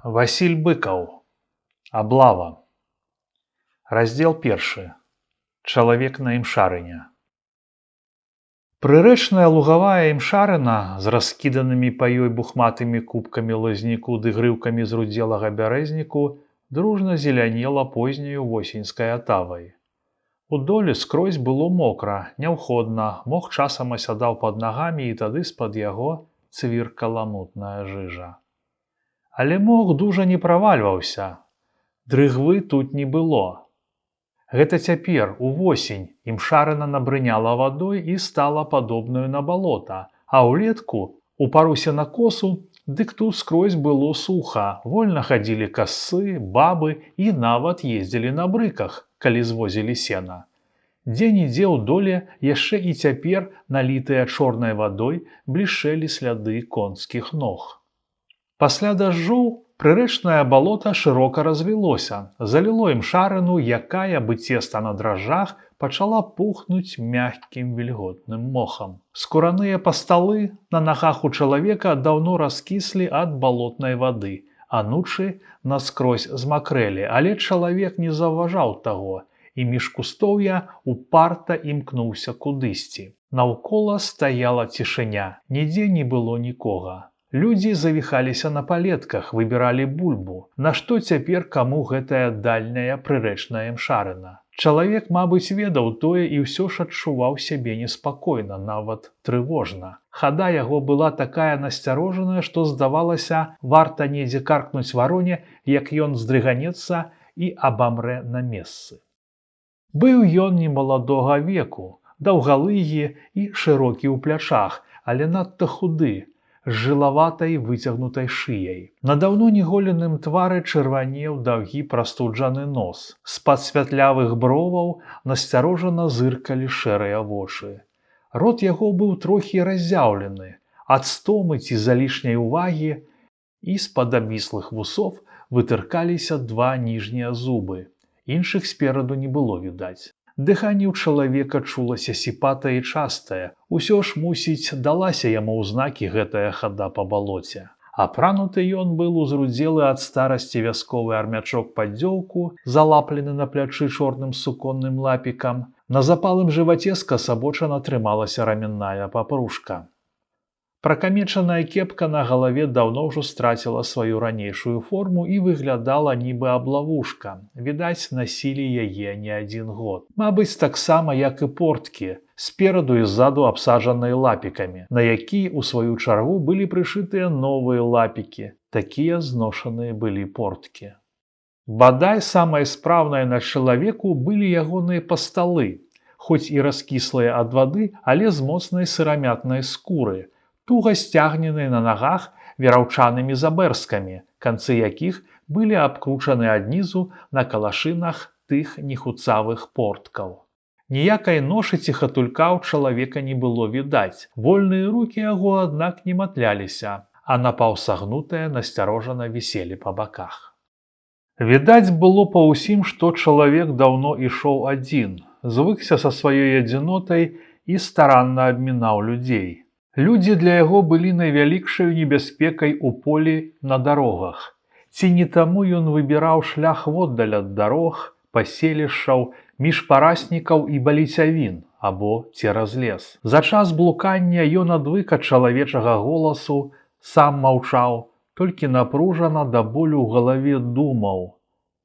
Васіль Быкаў. Аблава. Раздзел 1. Чалавек на імшарыне. Прырэчная лугавая імшарына з раскіданымі па ёй бухматымі кубкамі лазніку ды грыўкамі з рудзелага бярэзніку дружна зелянела позняю восеньскай атавай. У доле скрозь было мокра, няўходна, мох часам асядаў пад нагамі і тады з-пад яго цвіркала мутная жыжа. Але мох дужа не правальваўся. Дрыгвы тут не было. Гэта цяпер, увосень, імшарына набрыняла вадой і стала падобнаю на балота, а ўлетку, у пару сенакосу, дык тут скрозь было суха, вольна хадзілі касцы, бабы і нават ездзілі на брыках, калі звозілі сена. Дзе-нідзе ў доле яшчэ і цяпер, налітыя чорнай вадой, блішчэлі сляды конскіх ног. Пасля дажджоў прырэчнае балота шырока развілося, заліло імшарыну, якая, бы цеста на дражжах, пачала пухнуць мяккім вільготным мохам. Скураныя пасталы на нагах у чалавека даўно раскіслі ад балотнай вады, анучы наскрозь змакрэлі, але чалавек не заўважаў таго, і між кустоўя упарта імкнуўся кудысьці. Наўкола стаяла цішыня, нідзе не было нікога. Людзі завіхаліся на палетках, выбіралі бульбу. Нашто цяпер каму гэтая дальняя прырэчная імшарына? Чалавек, мабыць, ведаў тое і ўсё ж адчуваў сябе неспакойна, нават трывожна. Хада яго была такая насцярожаная, што здавалася, варта недзе каркнуць вароне, як ён здрыганецца і абамрэ на месцы. Быў ён немаладога веку, даўгалыгі і шырокі ў плячах, але надта худы, з жылаватай выцягнутай шыяй. На даўно неголеным твары чырванеў даўгі прастуджаны нос. З-пад святлявых броваў насцярожана зыркалі шэрыя вочы. Рот яго быў трохі раззяўлены, ад стомы ці залішняй увагі, і з-пад абвіслых вусоў вытыркаліся два ніжнія зубы. Іншых спераду не было відаць. Дыханне ў чалавека чулася сіпатае і частае. Усё ж, мусіць, далася яму ў знакі гэтая хада па балоце. Апрануты ён быў узрудзелы ад старасці вясковы армячок паддзёўку, залаплены на плячы чорным суконным лапікам. На запалым жываце скасабочана трымалася раменная папружка. Пракамечаная кепка на галаве даўно ўжо страціла сваю ранейшую форму і выглядала нібы аблавушка. Відаць, насілі яе не адзін год. Мабыць, таксама, як і порткі, спераду і ззаду абсаджаныя лапікамі, на якія, у сваю чаргу, былі прышытыя новыя лапікі. Такія зношаныя былі порткі. Бадай, самае спраўнае на чалавеку былі ягоныя пасталы, хоць і раскіслыя ад вады, але з моцнай сырамятнай скуры, туга сцягненыя на нагах вераўчанымі забэрскамі, канцы якіх былі абкручаны аднізу на калашынах тых нехуцавых порткаў. Ніякай ношы ці хатулька ў чалавека не было відаць. Вольныя рукі яго, аднак, не матляліся, а напаўсагнутыя насцярожана віселі па баках. Відаць было па ўсім, што чалавек даўно ішоў адзін, звыкся са сваёй адзінотай і старанна абмінаў людзей. Людзі для яго былі найвялікшаю небяспекай у полі на дарогах. Ці не таму ён выбіраў шлях воддаль ад дарог, паселішчаў, між параснікаў і баліцявін, або цераз лес. За час блукання ён адвык ад чалавечага голасу, сам маўчаў, толькі напружана да болю ў галаве думаў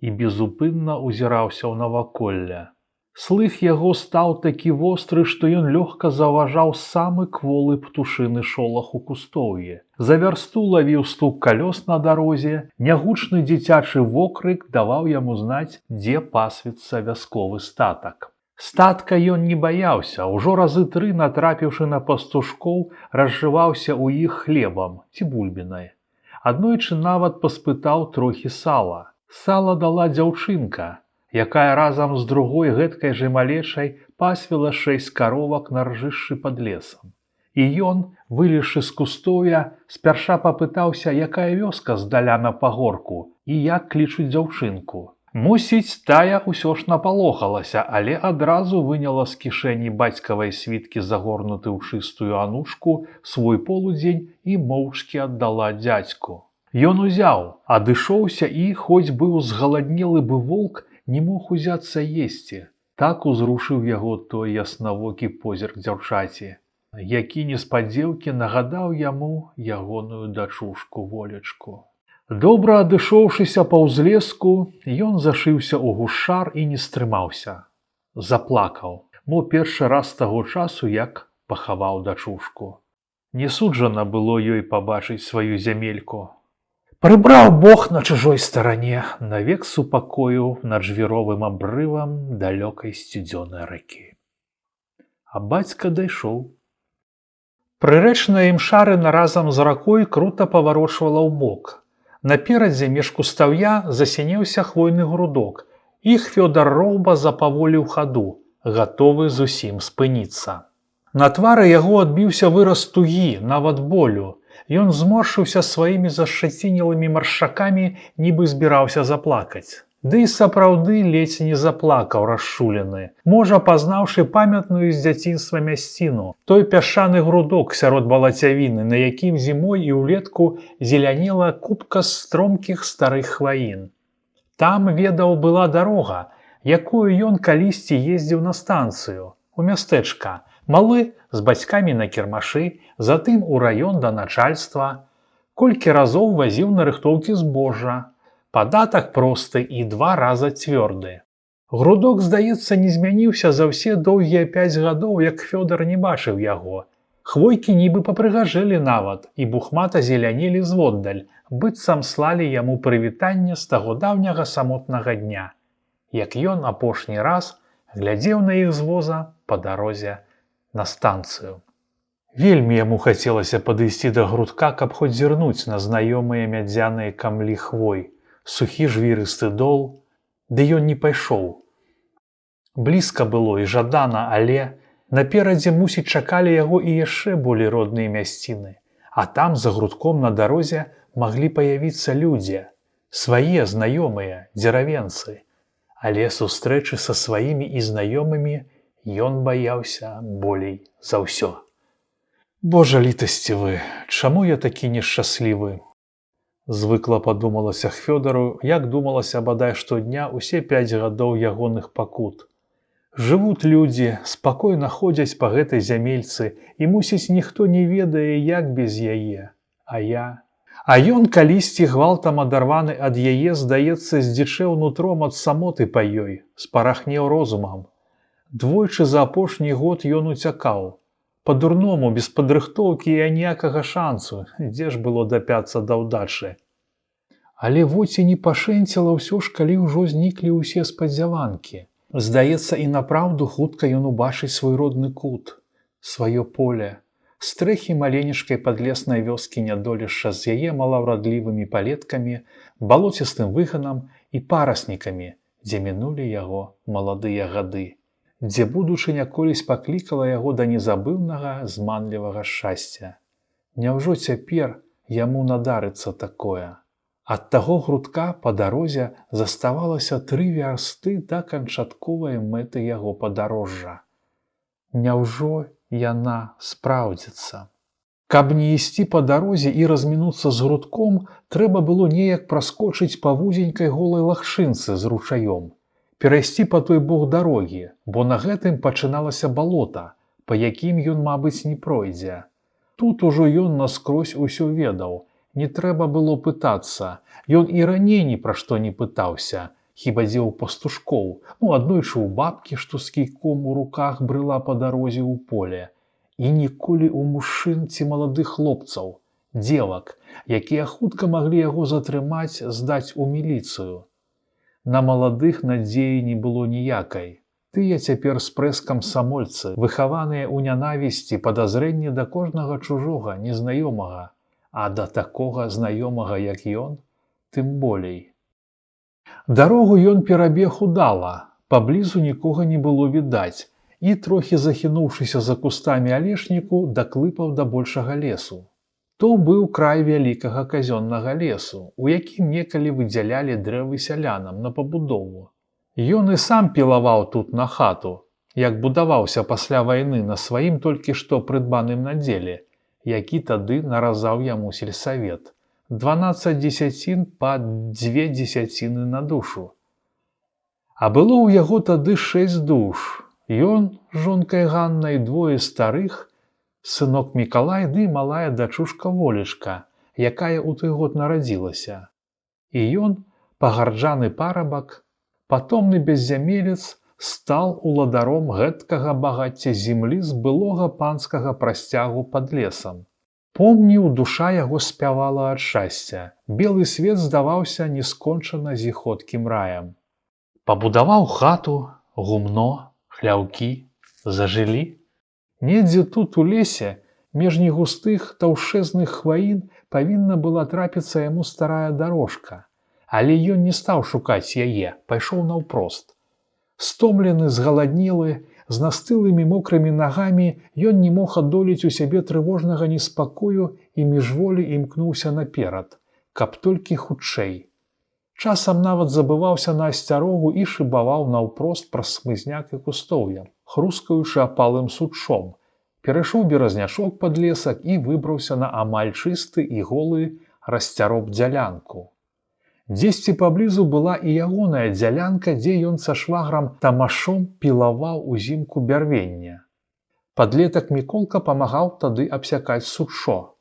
і безупынна узіраўся ў наваколле. Слых яго стаў такі востры, што ён лёгка заўважаў самы кволы птушыны шолах у кустоўі. За вярсту лавіў стук калёс на дарозе, нягучны дзіцячы вокрык даваў яму знаць, дзе пасвіцца вясковы статак. Статка ён не баяўся, ужо разы 3 натрапіўшы на пастушкоў, разжываўся ў іх хлебам ці бульбінай. Аднойчы нават паспытаў трохі сала. Сала дала дзяўчынка, якая разам з другой гэткай жа малечай пасвіла 6 каровак на ржышчы пад лесам. І ён, вылезшы з кустоўя, спярша папытаўся, якая вёска здаля на пагорку і як клічуць дзяўчынку. Мусіць, тая ўсё ж напалохалася, але адразу выняла з кішэні бацькавай світкі загорнуты ў чыстую анучку свой полудзень і моўчкі аддала дзядзьку. Ён узяў, адышоўся і, хоць быў згаладнелы бы волк, не мог узяцца есці. Так узрушыў яго той яснавокі позірк дзяўчаці, які неспадзеўкі нагадаў яму ягоную дачушку Волечку. Добра адышоўшыся па ўзлеску, ён зашыўся ў гушар і не стрымаўся. Заплакаў, мо першы раз з таго часу, як пахаваў дачушку. Не суджана было ёй пабачыць сваю зямельку. Прыбраў Бог на чужой старане, навек супакоіў над жвіровым абрывам далёкай сцюдзёнай ракі. А бацька дайшоў. Прырэчная імшарына разам з ракой крута паварочвала ўбок. Наперадзе між кустаўя засінеўся хвойны грудок. Іх Фёдар роўба запаволіў хаду, гатовы зусім спыніцца. На твары яго адбіўся выраз тугі, нават болю. Ён зморшыўся сваімі зашчацінелымі маршчакамі, нібы збіраўся заплакаць. Ды і сапраўды ледзь не заплакаў расчулены, можа пазнаўшы памятную з дзяцінства мясціну, той пясчаны грудок сярод балацявіны, на якім зімой і ўлетку зелянела купка стромкіх старых хваін. Там, ведаў, была дарога, якую ён калісьці ездзіў на станцыю, у мястэчка, малы з бацькамі на кірмашы, затым у раён да начальства. Колькі разоў вазіў на рыхтоўкі збожжа. Падатак просты і 2 раза цвёрды. Грудок, здаецца, не змяніўся за ўсе доўгія 5 гадоў, як Фёдар не бачыў яго. Хвойкі нібы папрыгажэлі нават і бухмата зелянелі зводдаль, быццам слалі яму прывітанне з таго даўняга самотнага дня, як ён апошні раз глядзеў на іх з воза па дарозе на станцыю. Вельмі яму хацелася падысці да грудка, каб хоць зірнуць на знаёмыя мядзяныя камлі хвой, сухі жвірысты дол, ды ён не пайшоў. Блізка было і жадана, але наперадзе, мусіць, чакалі яго і яшчэ болей родныя мясціны, а там за грудком на дарозе маглі паявіцца людзі, свае знаёмыя, дзеравенцы. Але сустрэчы са сваімі і знаёмымі ён баяўся болей за ўсё. Божа літасцівы, чаму я такі нешчаслівы? Звыкла падумалася Фёдару, як думалася бадай штодня ўсе 5 гадоў ягоных пакут. Жывуць людзі, спакойна ходзяць па гэтай зямельцы, і, мусіць, ніхто не ведае, як без яе. А ён калісьці гвалтам адарваны ад яе, здаецца, здзічэў нутром ад самоты па ёй, спарахнеў розумам. Двойчы за апошні год ён уцякаў. Па-дурному, без падрыхтоўкі і аніякага шансу, дзе ж было дапяцца да ўдачы. Але воці не пашэнціла ўсё ж, калі ўжо зніклі ўсе спадзяванкі. Здаецца, і напраўду хутка ён убачыць свой родны кут, сваё поле, стрэхі маленечкай падлеснай вёскі нядолішча з яе малаўрадлівымі палеткамі, балоцістым выганам і параснікамі, дзе мінулі яго маладыя гады, дзе будучыня колісь паклікала яго да незабыўнага зманлівага шчасця. Няўжо цяпер яму надарыцца такое? Ад таго грудка па дарозе заставалася 3 вярсты да канчатковай мэты яго падарожжа. Няўжо яна спраўдзіцца? Каб не ісці па дарозе і размінуцца з грудком, трэба было неяк праскочыць па вузенькай голай лагчынцы з ручаём, перайсці па той бок дарогі, бо на гэтым пачыналася балота, па якім ён, мабыць, не пройдзе. Тут ужо ён наскрозь усё ведаў, не трэба было пытацца. Ён і раней ні пра што не пытаўся, хіба дзе ў пастушкоў, аднойчы ў бабкі, што з кійком у руках брыла па дарозе ў поле, і ніколі ў мужчын ці маладых хлопцаў, дзевак, якія хутка маглі яго затрымаць, здаць у міліцыю. На маладых надзеі не было ніякай. Тыя цяпер спрэс-камсамольцы, выхаваныя ў нянавісці, падазрэнні да кожнага чужога, незнаёмага, а да такога знаёмага, як ён, тым болей. Дарогу ён перабег удала, паблізу нікога не было відаць, і, трохі захінуўшыся за кустамі алешніку, даклыпаў да большага лесу. То быў край вялікага казённага лесу, у якім некалі выдзялялі дрэвы сялянам на пабудову. Ён і сам пілаваў тут на хату, як будаваўся пасля вайны на сваім толькі што прыдбаным надзеле, які тады наразаў яму сельсавет, 12 дзесяцін па 2 дзесяціны на душу. А было ў яго тады 6 душ. Ён, жонкай Ганнай, 2 старых, сынок Мікалай ды малая дачушка Волечка, якая ў той год нарадзілася. І ён, пагарджаны парабак, патомны беззямелец, стал уладаром гэткага багацця зямлі з былога панскага прасцягу пад лесам. Помніў, душа яго спявала ад шчасця. Белы свет здаваўся нескончана зіхоткім раем. Пабудаваў хату, гумно, хляўкі, зажылі. Недзе тут у лесе, між негустых таўшчэзных хваін, павінна была трапіцца яму старая дарожка. Але ён не стаў шукаць яе, пайшоў наўпрост. Стомлены, згаладнелы, з настылымі мокрымі нагамі, ён не мог адолець у сябе трывожнага неспакою і міжволі імкнуўся наперад, каб толькі хутчэй. Часам нават забываўся на асцярогу і шыбаваў наўпрост праз хмызняк і кустоўя, хрускаючы апалым сучом. Перайшоў беразнячок пад лесак і выбраўся на амаль чысты і голы расцяроб дзялянку. Дзесьці паблізу была і ягоная дзялянка, дзе ён са шваграм Тамашом пілаваў узімку бярвення. Падлетак Міколка памагаў тады абсякаць сучо.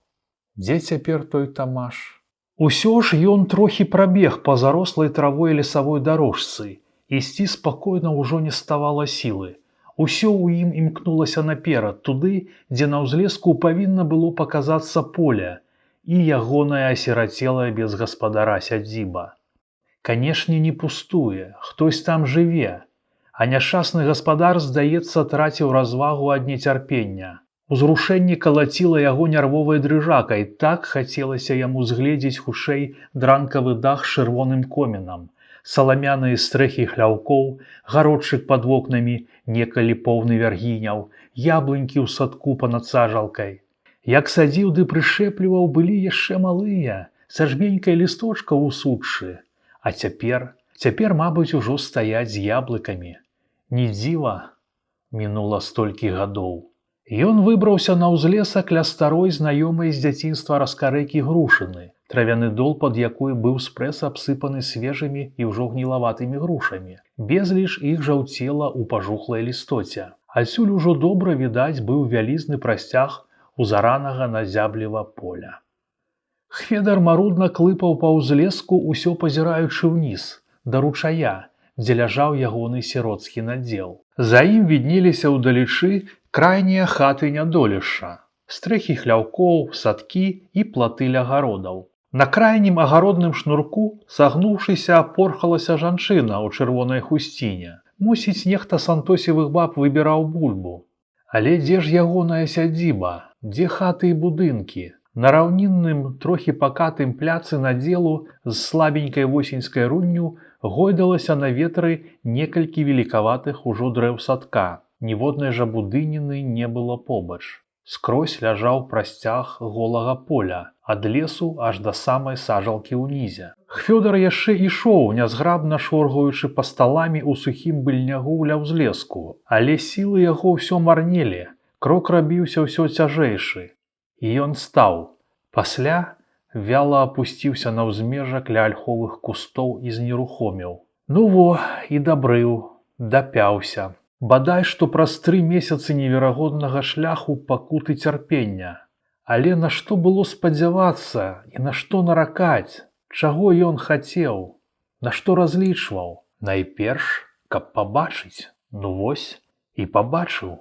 Дзе цяпер той Тамаш? Усё ж ён трохі прабег па зарослай травой лесавой дарожцы. Ісці спакойна ўжо не ставала сілы. Усё ў ім імкнулася наперад, туды, дзе на ўзлеску павінна было паказацца поле і ягоная асірацелая без гаспадара сядзіба. Канешне, не пустуе, хтось там жыве, а няшчасны гаспадар, здаецца, траціў развагу ад нецярпення. Узрушэнне калаціла яго нервовай дрыжакай, так хацелася яму згледзець хутчэй дранкавы дах з чырвоным комінам, саламяныя стрэхі хляўкоў, гародчык пад вокнамі, некалі поўны вяргіняў, яблынькі ў садку панад сажалкай. Як садзіў ды прышэпліваў, былі яшчэ малыя, са жменькай лісточкаў у сучшы. А цяпер, мабыць, ужо стаяць з яблыкамі. Не дзіва, мінула столькі гадоў. Ён выбраўся на ўзлесак ля старой знаёмай з дзяцінства раскарэкі грушыны, травяны дол, пад якой быў спрэс абсыпаны свежымі і ўжо гнілаватымі грушамі. Безліч іх жаўцела ў пажухлай лістоце. Адсюль ужо добра відаць быў вялізны прасцяг узаранага назябліва поля. Хведар марудна клыпаў па ўзлеску, усё пазіраючы ўніз, да ручая, дзе ляжаў ягоны сіроцкі надзел. За ім віднеліся ўдалечы крайнія хаты нядолішча, стрэхі хляўкоў, садкі і платы ля гародаў. На крайнім агародным шнурку, сагнуўшыся, порхалася жанчына ў чырвонай хусціне. Мусіць, нехта з антосевых баб выбіраў бульбу. Але дзе ж ягоная сядзіба? Дзе хаты і будынкі? На раўнінным, трохі пакатым пляцы надзелу з слабенькай восеньскай рунню гойдалася на ветры некалькі велікаватых ужо дрэў садка. Ніводнай жа будыніны не было побач. Скрозь ляжаў прасцяг голага поля, ад лесу аж да самай сажалкі ўнізе. Хвёдар яшчэ ішоў, нязграбна шоргаючы па сталамі ў сухім быльнягу ля ўзлеску, але сілы яго ўсё марнелі, крок рабіўся ўсё цяжэйшы. І ён стаў. Пасля вяла апусціўся на ўзмежак ля альховых кустоў і знерухомеў. Ну во, і дабрыў, дапяўся. Бадай, што праз 3 месяцы неверагоднага шляху пакуты цярпення. Але на што было спадзявацца і на што наракаць? Чаго ён хацеў? На што разлічваў? Найперш, каб пабачыць. Ну вось, і пабачыў.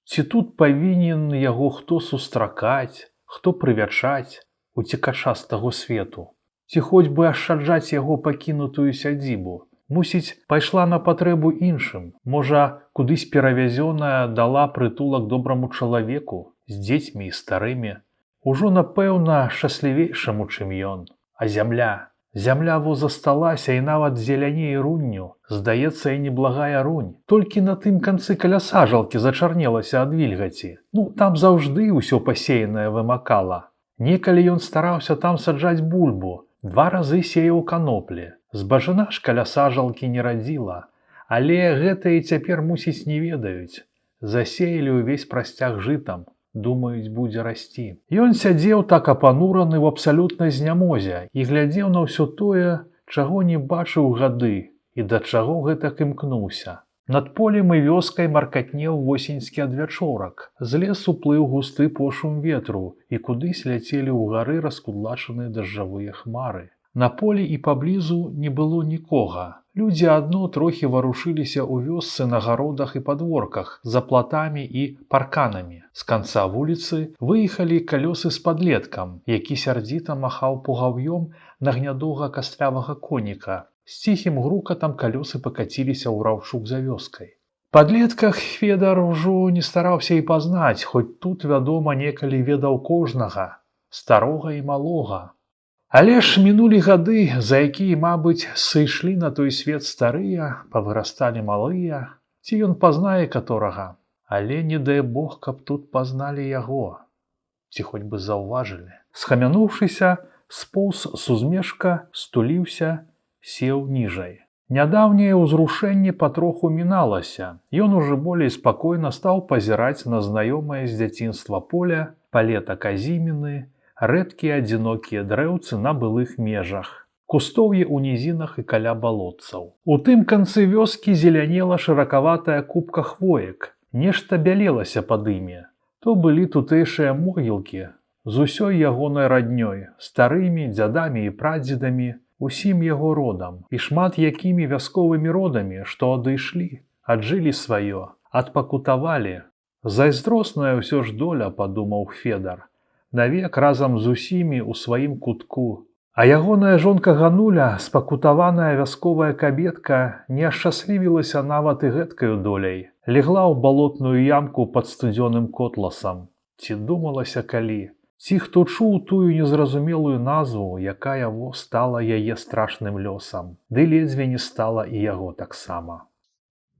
Ці тут павінен яго хто сустракаць, хто прывячаць, уцекача з таго свету? Ці хоць бы ашчаджаць яго пакінутую сядзібу? Мусіць, пайшла на патрэбу іншым. Можа, кудысь перавязёная дала прытулак добраму чалавеку з дзецьмі і старымі. Ужо, напэўна, шчаслівейшаму, чым ён. А зямля? Зямля во засталася і нават зелянее рунню. Здаецца, і неблагая рунь. Толькі на тым канцы каля сажалкі зачарнелася ад вільгаці. Ну, там заўжды ўсё пасеянае вымакала. Некалі ён стараўся там саджаць бульбу. 2 разы сеяў каноплі. Збажына ж каля сажалкі не радзіла. Але гэта і цяпер, мусіць, не ведаюць. Засеялі ўвесь прасцяг жытам. думаюць, будзе расці. Ён сядзеў так апанураны ў абсалютнай знямозе і глядзеў на ўсё тое, чаго не бачыў гады і да чаго гэтак імкнуўся. Над полем і вёскай маркатнеў восеньскі адвячорак. З лесу плыў густы пошум ветру, і кудысь ляцелі ўгары раскудлачаныя дажджавыя хмары. На полі і паблізу не было нікога. Людзі адно трохі варушыліся ў вёсцы на гародах і падворках, за платамі і парканамі. З канца вуліцы выехалі калёсы з падлеткам, які сярдзіта махаў пугаўём на гнядога кастлявага коніка. З ціхім грукатам калёсы пакаціліся ў раўчук за вёскай. Падлетках Федар ужо не стараўся і пазнаць, хоць тут, вядома, некалі ведаў кожнага, старога і малога. Але ж мінулі гады, за якія, мабыць, сышлі на той свет старыя, павырасталі малыя, ці ён пазнае каторага. Але не дай Бог, каб тут пазналі яго, ці хоць бы заўважылі. Схамянуўшыся, споўз з узмешка, стуліўся, сеў ніжай. Нядаўняе ўзрушэнне патроху міналася. Ён ужо болей спакойна стаў пазіраць на знаёмае з дзяцінства поле, палета казіміны, рэдкія адзінокія дрэўцы на былых межах, кустоўі ў нізінах і каля балотцаў. У тым канцы вёскі зелянела шыракаватая купка хвоек, нешта бялелася пад імі. То былі тутэйшыя могілкі з усёй ягонай раднёй, старымі дзядамі і прадзедамі, усім яго родам і шмат якімі вясковымі родамі, што адышлі, аджылі сваё, адпакутавалі. Зайздросная ўсё ж доля, падумаў Федар, навек разам з усімі ў сваім кутку. А ягоная жонка Гануля, спакутаваная вясковая кабетка, не ашчаслівілася нават і гэткаю доляй. Легла ў балотную ямку пад студзёным котласам. Ці думалася калі? Ці хто чуў тую незразумелую назву, якая стала яе страшным лёсам, ды ледзьве не стала і яго таксама.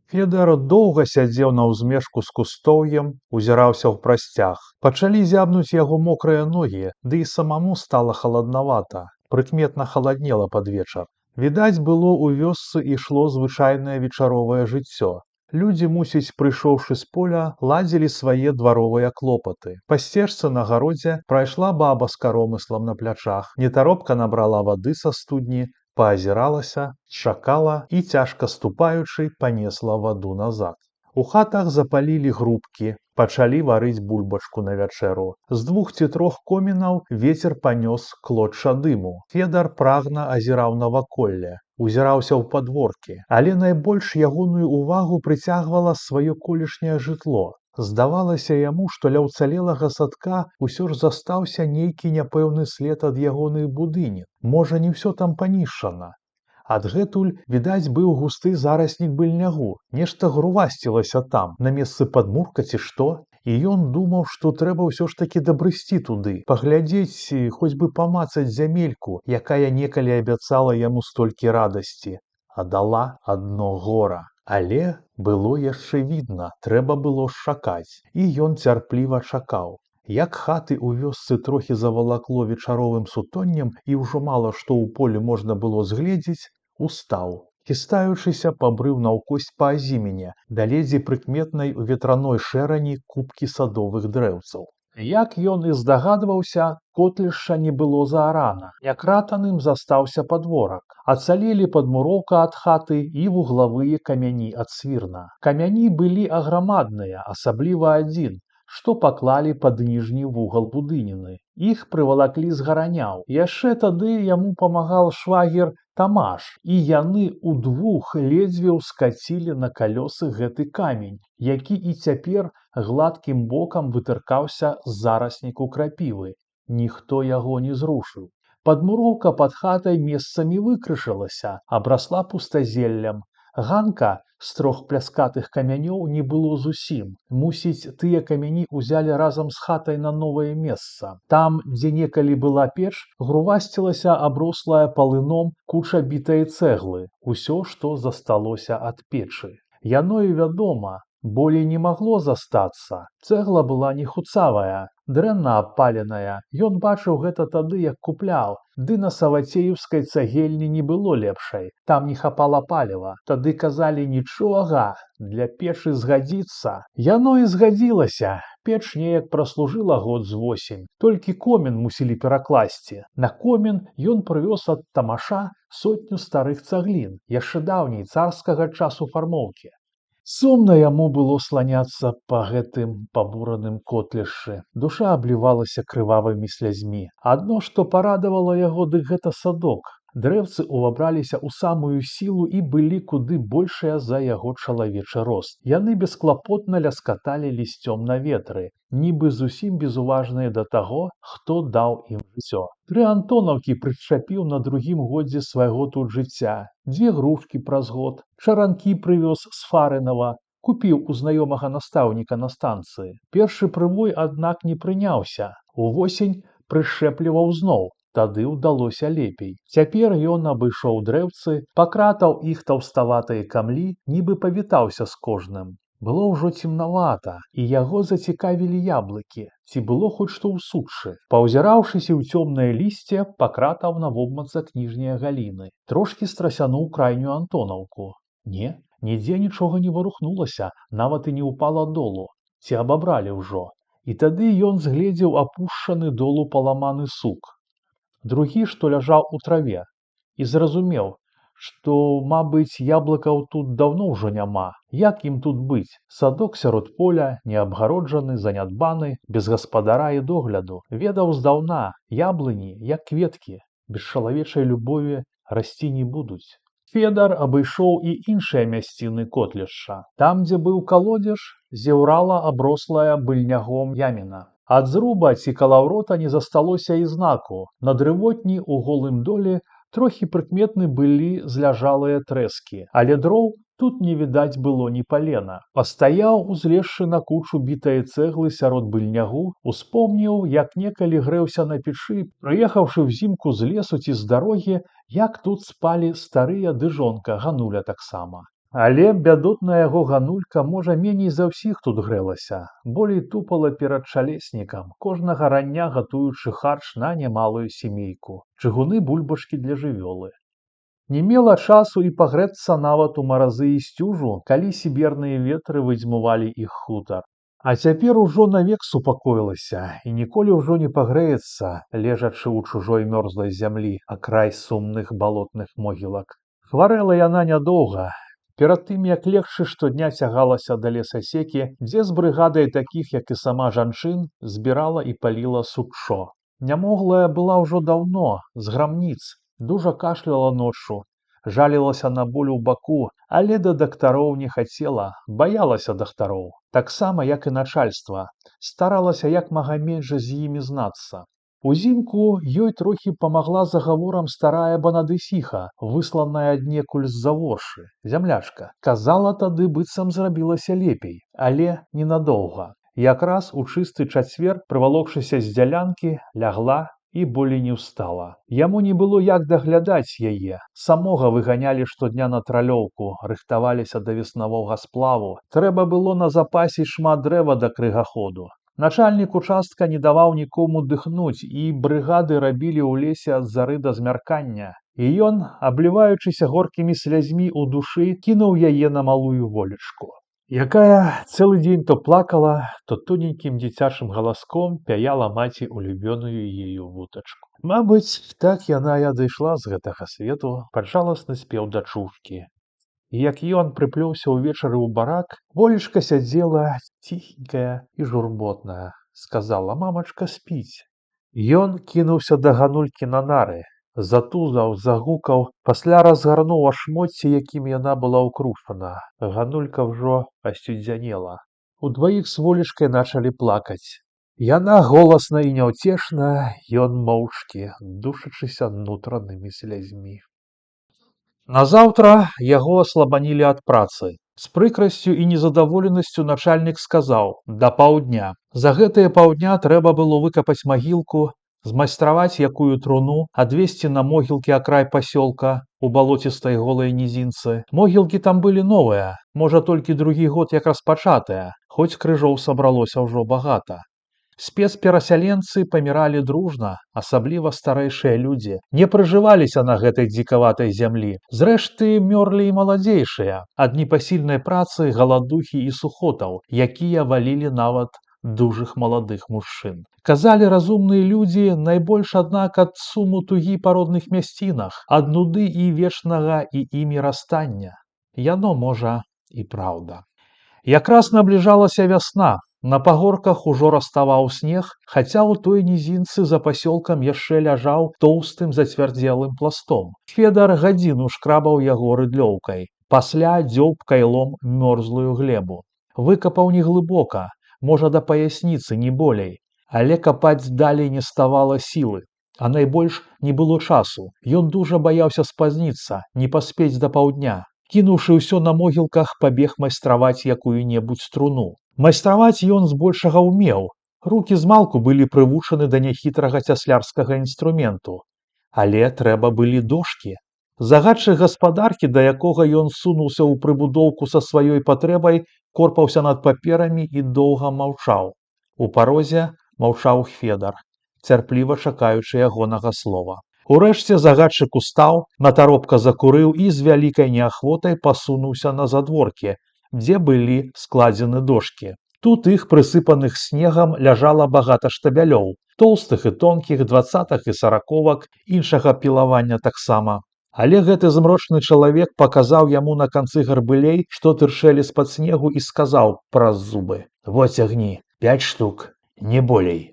Федар доўга сядзеў на ўзмешку з кустоўем, узіраўся ў прасцяг. Пачалі зябнуць яго мокрыя ногі, ды і самаму стала халаднавата, прыкметна халаднела пад вечар. Відаць было, у вёсцы ішло звычайнае вечаровае жыццё. Людзі, мусіць, прыйшоўшы з поля, ладзілі свае дваровыя клопаты. Па сцежцы на гародзе прайшла баба з каромыслам на плячах, нетаропка набрала вады са студні, паазіралася, чакала і, цяжка ступаючы, панесла ваду назад. У хатах запалілі грубкі, пачалі варыць бульбачку на вячэру. З 2 ці 3 комінаў вецер панёс клочча дыму. Федар прагна азіраў наваколле, узіраўся ў падворкі, але найбольш ягоную увагу прыцягвала сваё колішняе жытло. Здавалася яму, што ля ўцалелага садка ўсё ж застаўся нейкі няпэўны след ад ягонай будыні. Можа, не ўсё там панішчана. Адгэтуль, відаць, быў густы зараснік быльнягу, нешта грувасцілася там, на месцы падмурка ці што, і ён думаў, што трэба ўсё ж такі дабрысці туды, паглядзець, хоць бы памацаць зямельку, якая некалі абяцала яму столькі радасці, а дала адно гора. Але было яшчэ відна, трэба было чакаць, і ён цярпліва чакаў. Як хаты ў вёсцы трохі завалакло вечаровым сутоннем і ўжо мала што ў полі можна было згледзець, устаў. Хістаючыся, пабрыў наўкось па азіміне, да ледзі прыкметнай у ветраной шэрані купкі садовых дрэўцаў. Як ён і здагадваўся, котлішча не было заарана. Някратаным застаўся падворак. Ацалелі падмуроўка ад хаты і вуглавыя камяні ад свірна. Камяні былі аграмадныя, асабліва адзін, што паклалі пад ніжні вугал будыніны. Іх прывалаклі з гараняў. Яшчэ тады яму памагаў швагер Тамаш, і яны ўдвух ледзьве ўскацілі на калёсы гэты камень, які і цяпер гладкім бокам вытыркаўся з зарасніку крапівы. Ніхто яго не зрушыў. Падмуроўка пад хатай месцамі выкрышылася, абрасла пустазеллем. Ганка з 3 пляскатых камянёў не было зусім. Мусіць, тыя камяні ўзялі разам з хатай на новае месца. Там, дзе некалі была печ, грувасцілася аброслая палыном куча бітае цэглы. Усё, што засталося ад печы. Яно і вядома, Болей не магло застацца. Цэгла была не хуцавая, дрэнна абпаленая. Ён бачыў гэта тады, як купляў. Ды на савацееўскай цагельні не было лепшай. Там не хапала паліва. Тады казалі нічога, для печы згадзіцца. Яно і згадзілася. Печ неяк праслужыла год з 8. Толькі комін мусілі перакласці. На комін ён прывёз ад тамаша 100 старых цаглін, яшчэ даўняй царскага часу фармоўкі. Сумна яму было сланяцца па гэтым пабураным котлішчы. Душа аблівалася крывавымі слязьмі. Адно, што парадавала яго, дык гэта садок. Дрэвцы ўвабраліся ў самую сілу і былі куды большыя за яго чалавечы рост. Яны бесклапотна ляскаталі лісцём на ветры, нібы зусім безуважныя да таго, хто даў ім жыццё. 3 антонаўкі прычапіў на другім годзе свайго тут жыцця, 2 грушкі праз год, чаранкі прывёз з Фарынава, купіў у знаёмага настаўніка на станцыі. Першы прыбой, аднак, не прыняўся. Увосень прышэпліваў зноў. Тады ўдалося лепей. Цяпер ён абышоў дрэвцы, пакратаў іх таўставатыя камлі, нібы павітаўся з кожным. Было ўжо цемнавата, і яго зацікавілі яблыкі, ці было хоць што ў сучшы. Паўзіраўшыся ў цёмнае лісце, пакратаў навобмацак ніжнія галіны. Трошкі страсянуў крайнюю антонаўку. Не, нідзе нічога не варухнулася, нават і не ўпала долу. Ці абабралі ўжо. І тады ён згледзеў апушчаны долу паламаны сук. Другі, што ляжаў у траве, і зразумеў, што, мабыць, яблыкаў тут даўно ўжо няма. Як ім тут быць? Садок сярод поля, неабгароджаны, занядбаны, без гаспадара і догляду. Ведаў здаўна, яблыні, як кветкі, без чалавечай любові расці не будуць. Федар абышоў і іншыя мясціны котлішча. Там, дзе быў калодзеж, зеўрала аброслая быльнягом яміна. Ад зруба ці калаўрота не засталося і знаку. На дрывотні ў голым доле трохі прыкметны былі зляжалыя трэскі, але дроў тут не відаць было ні палена. Пастаяў, узлезшы на кучу бітае цэглы сярод быльнягу, успомніў, як некалі грэўся на печы, прыехаўшы ўзімку з лесу ці з дарогі, як тут спалі старыя ды жонка, Гануля таксама. Але бядотная яго Ганулька, можа, меней за ўсіх тут грэлася, болей тупала перад чалеснікам, кожнага рання гатуючы харч на немалую сямейку, чыгуны бульбашкі для жывёлы. Не мела часу і пагрэцца нават у маразы і сцюжу, калі сіберныя ветры выдзьмувалі іх хутар. А цяпер ужо навек супакоілася і ніколі ўжо не пагрэецца, лежачы ў чужой мёрзлай зямлі, а край сумных балотных могілак. Хварэла яна нядоўга. Перад тым, як легчы штодня цягалася да лесасекі, дзе з брыгадай такіх, як і сама жанчын, збірала і паліла суччо. Нямоглая была ўжо даўно, з грамніц, дужа кашляла ноччу, жалілася на боль у баку, але да дактароў не хацела, баялася дактароў. Таксама, як і начальства, старалася як мага менш з імі знацца. Узімку ёй трохі памагла загаворам старая Банадысіха, высланая аднекуль з-за воршы, зямлячка. Казала тады, быццам зрабілася лепей, але ненадоўга. Якраз у чысты чацвер, прывалокшыся з дзялянкі, лягла і болей не ўстала. Яму не было як даглядаць яе. Самога выганялі штодня на тралёўку, рыхтаваліся да веснавога сплаву. Трэба было на запасе шмат дрэва да крыгаходу. Начальнік участка не даваў нікому дыхнуць, і брыгады рабілі ў лесе ад зары да змяркання. І ён, абліваючыся горкімі слязьмі ў душы, кінуў яе на малую волечку, якая цэлы дзень то плакала, то тоненькім дзіцячым галаском пяяла маці улюбёную ею вутачку. Мабыць, так яна і адышла з гэтага свету пад жаласны спеў дачушкі. І як ён прыплёўся ўвечары ў барак, волечка сядзела ціхенькая і журботная. Сказала: «Мамачка спіць». Ён кінуўся да Ганулькі на нары, затузаў, загукаў, пасля разгарнуў ашмоцце, якім яна была ўкрушана. Ганулька ўжо асцюдзянела. Удваіх з волечкай началі плакаць. Яна голасна і няўцешна, ён моўчкі, душачыся нутранымі слязьмі. Назаўтра яго аслабанілі ад працы. З прыкрасцю і незадаволенасцю начальнік сказаў: «Да паўдня». За гэтыя паўдня трэба было выкапаць магілку, змайстраваць якую труну, адвесці на могілкі акрай пасёлка у балоцістай голай нізінцы. Могілкі там былі новыя, можа толькі другі год як распачатыя, хоць крыжоў сабралося ўжо багата. Спецперасяленцы паміралі дружна, асабліва старэйшыя людзі, не прыжываліся на гэтай дзікаватай зямлі. Зрэшты, мёрлі і маладзейшыя, ад непасільнай працы, галадухі і сухотаў, якія валілі нават дужых маладых мужчын. Казалі разумныя людзі, найбольш, аднак, ад суму тугі па родных мясцінах, ад нуды і вечнага і імі расстання. Яно, можа, і праўда. Якраз набліжалася вясна. На пагорках ужо раставаў снег, хаця ў той нізінцы за пасёлкам яшчэ ляжаў тоўстым зацвярдзелым пластом. Федар гадзіну шкрабаў яго рыдлёўкай, пасля дзёўб кайлом мёрзлую глебу. Выкапаў неглыбока, можа да паясніцы, не болей, але капаць далей не ставала сілы, а найбольш не было часу. Ён дужа баяўся спазніцца, не паспець да паўдня. Кінуўшы ўсё на могілках, пабег майстраваць якую-небудзь струну. Майстраваць ён збольшага ўмеў. Рукі змалку былі прывучаны да няхітрага цяслярскага інструменту. Але трэба былі дошкі. Загадчык гаспадаркі, да якога ён сунуўся ў прыбудоўку са сваёй патрэбай, корпаўся над паперамі і доўга маўчаў. У парозе маўчаў Федар, цярпліва чакаючы ягонага слова. Урэшце загадчык устаў, натаропка закурыў і з вялікай неахвотай пасунуўся на задворкі, дзе былі складзены дошкі. Тут іх, прысыпаных снегам, ляжала багата штабялёў, тоўстых і тонкіх, 20-х і 40-ок, іншага пілавання таксама. Але гэты змрочны чалавек паказаў яму на канцы гарбылей, што тырчэлі з-пад снегу, і сказаў праз зубы: «Вот цягні, 5 штук, не болей».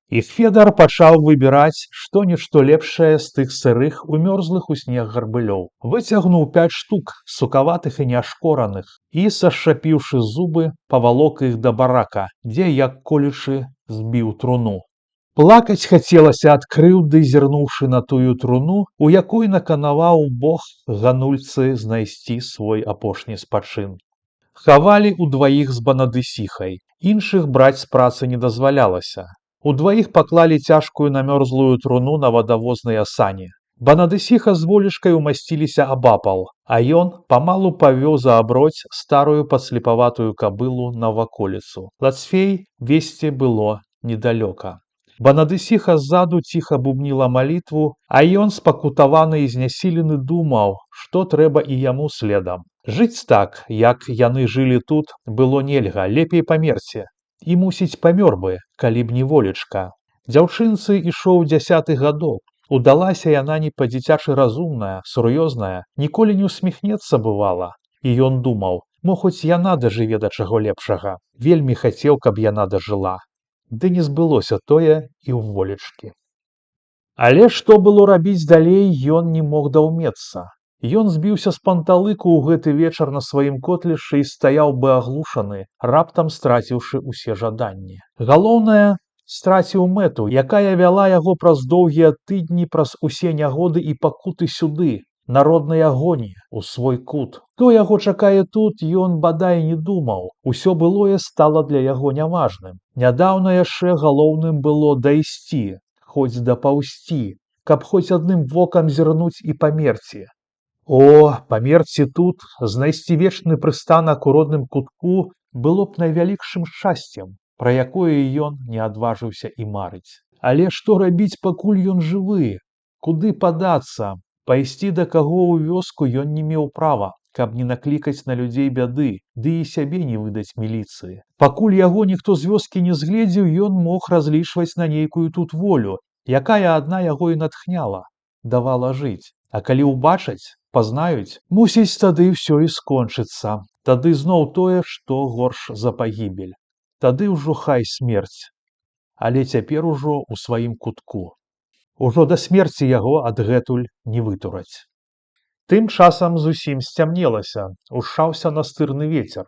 І Федар пачаў выбіраць што-нішто лепшае з тых сырых, умёрзлых у снег гарбылёў. Выцягнуў 5 штук, сукаватых і неашкораных, і, сашчапіўшы зубы, павалок іх да барака, дзе, як колючы, збіў труну. Плакаць хацелася ад крыўды, зірнуўшы на тую труну, у якой наканаваў Бог ганульцы знайсці свой апошні спачын. Хавалі ўдваіх з Банадысіхай, іншых браць з працы не дазвалялася. Удваіх паклалі цяжкую намёрзлую труну на вадавозныя сані. Банадысіха з волечкай умасціліся абапал, а ён памалу павёў за аброць старую падслепаватую кабылу на ваколіцу. Лацфей весці было недалёка. Банадысіха ззаду ціха бубніла малітву, а ён, спакутаваны і знясілены, думаў, што трэба і яму следам. Жыць так, як яны жылі тут, было нельга, лепей памерці. І, мусіць, памёр бы, калі б не волечка. Дзяўчынцы ішоў 10 гадок. Удалася яна не па-дзіцячы разумная, сур'ёзная, ніколі не усміхнецца бывала. І ён думаў, мо хоць яна дажыве да чаго лепшага. Вельмі хацеў, каб яна дажыла. Ды не збылося тое і ў волечкі. Але што было рабіць далей, ён не мог даўмецца. Ён збіўся з панталыку ў гэты вечар на сваім котлішчы і стаяў бы аглушаны, раптам страціўшы ўсе жаданні. Галоўнае, страціў мэту, якая вяла яго праз доўгія тыдні, праз усе нягоды і пакуты сюды, народнай агоні, у свой кут. Хто яго чакае тут, ён бадай не думаў. Усё былое стала для яго няважным. Нядаўна яшчэ галоўным было дайсці, хоць дапаўсці, каб хоць адным вокам зірнуць і памерці. О, памерці тут, знайсці вечны прыстанак у родным кутку было б найвялікшым шчасцем, пра якое ён не адважыўся і марыць. Але што рабіць, пакуль ён жывы? Куды падацца? Пайсці да каго ў вёску ён не меў права, каб не наклікаць на людзей бяды, ды і сябе не выдаць міліцыі. Пакуль яго ніхто з вёскі не згледзеў, ён мог разлічваць на нейкую тут волю, якая адна яго і натхняла, давала жыць. А калі ўбачаць, пазнаюць, мусіць, тады ўсё і скончыцца. Тады зноў тое, што горш за пагібель. Тады ўжо хай смерць. Але цяпер ужо ў сваім кутку. Ужо да смерці яго адгэтуль не вытураць. Тым часам зусім сцямнелася, ушаўся настырны вецер.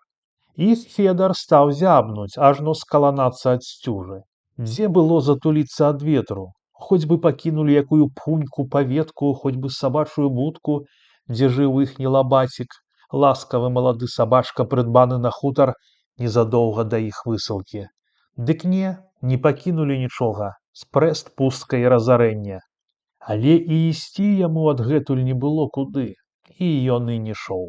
І Федар стаў зябнуць, ажно скаланацца ад сцюжы. Дзе было затуліцца ад ветру? Хоць бы пакінулі якую пуньку, паветку, хоць бы сабачую будку, дзе жыў іхні лабацік, ласкавы малады сабачка, прыдбаны на хутар незадоўга да іх высылкі. Дык не пакінулі нічога, спрэст пустка і разарэння. Але і ісці яму адгэтуль не было куды, і ён і не ішоў.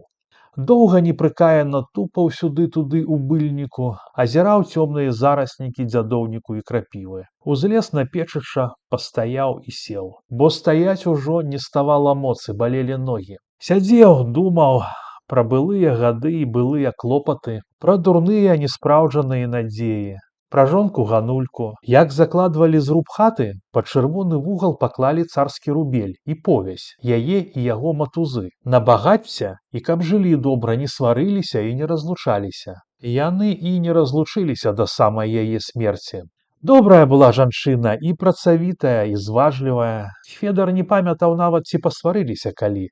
Доўга непрыкаянна тупаў сюды-туды ў быльніку, азіраў цёмныя зараснікі дзядоўніку і крапівы. Узлез на печышча, пастаяў і сеў, бо стаяць ужо не ставала моцы, балелі ногі. Сядзеў, думаў пра былыя гады і былыя клопаты, пра дурныя неспраўджаныя надзеі, пра жонку Ганульку, як закладвалі зруб хаты, пад чырвоны вугал паклалі царскі рубель і повязь, яе і яго матузы, на багацця, і каб жылі добра, не сварыліся і не разлучаліся. Яны і не разлучыліся да самай яе смерці. Добрая была жанчына, і працавітая, і зважлівая. Федар не памятаў нават, ці пасварыліся калі.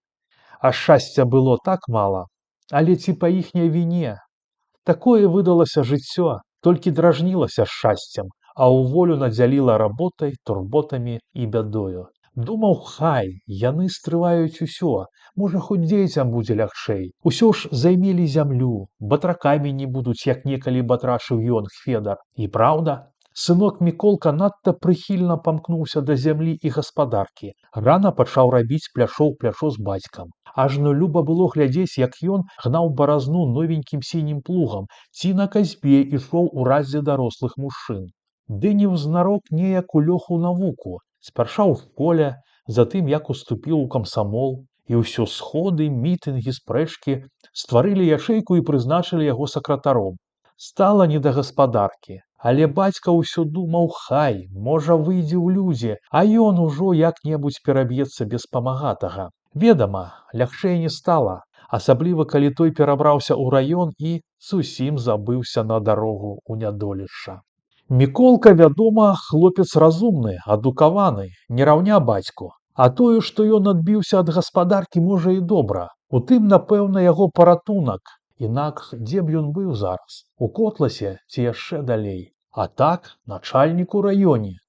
А шчасця было так мала, але ці па іхняй віне. Такое выдалася жыццё, толькі дражнілася шчасцем, а ў волю надзяліла работай, турботамі і бядою. Думаў, хай, яны стрываюць усё, можа, хоць дзецям будзе лягчэй. Усё ж займелі зямлю, батракамі не будуць, як некалі батрачыў ён, Федар. І праўда, сынок Міколка надта прыхільна памкнуўся да зямлі і гаспадаркі. Рана пачаў рабіць пляшо ў плячо з бацькам. Ажно люба было глядзець, як ён гнаў баразну новенькім сінім плугам, ці на касьбе ішоў у раздзе дарослых мужчын. Ды неўзнарок неяк улёг у навуку, спярша ў школе, затым як уступіў у камсамол, і ўсё сходы, мітынгі, спрэчкі стварылі ячэйку і прызначылі яго сакратаром. Стала не да гаспадаркі, але бацька ўсё думаў, хай, можа, выйдзе ў людзі, а ён ужо як-небудзь пераб'ецца без памагатага. Ведама, лягчэй не стала, асабліва калі той перабраўся ў раён і зусім забыўся на дарогу ў нядолішча. Міколка, вядома, хлопец разумны, адукаваны, не раўня бацьку. А тое, што ён адбіўся ад гаспадаркі, можа і добра. У тым, напэўна, яго паратунак. Інакш дзе б ён быў зараз? У Котласе ці яшчэ далей? А так, начальнік у раёне.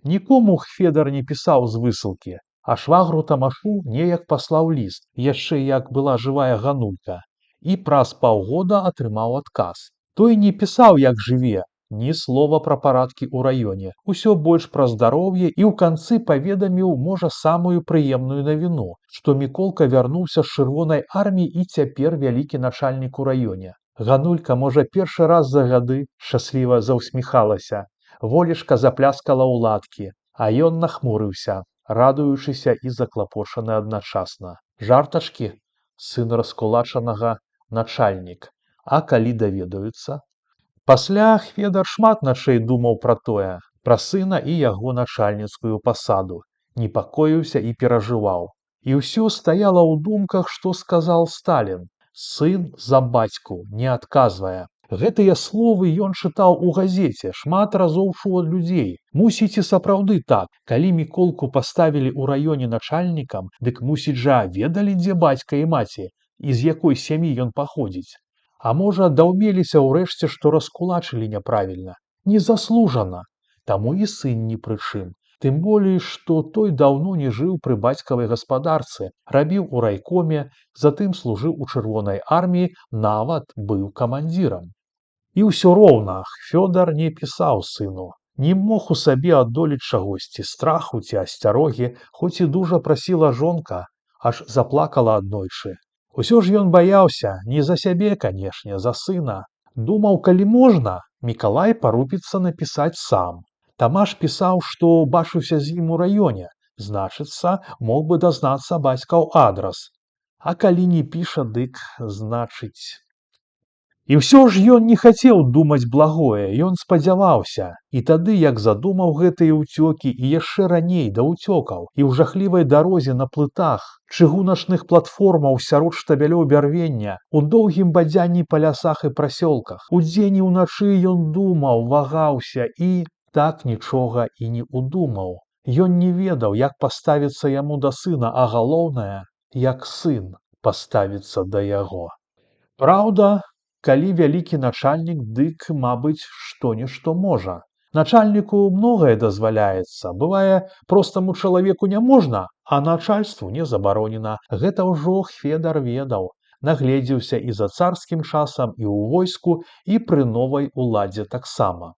Нікому Федар не пісаў з высылкі, а швагру Тамашу неяк паслаў ліст, яшчэ як была жывая Ганулька, і праз паўгода атрымаў адказ. Той не пісаў, як жыве, ні слова пра парадкі ў раёне, усё больш пра здароўе і ў канцы паведаміў, можа, самую прыемную навіну, што Міколка вярнуўся з чырвонай арміі і цяпер вялікі начальнік у раёне. Ганулька, можа, першы раз за гады шчасліва заўсміхалася, волечка запляскала ў ладкі, а ён нахмурыўся, радуючыся і заклапочаны адначасна. Жартачкі, сын раскулачанага, начальнік. А калі даведаюцца? Пасля Федар шмат начэй думаў пра тое, пра сына і яго начальніцкую пасаду, непакоіўся і перажываў. І ўсё стаяла ў думках, што сказаў Сталін. Сын за бацьку не адказвае. Гэтыя словы ён чытаў у газеце, шмат разоў чуў ад людзей. Мусіць, і сапраўды так. Калі Міколку паставілі ў раёне начальнікам, дык мусіць жа ведалі, дзе бацька і маці, і з якой сям'і ён паходзіць. А можа, даўмеліся ўрэшце, што раскулачылі няправільна, незаслужана. Таму і сын ні пры чым. Тым болей, што той даўно не жыў пры бацькавай гаспадарцы, рабіў у райкоме, затым служыў у чырвонай арміі, нават быў камандзірам. І ўсё роўна Фёдар не пісаў сыну. Не мог у сабе адолець чагосьці, страху ці асцярогі, хоць і дужа прасіла жонка, аж заплакала аднойчы. Усё ж ён баяўся, не за сябе, канешне, за сына. Думаў, калі можна, Мікалай парупіцца напісаць сам. Тамаш пісаў, што бачыўся з ім у раёне, значыцца, мог бы дазнацца бацькаў адрас. А калі не піша, дык, значыць... І ўсё ж ён не хацеў думаць благое, ён спадзяваўся. І тады, як задумаў гэтыя ўцёкі, і яшчэ раней да ўцёкаў, і ў жахлівай дарозе на плытах, чыгуначных платформаў сярод штабелёў бярвення, у доўгім бадзянні па лясах і прасёлках, удзень і ўначы ён думаў, вагаўся і так нічога і не ўдумаў. Ён не ведаў, як паставіцца яму да сына, а галоўнае, як сын паставіцца да яго. Праўда, калі вялікі начальнік, дык, мабыць, што-нішто можа. Начальніку многае дазваляецца, бывае, простаму чалавеку няможна, а начальству не забаронена. Гэта ўжо Федар ведаў, нагледзеўся і за царскім часам, і ў войску, і пры новай уладзе таксама.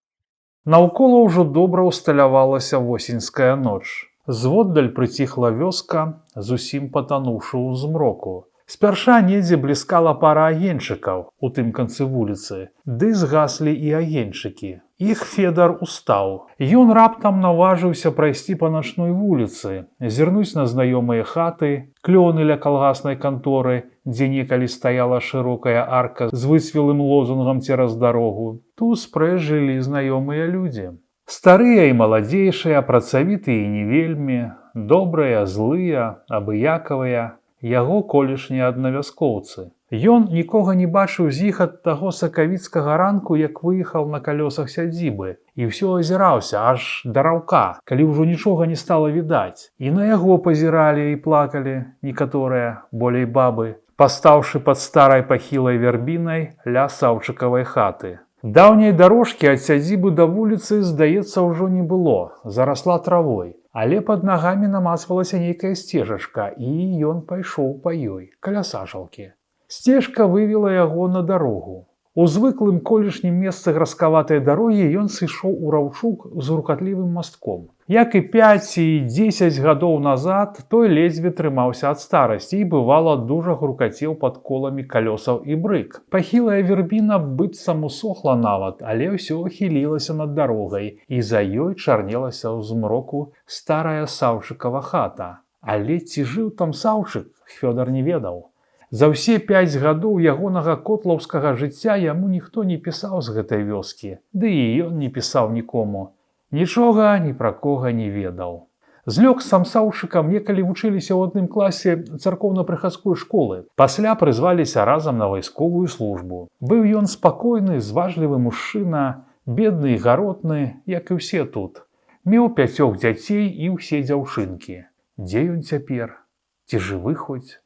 Наўкола ўжо добра ўсталявалася восеньская ноч. Зводдаль прыціхла вёска, зусім патануўшы ў змроку. Спярша недзе бліскала пара агеньчыкаў у тым канцы вуліцы, ды згаслі і агеньчыкі. Іх Федар устаў. Ён раптам наважыўся прайсці па начной вуліцы, зірнуць на знаёмыя хаты, клёны ля калгаснай канторы, дзе некалі стаяла шырокая арка з выцвілым лозунгам цераз дарогу. Тут спрэч жылі знаёмыя людзі. Старыя і маладзейшыя, працавітыя і не вельмі, добрыя, злыя, абыякавыя, яго колішнія аднавяскоўцы. Ён нікога не бачыў з іх ад таго сакавіцкага ранку, як выехаў на калёсах сядзібы, і ўсё азіраўся аж да раўка, калі ўжо нічога не стала відаць. І на яго пазіралі і плакалі некаторыя, болей бабы, пастаўшы пад старай пахілай вярбінай ля саўчыкавай хаты. Даўняй дарожкі ад сядзібы да вуліцы, здаецца, ўжо не было, зарасла травой. Але пад нагамі намацвалася нейкая сцежачка, і ён пайшоў па ёй, каля сажалкі. Сцежка вывела яго на дарогу. У звыклым колішнім месцы гразкаватай дарогі ён сышоў у раўчук з грукатлівым мастком. Як і 5 і 10 гадоў назад, той ледзьве трымаўся ад старасці і, бывала, дужа грукацеў пад коламі калёсаў і брык. Пахілая вербіна быццам усохла нават, але ўсё хілілася над дарогай, і за ёй чарнелася ў змроку старая Саўчыкава хата. Але ці жыў там Саўчык, Фёдар не ведаў. За ўсе 5 гадоў ягонага котлаўскага жыцця яму ніхто не пісаў з гэтай вёскі, ды і ён не пісаў нікому. Нічога ні пра кога не ведаў. Злёг сам Саўчыкам некалі вучыліся ў адным класе царкоўна-прыхадской школы. Пасля прызваліся разам на вайсковую службу. Быў ён спакойны, зважлівы мужчына, бедны і гаротны, як і ўсе тут. Меў 5 дзяцей і ўсе дзяўчынкі. Дзе ён цяпер? Ці жывы хоць?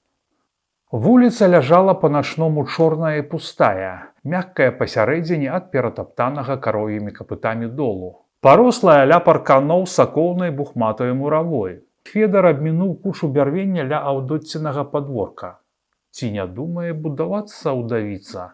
Вуліца ляжала па-начному чорная і пустая, мяккая пасярэдзіне ад ператаптанага каров'ямі капытамі долу. Парослая ля парканоў сакоўнай бухматаю муравой. Федар абмінуў кучу бярвення ля аўдоццінага падворка. Ці не думае будавацца ўдавіца?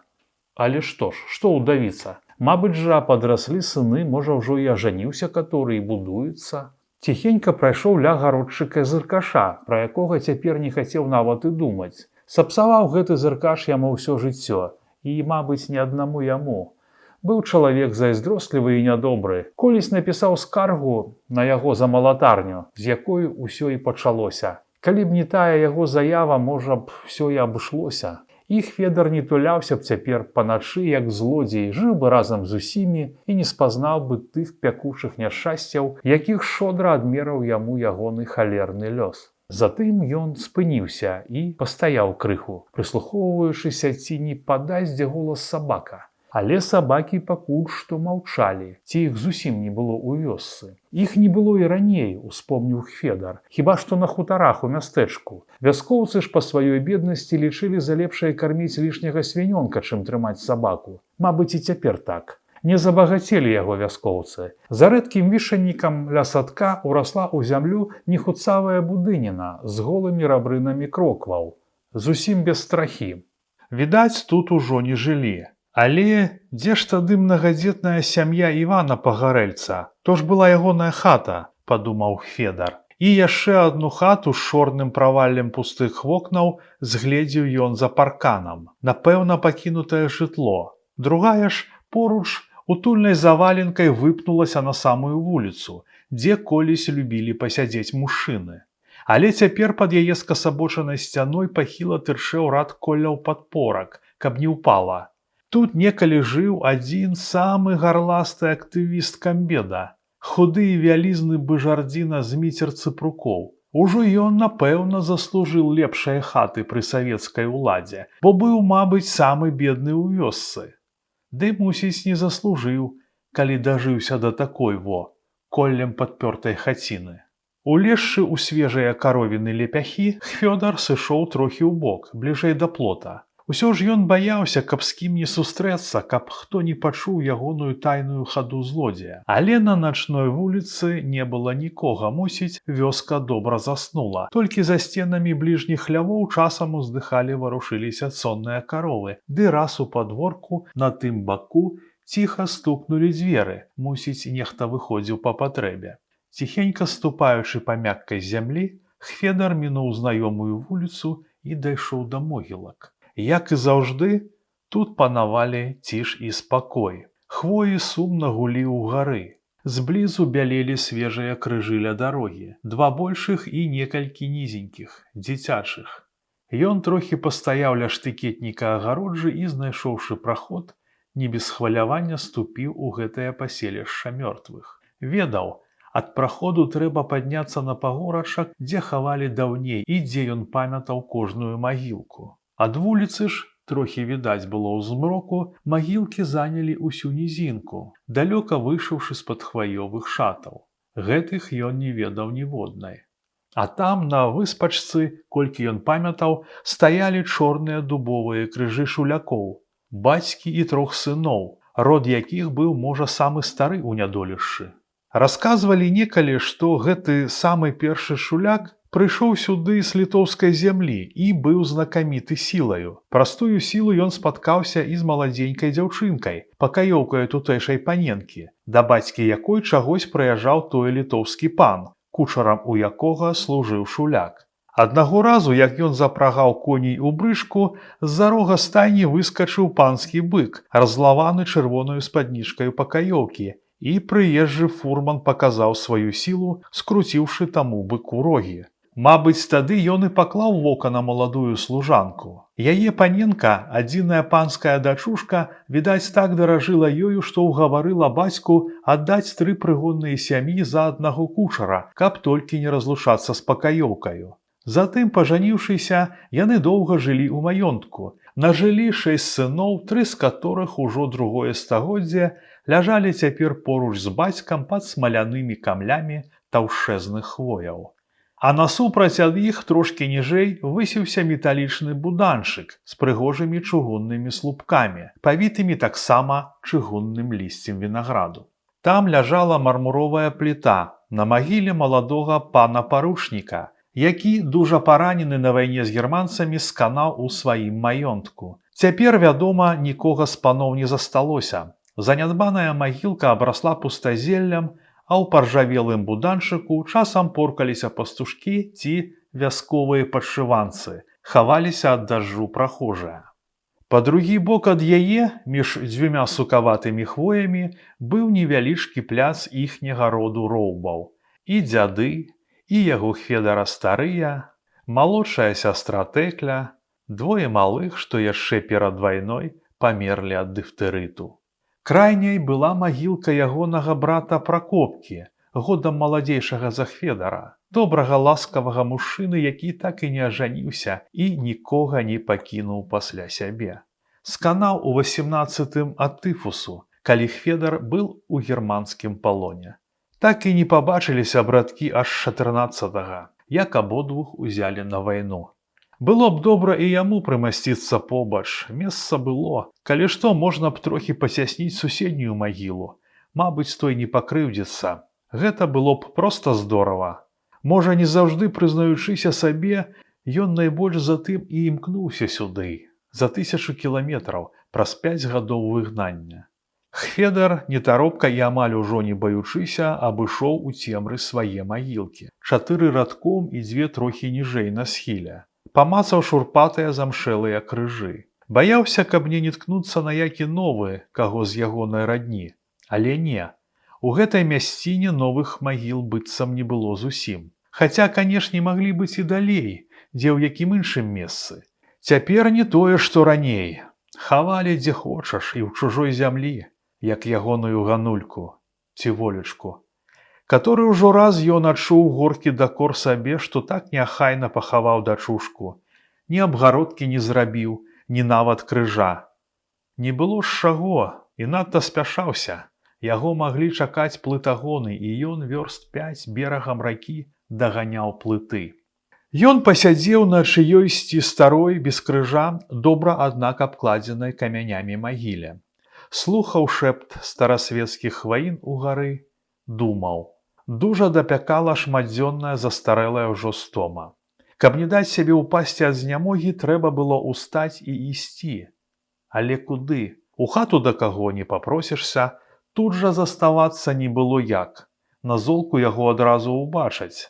Але што ўдавіца? Мабыць жа, падраслі сыны, можа, ўжо і ажаніўся каторы і будуецца. Ціхенька прайшоў ля гародчыка зыркаша, пра якога цяпер не хацеў нават і думаць. Сапсаваў гэты зыркаш яму ўсё жыццё, і, мабыць, не аднаму яму. Быў чалавек зайздрослівы і нядобры. Колісь напісаў скаргу на яго за малатарню, з якой усё і пачалося. Калі б не тая яго заява, можа б, усё і абышлося. Іх Федар не туляўся б цяпер паначы, як злодзей, жыў бы разам з усімі і не спазнаў бы тых пякучых няшчасцяў, якіх шодра адмераў яму ягоны халерны лёс. Затым ён спыніўся і пастаяў крыху, прыслухоўваючыся, ці не падасць дзе голас сабака. Але сабакі пакуль што маўчалі, ці іх зусім не было ў вёсцы. Іх не было і раней, успомніў Федар, хіба што на хутарах у мястэчку. Вяскоўцы ж па сваёй беднасці лічылі за лепшае карміць лішняга свінёнка, чым трымаць сабаку. Мабыць, і цяпер так. Не забагацелі яго вяскоўцы. За рэдкім вішаннікам ля садка ўрасла ў зямлю нехуцавая будыніна з голымі рабрынамі крокваў, зусім без страхі. Відаць, тут ужо не жылі. Але дзе ж тады мнагадзетная сям'я Івана Пагарэльца? То ж была ягоная хата, падумаў Федар. І яшчэ адну хату з чорным праваллем пустых вокнаў згледзеў ён за парканам. Напэўна, пакінутае жытло. Другая ж поруч утульнай заваленкай выпнулася на самую вуліцу, дзе колісь любілі пасядзець мужчыны. Але цяпер пад яе скасабочанай сцяной пахіла тырчэў рад колляў падпорак, каб не ўпала. Тут некалі жыў адзін самы гарласты актывіст камбеда, худы і вялізны быжардзіна Зміцер Цыпрукоў. Ужо ён, напэўна, заслужыў лепшае хаты пры савецкай уладзе, бо быў, мабыць, самы бедны ў вёсцы. Ды, мусіць, не заслужыў, калі дажыўся да такой коллем падпёртай хаціны. Улезшы ў свежыя каровіны лепяхі, Фёдар сышоў трохі ўбок, бліжэй да плота. Усё ж ён баяўся, каб з кім не сустрэцца, каб хто не пачуў ягоную тайную хаду злодзея. Але на начной вуліцы не было нікога, мусіць, вёска добра заснула. Толькі за сценамі бліжніх хлявоў часам уздыхалі, варушыліся сонныя каровы, ды раз у падворку на тым баку Ціха стукнулі дзверы, мусіць, нехта выходзіў па патрэбе. Ціхенька ступаючы па мяккай зямлі, Хведар мінуў знаёмую вуліцу і дайшоў да могілак. Як і заўжды, тут панавалі ціш і спакой. Хвоі сумна гулі ўгары. Зблізу бялелі свежыя крыжы ля дарогі, 2 большых і некалькі нізенькіх, дзіцячых. Ён трохі пастаяў ля штыкетніка агароджы і, знайшоўшы праход, не без хвалявання ступіў у гэтае паселішча мёртвых. Ведаў, ад праходу трэба падняцца на пагорачак, дзе хавалі даўней і дзе ён памятаў кожную магілку. Ад вуліцы ж, трохі відаць было ў змроку, магілкі занялі ўсю нізінку, далёка выйшаўшы з-пад хваёвых шатаў. Гэтых ён не ведаў ніводнай. А там, на выспачцы, колькі ён памятаў, стаялі чорныя дубовыя крыжы шулякоў, бацькі і 3 сыноў, род якіх быў, можа, самы стары ў нядолішчы. Расказвалі некалі, што гэты самы першы шуляк прыйшоў сюды з літоўскай зямлі і быў знакаміты сілаю. Праз тую сілу ён спаткаўся і з маладзенькай дзяўчынкай, пакаёўкаю тутэйшай паненкі, да бацькі якой чагось прыязджаў той літоўскі пан, кучарам у якога служыў шуляк. Аднаго разу, як ён запрагаў коней у брышку, з-за рога стайні выскачыў панскі бык, разлаваны чырвонаю спаднічкаю пакаёўкі, і прыезджы фурман паказаў сваю сілу, скруціўшы таму быку рогі. Мабыць, тады ён і паклаў вока на маладую служанку. Яе паненка, адзіная панская дачушка, відаць, так даражыла ёю, што ўгаварыла бацьку аддаць 3 прыгонныя сям'і за аднаго кучара, каб толькі не разлучацца з пакаёўкаю. Затым, пажаніўшыся, яны доўга жылі ў маёнтку. Нажылі 6 сыноў, 3 з которых ужо 2-е стагоддзе ляжалі цяпер поруч з бацькам пад смалянымі камлямі таўшчэзных хвояў. А насупраць ад іх, трошкі ніжэй, высіўся металічны буданчык з прыгожымі чыгуннымі слупкамі, павітымі таксама чыгунным лісцем вінаграду. Там ляжала мармуровая пліта на магіле маладога пана-паручніка, які, дужа паранены на вайне з германцамі, сканаў у сваім маёнтку. Цяпер, вядома, нікога з паноў не засталося. Занядбаная магілка абрасла пустазеллем, а ў паржавелым буданчыку часам поркаліся пастушкі ці вясковыя падшыванцы, хаваліся ад дажджу прахожыя. Па другі бок ад яе, між 2 сукаватымі хвоямі, быў невялічкі пляц іхняга роду роўбаў. І дзяды, і яго Хведара старыя, малодшая сястра Тэкля, 2 малых, што яшчэ перад вайной памерлі ад дыфтэрыту. Крайняй была магілка ягонага брата Пракопкі, годам маладзейшага за Хведара, добрага ласкавага мужчыны, які так і не ажаніўся і нікога не пакінуў пасля сябе. Сканаў у 18-м ад тыфусу, калі Хведар быў у германскім палоне. Так і не пабачыліся браткі аж 14-го, як абодвух узялі на вайну. Было б добра і яму прымасціцца побач, месца было. Калі што, можна б трохі пацясніць суседнюю магілу. Мабыць, той не пакрыўдзіцца. Гэта было б проста здорава. Можа, не заўжды прызнаючыся сабе, ён найбольш затым і імкнуўся сюды, за 1000 кіламетраў, праз 5 гадоў выгнання. Хведар, нетаропка і амаль ужо не баючыся, абышоў у цемры свае магілкі. 4 радком і 2 трохі ніжэй на схіле. Памацаў шурпатыя замшэлыя крыжы. Баяўся, каб не ткнуцца на які новы, каго з ягонай радні. Але не. У гэтай мясціне новых магіл быццам не было зусім. Хаця, канешне, маглі быць і далей, дзе ў якім іншым месцы. Цяпер не тое, што раней. Хавалі дзе хочаш і ў чужой зямлі, як ягоную ганульку, ці волечку. Каторы ўжо раз ён адчуў горкі дакор сабе, што так неахайна пахаваў дачушку. Ні абгародкі не зрабіў, ні нават крыжа. Не было з чаго, і надта спяшаўся. Яго маглі чакаць плытагоны, і ён вёрст 5 берагам ракі даганяў плыты. Ён пасядзеў на чыёйсьці старой, без крыжа, добра, аднак абкладзенай камянямі магіле. Слухаў шэпт старасвецкіх хваін угары, думаў. Дужа дапякала шматдзённая застарэлая ўжо стома. Каб не даць сябе ўпасці ад знямогі, трэба было ўстаць і ісці. Але куды? У хату да каго не папросішся, тут жа заставацца не было як. На золку яго адразу ўбачаць.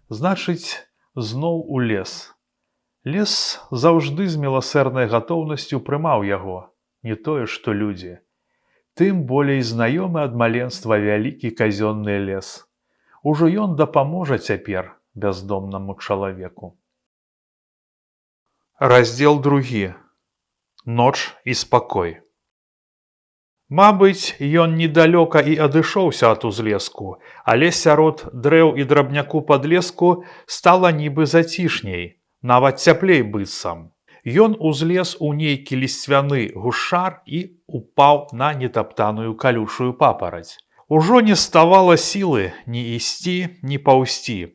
Значыць, зноў у лес. Лес заўжды з міласэрнай гатоўнасцю прымаў яго, не тое што людзі. Тым болей знаёмы ад маленства вялікі казённы лес. Ужо ён дапаможа цяпер бяздомнаму чалавеку. Раздзел 2. Ноч і спакой. Мабыць, ён недалёка і адышоўся ад узлеску, але сярод дрэў і драбняку падлеску стала нібы зацішней, нават цяплей быццам. Ён узлез у нейкі лісцвяны гушчар і упаў на нетаптаную калючую папараць. Ужо не ставала сілы ні ісці, ні паўсці.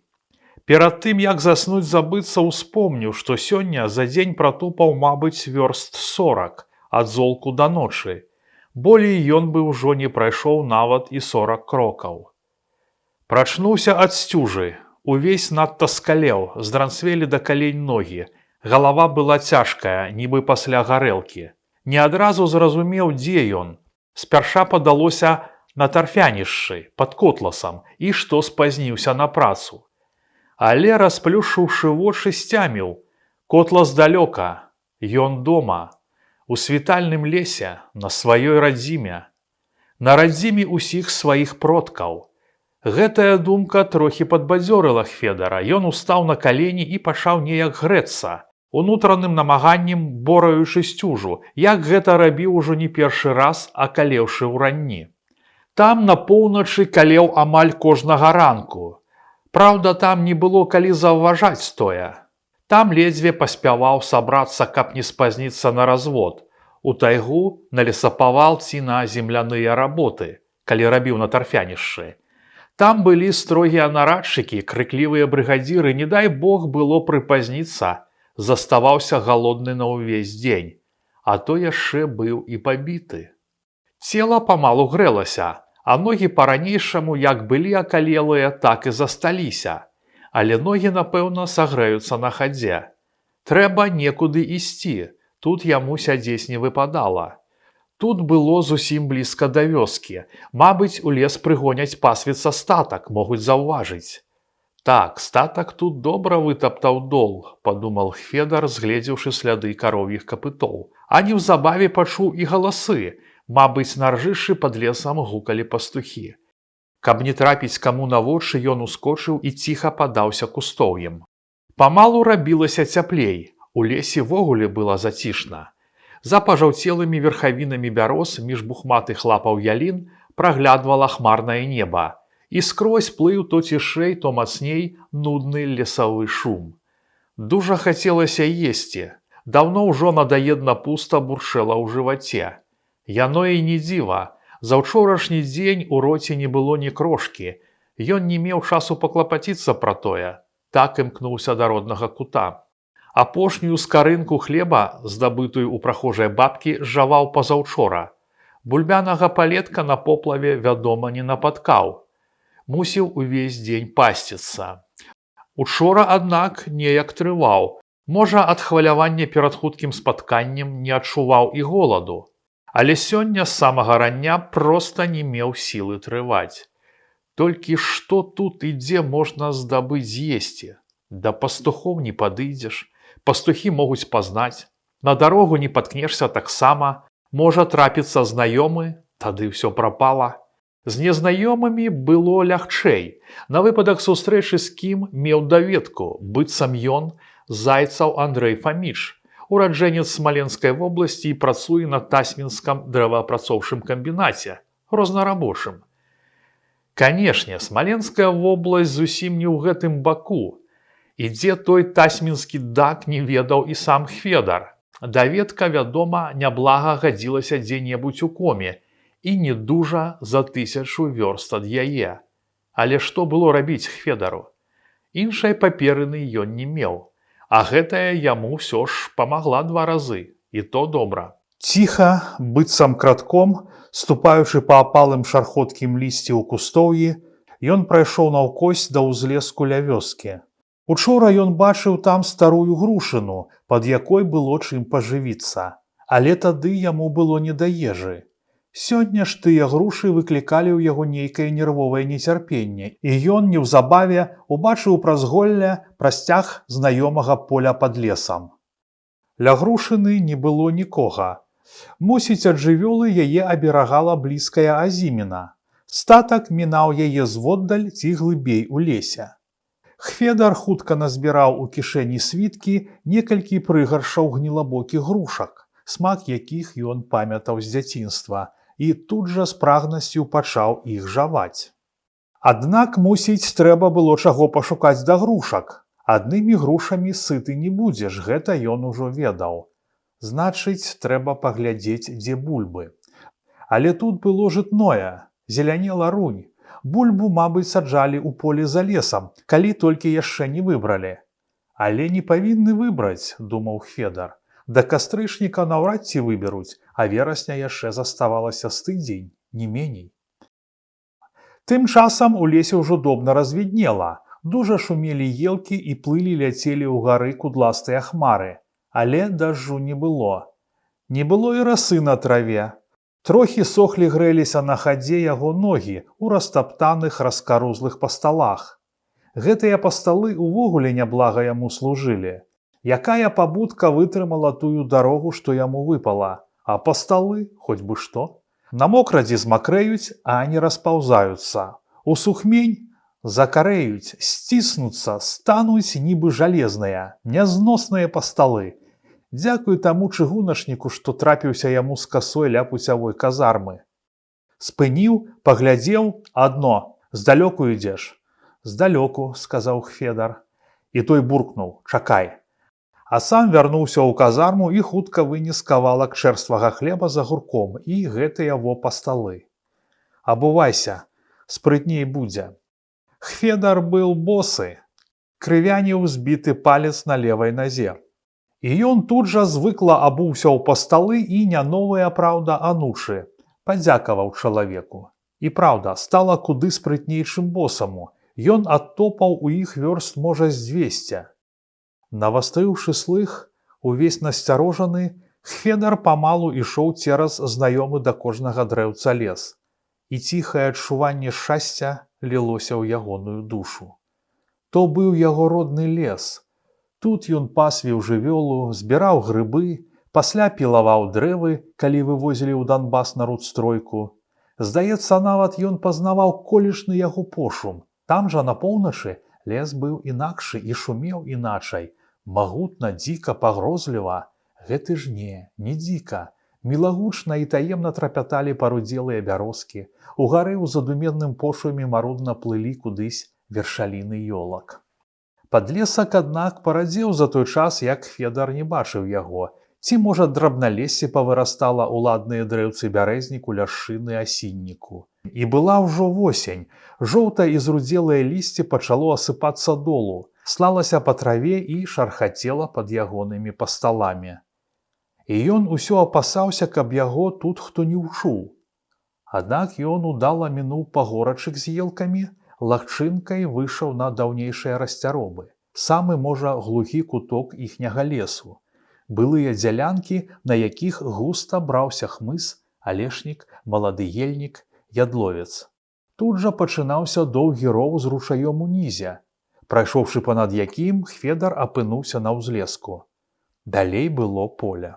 Перад тым, як заснуць забыцца, успомніў, што сёння за дзень пратупаў, мабыць, вёрст 40 ад золку да ночы. Болей ён бы ўжо не прайшоў нават і 40 крокаў. Прачнуўся ад сцюжы, увесь надта скалеў, здранцвелі да калень ногі. Галава была цяжкая, нібы пасля гарэлкі. Не адразу зразумеў, дзе ён. Спярша падалося на тарфянішчы, пад котласам, і што спазніўся на працу. Але, расплюшыўшы вочы, сцяміў. Котлас далёка, ён дома, у світальным лесе, на сваёй радзіме. На радзіме ўсіх сваіх продкаў. Гэтая думка трохі падбадзёрыла Хведара. Ён устаў на калені і пачаў неяк грэцца, унутраным намаганнем бораючы сцюжу, як гэта рабіў ужо не першы раз, акалеўшы ўранні. Там на поўначы калеў амаль кожнага ранку. Праўда, там не было калі заўважаць тое. Там ледзьве паспяваў сабрацца, каб не спазніцца на развод, у тайгу, на лесапавал ці на земляныя работы, калі рабіў на тарфянішчы. Там былі строгія нарадчыкі, крыклівыя брыгадзіры, не дай Бог было прыпазніцца, заставаўся галодны на ўвесь дзень, а то яшчэ быў і пабіты. Цела памалу грэлася, а ногі па-ранейшаму як былі акалелыя, так і засталіся. Але ногі, напэўна, сагрэюцца на хадзе. Трэба некуды ісці, тут яму сядзець не выпадала. Тут было зусім блізка да вёскі. Мабыць, у лес прыгоняць пасвіцца статак, могуць заўважыць. Так, статак тут добра вытаптаў дол, падумал Хведар, згледзеўшы сляды каров'іх капытоў. А неўзабаве пачуў і галасы. Мабыць, на ржышы пад лесам гукалі пастухі. Каб не трапіць каму на вочы, ён ускочыў і ціха падаўся кустоўем. Памалу рабілася цяплей, у лесе ввогуле было зацішна. За пажаўцелымі верхавінамі бяроз між бухматых лапаў ялін праглядвала хмарнае неба, і скрозь плыў то цішэй, то мацней нудны лесавы шум. Дужа хацелася есці, даўно ўжо надаедна пуста бурчэла ў жываце. Яно і не дзіва. За ўчорашні дзень у роце не было ні крошкі. Ён не меў часу паклапаціцца пра тое. Так імкнуўся да роднага кута. Апошнюю скарынку хлеба, здабытую ў прахожай бабкі, жаваў пазаўчора. Бульбянага палетка на поплаве, вядома, не напаткаў. Мусіў увесь дзень пасціцца. Учора, аднак, неяк трываў. Можа, ад хвалявання перад хуткім спатканнем не адчуваў і голаду. Але сёння з самага рання проста не меў сілы трываць. Толькі што тут і дзе можна здабыць з'есці? Да пастухоў не падыдзеш, пастухі могуць пазнаць, на дарогу не паткнешся таксама, можа трапіцца знаёмы, тады ўсё прапала. З незнаёмымі было лягчэй. На выпадак сустрэчы з кім меў даведку, быццам ён Зайцаў Андрэй Фаміч, ураджэнец Смаленскай вобласці і працуе на Тасьмінскам дрэваапрацоўчым камбінаце, рознарабочым. Канешне, Смаленская вобласць зусім не ў гэтым баку. І дзе той тасьмінскі дак не ведаў і сам Хведар. Даведка, вядома, няблага гадзілася дзе-небудзь у коме і не дужа за 1000 вёрст ад яе. Але што было рабіць Хведару? Іншай паперыны ён не меў. А гэтая яму ўсё ж памагла 2 разы, і то добра. Ціха, быццам крадком, ступаючы па апалым шархоткім лісці ў кустоўі, ён прайшоў наўкось да ўзлеску ля вёскі. Учора ён бачыў там старую грушыну, пад якой было чым пажывіцца. Але тады яму было не да ежы. Сёння ж тыя грушы выклікалі ў яго нейкае нервовае нецярпенне, і ён неўзабаве убачыў праз голле прасцяг знаёмага поля пад лесам. Ля грушыны не было нікога. Мусіць, ад жывёлы яе аберагала блізкая азіміна. Статак мінаў яе зводдаль ці глыбей у лесе. Хведар хутка назбіраў у кішэні світкі некалькі прыгаршаў гнілабокіх грушак, смак якіх ён памятаў з дзяцінства, і тут жа з прагнасцю пачаў іх жаваць. Аднак, мусіць, трэба было чаго пашукаць да грушак. Аднымі грушамі сыты не будзеш, гэта ён ужо ведаў. Значыць, трэба паглядзець, дзе бульбы. Але тут было жытное, зелянела рунь. Бульбу, мабыць, саджалі ў полі за лесам, калі толькі яшчэ не выбралі. Але не павінны выбраць, думаў Хведар. Да кастрычніка наўрад ці выберуць, а верасня яшчэ заставалася з тыдзень, не меней. Тым часам у лесе ўжо добна развіднела. Дужа шумелі елкі і плылі ляцелі ў гары кудластыя хмары. Але дажджу не было. Не было і расы на траве. Трохі сохлі грэліся на хадзе яго ногі ў растаптаных раскарузлых пасталах. Гэтыя пасталы ўвогуле няблага яму служылі. Якая пабудка вытрымала тую дарогу, што яму выпала, а пасталы хоць бы што. На мокрадзі змакрэюць, а не распаўзаюцца. У сухмень закарэюць, сціснуцца, стануць нібы жалезныя, нязносныя пасталы. Дзякуй таму чыгуначніку, што трапіўся яму з касой ля пуцявой казармы. Спыніў, паглядзеў, адно: здалёку ідзеш. Здалёку, сказаў Хведар. І той буркнуў: чакай. А сам вярнуўся ў казарму і хутка вынес кавалак чэрствага хлеба з агурком і гэтыя во пасталы. Абувайся, спрытней будзе. Хведар быў босы, крывяніў збіты палец на левай назе. І ён тут жа звыкла абуўся ў пасталы і не новая, праўда, анучы. Падзякаваў чалавеку. І праўда, стала куды спрытней, чым босаму. Ён адтопаў у іх вёрст, можа, з 200. Навастрыўшы слых, увесь насцярожаны, Хведар памалу ішоў цераз знаёмы да кожнага дрэўца лес. І ціхае адчуванне шчасця лілося ў ягоную душу. То быў яго родны лес. Тут ён пасвіў жывёлу, збіраў грыбы, пасля пілаваў дрэвы, калі вывозілі ў Данбас на рудстройку. Здаецца, нават ён пазнаваў колішны яго пошум. Там жа на поўначы лес быў інакшы і шумеў іначай. Магутна, дзіка, пагрозліва. Гэты ж не дзіка. Мілагучна і таемна трапяталі парудзелыя бярозкі. У гары ў задуменным пошуме марудна плылі кудысь вершаліны ёлак. Падлесак, аднак, парадзеў за той час, як Хведар не бачыў яго. Ці, можа, драбналессе павырастала ў ладныя дрэўцы бярэзніку, ляшчыны, асінніку. І была ўжо восень. Жоўтае і зрудзелае лісце пачало асыпацца долу, слалася па траве і шархацела пад ягонымі пасталамі. І ён усё апасаўся, каб яго тут хто не ўчуў. Аднак ён удала мінуў пагорачык з елкамі, лагчынкай выйшаў на даўнейшыя расцяробы. Самы, можа, глухі куток іхняга лесу. Былыя дзялянкі, на якіх густа браўся хмыз, алешнік, малады ельнік, ядловец. Тут жа пачынаўся доўгі роў з ручаём унізе, прайшоўшы панад якім, Хведар апынуўся на ўзлеску. Далей было поле.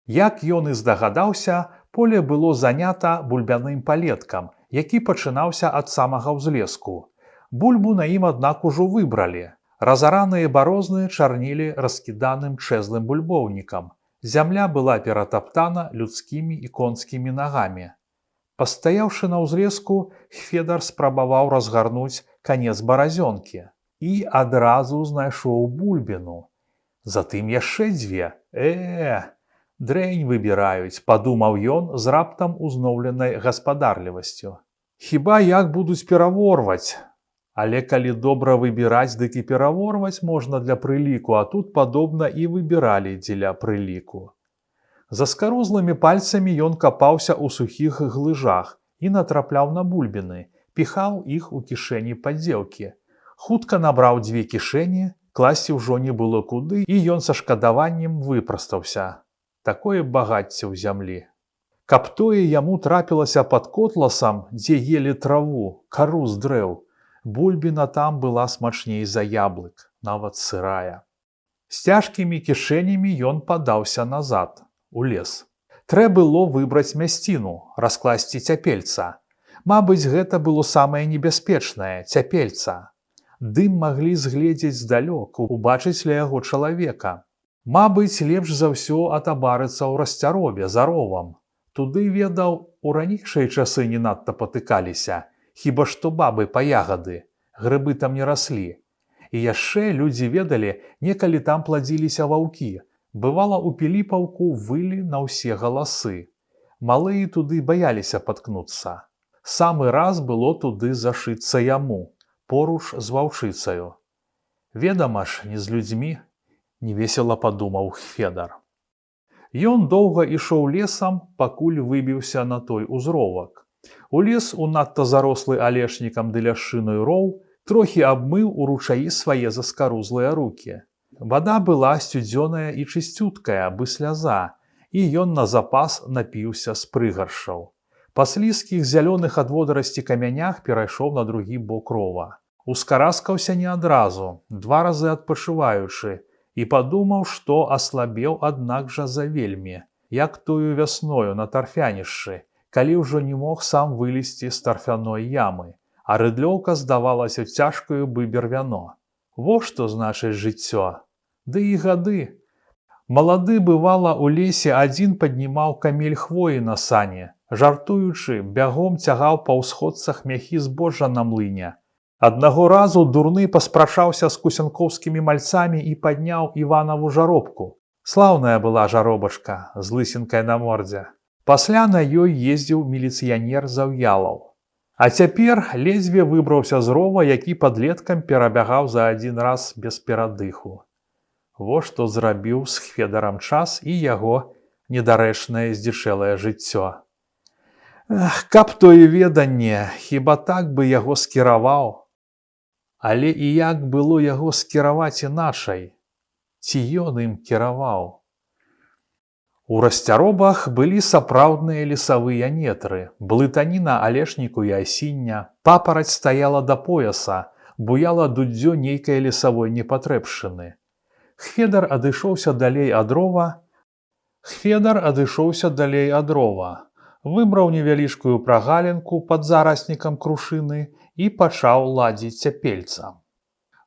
Як ён і здагадаўся, поле было занята бульбяным палеткам, які пачынаўся ад самага ўзлеску. Бульбу на ім, аднак, ужо выбралі. Разараныя барозны чарнілі раскіданым чэзлым бульбоўнікам. Зямля была ператаптана людскімі і конскімі нагамі. Пастаяўшы на ўзлеску, Хведар спрабаваў разгарнуць канец баразёнкі і адразу знайшоў бульбіну. Затым яшчэ 2. Дрэнь выбіраюць, падумаў ён з раптам узноўленай гаспадарлівасцю. Хіба як будуць пераворваць? Але калі добра выбіраць, дык і пераворваць можна для прыліку, а тут падобна і выбіралі дзеля прыліку. Заскарузлымі пальцамі ён капаўся ў сухіх глыжах і натрапляў на бульбіны, піхаў іх у кішэні падзеўкі. Хутка набраў 2 кішэні, класці ўжо не было куды, і ён са шкадаваннем выпрастаўся. такое багацце ў зямлі. Каб тое яму трапілася пад котласам, дзе елі траву, кару з дрэў, бульбіна там была смачней за яблык, нават сырая. З цяжкімі кішэнямі ён падаўся назад, у лес. Трэ было выбраць мясціну, раскласці цяпельца. Мабыць, гэта было самае небяспечнае – цяпельца. Дым маглі згледзець здалёк, убачыць ля яго чалавека. Мабыць, лепш за ўсё атабарыцца ў расцяробе, за ровам. Туды, ведаў, у ранейшыя часы не надта патыкаліся, хіба што бабы па ягады, грыбы там не раслі. І яшчэ людзі ведалі, некалі там пладзіліся ваўкі. Бывала, у Піліпаўку вылі на ўсе галасы. Малыя туды баяліся паткнуцца. Самы раз было туды зашыцца яму, поруч з ваўчыцаю. Ведама ж, не з людзьмі, невесела падумаў Федар. Ён доўга ішоў лесам, пакуль выбіўся на той узровак. У лес у надта зарослы алешнікам ды ляшчыною роў трохі абмыў у ручаі свае заскарузлыя рукі. Вада была сцюдзёная і чысцюткая, бы сляза, і ён на запас напіўся з прыгаршаў. Па слізкіх зялёных ад водарасці камянях перайшоў на другі бок рова. Ускараскаўся не адразу, 2 разы адпачываючы, і падумаў, што аслабеў аднак жа завельмі, як тую вясною на тарфянішчы, калі ўжо не мог сам вылезці з тарфяной ямы, а рыдлёўка здавалася цяжкаю бы бервяно. Во што значыць жыццё. Ды і гады. Малады, бывала, у лесе адзін паднімаў камель хвоі на сане, жартуючы, бягом цягаў па ўсходцах мяхі збожжа на млыне. Аднаго разу дурны паспрачаўся з кусянкоўскімі мальцамі і падняў Іванаву жаробку. Слаўная была жаробачка з лысінкай на мордзе. Пасля на ёй ездзіў міліцыянер Заўялаў. А цяпер ледзьве выбраўся з рова, які падлеткам перабягаў за адзін раз без перадыху. Во што зрабіў з Федарам час і яго недарэчнае здзічэлае жыццё. Ах, каб тое веданне, хіба так бы яго скіраваў. Але і як было яго скіраваць іначай? Ці ён ім кіраваў? У расцяробах былі сапраўдныя лесавыя нетры, блытаніна алешніку і асіння, папараць стаяла да пояса, буяла дудзё нейкай лесавой непатрэбшчыны. Хфедар адышоўся далей ад рова, выбраў невялічкую прагалінку пад зараснікам крушыны і пачаў ладзіць цяпельца.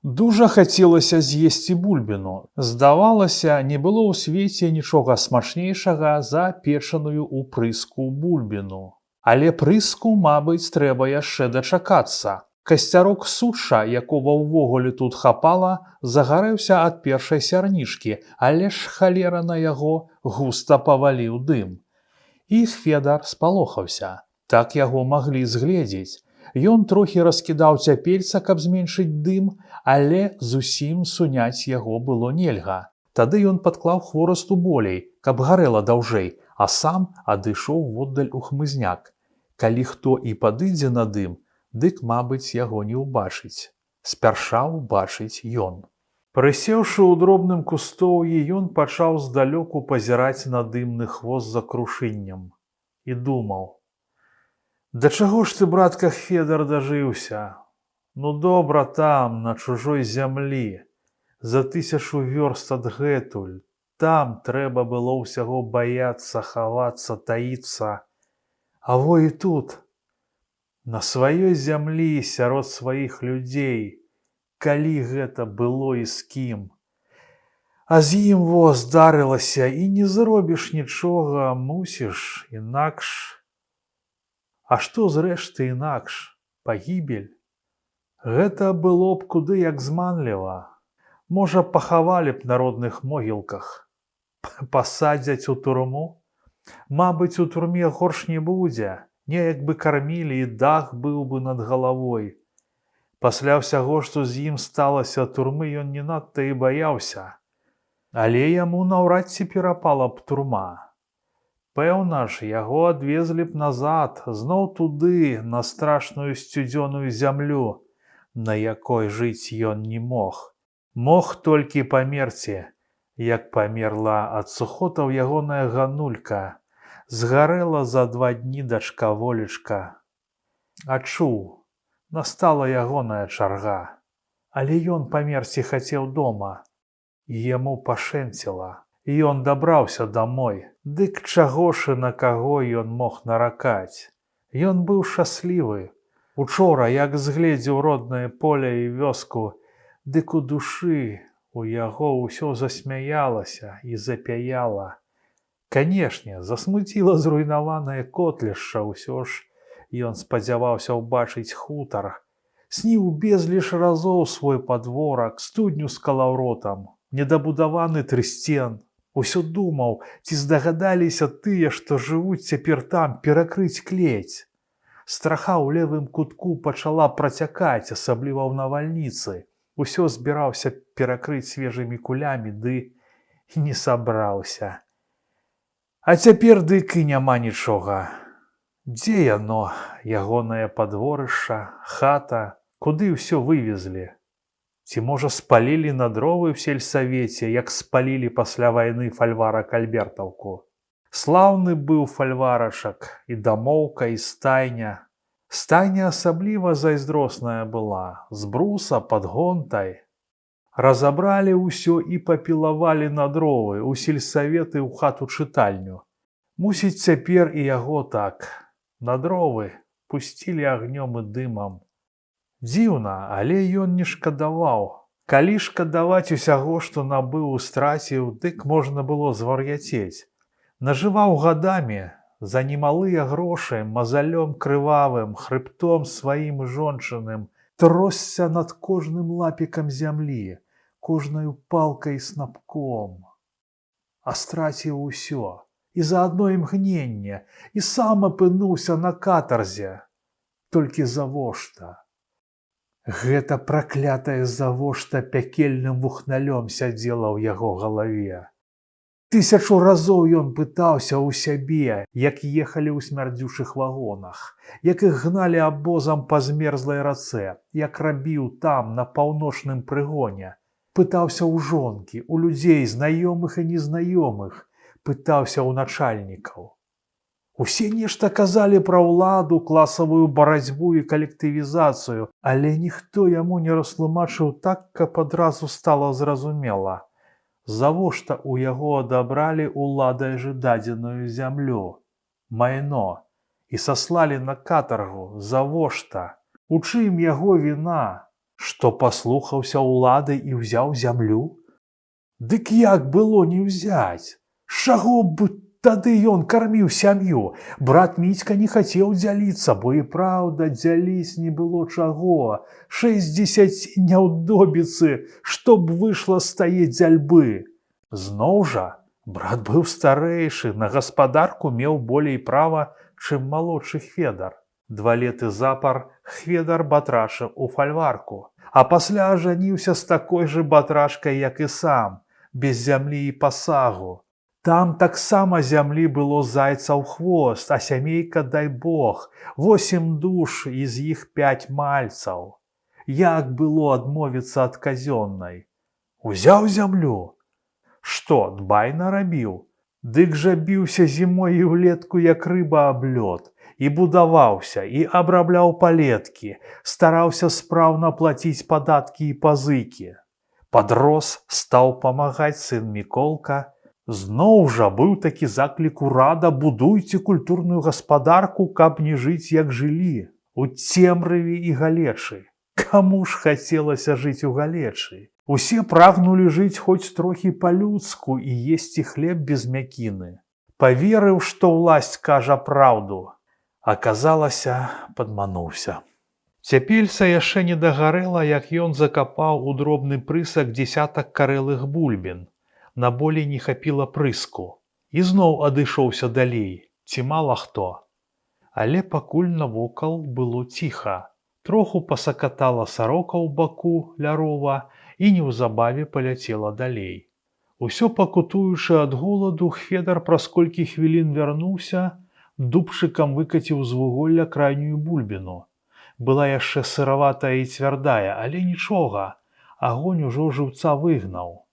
Дужа хацелася з'есці бульбіну. Здавалася, не было ў свеце нічога смачнейшага за печаную ў прыску бульбіну. Але прыску, мабыць, трэба яшчэ дачакацца. Касцярок суча, якога ўвогуле тут хапала, загарэўся ад першай сярнічкі, але ж халера на яго густа паваліў дым. І Федар спалохаўся. Так яго маглі згледзець. Ён трохі раскідаў цяпельца, каб зменшыць дым, але зусім суняць яго было нельга. Тады ён падклаў хворасту болей, каб гарэла даўжэй, а сам адышоў воддаль у хмызняк. Калі хто і падыдзе на дым, дык, мабыць, яго не ўбачыць. Спярша ўбачыць ён. Прысеўшы ў дробным кустоўі, ён пачаў здалёку пазіраць на дымны хвост за крушыннем. І думаў: да чаго ж ты, братка Федар, дажыўся? Ну добра там, на чужой зямлі, за 1000 вёрст адгэтуль. Там трэба было ўсяго баяцца, хавацца, таіцца. А во і тут, на сваёй зямлі, сярод сваіх людзей, калі гэта было і з кім. А з ім во здарылася, і не зробіш нічога, мусіш інакш. А што зрэшты інакш? Пагібель? Гэта было б куды як зманліва. Можа, пахавалі б на родных могілках. Пасадзяць у турму? Мабыць, у турме горш не будзе. Неяк бы кармілі, і дах быў бы над галавой. Пасля ўсяго, што з ім сталася, турмы ён не надта і баяўся. Але яму наўрад ці перапала б турма. Пэўна ж, яго адвезлі б назад, зноў туды, на страшную сцюдзёную зямлю, на якой жыць ён не мог. Мог толькі памерці, Як памерла ад сухотаў ягоная ганулька, згарэла за 2 дні дачка Волечка. Адчуў, настала ягоная чарга. Але ён памерці хацеў дома. Яму пашэнціла. Ён дабраўся домой. Дык чаго ж і на каго ён мог наракаць? Ён быў шчаслівы. Учора, як згледзеў роднае поле і вёску, дык у душы у яго ўсё засмяялася і запяяла. Канешне, засмуціла зруйнаванае котлішча, ўсё ж ён спадзяваўся ўбачыць хутар. Сніў безліч разоў свой падворак, студню з калаўротам, недабудаваны трысцен. Усё думаў, ці здагадаліся тыя, што жывуць цяпер там, перакрыць клець. Страха ў левым кутку пачала працякаць, асабліва ў навальніцы. Усё збіраўся перакрыць свежымі кулямі, ды не сабраўся. А цяпер дык і няма нічога. Дзе яно, ягонае падворышча, хата, куды ўсё вывезлі? Ці, можа, спалілі на дровы ў сельсавеце, як спалілі пасля вайны фальварак Альбертаўку? Слаўны быў фальварачак, і дамоўка, і стайня. Стайня асабліва зайздросная была, з бруса пад гонтай. Разабралі ўсё і папілавалі на дровы, у сельсавет і ў хату-чытальню. Мусіць, цяпер і яго так. На дровы пусцілі агнём і дымам. Дзіўна, але ён не шкадаваў. Калі шкадаваць усяго, што набыў, страціў, дык можна было звар'яцець. Нажываў гадамі, за немалыя грошы, мазалём крывавым, хрыбтом сваім жончыным, тросся над кожным лапікам зямлі, кожнаю палкай і снапком. А страціў усё, і за адно імгненне, і сам апынуўся на катарзе. Толькі завошта? Гэта праклятае завошта пякельным вухналём сядзела ў яго галаве. 1000 разоў ён пытаўся ў сябе, як ехалі ў смярдзючых вагонах, як іх гналі абозам па змерзлай рацэ, як рабіў там, на паўночным прыгоне. Пытаўся ў жонкі, у людзей, знаёмых і незнаёмых, пытаўся ў начальнікаў. Усе нешта казалі пра ўладу, класавую барацьбу і калектывізацыю, але ніхто яму не растлумачыў так, каб адразу стала зразумела. Завошта ў яго адабралі уладай жа дадзеную зямлю, майно, і саслалі на катаргу? Завошта? У чым яго віна? Што паслухаўся ўлады і ўзяў зямлю? Дык як было не ўзяць? З чаго б тады ён карміў сям'ю? Брат Міцька не хацеў дзяліцца, бо і праўда, дзяліць не было чаго. 60 няўдобіцы, што б выйшла з тае дзяльбы. Зноў жа, брат быў старэйшы, на гаспадарку меў болей права, чым малодшы Хведар. 2 леты запар Хведар батрачыў у фальварку, а пасля ажаніўся з такой жа батрачкай, як і сам, без зямлі і пасагу. Там таксама зямлі было зайцаў хвост, а сямейка, дай Бог, 8 душ, і з іх 5 мальцаў. Як было адмовіцца ад казённай? Узяў зямлю? Што, дбай нарабіў? Дык жа біўся зімой і ўлетку, як рыба аб лёд, і будаваўся, і абрабляў палеткі, стараўся спраўна плаціць падаткі і пазыкі. Падрос, стаў памагаць сын Міколка. Зноў жа быў такі заклік урада: будуйце культурную гаспадарку, каб не жыць, як жылі, у цемраве і галечы. Каму ж хацелася жыць у галечы? Усе прагнулі жыць хоць трохі па-людску і есці хлеб без мякіны. Паверыў, што ўласць кажа праўду. Аказалася, падмануўся. Цяпельца яшчэ не дагарэла, як ён закапаў у дробны прысак 10 карэлых бульбін. На болей не хапіла прыску. І зноў адышоўся далей, ці мала хто. Але пакуль навокал было ціха. Троху пасакатала сарока ў баку ля рова і неўзабаве паляцела далей. Усё пакутуючы ад голаду, Хведар праз колькі хвілін вярнуўся, дубчыкам выкаціў з вуголля крайнюю бульбіну. Была яшчэ сыраватая і цвярдая, але нічога, агонь ужо жыўца выгнаў.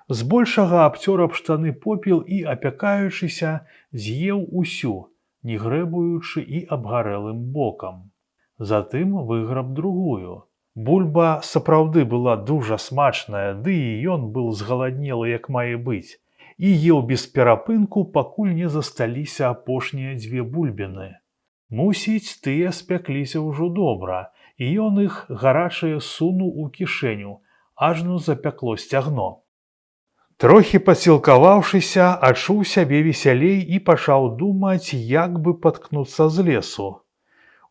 Збольшага абцёр аб штаны попел і, апякаючыся, з'еў усю, не грэбуючы і абгарэлым бокам. Затым выграб другую. Бульба сапраўды была дужа смачная, ды і ён быў згаладнелы, як мае быць, і еў без перапынку, пакуль не засталіся апошнія дзве бульбіны. Мусіць, тыя спякліся ўжо добра, і ён іх гарачае сунуў у кішэню, ажно запякло сцягно. Трохі пасілкаваўшыся, адчуў сябе весялей і пачаў думаць, як бы паткнуцца з лесу.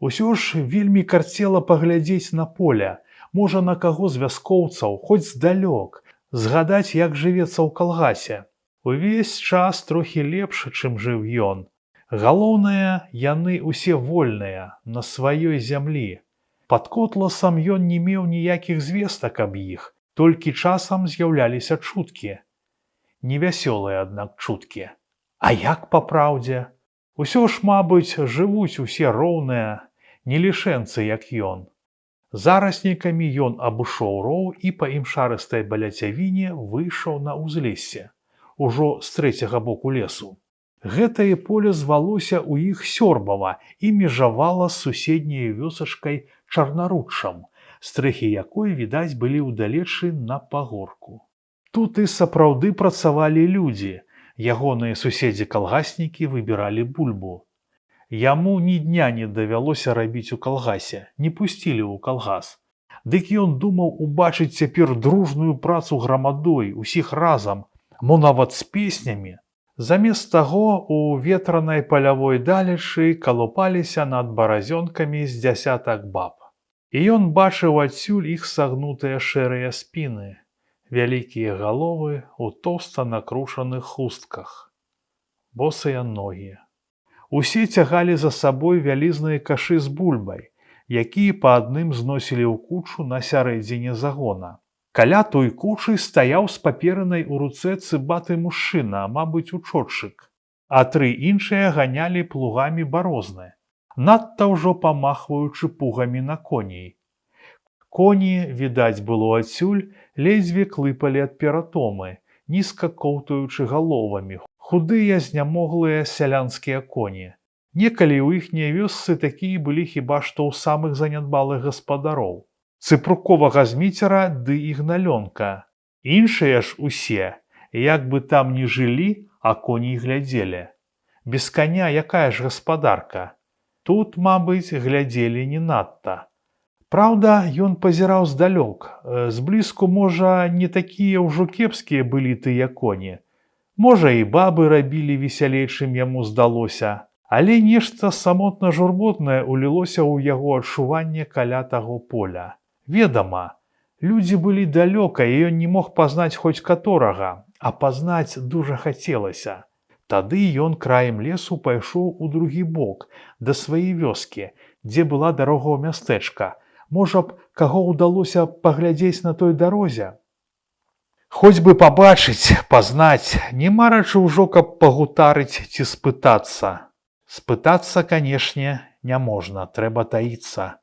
Усё ж вельмі карцела паглядзець на поле, можа, на каго з вяскоўцаў, хоць здалёк, згадаць, як жывецца ў калгасе. Увесь час трохі лепш, чым жыў ён. Галоўнае, яны ўсе вольныя, на сваёй зямлі. Пад котласам ён не меў ніякіх звестак аб іх, толькі часам з'яўляліся чуткі. Невясёлыя, аднак, чуткі. А як па праўдзе? Усё ж, мабыць, жывуць усе роўныя, не лішэнцы, як ён. Зараснікамі ён абышоў роў і па імшарыстай баляцявіне выйшаў на ўзлессе, ужо з трэцяга боку лесу. Гэтае поле звалося ў іх Сёрбава і межавала з суседняй вёсачкай Чарнаруччам, стрэхі якой, відаць, былі ўдалечы на пагорку. Тут і сапраўды працавалі людзі, ягоныя суседзі-калгаснікі выбіралі бульбу. Яму ні дня не давялося рабіць у калгасе, не пусцілі ў калгас. Дык ён думаў убачыць цяпер дружную працу грамадой, усіх разам, мо нават з песнямі. Замест таго у ветранай палявой далечы калупаліся над баразёнкамі з дзясятак баб. І ён бачыў адсюль іх сагнутыя шэрыя спіны, вялікія галовы ў тоўста накручаных хустках, босыя ногі. Усе цягалі за сабой вялізныя кашы з бульбай, якія па адным зносілі ў кучу на сярэдзіне загона. Каля той кучы стаяў з паперынай у руцэ цыбаты мужчына, мабыць, учотчык, а тры іншыя ганялі плугамі барозны, надта ўжо памахваючы пугамі на коней. Коні, відаць было адсюль, ледзьве клыпалі ад ператомы, нізка коўтаючы галовамі, худыя, знямоглыя сялянскія коні. Некалі ў іхняй вёсцы такія былі хіба што ў самых занядбалых гаспадароў. Цыпруковага зміцера ды ігналёнка. Іншыя ж усе, як бы там ні жылі, а коней глядзелі. Без каня якая ж гаспадарка? Тут, мабыць, глядзелі не надта. Праўда, ён пазіраў здалёк. Зблізку, можа, не такія ўжо кепскія былі тыя коні. Можа, і бабы рабілі весялей, чым яму здалося. Але нешта самотна-журботнае ўлілося ў яго адчуванне каля таго поля. Ведама, людзі былі далёка, і ён не мог пазнаць хоць каторага, а пазнаць дужа хацелася. Тады ён краем лесу пайшоў у другі бок, да сваёй вёскі, дзе была дарога ў мястэчка. Можа б, каго ўдалося паглядзець на той дарозе? Хоць бы пабачыць, пазнаць, не марачы ўжо, каб пагутарыць ці спытацца. Спытацца, канешне, няможна, трэба таіцца.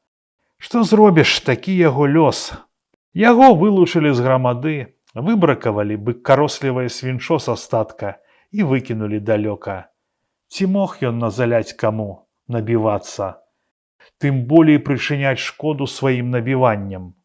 Што зробіш, такі яго лёс? Яго вылучылі з грамады, выбракавалі бы карослівае свінчо са статка і выкінулі далёка. Ці мог ён назаляць каму, набівацца? Тым болей прычыняць шкоду сваім набіваннем.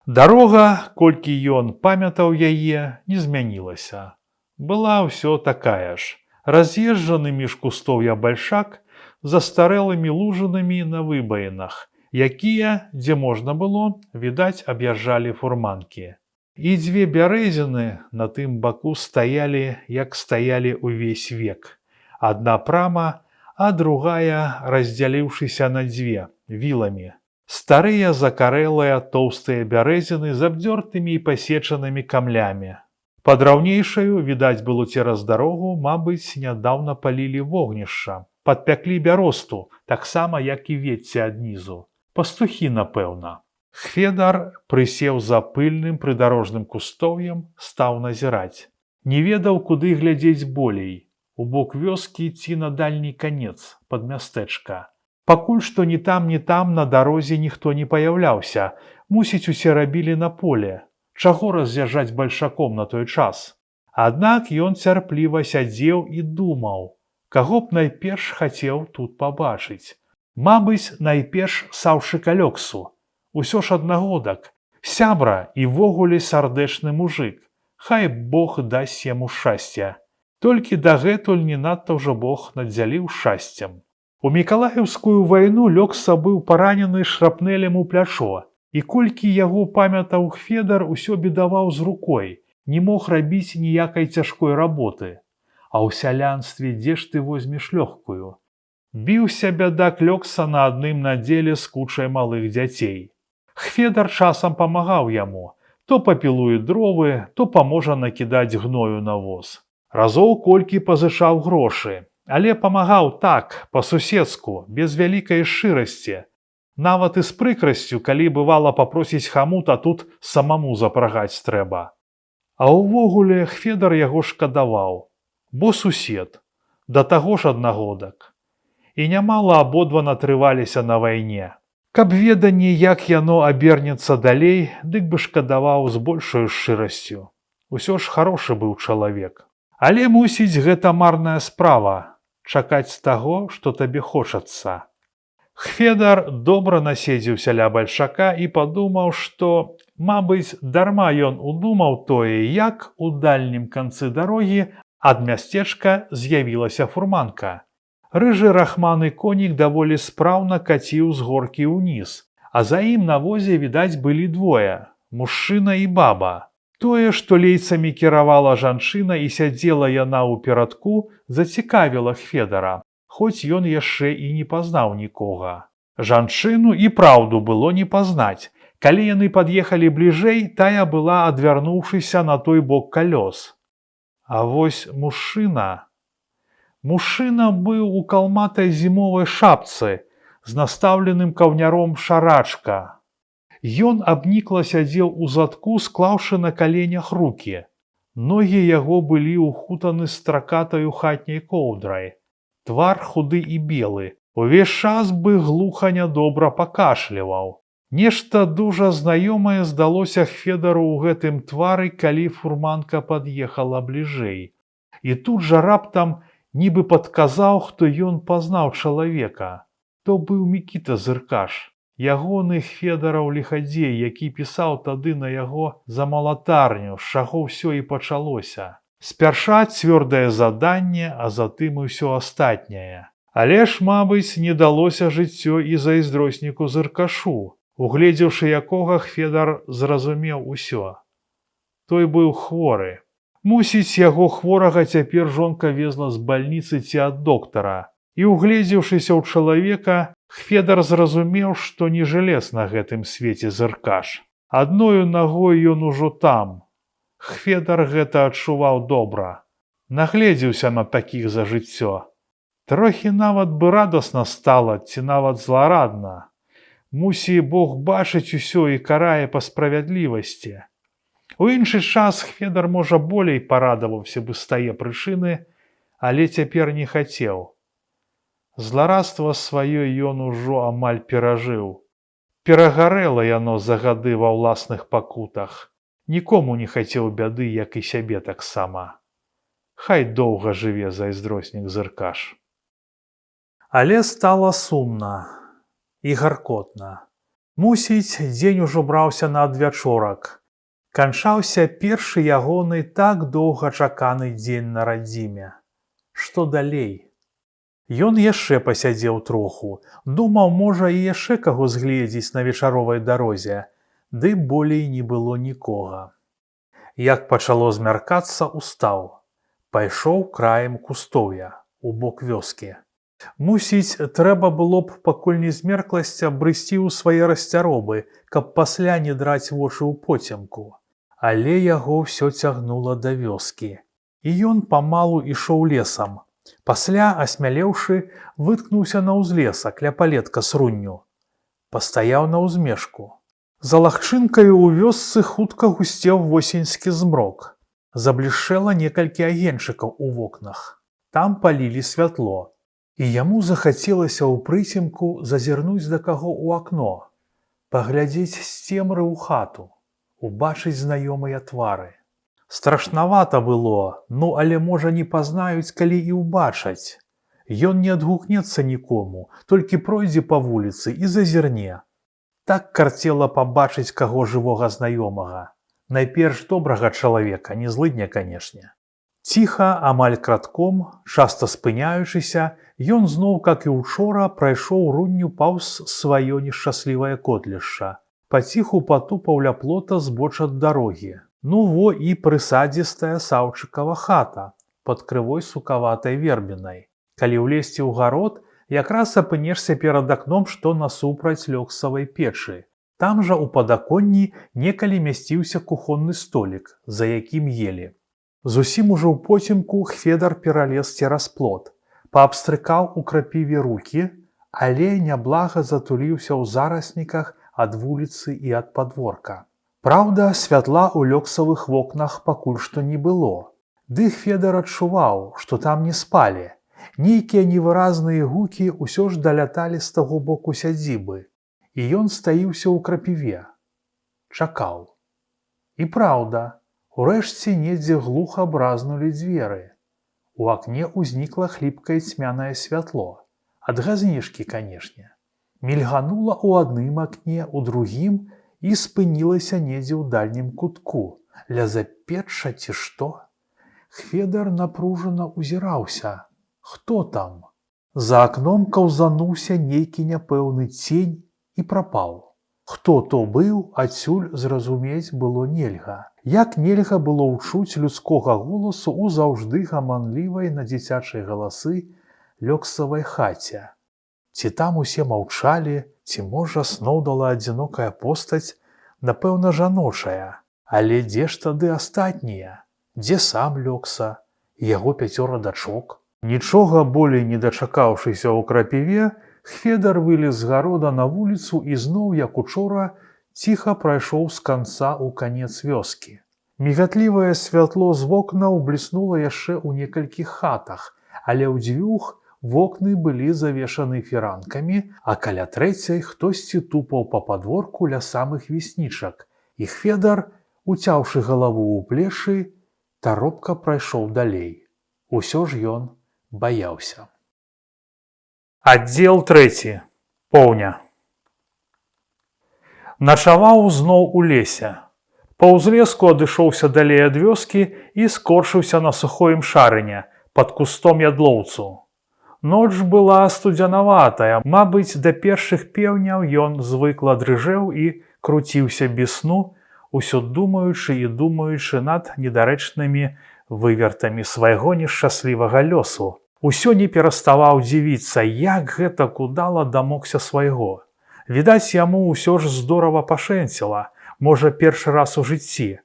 Дарога, колькі ён памятаў яе, не змянілася. Была ўсё такая ж. Раз'езджаны між кустоўя бальшак, застарэлымі лужынамі на выбаінах, якія, дзе можна было, відаць, аб'язджалі фурманкі. І дзве бярэзіны на тым баку стаялі, як стаялі ўвесь век. Адна прама, а другая, раздзяліўшыся на дзве, віламі. Старыя закарэлыя тоўстыя бярэзіны з абдзёртымі і пасечанымі камлямі. Падраўнейшаю, відаць было цераз дарогу, мабыць, нядаўна палілі вогнішча, падпяклі бяросту, таксама, як і вецце аднізу. Пастухі, напэўна. Хведар прысеў за пыльным прыдарожным кустоўем, стаў назіраць. Не ведаў, куды глядзець болей. У бок вёскі ці на дальні канец, пад мястэчка. Пакуль што ні там на дарозе ніхто не паяўляўся, мусіць, усе рабілі на поле. Чаго раз'язджаць бальшаком на той час? Аднак ён цярпліва сядзеў і думаў, каго б найперш хацеў тут пабачыць. Мабыць, найперш Саўшыка Лёксу. Усё ж аднагодак, сябра і ввогуле сардэчны мужык. Хай Бог дасць яму шчасця. Толькі дагэтуль не надта ўжо Бог надзяліў шчасцем. У Мікалаеўскую вайну Лёкса быў паранены шрапнелем у плячо, і колькі яго памятаў Хведар, усё бедаваў з рукой, не мог рабіць ніякай цяжкой работы. А ў сялянстве дзе ж ты возьмеш лёгкую? Біўся бядак Лёкса на адным надзеле з кучай малых дзяцей. Хведар часам памагаў яму, то папілуе дровы, то паможа накідаць гною на воз. Разоў колькі пазычаў грошы, але памагаў так, па-суседску, без вялікай шчырасці. Нават і з прыкрасцю, калі бывала папросіць хамут, а тут самаму запрагаць трэба. А ўвогуле Хведар яго шкадаваў, бо сусед, да таго ж аднагодак. І нямала абодва натрываліся на вайне. Каб веданне, як яно абернецца далей, дык бы шкадаваў з большаю шчырасцю. Усё ж харошы быў чалавек. Але, мусіць, гэта марная справа – чакаць з таго, што табе хочацца. Хведар добра наседзіўся ля бальшака і падумаў, што, мабыць, дарма ён удумаў тое, як у дальнім канцы дарогі ад мясцечка з'явілася фурманка. Рыжы рахманы конік даволі спраўна каціў з горкі ўніз, а за ім на возе, відаць, былі двое – мужчына і баба. Тое, што лейцамі кіравала жанчына і сядзела яна ў перадку, зацікавіла Хведара, хоць ён яшчэ і не пазнаў нікога. Жанчыну і праўду было не пазнаць. Калі яны пад'ехалі бліжэй, тая была, адвярнуўшыся на той бок калёс. А вось мужчына... Мужчына быў у калматай зімовай шапцы з настаўленым каўняром шарачка. Ён абнікла сядзеў у задку, склаўшы на каленях рукі. Ногі яго былі ўхутаны стракатаю хатняй коўдрай. Твар худы і белы. Увесь час бы глуха нядобра пакашліваў. Нешта дужа знаёмае здалося Хведару ў гэтым твары, калі фурманка пад'ехала бліжэй. І тут жа раптам нібы падказаў, хто ён пазнаў чалавека. То быў Мікіта Зыркаш, ягоны Хведараў ліхадзей, які пісаў тады на яго за малатарню, з чаго ўсё і пачалося. Спярша цвёрдае заданне, а затым і ўсё астатняе. Але ж, мабыць, не далося жыццё і зайздросніку Зыркашу, угледзеўшы якога Хведар зразумеў усё. Той быў хворы. Мусіць, яго хворага цяпер жонка везла з бальніцы ці ад доктара. І, угледзеўшыся ў чалавека, Хведар зразумеў, што не жылез на гэтым свеце Зыркаш. Адною нагой ён ужо там. Хведар гэта адчуваў добра. Нагледзеўся на такіх за жыццё. Трохі нават бы радасна стала, ці нават зларадна. Мусі, Бог бачыць усё і карае па справядлівасці. У іншы час Хведар, можа, болей парадаваўся бы з тае прычыны, але цяпер не хацеў. Зларадства сваё ён ужо амаль перажыў. Перагарэла яно за гады ва ўласных пакутах. Нікому не хацеў бяды, як і сябе таксама. Хай доўга жыве зайздроснік Зыркаш. Але стала сумна і гаркотна. Мусіць, дзень ужо браўся на адвячорак. Канчаўся першы ягоны так доўга чаканы дзень на радзіме. Што далей? Ён яшчэ пасядзеў троху, думаў, можа, і яшчэ каго згледзець на вечаровай дарозе, ды болей не было нікога. Як пачало змяркацца, устаў. Пайшоў краем кустоўя, у бок вёскі. Мусіць, трэба было б, пакуль не змеркласця, брысці ў свае расцяробы, каб пасля не драць вочы ў поцемку. Але яго ўсё цягнула да вёскі. І ён памалу ішоў лесам. Пасля, асмялеўшы, выткнуўся на ўзлесак ля палетка з рунню. Пастаяў на ўзмешку. За лагчынкаю ў вёсцы хутка гусцеў восеньскі змрок. Заблішчэла некалькі агеньчыкаў у вокнах. Там палілі святло. І яму захацелася ў прыцемку зазірнуць да каго ў акно, паглядзець з цемры ў хату, убачыць знаёмыя твары. Страшнавата было, ну але можа не пазнаюць, калі і ўбачаць. Ён не адгукнецца нікому, толькі пройдзе па вуліцы і зазірне. Так карцела пабачыць каго жывога знаёмага. Найперш добрага чалавека, не злыдня, канешне. Ціха, амаль крадком, часта спыняючыся, ён зноў, як і учора, прайшоў рунню паўз сваё нешчаслівае котлішча. Паціху патупаў ля плота збоч ад дарогі. Ну во і прысадзістая Саўчыкава хата пад крывой сукаватай вербінай. Калі ўлезці ў гарод, якраз апынешся перад акном, што насупраць лёксавай печы. Там жа у падаконні некалі мясціўся кухонны столік, за якім елі. Зусім ужо ў поцемку Хведар пералез цераз плот, паабстрыкаў у крапіве рукі, але няблага затуліўся ў зарасніках ад вуліцы і ад падворка. Праўда, святла ў лёксавых вокнах пакуль што не было. Ды Хведар адчуваў, што там не спалі. Нейкія невыразныя гукі ўсё ж даляталі з таго боку сядзібы, і ён стаіўся ў крапіве. Чакаў. І праўда, урэшце недзе глуха бразнулі дзверы. У акне ўзнікла хліпкае цьмянае святло. Ад газніжкі, канешне. Мільганула ў адным акне, у другім і спынілася недзе ў дальнім кутку. Ля запечча ці што? Хведар напружана ўзіраўся. Хто там? За акном каўзануўся нейкі няпэўны цень і прапаў. Хто то быў, адсюль зразумець было нельга. Як нельга было ўчуць людскога голасу ў заўжды гаманлівай на дзіцячыя галасы лёксавай хаце. Ці там усе маўчалі, ці можа сноўдала адзінокая постаць, напэўна, жаночая. Але дзе ж тады астатнія? Дзе сам Лёкса? Яго 5 дачок? Нічога болей не дачакаўшыся ў крапіве, Хведар вылез з гарода на вуліцу і зноў, як учора, ціха прайшоў з канца ў канец вёскі. Мігатлівае святло з вокнаў бліснула яшчэ ў некалькіх хатах, але ў 2 вокны былі завешаны фіранкамі, а каля 3 хтосьці тупаў па падворку ля самых веснічак, і Хведар, уцяўшы галаву ў плешы, таропка прайшоў далей. Усё ж ён баяўся. Аддзел 3. Поўня. Начаваў зноў у лесе. Па ўзлеску адышоўся далей ад вёскі і скорчыўся на сухой імшарыне пад кустом ядлоўцу. Ноч была студзянаватая, мабыць, да першых пеўняў ён звыкла дрыжэў і круціўся без сну, усё думаючы і думаючы над недарэчнымі вывертамі свайго нешчаслівага лёсу. Усё не пераставаў дзівіцца, як гэта удала дамогся свайго. Відаць, яму ўсё ж здорава пашэнціла, можа, першы раз у жыцці.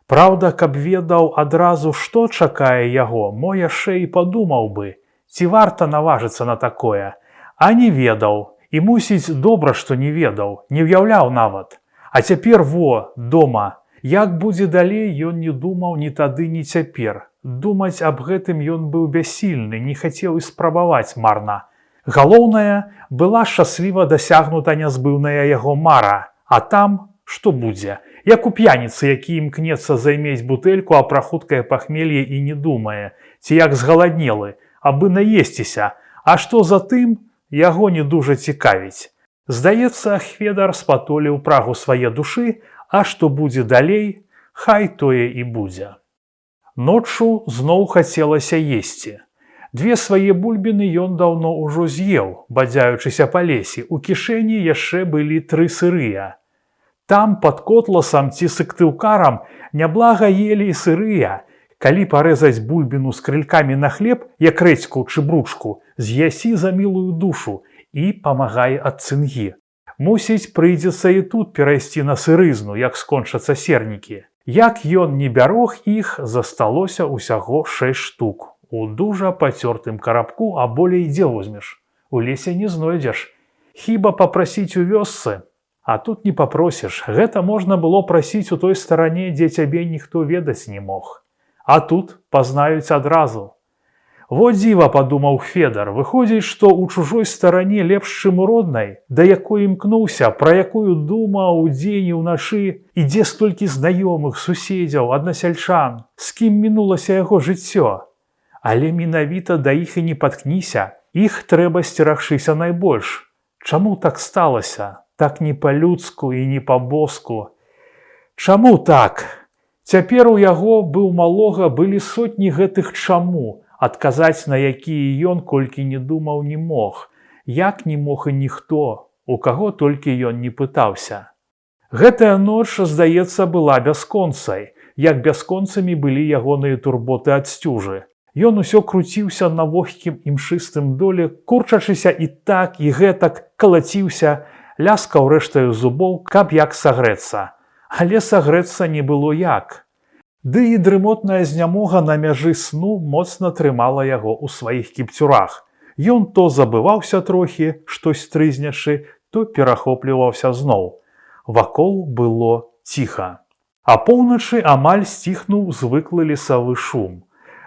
Праўда, каб ведаў адразу, што чакае яго, мо яшчэ і падумаў бы, ці варта наважыцца на такое, а не ведаў, і мусіць добра, што не ведаў, не ўяўляў нават. А цяпер во, дома. Як будзе далей, ён не думаў ні тады, ні цяпер. Думаць аб гэтым ён быў бяссільны, не хацеў і спрабаваць марна. Галоўнае, была шчасліва дасягнута нязбыўная яго мара. А там што будзе? Як у п'яніцы, які імкнецца займець бутэльку, а пра хуткае пахмелье і не думае. Ці як згаладнелы, абы наесціся. А што затым, яго не дужа цікавіць. Здаецца, Хведар спатоліў прагу свае душы, а што будзе далей, хай тое і будзе. Ноччу зноў хацелася есці. 2 свае бульбіны ён даўно ўжо з'еў, бадзяючыся па лесе. У кішэні яшчэ былі 3 сырыя. Там, пад котласам ці сыктыўкарам, няблага елі і сырыя. Калі парэзаць бульбіну з крылькамі на хлеб, як рэдзьку ці бручку, з'ясі за мілую душу і памагай ад цынгі. Мусіць, прыйдзецца і тут перайсці на сырызну, як скончацца сернікі. Як ён не бярог іх, засталося ўсяго 6 штук. У дужа пацёртым карабку, а болей дзе возьмеш? У лесе не знойдзеш. Хіба папрасіць у вёсцы? А тут не папросіш. Гэта можна было прасіць у той старане, дзе цябе ніхто ведаць не мог. А тут пазнаюць адразу. Во дзіва, падумаў Федар, выходзіць, што ў чужой старане лепш, чым у роднай, да якой імкнуўся, пра якую думаў удзень і ўначы, і дзе столькі знаёмых, суседзяў, аднасяльчан, з кім мінулася яго жыццё. Але менавіта да іх і не паткніся, іх трэба сцерагчыся найбольш. Чаму так сталася? Так не па-людску і не па-боску. Чаму так? Цяпер у яго быў малога былі сотні гэтых чаму, адказаць на якія ён колькі не думаў не мог, як не мог і ніхто, у каго толькі ён не пытаўся. Гэтая ноч, здаецца, была бясконцай, як бясконцамі былі ягоныя турботы ад сцюжы. Ён усё круціўся на вогкім імшыстым доле, курчачыся і так, і гэтак, калаціўся, ляскаў рэштаю зубоў, каб як сагрэцца. Але сагрэцца не было як. Ды і дрымотная знямога на мяжы сну моцна трымала яго ў сваіх кіпцюрах. Ён то забываўся трохі, штось трызнячы, то перахопліваўся зноў. Вакол было ціха. А поўначы амаль сціхнуў звыклы лесавы шум.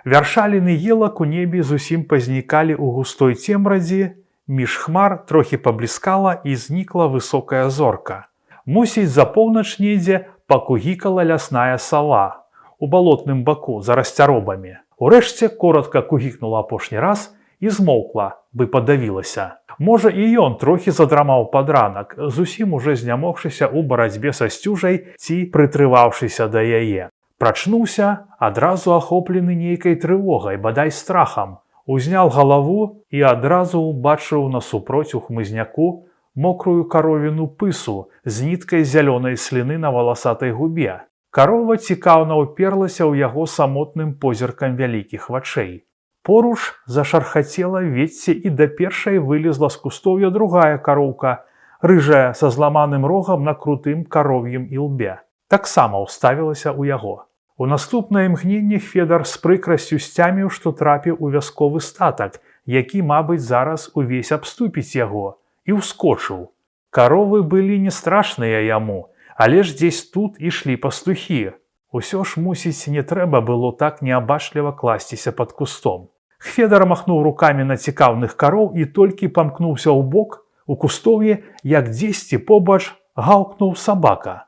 Вяршаліны елак у небе зусім пазнікалі ў густой цемрадзе, між хмар трохі пабліскала і знікла высокая зорка. Мусіць, за поўнач недзе пакугікала лясная сава у балотным баку за расцяробамі. Урэшце коратка кугікнула апошні раз і змоўкла, бы падавілася. Можа, і ён трохі задрамаў пад ранак, зусім уже знямогшыся ў барацьбе са сцюжай ці прытрываўшыся да яе. Прачнуўся, адразу ахоплены нейкай трывогай, бадай страхам. Узняў галаву і адразу ўбачыў насупроць у хмызняку мокрую каровіну пысу з ніткай зялёнай сліны на валасатай губе. Карова цікаўна ўперлася ў яго самотным позіркам вялікіх вачэй. Поруч зашархацела вецце і да першай вылезла з кустоўя другая кароўка, рыжая са зламаным рогам на крутым каров'ім ілбе. Таксама ўставілася ў яго. У наступнае імгненне Федар з прыкрасцю сцяміў, што трапіў у вясковы статак, які, мабыць, зараз увесь абступіць яго, і ўскочыў. Каровы былі не страшныя яму, але ж дзесь тут ішлі пастухі. Усё ж, мусіць, не трэба было так неабачліва класціся пад кустом. Федар махнуў рукамі на цікаўных кароў і толькі памкнуўся ў бок, у кустоўе, як дзесьці побач гаўкнуў сабака.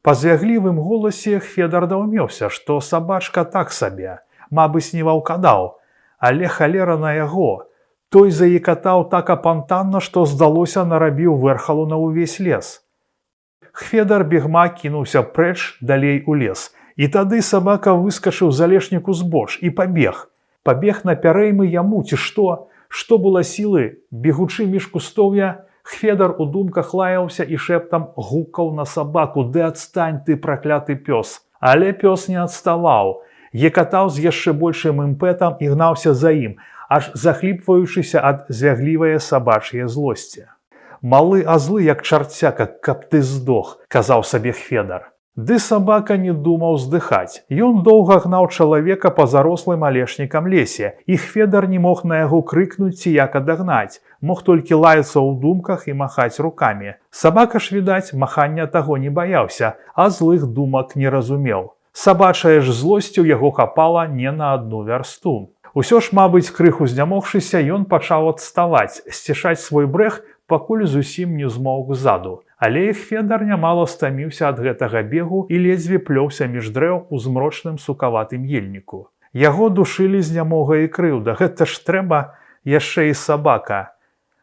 Па звяглівым голасе Федар даўмеўся, што сабачка так сабе, мабыць, не ваўкадаў, але халера на яго. Той заекатаў так апантанна, што, здалося, нарабіў вэрхалу на ўвесь лес. Федар бегма кінуўся прэч далей у лес, і тады сабака выскачыў з алешніку збоч і пабег. Пабег на пярэймы яму, ці што? Што было сілы? Бегучы між кустоўя, Федар у думках лаяўся і шэптам гукаў на сабаку: «Ды адстань ты, пракляты пёс!» Але пёс не адставаў, екатаў з яшчэ большым імпэтам і гнаўся за ім, аж захліпваючыся ад звяглівае сабачье злосці. «Малы, а злы, як чарцяка, каб ты здох», – казаў сабе Федар. Ды сабака не думаў здыхаць. Ён доўга гнаў чалавека па зарослым алешнікам лесе, і Федар не мог на яго крыкнуць ці як адагнаць, мог толькі лаяцца ў думках і махаць рукамі. Сабака ж, відаць, махання таго не баяўся, а злых думак не разумеў. Сабачая ж злосць у яго хапала не на адну вярсту. Усё ж, мабыць, крыху знямогшыся, ён пачаў адставаць, сцішаць свой брэх, пакуль зусім не змоўк ззаду. Але іх Федар нямала стаміўся ад гэтага бегу і ледзьве плёўся між дрэў у змрочным сукаватым ельніку. Яго душылі знямога і крыўда. Гэта ж трэба яшчэ і сабака.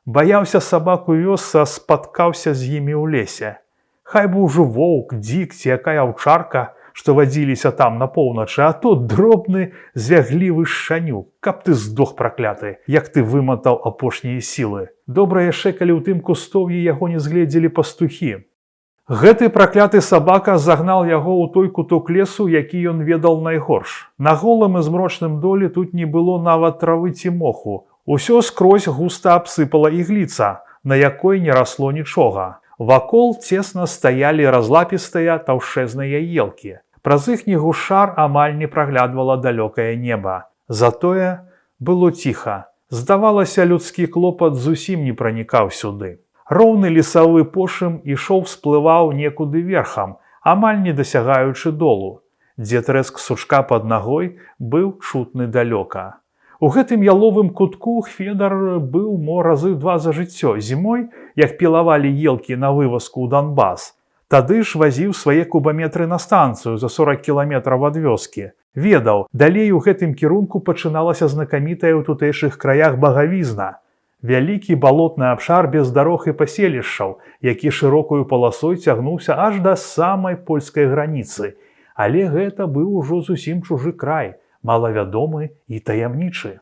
Баяўся сабаку вёсца, спаткаўся з імі ў лесе. Хай бы ўжо воўк, дзік ці якая аўчарка, што вадзіліся там на поўначы, а то дробны звяглівы шчанюк. Каб ты здох, пракляты, як ты выматаў апошнія сілы. Добра яшчэ, калі ў тым кустоўі яго не згледзелі пастухі. Гэты пракляты сабака загнаў яго ў той куток лесу, які ён ведаў найгорш. На голым і змрочным долі тут не было нават травы ці моху. Усё скрозь густа абсыпала ігліца, на якой не расло нічога. Вакол цесна стаялі разлапістыя таўшчэзныя елкі. Праз іхні гушар амаль не праглядвала далёкае неба. Затое было ціха. Здавалася, людскі клопат зусім не пранікаў сюды. Роўны лесавы пошым сплываў некуды верхам, амаль не дасягаючы долу, дзе трэск сучка пад нагой быў чутны далёка. У гэтым яловым кутку Хведар быў мо разы два за жыццё. Зімой, як пілавалі елкі на вывазку ў Донбас, тады ж вазіў свае кубаметры на станцыю за 40 кіламетраў ад вёскі. Ведаў, далей у гэтым кірунку пачыналася знакамітая ў тутэйшых краях багавізна. Вялікі балотны абшар без дарог і паселішчаў, які шырокую паласой цягнуўся аж да самай польскай граніцы. Але гэта быў ужо зусім чужы край, малавядомы і таямнічы.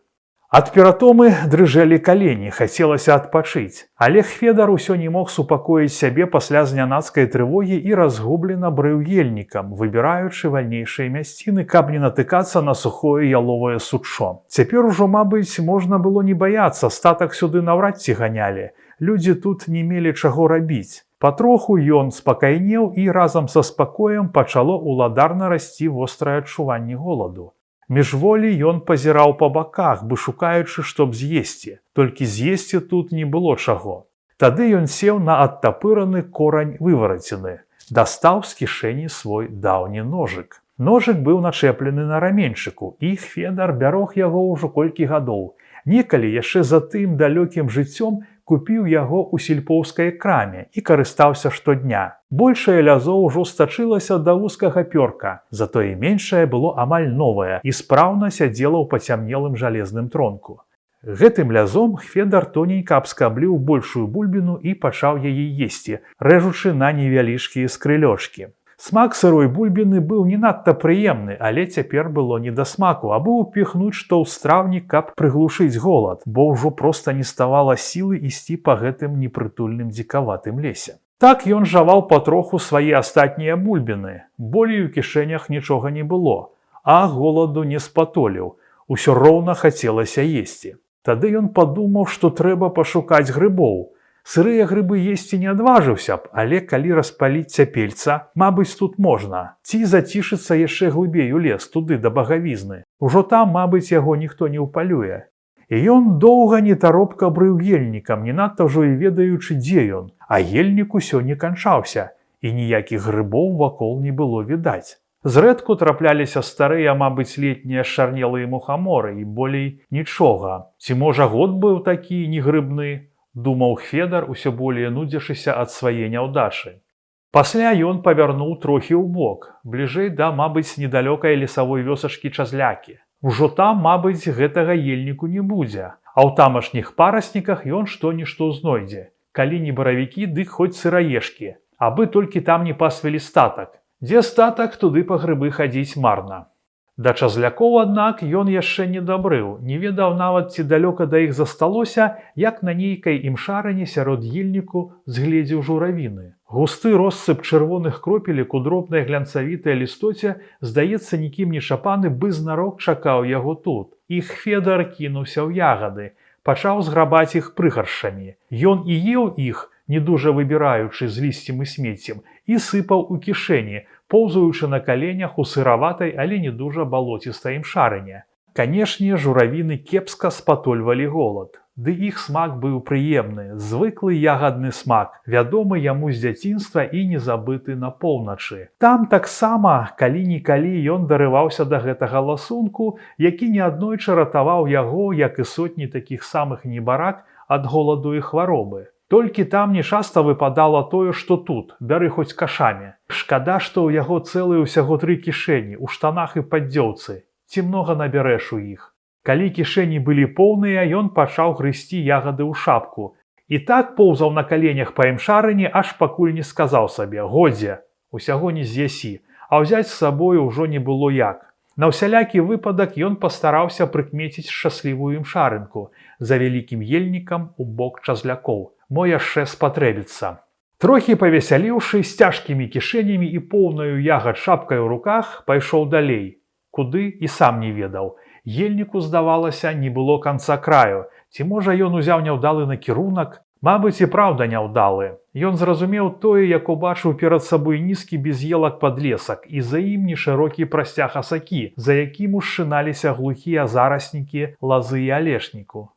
Ад ператомы дрыжэлі калені, хацелася адпачыць. Але Хведар усё не мог супакоіць сябе пасля знянацкай трывогі і разгублена брыў ельнікам, выбіраючы вальнейшыя мясціны, каб не натыкацца на сухое яловае сучо. Цяпер ужо, мабыць, можна было не баяцца, статак сюды наўрад ці ганялі. Людзі тут не мелі чаго рабіць. Патроху ён спакайнеў і разам са спакоем пачало уладарна расці вострае адчуванне голаду. Міжволі ён пазіраў па баках, бы шукаючы, што б з'есці. Толькі з'есці тут не было чаго. Тады ён сеў на адтапыраны корань вывараціны. Дастаў з кішэні свой даўні ножык. Ножык быў начэплены на раменьчыку, і Хведар бярог яго ўжо колькі гадоў. Некалі яшчэ за тым далёкім жыццём купіў яго ў сельпоўскай краме і карыстаўся штодня. Большае лязо ўжо стачылася да вузкага пёрка, затое меншае было амаль новае і спраўна сядзела ў пацямнелым жалезным тронку. Гэтым лязом Хведар тоненька абскабліў большую бульбіну і пачаў яе есці, рэжучы на невялічкія скрылёчкі. Смак сырой бульбіны быў не надта прыемны, але цяпер было не да смаку, або ўпіхнуць што ў страўнік, каб прыглушыць голад, бо ўжо проста не ставала сілы ісці па гэтым непрытульным дзікаватым лесе. Так ён жаваў патроху свае астатнія бульбіны. Болей у кішэнях нічога не было, а голаду не спатоліў, усё роўна хацелася есці. Тады ён падумаў, што трэба пашукаць грыбоў. Сырыя грыбы есці не адважыўся б, але калі распаліць цяпельца, мабыць, тут можна. Ці зацішыцца яшчэ глыбей у лес, туды, да багавізны. Ужо там, мабыць, яго ніхто не ўпалюе. І ён доўга нетаропка брыў ельнікам, не надта ўжо і ведаючы, дзе ён. А ельнік усё не канчаўся, і ніякіх грыбоў вакол не было відаць. Зрэдку трапляліся старыя, мабыць, летнія шарнелыя мухаморы, і болей нічога. Ці, можа, год быў такі негрыбны? Думаў Хведар, усё более нудзячыся ад свае няўдачы. Пасля ён павярнуў трохі ўбок, бліжэй да, мабыць, недалёкай лесавой вёсачкі Чазлякі. Ужо там, мабыць, гэтага ельніку не будзе, а ў тамашніх парасніках ён што-нішто знойдзе. Калі не баравікі, дык хоць сыраежкі, абы толькі там не пасвілі статак. Дзе статак, туды па грыбы хадзіць марна. Да Чазлякоў, аднак, ён яшчэ не дабрыў, не ведаў нават, ці далёка да іх засталося, як на нейкай імшарыне сярод ельніку згледзеў журавіны. Густы россып чырвоных кропелек у дробнай глянцавітай лістоце, здаецца, нікім не чапаны, бы знарок чакаў яго тут. І Хведар кінуўся ў ягады, пачаў зграбаць іх прыгаршамі. Ён і еў іх, не дужа выбіраючы з лісцем і смеццем, і сыпаў у кішэні, поўзаючы на каленях у сыраватай, але не дужа балоцістай імшарыне. Канешне, журавіны кепска спатольвалі голад. Ды іх смак быў прыемны, звыклы ягадны смак, вядомы яму з дзяцінства і незабыты на поўначы. Там таксама, калі-нікалі ён дарываўся да гэтага ласунку, які неаднойчы ратаваў яго, як і сотні такіх самых небарак, ад голаду і хваробы. Толькі там нечаста выпадала тое, што тут, бяры хоць кашамі. Шкада, што ў яго цэлыя ўсяго 3 кішэні, у штанах і паддзёўцы. Ці многа набярэш у іх. Калі кішэні былі поўныя, ён пачаў грызці ягады ў шапку. І так поўзаў на каленях па імшарыне, аж пакуль не сказаў сабе: «Годзе, усяго не з'ясі», а ўзяць з сабою ўжо не было як. На ўсялякі выпадак ён пастараўся прыкмеціць шчаслівую імшарынку за вялікім ельнікам у бок Чазлякоў. Мо яшчэ спатрэбіцца. Трохі павесяліўшы, з цяжкімі кішэнямі і поўнаю ягад шапкай у руках, пайшоў далей. Куды, і сам не ведаў. Ельніку, здавалася, не было канца краю. Ці, можа, ён узяў няўдалы накірунак? Мабыць, і праўда няўдалы. Ён зразумеў тое, як убачыў перад сабой нізкі без елак падлесак, і за ім нешырокі прасцяг асакі, за якім ушчыналіся глухія зараснікі лазы і алешніку.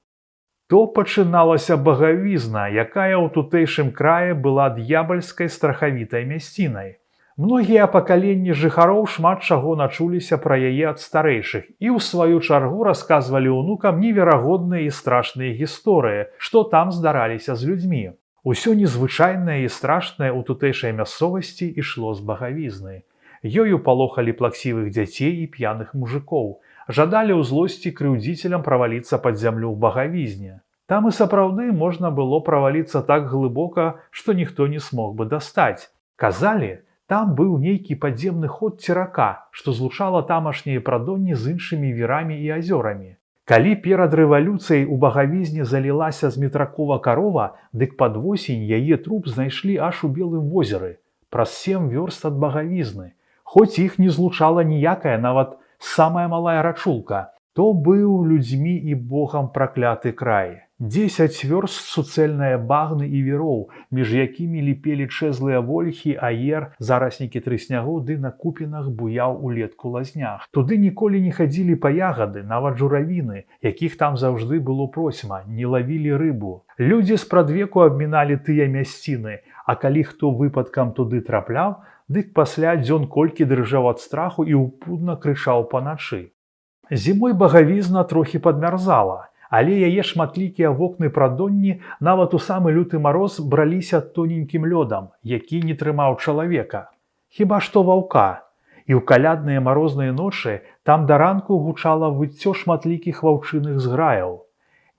То пачыналася багавізна, якая ў тутэйшым краі была д'ябальскай страхавітай мясцінай. Многія пакаленні жыхароў шмат чаго начуліся пра яе ад старэйшых і ў сваю чаргу расказвалі ўнукам неверагодныя і страшныя гісторыі, што там здараліся з людзьмі. Усё незвычайнае і страшнае ў тутэйшай мясцовасці ішло з багавізны. Ёю палохалі плаксівых дзяцей і п'яных мужыкоў, жадалі ў злосці крыўдзіцелям праваліцца пад зямлю ў багавізне. Там і сапраўды можна было праваліцца так глыбока, што ніхто не смог бы дастаць. Казалі, там быў нейкі падземны ход ці рака, што злучала тамашнія прадонні з іншымі вірамі і азёрамі. Калі перад рэвалюцыяй у багавізне залілася з метракова карова, дык пад восень яе труп знайшлі аж у Белым возеры, праз 7 вёрст ад багавізны. Хоць іх не злучала ніякая, нават самая малая рачулка, то быў людзьмі і богам пракляты край. 10 вёрст суцэльнае багны і віроў, між якімі ліпелі чэзлыя вольхі, аер, зараснікі трыснягу ды на купінах буяў улетку лазнях. Туды ніколі не хадзілі па ягады, нават журавіны, якіх там заўжды было процьма, не лавілі рыбу. Людзі спрадвеку абміналі тыя мясціны, а калі хто выпадкам туды трапляў, дык пасля дзён колькі дрыжаў ад страху і ўпудна крычаў паначы. Зімой багавізна трохі падмярзала, але яе шматлікія вокны прадонні нават у самы люты мароз браліся тоненькім лёдам, які не трымаў чалавека. Хіба што ваўка. І ў калядныя марозныя ночы там да ранку гучала выццё шматлікіх ваўчыных зграяў.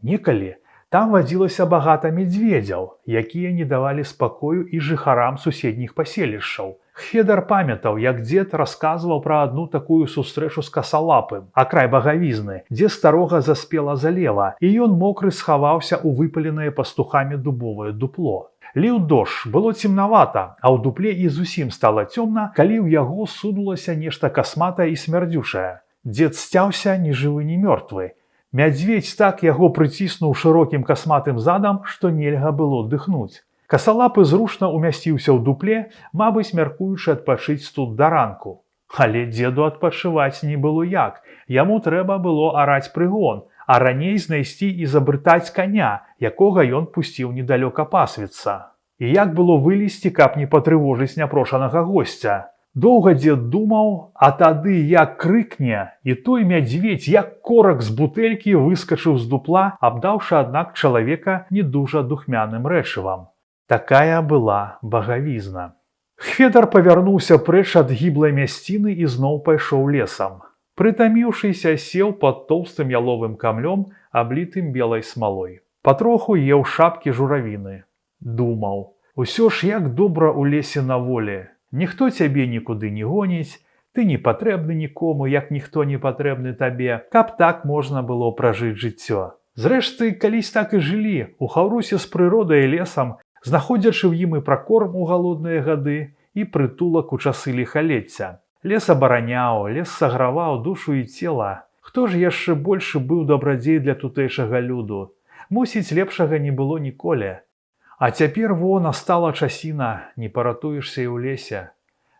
Некалі там вадзілася багата мядзведзяў, якія не давалі спакою і жыхарам суседніх паселішчаў. Хведар памятаў, як дзед расказваў пра адну такую сустрэчу з касалапым, а край багавізны, дзе старога заспела залева, і ён мокры схаваўся ў выпаленае пастухамі дубовае дупло. Ліў дождж, было цемнавата, а ў дупле і зусім стала цёмна, калі ў яго сунулася нешта касматае і смярдзючае. Дзед сцяўся ні жывы, ні мёртвы. Мядзведзь так яго прыціснуў шырокім касматым задам, што нельга было дыхнуць. Касалапы зручна умясціўся ў дупле, мабыць, мяркуючы адпачыць тут да ранку. Але дзеду адпачываць не было як. Яму трэба было араць прыгон, а раней знайсці і забрытаць каня, якога ён пусціў недалёка пасвіцца. І як было вылезці, каб не патрывожыць няпрошанага госця? Доўга дзед думаў, а тады як крыкне, і той мядзведзь, як корак з бутэлькі, выскачыў з дупла, абдаўшы, аднак, чалавека не дужа духмяным рэчывам. Такая была багавізна. Хведар павярнуўся прэч ад гіблай мясціны і зноў пайшоў лесам. Прытаміўшыся, сеў пад тоўстым яловым камлём, аблітым белай смалой. Патроху еў шапкі журавіны. Думаў, усё ж як добра ў лесе на волі. Ніхто цябе нікуды не гоніць, ты не патрэбны нікому, як ніхто не патрэбны табе, каб так можна было пражыць жыццё. Зрэшты, калісь так і жылі, у хаўрусе з прыродай і лесам, знаходзячы ў ім і пракорм у галодныя гады, і прытулак у часы ліхалецця. Лес абараняў, лес саграваў душу і цела. Хто ж яшчэ большы быў дабрадзей для тутэйшага люду? Мусіць, лепшага не было ніколі. А цяпер во настала часіна, не паратуешся і ў лесе.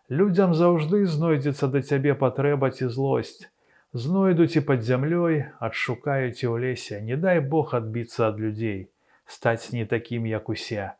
Людзям заўжды знойдзецца да цябе патрэба ці злосць. Знойдуць і пад зямлёй, адшукаюць і ў лесе, не дай Бог адбіцца ад людзей, стаць не такім, як усе.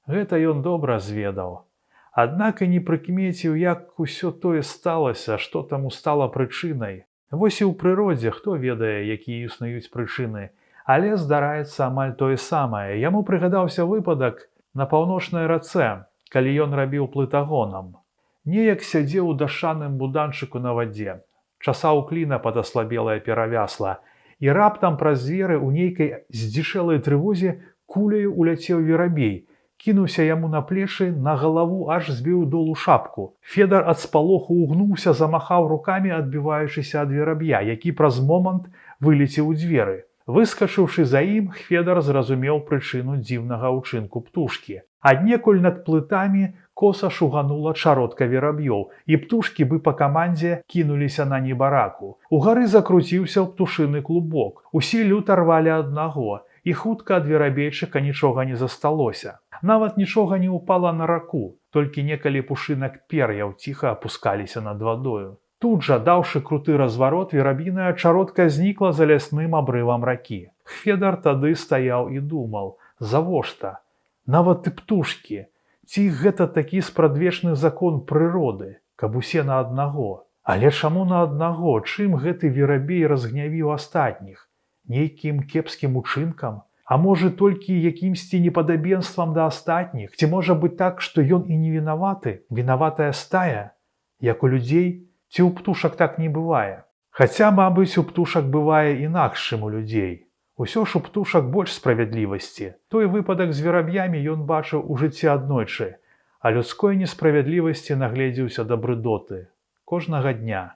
Гэта ён добра зведаў. Аднак і не прыкмеціў, як усё тое сталася, што таму стала прычынай. Вось і ў прыродзе хто ведае, якія існуюць прычыны, але здараецца амаль тое самае. Яму прыгадаўся выпадак на паўночнай рацэ, калі ён рабіў плытагонам. Неяк сядзеў у дашаным буданчыку на вадзе, часаў кліна пад аслабелае перавясла, і раптам праз дзверы ў нейкай здзічэлай трывозе куляю уляцеў верабей, кінуўся яму на плечы, на галаву аж збіў долу шапку. Федар ад спалоху угнуўся, замахаў рукамі, адбіваючыся ад вераб'я, які праз момант вылецеў у дзверы. Выскачыўшы за ім, Хведар зразумеў прычыну дзіўнага ўчынку птушкі. Аднекуль над плытамі коса шуганула чародка вераб'ёў, і птушкі бы па камандзе кінуліся на небараку. Угары закруціўся ў птушыны клубок. Усе люта рвалі аднаго, і хутка ад верабейчыка нічога не засталося. Нават нічога не ўпала на раку, толькі некалі пушынак пер'яў ціха апускаліся над вадою. Тут жа, даўшы круты разварот, верабіная чародка знікла за лясным абрывам ракі. Хведар тады стаяў і думаў, завошта? Нават і птушкі. Ці гэта такі спрадвечны закон прыроды, каб усе на аднаго. Але чаму на аднаго? Чым гэты верабей разгнявіў астатніх? Нейкім кепскім учынкам? А можа толькі якімсьці непадабенствам да астатніх? Ці можа быць так, што ён і не вінаваты? Вінаватая стая? Як у людзей? Ці ў птушак так не бывае? Хаця, мабыць, у птушак бывае інакш, чым у людзей. Усё ж у птушак больш справядлівасці. Той выпадак з вераб'ямі ён бачыў у жыцці аднойчы, а людской несправядлівасці нагледзеўся да брыдоты. Кожнага дня.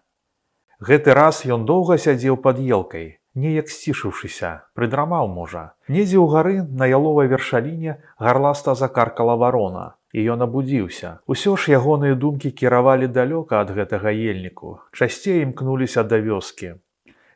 Гэты раз ён доўга сядзеў пад елкай, неяк сцішыўшыся, прыдрамаў можа. Недзе ў гары на яловай вершаліне гарласта закаркала варона, і ён абудзіўся. Усё ж ягоныя думкі кіравалі далёка ад гэтага ельніку, часцей імкнуліся да вёскі.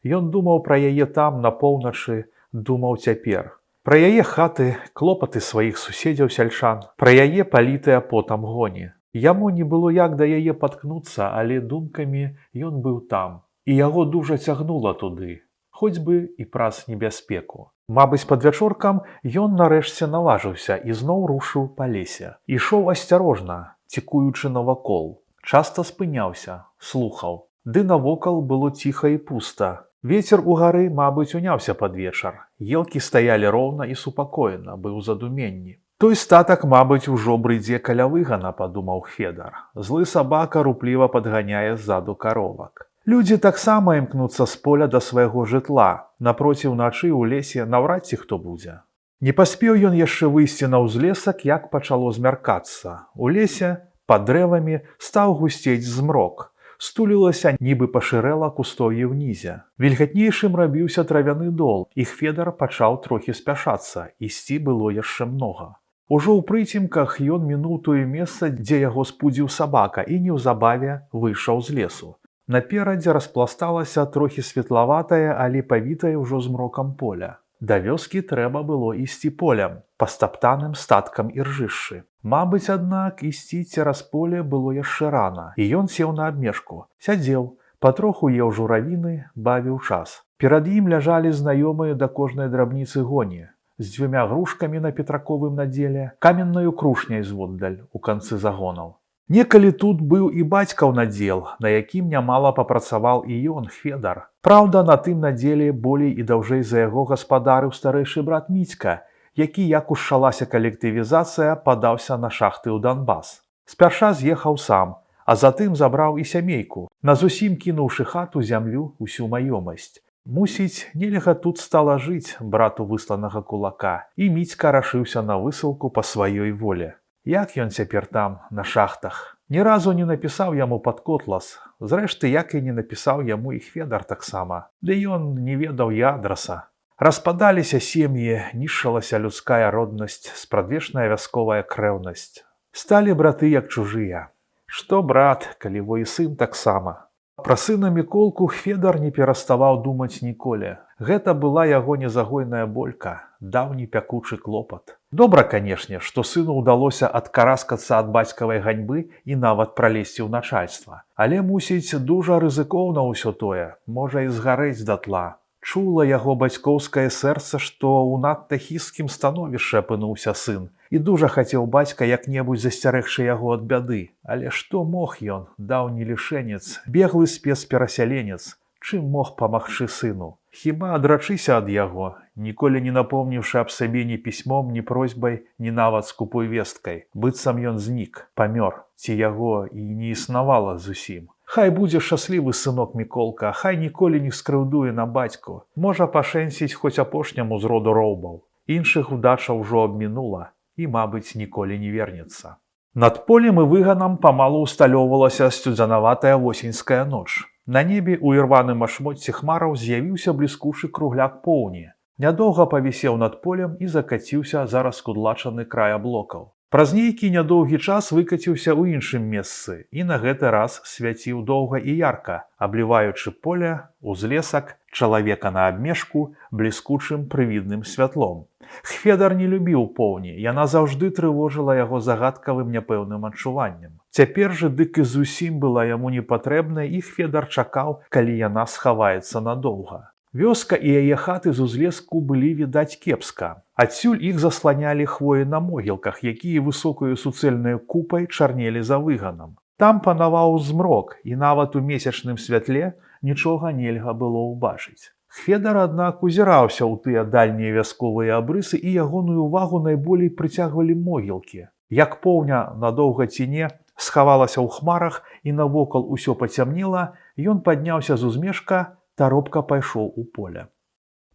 Ён думаў пра яе там, на поўначы, думаў цяпер. Пра яе хаты, клопаты сваіх суседзяў-сяльчан, пра яе палітыя потам гоні. Яму не было як да яе паткнуцца, але думкамі ён быў там. І яго дужа цягнула туды, хоць бы і праз небяспеку. Мабыць, пад вячоркам ён нарэшце наважыўся і зноў рушыў па лесе. Ішоў асцярожна, цікуючы навакол. Часта спыняўся, слухаў. Ды навокал было ціха і пуста. Вецер у гары, мабыць, уняўся пад вечар. Елкі стаялі роўна і супакоена, быў задуменні. Той статак, мабыць, ужо брыдзе каля выгана, падумаў Федар. Злы сабака рупліва падганяе ззаду каровак. Людзі таксама імкнуцца з поля да свайго жытла. Напроці ўначы ў лесе наўрад ці хто будзе. Не паспеў ён яшчэ выйсці на ўзлесак, як пачало змяркацца. У лесе, пад дрэвамі, стаў гусцець змрок. Стулілася, нібы пашырэла кустоўе ўнізе. Вільгатнейшым рабіўся травяны дол, і Федар пачаў трохі спяшацца, ісці было яшчэ многа. Ужо ў прыцемках ён мінуў тое месца, дзе яго спудзіў сабака, і неўзабаве выйшаў з лесу. Наперадзе распласталася трохі светлаватае, але павітае ўжо змрокам поля. Да вёскі трэба было ісці полем, па стаптаным статкам іржышчы. Мабыць, аднак, ісці цераз поле было яшчэ рана, і ён сеў на абмежку. Сядзеў, патроху еў журавіны, бавіў час. Перад ім ляжалі знаёмыя да кожнай драбніцы гоні, з 2 грушкамі на петраковым надзеле, каменнаю крушняй зводдаль у канцы загонаў. Некалі тут быў і бацькаў надзел, на якім нямала папрацаваў і ён, Федар. Праўда, на тым надзеле болей і даўжэй за яго гаспадарыў старэйшы брат Міцька, які, як ушчалася калектывізацыя, падаўся на шахты ў Донбас. Спярша з'ехаў сам, а затым забраў і сямейку, назусім кінуўшы хату, зямлю, усю маёмасць. Мусіць, нельга тут стала жыць брату высланага кулака, і Міцька рашыўся на высылку па сваёй воле. Як ён цяпер там, на шахтах? Ні разу не напісаў яму падкотлас. Зрэшты, як і не напісаў яму і Федар таксама. Ды ён не ведаў і адраса. Распадаліся сем'і, нішчылася людская роднасць, спрадвечная вясковая крэўнасць. Сталі браты як чужыя. Што брат, калі во і сын таксама. Пра сына Міколку Федар не пераставаў думаць ніколі. Гэта была яго незагойная болька, даўні пякучы клопат. Добра, канешне, што сыну ўдалося адкараскацца ад бацькавай ганьбы і нават пралезці ў начальства. Але, мусіць, дужа рызыкоўна ўсё тое, можа і згарэць датла. Чула яго бацькоўскае сэрца, што ў надта хісткім становішчы апынуўся сын, і дужа хацеў бацька як-небудзь засцярэгчы яго ад бяды. Але што мог ён, даўні лішэнец, беглы спецперасяленец, чым мог памагчы сыну? Хіба адрачыся ад яго, ніколі не напомніўшы аб сабе ні пісьмом, ні просьбай, ні нават скупой весткай. Быццам ён знік, памёр, ці яго і не існавала зусім. Хай будзе шчаслівы сынок Міколка, хай ніколі не скрыўдуе на бацьку. Можа пашэнціць хоць апошняму з роду роўбаў. Іншых удача ўжо абмінула і, мабыць, ніколі не вернецца. Над полем і выганам памалу ўсталёўвалася сцюдзанаватая восеньская ноч. На небе ў ірваным ашмотці хмараў з'явіўся бліскучы кругляк поўні. Нядоўга павісеў над полем і закаціўся за раскудлачаны край аблокаў. Праз нейкі нядоўгі час выкаціўся ў іншым месцы і на гэты раз свяціў доўга і ярка, абліваючы поле, узлесак, чалавека на абмежку бліскучым прывідным святлом. Федар не любіў поўні, яна заўжды трывожыла яго загадкавым няпэўным адчуваннем. Цяпер жа дык і зусім была яму непатрэбна, і Федар чакаў, калі яна схаваецца надоўга. Вёска і яе хаты з узлеску былі відаць кепска. Адсюль іх засланялі хвоі на могілках, якія высокаю суцэльнай купай чарнелі за выганам. Там панаваў змрок, і нават у месячным святле нічога нельга было ўбачыць. Хведар, аднак, узіраўся ў тыя дальнія вясковыя абрысы, і ягоную ўвагу найболей прыцягвалі могілкі. Як поўня на доўгаціне схавалася ў хмарах і навокал усё пацямнела, ён падняўся з узмешка, таропка пайшоў у поле.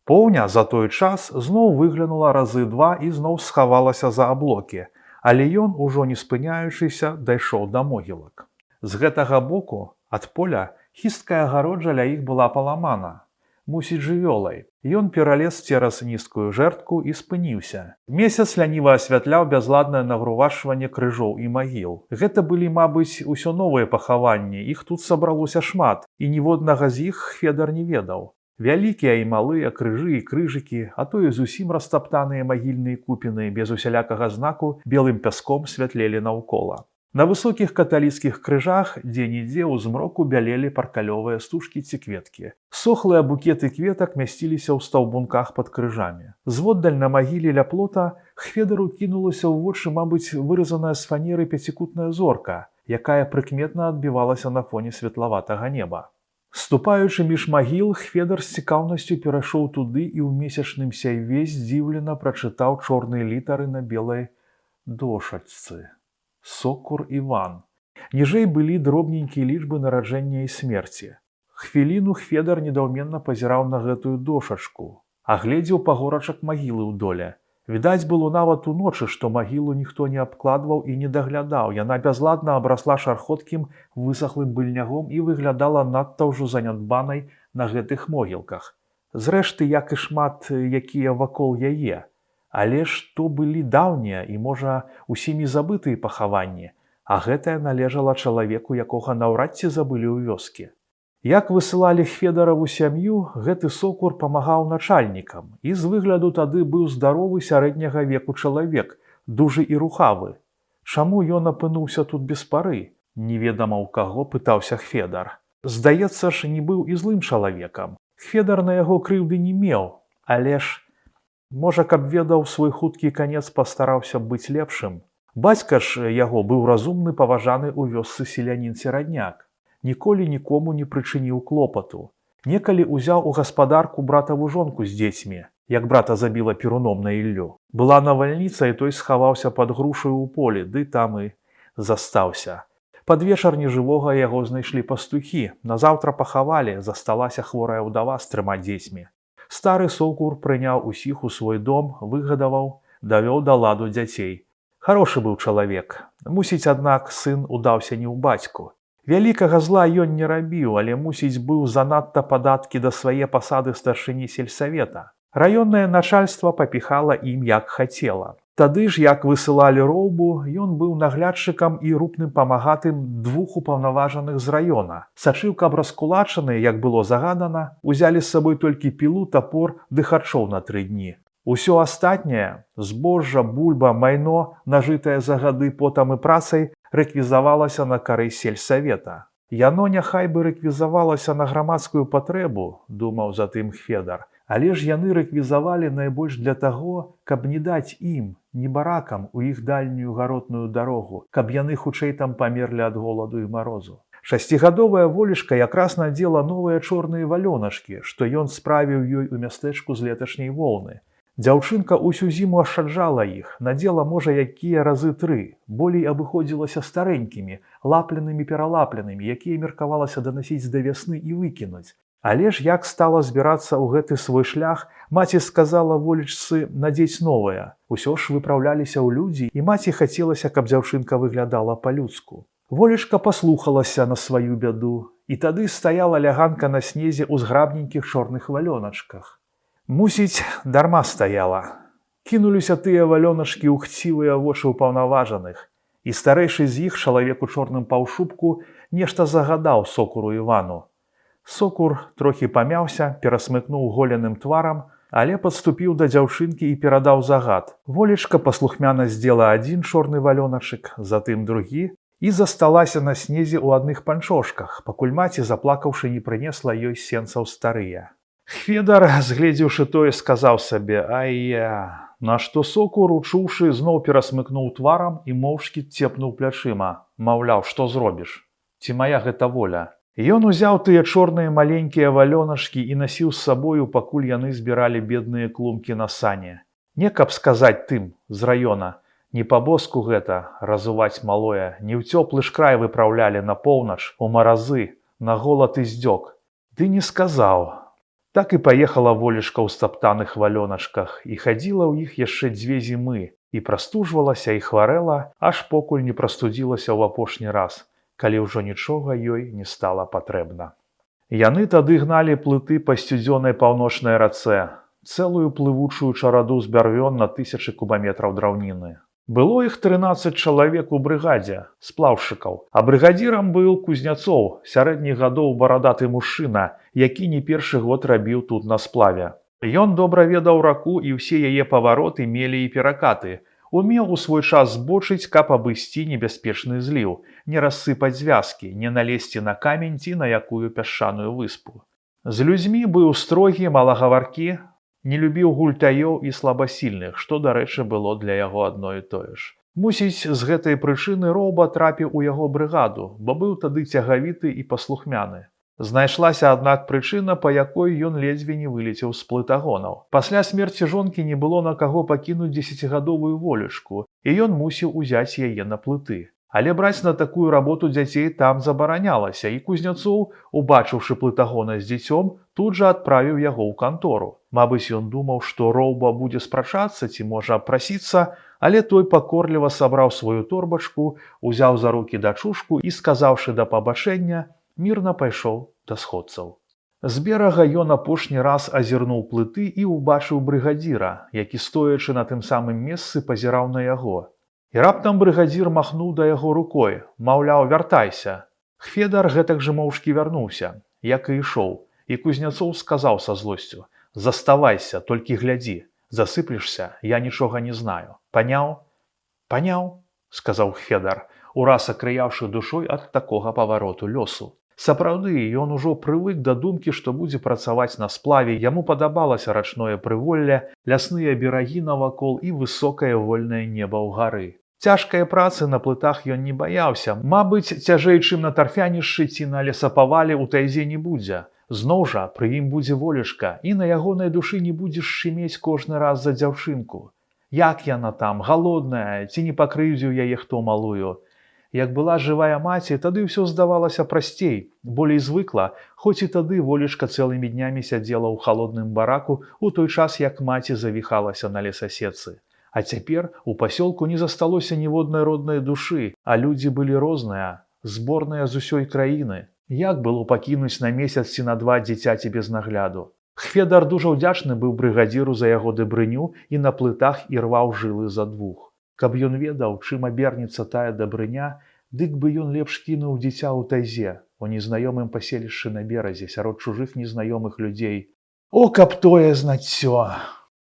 Поўня за той час зноў выглянула разы два і зноў схавалася за аблокі, але ён, ужо не спыняючыся, дайшоў да могілак. З гэтага боку, ад поля, хісткая агароджа ля іх была паламана. Мусіць, жывёлай. Ён пералез цераз нізкую жэрдку і спыніўся. Месяц ляніва асвятляў бязладнае нагрувашванне крыжоў і магіл. Гэта былі, мабыць, усё новыя пахаванні, іх тут сабралося шмат, і ніводнага з іх Хведар не ведаў. Вялікія і малыя крыжы і крыжыкі, а то і зусім растаптаныя магільныя купіны без усялякага знаку белым пяском святлелі наўкола. На высокіх каталіцкіх крыжах дзе-нідзе ў змроку бялелі паркалёвыя стужкі ці кветкі. Сохлыя букеты кветак мясціліся ў стаўбунках пад крыжамі. Зводдаль на магіле ля плота Хведару кінулася ў вочы, мабыць, выразаная з фанеры пяцікутная зорка, якая прыкметна адбівалася на фоне светлаватага неба. Ступаючы між магіл, Хведар з цікаўнасцю перайшоў туды і ў месячным сяйве здзіўлена прачытаў чорныя літары на белай дошачцы. Сокур Іван. Ніжэй былі дробненькія лічбы нараджэння і смерці. Хвіліну Хведар недаўменна пазіраў на гэтую дошачку, агледзеў пагорачак магілы ў доле. Відаць было нават уночы, што магілу ніхто не абкладваў і не даглядаў. Яна бязладна абрасла шархоткім высахлым быльнягом і выглядала надта ўжо занядбанай на гэтых могілках. Зрэшты, як і шмат, якія вакол яе. Але ж то былі даўнія і, можа, усімі забытыя пахаванні, а гэтае належала чалавеку, якога наўрад ці забылі ў вёскі. Як высылалі Хведараву сям'ю, гэты сокур памагаў начальнікам, і з выгляду тады быў здаровы сярэдняга веку чалавек, дужы і рухавы. Чаму ён апынуўся тут без пары? Неведама ў каго, пытаўся Хведар. Здаецца ж, не быў і злым чалавекам. Хведар на яго крыўды не меў, але ж... Можа, каб ведаў свой хуткі канец, пастараўся быць лепшым. Бацька ж яго быў разумны, паважаны ў вёсцы селянін-серадняк. Ніколі нікому не прычыніў клопату. Некалі ўзяў у гаспадарку братаву жонку з дзецьмі, як брата забіла перуном на Іллю. Была навальніца, і той схаваўся пад грушаю ў полі, ды там і застаўся. Пад вечар нежывога яго знайшлі пастухі. Назаўтра пахавалі, засталася хворая ўдава з 3 дзецьмі. Стары сокур прыняў усіх у свой дом, выгадаваў, давёў да ладу дзяцей. Харошы быў чалавек. Мусіць, аднак, сын удаўся не ў бацьку. Вялікага зла ён не рабіў, але, мусіць, быў занадта падаткі да свае пасады старшыні сельсавета. Раённае начальства папіхала ім як хацела. Тады ж, як высылалі роўбу, ён быў наглядчыкам і рупным памагатым 2 упаўнаважаных з раёна. Сачыў, каб раскулачаныя, як было загадана, узялі з сабой толькі пілу, тапор ды харчоў на 3 дні. Усё астатняе – збожжа, бульба, майно, нажытае за гады потам і працай, рэквізавалася на карысць сельсавета. Яно няхай бы рэквізавалася на грамадскую патрэбу, думаў затым Хведар, але ж яны рэквізавалі найбольш для таго, каб не даць ім, небаракам, у іх дальнюю гаротную дарогу, каб яны хутчэй там памерлі ад голаду і марозу. 6гадовая Волечка якраз надзела новыя чорныя валёначкі, што ён справіў ёй у мястэчку з леташняй воўны. Дзяўчынка усю зіму ашчаджала іх, надзела, можа, якія разы 3, болей абыходзілася старэнькімі, лапленымі-пералапленымі, якія меркавалася данасіць да вясны і выкінуць. Але ж як стала збірацца ў гэты свой шлях, маці сказала Волечцы надзець новае. Усё ж выпраўляліся ў людзі, і маці хацелася, каб дзяўчынка выглядала па-людску. Волечка паслухалася на сваю бяду, і тады стаяла ляганка на снезе ў зграбненькіх чорных валёначках. Мусіць, дарма стаяла. Кінуліся тыя валёначкі ў хцівыя вочы ўпаўнаважаных, і старэйшы з іх, чалавек у чорным паўшубку, нешта загадаў сокуру Івану. Сокур трохі памяўся, перасмыкнуў голеным тварам, але падступіў да дзяўчынкі і перадаў загад. Волечка паслухмяна здзела 1 чорны валёначак, затым другі, і засталася на снезе ў адных панчошках, пакуль маці, заплакаўшы, не прынесла ёй сенцаў старыя. Хведар, згледзеўшы тое, сказаў сабе: «Ай-я!» На што Сокур, учуўшы, зноў перасмыкнуў тварам і моўчкі цепнуў плячыма, маўляў, што зробіш? Ці мая гэта воля? Ён узяў тыя чорныя маленькія валёначкі і насіў з сабою, пакуль яны збіралі бедныя клумкі на сане. Не каб сказаць тым, з раёна, не па-боску гэта, разуваць малое, не ў цёплы ж край выпраўлялі на поўнач, у маразы, на голад і здзёк. Ды не сказаў. Так і паехала Волечка ў стаптаных валёначках і хадзіла ў іх яшчэ 2 зімы і прастужвалася і хварэла, аж покуль не прастудзілася ў апошні раз, калі ўжо нічога ёй не стала патрэбна. Яны тады гналі плыты па сцюдзёнай паўночнай рацэ, цэлую плывучую чараду з бярвён на 1000 кубаметраў драўніны. Было іх 13 чалавек у брыгадзе, сплаўшчыкаў, а брыгадзірам быў Кузняцоў, сярэдніх гадоў барадаты мужчына, які не першы год рабіў тут на сплаве. Ён добра ведаў раку і ўсе яе павароты, мелі і перакаты. Умеў у свой час збочыць, каб абысці небяспечны зліў, не рассыпаць звязкі, не налезці на камень ці на якую пясчаную выспу. З людзьмі быў строгі, малагаваркі, не любіў гультаёў і слабасільных, што, дарэчы, было для яго адно і тое ж. Мусіць, з гэтай прычыны Роўба трапіў у яго брыгаду, бо быў тады цягавіты і паслухмяны. Знайшлася, аднак, прычына, па якой ён ледзьве не вылецеў з плытагонаў. Пасля смерці жонкі не было на каго пакінуць 10гадовую Волечку, і ён мусіў узяць яе на плыты. Але браць на такую работу дзяцей там забаранялася, і Кузняцоў, убачыўшы плытагона з дзіцём, тут жа адправіў яго ў кантору. Мабыць, ён думаў, што Роўба будзе спрачацца ці, можа, прасіцца, але той пакорліва сабраў сваю торбачку, узяў за рукі дачушку і, сказаўшы да пабачэння, мірна пайшоў да сходцаў. З берага ён апошні раз азірнуў плыты і ўбачыў брыгадзіра, які, стоячы на тым самым месцы, пазіраў на яго. І раптам брыгадзір махнуў да яго рукой, маўляў, вяртайся. Хведар гэтак жа моўчкі вярнуўся, як і ішоў, і Кузняцоў сказаў са злосцю: «Заставайся, толькі глядзі, засыплешся, я нічога не знаю. Паняў?» «Паняў», – сказаў Хведар, ураз акрыяўшы душой ад такога павароту лёсу. Сапраўды, ён ужо прывык да думкі, што будзе працаваць на сплаве, яму падабалася рачное прыволле, лясныя берагі навакол і высокае вольнае неба ўгары. Цяжкай працы на плытах ён не баяўся, мабыць, цяжэй, чым на тарфянішчы ці на лесапавале ў тайзе не будзе. Зноў жа, пры ім будзе Волечка, і на ягонай душы не будзеш шымець кожны раз за дзяўчынку. Як яна там, галодная, ці не пакрыўдзіў яе хто малую? Як была жывая маці, тады ўсё здавалася прасцей, болей звыкла, хоць і тады Волечка цэлымі днямі сядзела ў халодным бараку у той час, як маці завіхалася на лесасетцы. А цяпер у пасёлку не засталося ніводнай роднай душы, а людзі былі розныя, зборныя з усёй краіны. Як было пакінуць на месяц ці на 2 дзіцяці без нагляду? Хведар дужа ўдзячны быў брыгадзіру за яго дабрыню і на плытах ірваў жылы за 2. Каб ён ведаў, чым абернецца тая дабрыня, дык бы ён лепш кінуў дзіця ў тайзе, у незнаёмым паселішчы на беразе, сярод чужых незнаёмых людзей. О, каб тое знаццё!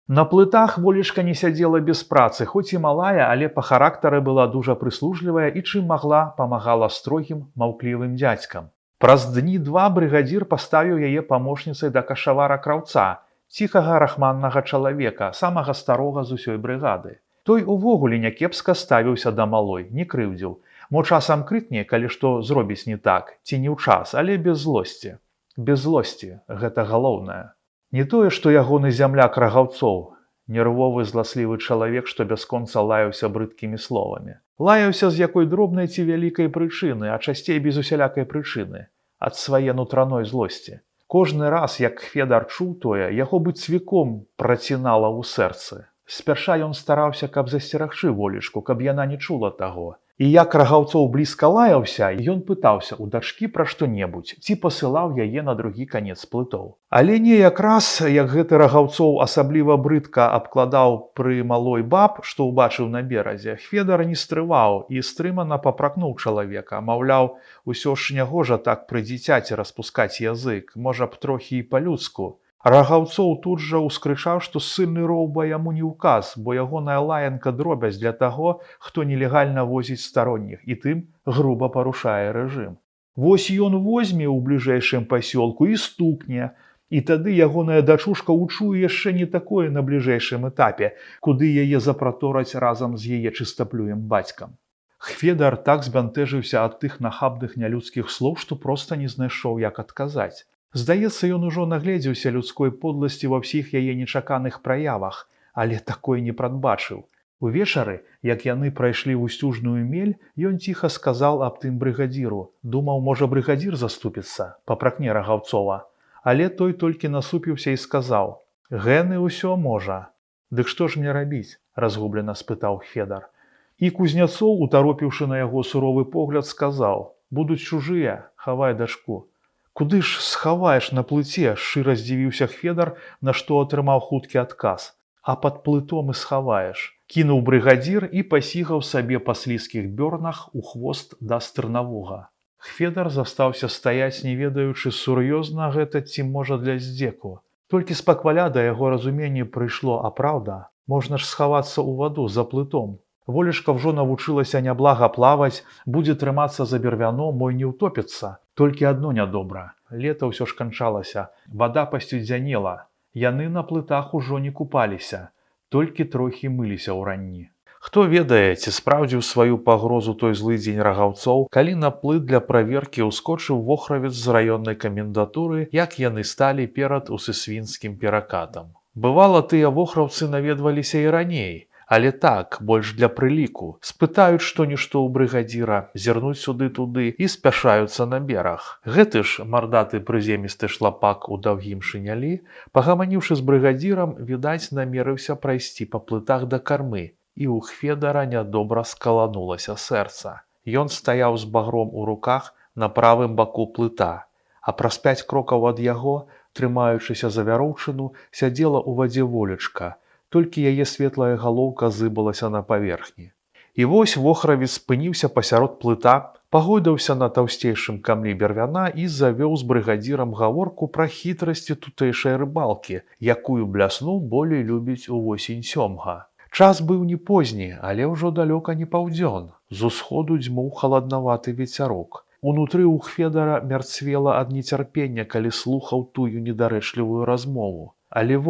На плытах Волечка не сядзела без працы, хоць і малая, але па характары была дужа прыслужлівая і чым магла, памагала строгім, маўклівым дзядзькам. Праз дні 2 брыгадзір паставіў яе памочніцай да кашавара-краўца, ціхага рахманнага чалавека, самага старога з усёй брыгады. Той увогуле някепска ставіўся да малой, не крыўдзіў. Мо часам крыкне, калі што зробіць не так, ці не ў час, але без злосці. Без злосці, гэта галоўнае. Не тое, што ягоны зямляк Рагаўцоў, нервовы зласлівы чалавек, што бясконца лаяўся брыдкімі словамі. Лаяўся з якой дробнай ці вялікай прычыны, а часцей без усялякай прычыны, ад свае нутраной злосці. Кожны раз, як Хведар чуў тое, яго быць цвіком працінала ў сэрцы. Спярша ён стараўся, каб засцерагчы Волечку, каб яна не чула таго. І як Рагаўцоў блізка лаяўся, ён пытаўся ў дачкі пра што-небудзь, ці пасылаў яе на другі канец плытоў. Але не якраз, як гэты Рагаўцоў асабліва брыдка абкладаў пры малой баб, што ўбачыў на беразе, Хведар не стрываў і стрымана папракнуў чалавека, маўляў, усё ж нягожа так пры дзіцяці распускаць язык, можа б трохі і па-людску. Рагаўцоў тут жа ўскрычаў, што ссыльны Роўба яму не ўказ, бо ягоная лаянка дробязь для таго, хто нелегальна возіць старонніх і тым груба парушае рэжым. Вось ён возьме ў бліжэйшым пасёлку і стукне, І тады ягоная дачушка учуе яшчэ не такое на бліжэйшым этапе, куды яе запратораць разам з яе чыстаплюем бацькам. Хведар так збянтэжыўся ад тых нахабных нялюдскіх слоў, што проста не знайшоў, як адказаць. Здаецца, ён ужо нагледзеўся людской подласці ва ўсіх яе нечаканых праявах, але такой не прадбачыў. Увечары, як яны прайшлі вусцюжную мель, ён ціха сказаў аб тым брыгадзіру. Думаў, можа, брыгадзір заступіцца, папракне Рагаўцова. Але той толькі насупіўся і сказаў: «Гэны ўсё можа». «Дык што ж мне рабіць?» – разгублена спытаў Хведар. І Кузнецоў, утаропіўшы на яго суровы погляд, сказаў: «Будуць чужыя, хавай дачку». «Куды ж схаваеш на плыце?» – шчыра здзівіўся Хведар, на што атрымаў хуткі адказ. «А пад плытом і схаваеш», – кінуў брыгадзір і пасігаў сабе па слізкіх бёрнах у хвост да стырнавога. Хведар застаўся стаяць, не ведаючы, сур'ёзна гэта ці можа для здзеку. Толькі спакваля да яго разумення прыйшло: а праўда, можна ж схавацца ў ваду за плытом. Волечка ўжо навучылася няблага плаваць, будзе трымацца за бервяно, мой не ўтопіцца. Толькі адно нядобра. Лета ўсё ж канчалася, вада пасцюдзянела. Яны на плытах ужо не купаліся, толькі трохі мыліся ўранні. Хто ведае, ці спраўдзіў сваю пагрозу той злы дзень Рагаўцоў, калі на плыт для праверкі ўскочыў вохравец з раённай камендатуры, як яны сталі перад усысвінскім перакатам. Бывала, тыя вохраўцы наведваліся і раней, але так, больш для прыліку. Спытаюць што-нішто ў брыгадзіра, зірнуць сюды-туды і спяшаюцца на бераг. Гэты ж мардаты прыземісты шлапак у даўгім шынялі, пагаманіўшы з брыгадзірам, відаць, намерыўся прайсці па плытах да кармы. І ў Хведара нядобра скаланулася сэрца. Ён стаяў з багром у руках на правым баку плыта, а праз 5 крокаў ад яго, трымаючыся за вяроўчыну, сядзела ў вадзе Волечка, толькі яе светлая галоўка зыбалася на паверхні. І вось вохравец спыніўся пасярод плыта, пагойдаўся на таўсцейшым камлі бервяна і завёў з брыгадзірам гаворку пра хітрасці тутэйшай рыбалкі, якую бляснуў болей любіць увосень сёмга. Час быў не позні, але ўжо далёка не паўдзён. З усходу дзьмуў халаднаваты вецярок. Унутры ў Хведара мярцвела ад нецярпення, калі слухаў тую недарэчлівую размову. Але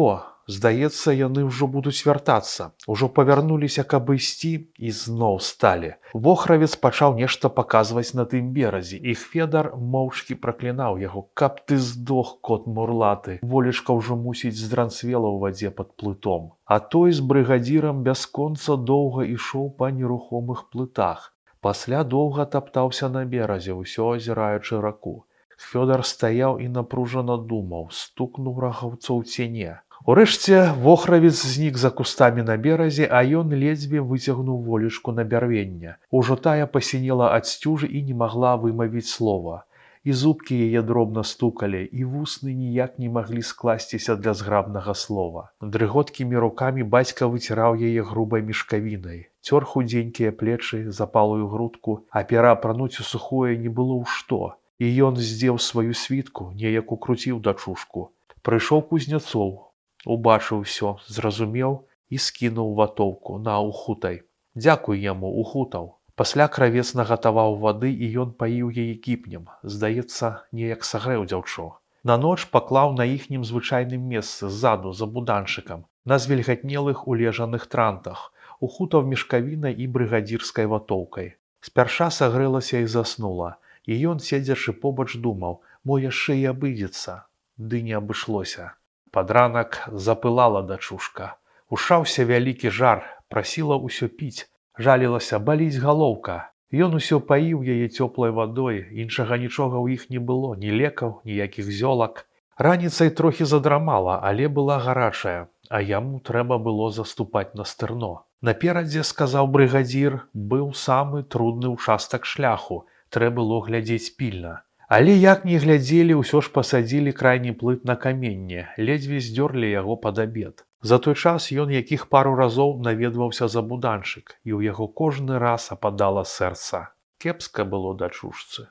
здаецца, яны ўжо будуць вяртацца. Ужо павярнуліся, каб ісці, і зноў сталі. Вохравец пачаў нешта паказваць на тым беразе, і Хведар моўчкі праклінаў яго: «Каб ты здох, кот мурлаты!» Волечка ўжо, мусіць, здранцвела ў вадзе пад плытом. А той з брыгадзірам бясконца доўга ішоў па нерухомых плытах. Пасля доўга таптаўся на беразе, усё азіраючы раку. Хведар стаяў і напружана думаў, стукнуў Рагаўцоў ці не. Урэшце вохравец знік за кустамі на беразе, а ён ледзьве выцягнуў Волечку на бярвенне. Ужо тая пасінела ад сцюжы і не магла вымавіць слова. І зубкі яе дробна стукалі, і вусны ніяк не маглі скласціся для зграбнага слова. Дрыготкімі рукамі бацька выціраў яе грубай мешкавінай, цёр худзенькія плечы, запалую грудку, а пера апрануць у сухое не было ў што. І ён здзеў сваю світку, неяк укруціў дачушку. Прыйшоў Кузнецоў, убачыў усё, зразумеў і скінуў ватоўку: «На, ухутай». Дзякуй яму, ухутаў. Пасля кравец нагатаваў вады, і ён паіў яе кіпнем. Здаецца, неяк сагрэў дзяўчо. На ноч паклаў на іхнім звычайным месцы, ззаду, за буданчыкам, на звільгатнелых улежаных трантах, ухутаў мешкавінай і брыгадзірскай ватоўкай. Спярша сагрэлася і заснула, і ён, седзячы побач, думаў: мо яшчэ і абыдзецца. Ды не абышлося. Пад ранак запылала дачушка. Ушаўся вялікі жар, прасіла ўсё піць. Жалілася: баліць галоўка. Ён усё паіў яе цёплай вадой, іншага нічога ў іх не было, ні лекаў, ніякіх зёлак. Раніцай трохі задрамала, але была гарачая, а яму трэба было заступаць на стырно. Наперадзе, сказаў брыгадзір, быў самы трудны ўчастак шляху, трэ было глядзець пільна. Але як не глядзелі, ўсё ж пасадзілі крайні плыт на каменне, ледзьве здёрлі яго пад абед. За той час ён якіх пару разоў наведваўся за буданчык, і ў яго кожны раз ападала сэрца. Кепска было дачушцы.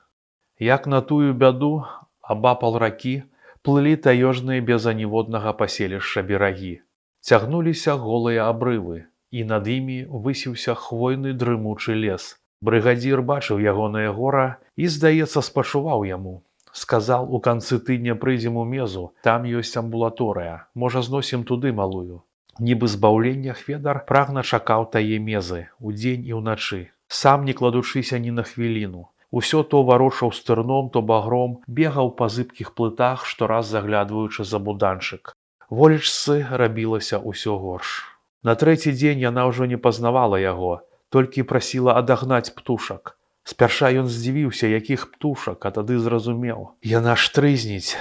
Як на тую бяду, абапал ракі, плылі таёжныя без аніводнага паселішча берагі. Цягнуліся голыя абрывы, і над імі высіўся хвойны дрымучы лес. Брыгадзір бачыў ягонае гора і, здаецца, спачуваў яму. Сказал, у канцы тыдня прыйдзем у мезу, там ёсць амбулаторыя. Можа, зносім туды малую. Нібы збаўлення Хведар прагна чакаў тае мезы, удзень і ўначы. Сам не кладучыся ні на хвіліну. Усё то варочаў стырном, то багром, бегаў па зыбкіх плытах, штораз заглядваючы за буданчык. Волечцы рабілася ўсё горш. На трэці дзень яна ўжо не пазнавала яго, толькі прасіла адагнаць птушак. Спярша ён здзівіўся, якіх птушак, а тады зразумеў. Яна ж трызніць.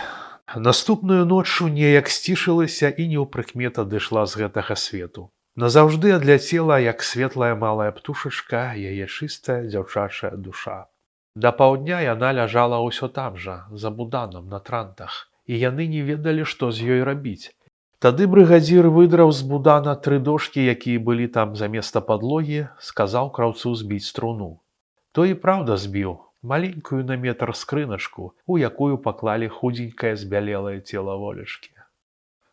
Наступную ноччу неяк сцішылася і неўпрыкмет адышла з гэтага свету. Назаўжды адляцела, як светлая малая птушачка, яе чыстая дзяўчачая душа. Да паўдня яна ляжала ўсё там жа, за буданам, на трантах, і яны не ведалі, што з ёй рабіць. Тады брыгадзір выдраў з будана 3 дошкі, якія былі там заместа падлогі, сказаў краўцу збіць струну. Той і праўда збіў, маленькую на метр скрыначку, у якую паклалі худзенькае збялелае цела волечкі.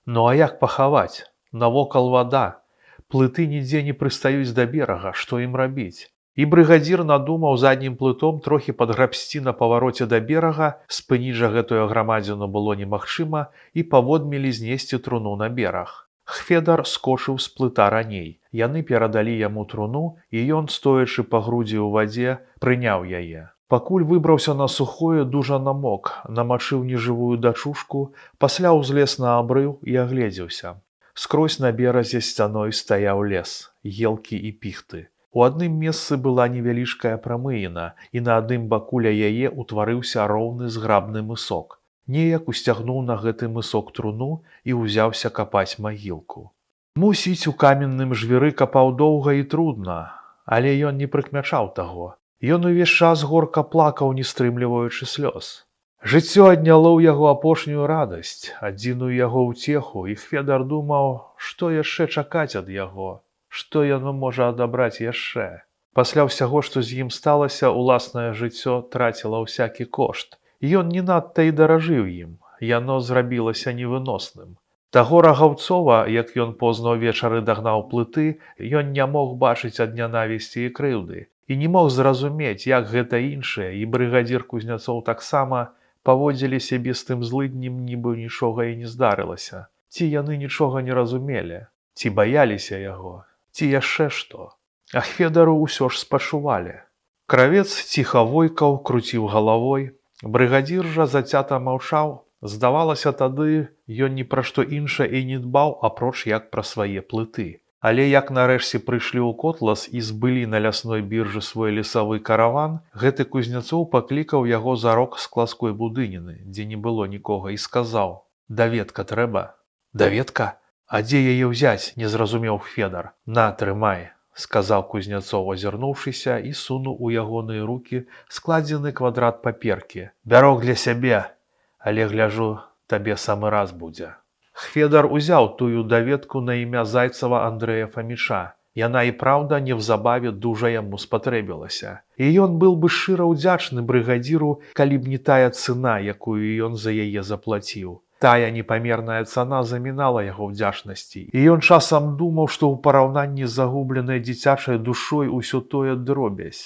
Ну а як пахаваць? Навокал вада. Плыты нідзе не прыстаюць да берага, што ім рабіць? І брыгадзір надумаў заднім плытом трохі падграбсці на павароце да берага, спыніць жа гэтую грамадзіну было немагчыма, і паводмелі знесці труну на бераг. Хведар скочыў з плыта раней. Яны перадалі яму труну, і ён, стоячы па грудзі ў вадзе, прыняў яе. Пакуль выбраўся на сухое, дужа намок, намачыў нежывую дачушку, пасля ўзлез на абрыў і агледзеўся. Скрозь на беразе сцяной стаяў лес, елкі і піхты. У адным месцы была невялічкая прамыіна, і на адным баку ля яе ўтварыўся роўны зграбны мысок. Неяк усцягнуў на гэты мысок труну і ўзяўся капаць магілку. Мусіць, у каменным жвіры капаў доўга і трудна, але ён не прыкмячаў таго. Ён увесь час горка плакаў, не стрымліваючы слёз. Жыццё адняло ў яго апошнюю радасць, адзіную яго ўцеху, і Хведар думаў, што яшчэ чакаць ад яго. Што яно можа адабраць яшчэ? Пасля ўсяго, што з ім сталася, уласнае жыццё траціла ўсякі кошт. Ён не надта і даражыў ім. Яно зрабілася невыносным. Таго Рагаўцова, як ён позна ўвечары дагнаў плыты, ён не мог бачыць ад нянавісці і крыўды. І не мог зразумець, як гэта іншыя, і брыгадзір Кузнецоў таксама паводзілі сябе з тым злыднем, нібы нічога і не здарылася. Ці яны нічога не разумелі? Ці баяліся яго? Ці яшчэ што? А Хведару ўсё ж спачувалі. Кравец ціха войкаў, круціў галавой. Брыгадзір жа зацята маўчаў. Здавалася, тады ён ні пра што іншае і не дбаў, апроч як пра свае плыты. Але як нарэшце прыйшлі ў Котлас і збылі на лясной біржы свой лесавы караван, гэты Кузнецоў паклікаў яго за рог склаской будыніны, дзе не было нікога, і сказаў: «Даведка трэба». «Даведка? А дзе яе ўзяць?» – не зразумеў Хведар. «На, трымай», – сказаў Кузнецоў, азірнуўшыся, і сунуў у ягоныя рукі складзены квадрат паперкі. «Бярог для сябе, але, гляжу, табе самы раз будзе». Хведар узяў тую даведку на імя Зайцава Андрэя Фаміча. Яна і праўда неўзабаве дужа яму спатрэбілася. І ён быў бы шчыра ўдзячны брыгадзіру, калі б не тая цана, якую ён за яе заплаціў. Тая непамерная цана замінала яго ўдзячнасці, і ён часам думаў, што ў параўнанні з загубленай дзіцячай душой усё тое дробязь.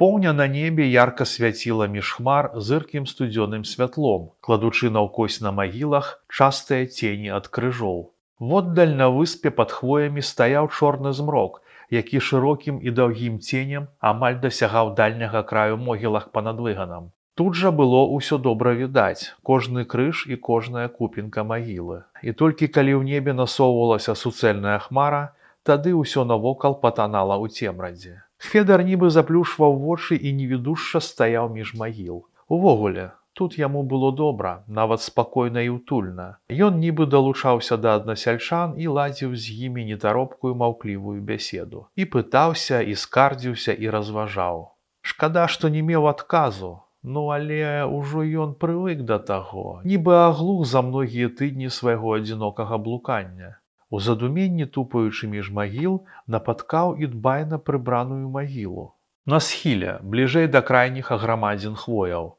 Поўня на небе ярка свяціла між хмар зыркім студзёным святлом, кладучы наўкось на магілах частыя цені ад крыжоў. Воддаль на выспе пад хвоямі стаяў чорны змрок, які шырокім і даўгім ценем амаль дасягаў дальняга краю могілак панад выганам. Тут жа было ўсё добра відаць, кожны крыж і кожная купінка магілы. І толькі калі ў небе насоўвалася суцэльная хмара, тады ўсё навокал патанала ў цемрадзе. Хведар нібы заплюшваў вочы і невідушча стаяў між магіл. Увогуле, тут яму было добра, нават спакойна і ўтульна. Ён нібы далучаўся да аднасяльчан і ладзіў з імі нетаропкую маўклівую бяседу. І пытаўся, і скардзіўся, і разважаў. Шкада, што не меў адказу. Ну, але ўжо ён прывык да таго, нібы аглух за многія тыдні свайго адзінокага блукання. У задуменні, тупаючы між магіл, напаткаў і дбайна прыбраную магілу. На схіле, бліжэй да крайніх аграмадзін хвояў.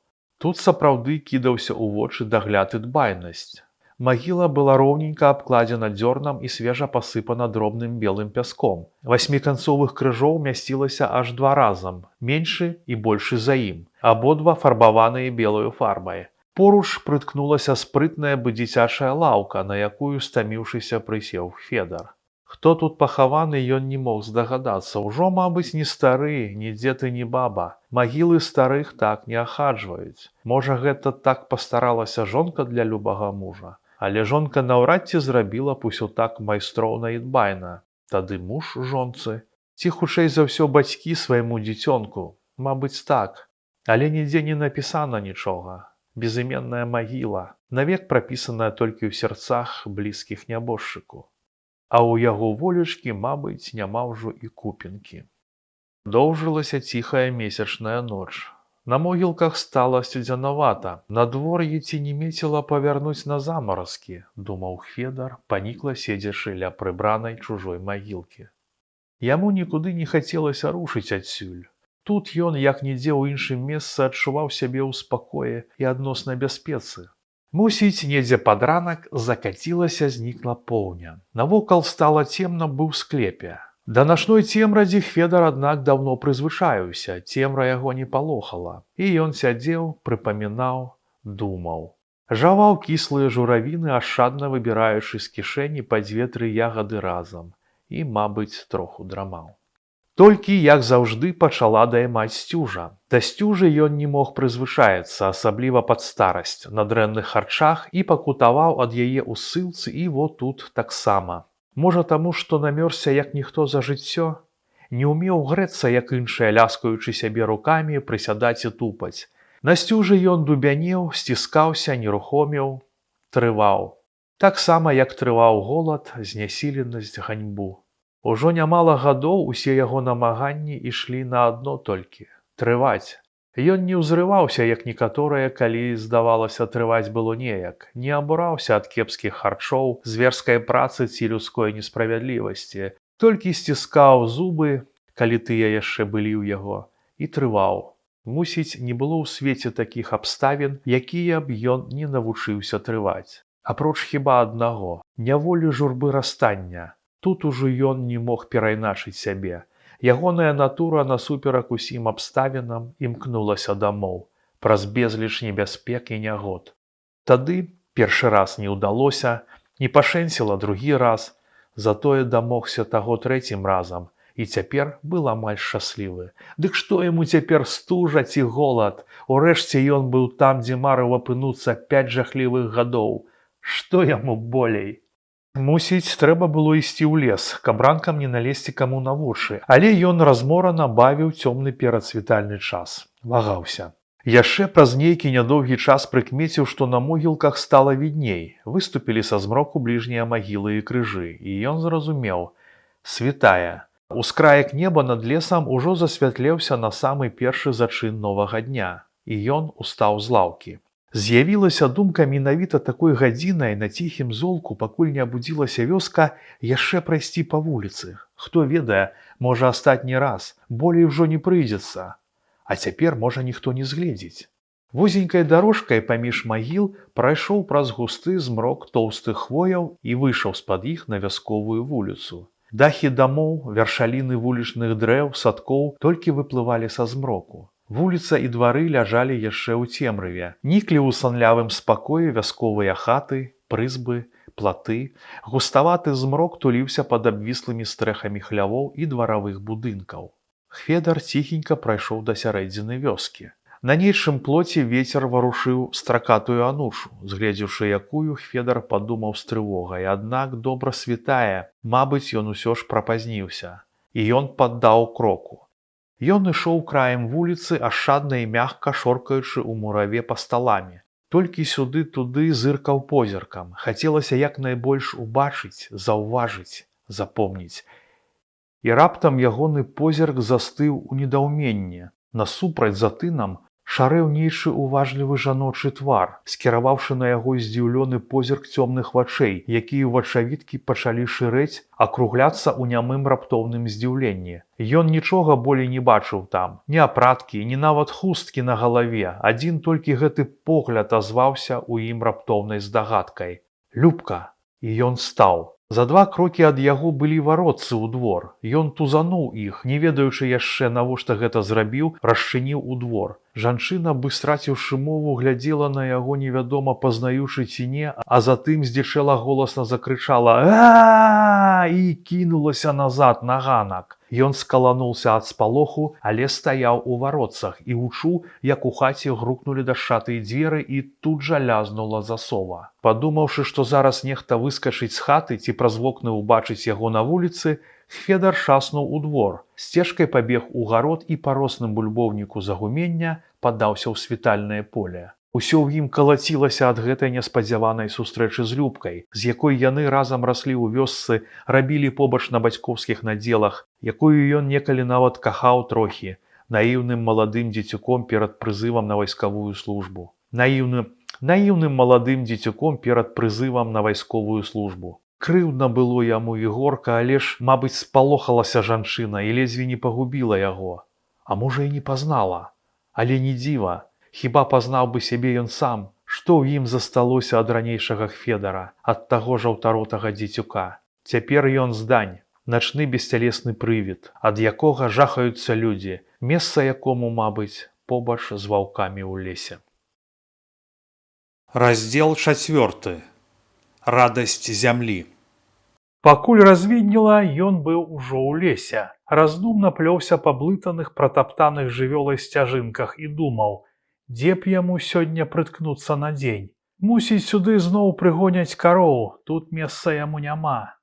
Тут сапраўды кідаўся ў вочы дагляд і дбайнасць. Магіла была роўненька абкладзена дзёрнам і свежа пасыпана дробным белым пяском. Васьміканцовых крыжоў мясцілася аж 2 разам, меншы і большы за ім. Абодва фарбаваныя белаю фарбай. Поруч прыткнулася спрытная бы дзіцячая лаўка, на якую стаміўшыся прысеў Федар. Хто тут пахаваны, ён не мог здагадацца. Ужо, мабыць, ні стары, ні дзед і ні баба. Магілы старых так не ахаджваюць. Можа, гэта так пастаралася жонка для любага мужа. Але жонка наўрад ці зрабіла б усё так майстроўна і дбайна. Тады муж жонцы. Ці хутчэй за ўсё бацькі свайму дзіцёнку. Мабыць, так. Але нідзе не напісана нічога. Безыменная магіла, навек прапісаная толькі ў сярцах блізкіх нябожчыку. А ў яго волечкі, мабыць, няма ўжо і купінкі. Доўжылася ціхая месячная ноч. На могілках стала сцюдзянавата. Надвор'е ці не мецела павярнуць на замаразкі, думаў Федар, панікла седзячы ля прыбранай чужой магілкі. Яму нікуды не хацелася рушыць адсюль. Тут ён, як нідзе ў іншым месцы, адчуваў сябе ў спакоі і адноснай бяспецы. Мусіць, недзе пад ранак закацілася, знікла поўня. Навокал стала цемна быў склепе. Да начной цемрадзі Федар, аднак, даўно прызвычаіўся, цемра яго не палохала. І ён сядзеў, прыпамінаў, думаў. Жаваў кіслыя журавіны, ашчадна выбіраючы з кішэні па 2-3 ягады разам. І, мабыць, троху драмаў. Толькі, як заўжды, пачала даймаць сцюжа. Да сцюжы ён не мог прызвычаіцца, асабліва пад старасць, на дрэнных харчах і пакутаваў ад яе ў ссылцы і во тут таксама. Можа таму, што намёрзся як ніхто за жыццё? Не ўмеў грэцца, як іншыя, ляскаючы сябе рукамі, прысядаць і тупаць. На сцюжы ён дубянеў, сціскаўся, нерухомеў, трываў. Таксама, як трываў голад, знясіленасць, ганьбу. Ужо нямала гадоў усе яго намаганні ішлі на адно толькі – трываць. Ён не ўзрываўся, як некаторыя, калі, здавалася, трываць было неяк, не абураўся ад кепскіх харчоў, зверскай працы ці людской несправядлівасці, толькі сціскаў зубы, калі тыя яшчэ былі ў яго, і трываў. Мусіць, не было ў свеце такіх абставін, якія б ён не навучыўся трываць. Апроч хіба аднаго – няволі журбы расстання. Тут ужо ён не мог перайначыць сябе. Ягоная натура насуперак усім абставінам імкнулася дамоў, праз безліч небяспек і нягод. Тады першы раз не ўдалося, не пашэнціла другі раз, затое дамогся таго 3-м разам, і цяпер быў амаль шчаслівы. Дык што яму цяпер стужа ці голад? Урэшце ён быў там, дзе марыў апынуцца 5 жахлівых гадоў. Што яму болей? Мусіць, трэба было ісці ў лес, каб ранкам не налезці каму на вушы, але ён разморана бавіў цёмны перадсвітальны час. Вагаўся. Яшчэ праз нейкі нядоўгі час прыкмеціў, што на могілках стала відней. Выступілі са змроку бліжнія магілы і крыжы, і ён зразумеў. Світае. Ускраек неба над лесам ужо засвятлеўся на самы першы зачын новага дня, і ён устаў з лаўкі. З'явілася думка менавіта такой гадзінай на ціхім золку, пакуль не абудзілася вёска, яшчэ прайсці па вуліцы. Хто ведае, можа астатні раз, болей ужо не прыйдзецца. А цяпер, можа, ніхто не згледзіць. Вузенькай дарожкай паміж магіл прайшоў праз густы змрок тоўстых хвояў і выйшаў з-пад іх на вясковую вуліцу. Дахі дамоў, вяршаліны вулічных дрэў, садкоў толькі выплывалі са змроку. Вуліца і двары ляжалі яшчэ ў цемрыве. Ніклі ў санлявым спакоі вясковыя хаты, прызбы, платы. Густаваты змрок туліўся пад абвіслымі стрэхамі хлявоў і дваравых будынкаў. Федар ціхенька прайшоў да сярэдзіны вёскі. На нейчым плоце вецер варушыў стракатую анушу, згледзеўшы якую, Федар падумаў з трывогай, аднак добра світае, мабыць, ён усё ж прапазніўся. І ён паддаў кроку. Ён ішоў краем вуліцы, ашчадна і мякка шоркаючы ў мураве па сталамі. Толькі сюды-туды зыркаў позіркам. Хацелася як найбольш убачыць, заўважыць, запомніць. І раптам ягоны позірк застыў у недаўменні. Насупраць за тынам шарэў нейчы уважлівы жаночы твар, скіраваўшы на яго здзіўлёны позірк цёмных вачэй, якія вачавіткі пачалі шырэць, акругляцца ў нямым раптоўным здзіўленні. Ён нічога болей не бачыў там, ні апраткі, ні нават хусткі на галаве, адзін толькі гэты погляд азваўся ў ім раптоўнай здагадкай. Любка! І ён стаў. За 2 крокі ад яго былі варотцы ў двор. Ён тузануў іх, не ведаючы яшчэ, навошта гэта зрабіў, расчыніў у двор. Жанчына, бы страціўшы мову, глядзела на яго, невядома пазнаючы ці не, а затым здзічэла голасна закрычала «А-а-а!» і кінулася назад на ганак. Ён скалануўся ад спалоху, але стаяў у варотцах і учуў, як у хаце грукнулі дашчатыя дзверы і тут жа лязнула засова. Падумаўшы, што зараз нехта выскачыць з хаты ці праз вокны ўбачыць яго на вуліцы, Федар шаснуў у двор, сцежкай пабег у гарод і па росным бульбоўніку загумення падаўся ў світальнае поле. Усё ў ім калацілася ад гэтай неспадзяванай сустрэчы з Любкай, з якой яны разам раслі ў вёсцы, рабілі побач на бацькоўскіх надзелах, якую ён некалі нават кахаў трохі, наіўным маладым дзецюком перад прызывам на вайсковую службу. Наіўным маладым дзецюком перад прызывам на вайсковую службу. Крыўдна было яму і горка, але ж, мабыць, спалохалася жанчына і ледзьве не пагубіла яго. А можа, і не пазнала. Але не дзіва, хіба пазнаў бы сябе ён сам, што ў ім засталося ад ранейшага Федара, ад таго жаўтаротага дзецюка. Цяпер ён здань, начны бесцялесны прывід, ад якога жахаюцца людзі, месца якому, мабыць, побач з ваўкамі ў лесе. Раздзел 4. Радасць зямлі. Пакуль развіднела, ён быў ужо ў лесе. Раздумна плёўся па блытаных, пратаптаных жывёлай сцяжынках і думаў, дзе б яму сёння прыткнуцца на дзень. Мусіць, сюды зноў прыгоняць кароў, тут месца яму няма.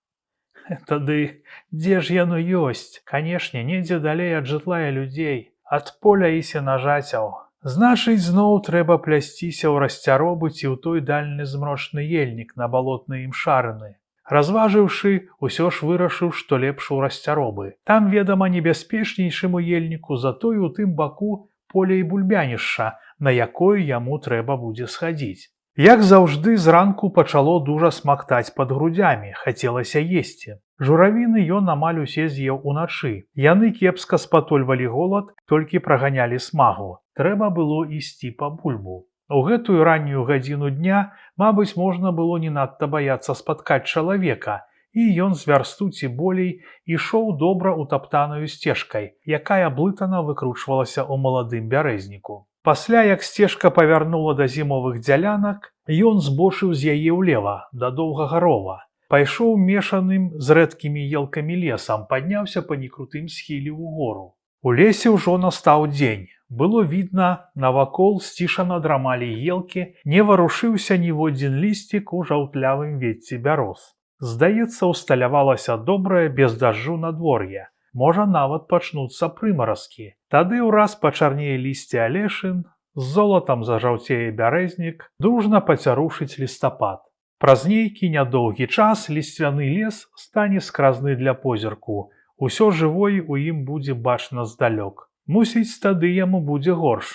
Тады дзе ж яно ёсць? Канешне, недзе далей ад жытла і людзей, ад поля і сенажацяў. Значыць, зноў трэба плясціся ў расцяробы ці ў той дальні змрочны ельнік на балотнай імшарыны. Разважыўшы, усё ж вырашыў, што лепш у расцяробы. Там, ведама, небяспечнейшым у ельніку, затое ў тым баку поле і бульбянішша, на якое яму трэба будзе схадзіць. Як заўжды, зранку пачало дужа смактаць пад грудзямі, хацелася есці. Журавіны ён амаль усе з'еў уначы. Яны кепска спатольвалі голад, толькі праганялі смагу. Трэба было ісці па бульбу. У гэтую раннюю гадзіну дня, мабыць, можна было не надта баяцца спаткаць чалавека, і ён з вярсту ці болей ішоў добра утаптанаю сцежкай, якая блытана выкручвалася ў маладым бярэзніку. Пасля, як сцежка павярнула да зімовых дзялянак, ён збочыў з яе ўлева, да доўгага рова. Пайшоў мешаным з рэдкімі елкамі лесам, падняўся па некрутым схіле ў гору. У лесе ўжо настаў дзень. Было відна, навакол сцішана драмалі елкі, не варушыўся ніводзін лісцік у жаўтлявым ветці бяроз. Здаецца, усталявалася добрае без дажджу надвор'е. Можа, нават пачнуцца прымаразкі. Тады ўраз пачарнее лісце алешын, з золатам зажаўцее бярэзнік, дружна пацярушыць лістапад. Праз нейкі нядоўгі час лісцвяны лес стане скразны для позірку. Усё жывое ў ім будзе бачна здалёк. Мусіць, тады яму будзе горш.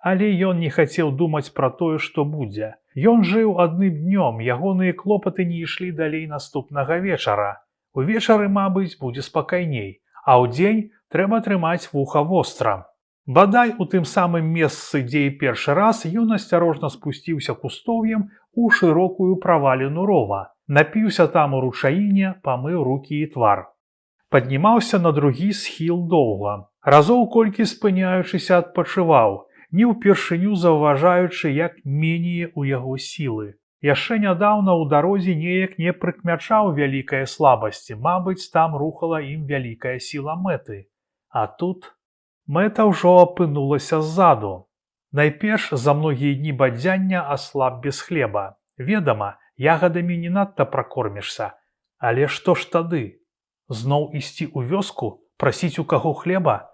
Але ён не хацеў думаць пра тое, што будзе. Ён жыў адным днём, ягоныя клопаты не ішлі далей наступнага вечара. Увечары, мабыць, будзе спакайней, а ўдзень трэба трымаць вуха востра. Бадай у тым самым месцы, дзе і першы раз, ён асцярожна спусціўся кустоўем у шырокую праваліну рова. Напіўся там у ручаіне, памыў рукі і твар. Паднімаўся на другі схіл доўга. Разоў колькі спыняючыся адпачываў, не ўпершыню заўважаючы, як менее ў яго сілы. Яшчэ нядаўна ў дарозе неяк не прыкмячаў вялікае слабасці, мабыць, там рухала ім вялікая сіла мэты. А тут мэта ўжо апынулася ззаду. Найперш за многія дні бадзяння аслаб без хлеба. Ведама, ягадамі не надта пракормішся. Але што ж тады? Зноў ісці ў вёску, прасіць у каго хлеба?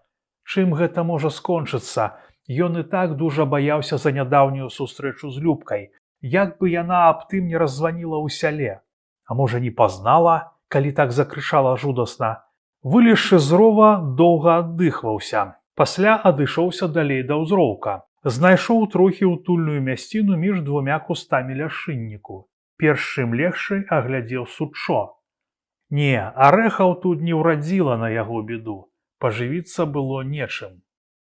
Чым гэта можа скончыцца? Ён і так дужа баяўся за нядаўнюю сустрэчу з Любкай. Як бы яна аб тым не раззваніла ў сяле? А можа, не пазнала, калі так закрычала жудасна? Вылезшы з рова, доўга аддыхваўся. Пасля адышоўся далей да ўзроўка. Знайшоў трохі ўтульную мясціну між двумя кустамі ляшынніку. Перш чым легчы аглядзеў суччо. Не, арэхаў тут не ўрадзіла на яго беду. Пажывіцца было нечым.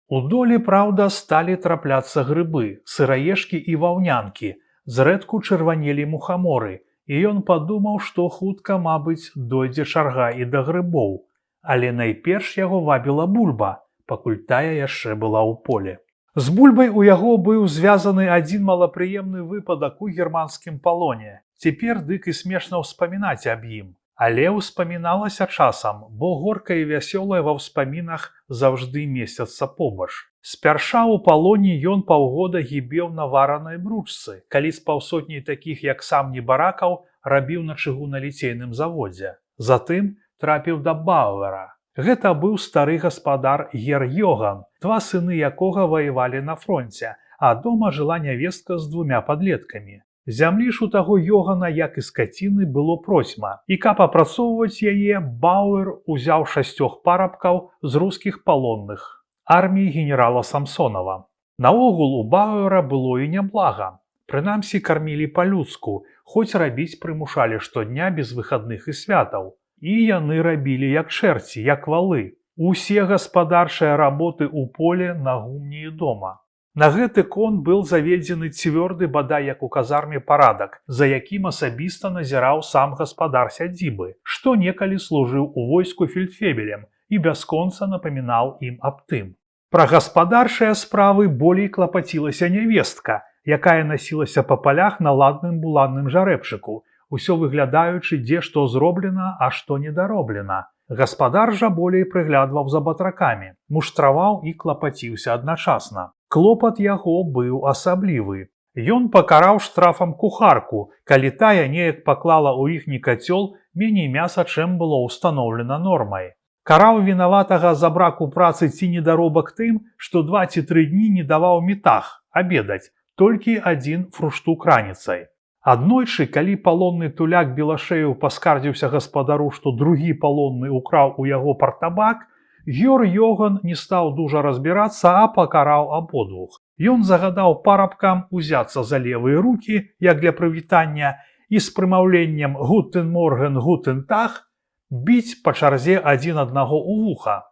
У долі, праўда, сталі трапляцца грыбы, сыраежкі і ваўнянкі, зрэдку чырванелі мухаморы, і ён падумаў, што хутка, мабыць, дойдзе чарга і да грыбоў. Але найперш яго вабіла бульба, пакуль тая яшчэ была ў поле. З бульбай у яго быў звязаны адзін малапрыемны выпадак у германскім палоне. Цяпер дык і смешна ўспамінаць аб ім. Але ўспаміналася часам, бо горкае і вясёлае ва ўспамінах заўжды месяцца побач. Спярша ў палоне ён паўгода гібеў на варанай бручцы, калі з паўсотняй такіх, як сам Небаракаў, рабіў на чыгуналіцейным заводзе. Затым трапіў да Бауэра. Гэта быў стары гаспадар Гер Йоган, два сыны якога ваявалі на фронце, а дома жыла нявестка з двумя падлеткамі. Зямлі ж у таго Йогана, як і скаціны, было процьма, і каб апрацоўваць яе, Бауэр узяў 6 парабкаў з рускіх палонных арміі генерала Самсонова. Наогул у Бауэра было і няблага. Прынамсі кармілі па-людску, хоць рабіць прымушалі штодня без выхадных і святаў. І яны рабілі як чэрці, як валы. Усе гаспадарчыя работы ў поле, на гумні і дома. На гэты конт быў заведзены цвёрды, бадай як у казарме, парадак, за якім асабіста назіраў сам гаспадар сядзібы, што некалі служыў у войску фельдфебелем і бясконца напамінаў ім аб тым. Пра гаспадарчыя справы болей клапацілася нявестка, якая насілася па палях на ладным буланным жарэбчыку, усё выглядаючы, дзе што зроблена, а што недароблена. Гаспадар жа болей прыглядваў за батракамі, муштраваў і клапаціўся адначасна. Клопат яго быў асаблівы. Ён пакараў штрафам кухарку, калі тая неяк паклала ў іхні кацёл меней мяса, чым было ўстаноўлена нормай. Караў вінаватага за браку працы ці недаробак тым, што 2 ці 3 дні не даваў мітах абедаць, толькі адзін фруштук раніцай. Аднойчы, калі палонны туляк Белашеяў паскардзіўся гаспадару, што другі палонны ўкраў у яго партабак, Гер Йоган не стаў дужа разбірацца, а пакараў абодвух. Ён загадаў парабкам узяцца за левыя рукі, як для прывітання, і з прымаўленнем «Гутен Морген, гутен Таг» біць па чарзе адзін аднаго ў вуха.